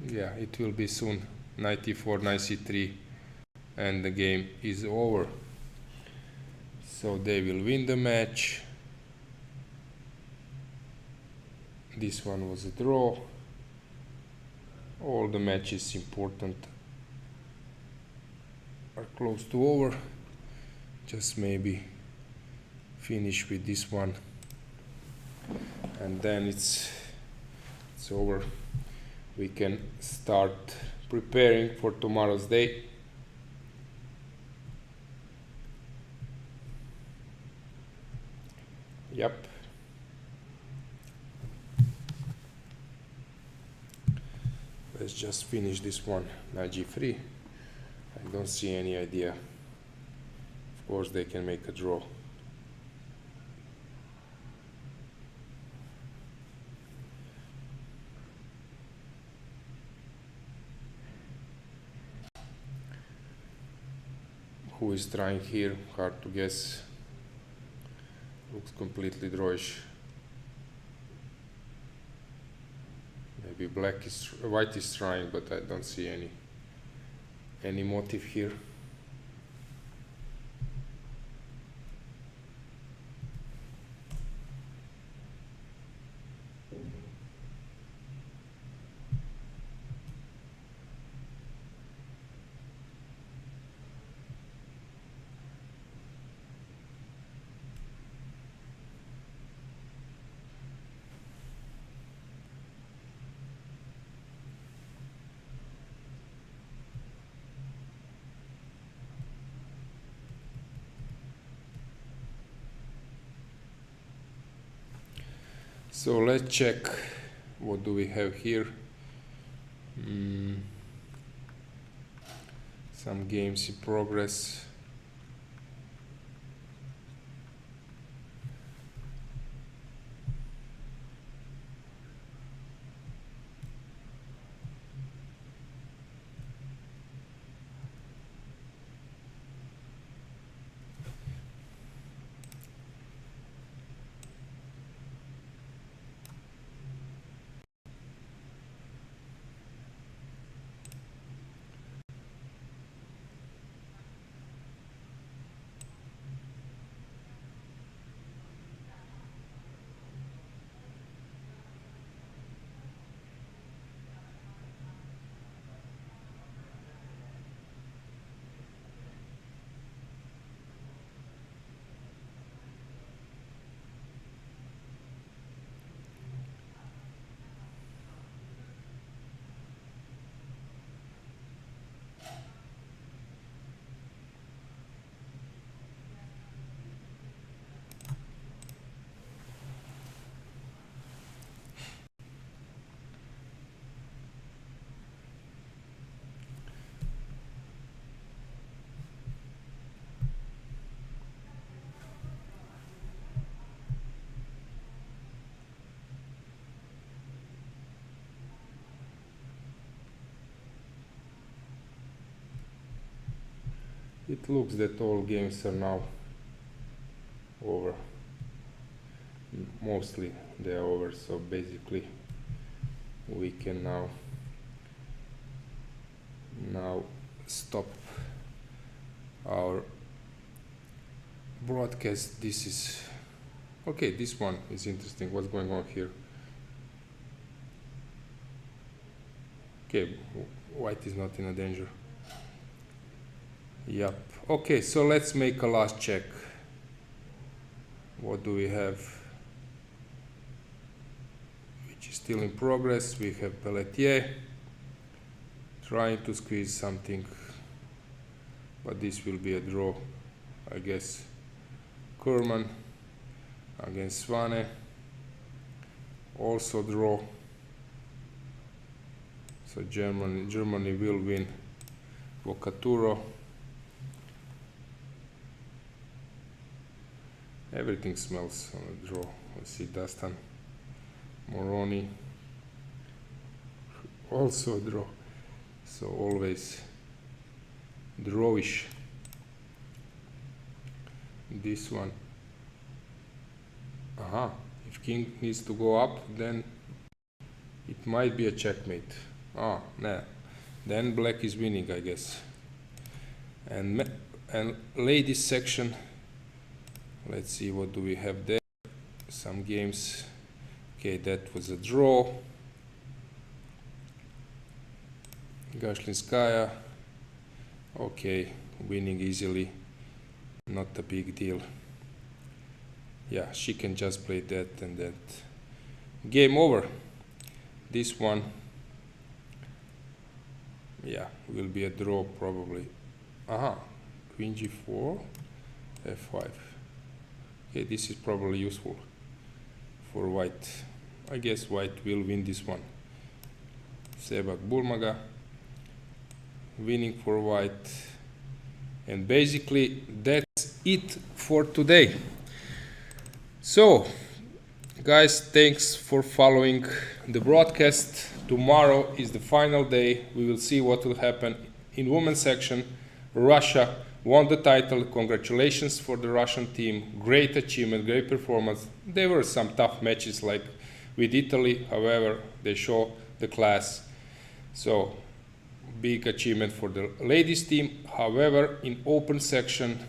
S1: Yeah, it will be soon, 94-93, and the game is over. So they will win the match. This one was a draw. All the matches important are close to over. Just maybe finish with this one, and then it's over. We can start preparing for tomorrow's day. Yep. Let's just finish this one. Knight g3. I don't see any idea. Of course they can make a draw. Who is trying here? Hard to guess. Looks completely drawish. Maybe white is trying, but I don't see any motive here. So let's check what do we have here. Some games in progress. It looks that all games are now over. Mostly they are over, so basically we can now stop our broadcast. This is okay. This one is interesting. What's going on here? Okay, white is not in a danger. Yep. Okay, so let's make a last check. What do we have? Which is still in progress. We have Pelletier trying to squeeze something, but this will be a draw, I guess. Kurman against Svane, also draw. So Germany will win. Vocaturo. Everything smells on a draw. Let's see, Dastan. Moroni. Also a draw. So always drawish. This one. Aha. If king needs to go up, then it might be a checkmate. Ah, nah. Then black is winning, I guess. And ladies section. Let's see, what do we have there? Some games. Okay, that was a draw. Gashlinskaya. Okay, winning easily. Not a big deal. Yeah, she can just play that and that. Game over. This one, yeah, will be a draw probably. Aha, Queen G4, F5. Okay, this is probably useful for white. I guess white will win this one. Sebak Burmaga, winning for white. And basically that's it for today. So, guys, thanks for following the broadcast. Tomorrow is the final day. We will see what will happen in women's section. Russia won the title. Congratulations for the Russian team. Great achievement, great performance. There were some tough matches like with Italy. However, they show the class. So, big achievement for the ladies team. However, in open section,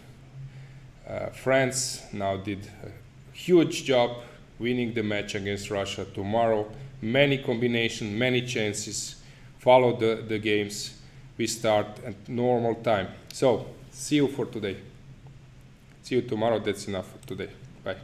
S1: France now did a huge job winning the match against Russia tomorrow. Many combinations, many chances. Follow the games. We start at normal time. So, see you for today. See you tomorrow. That's enough for today. Bye.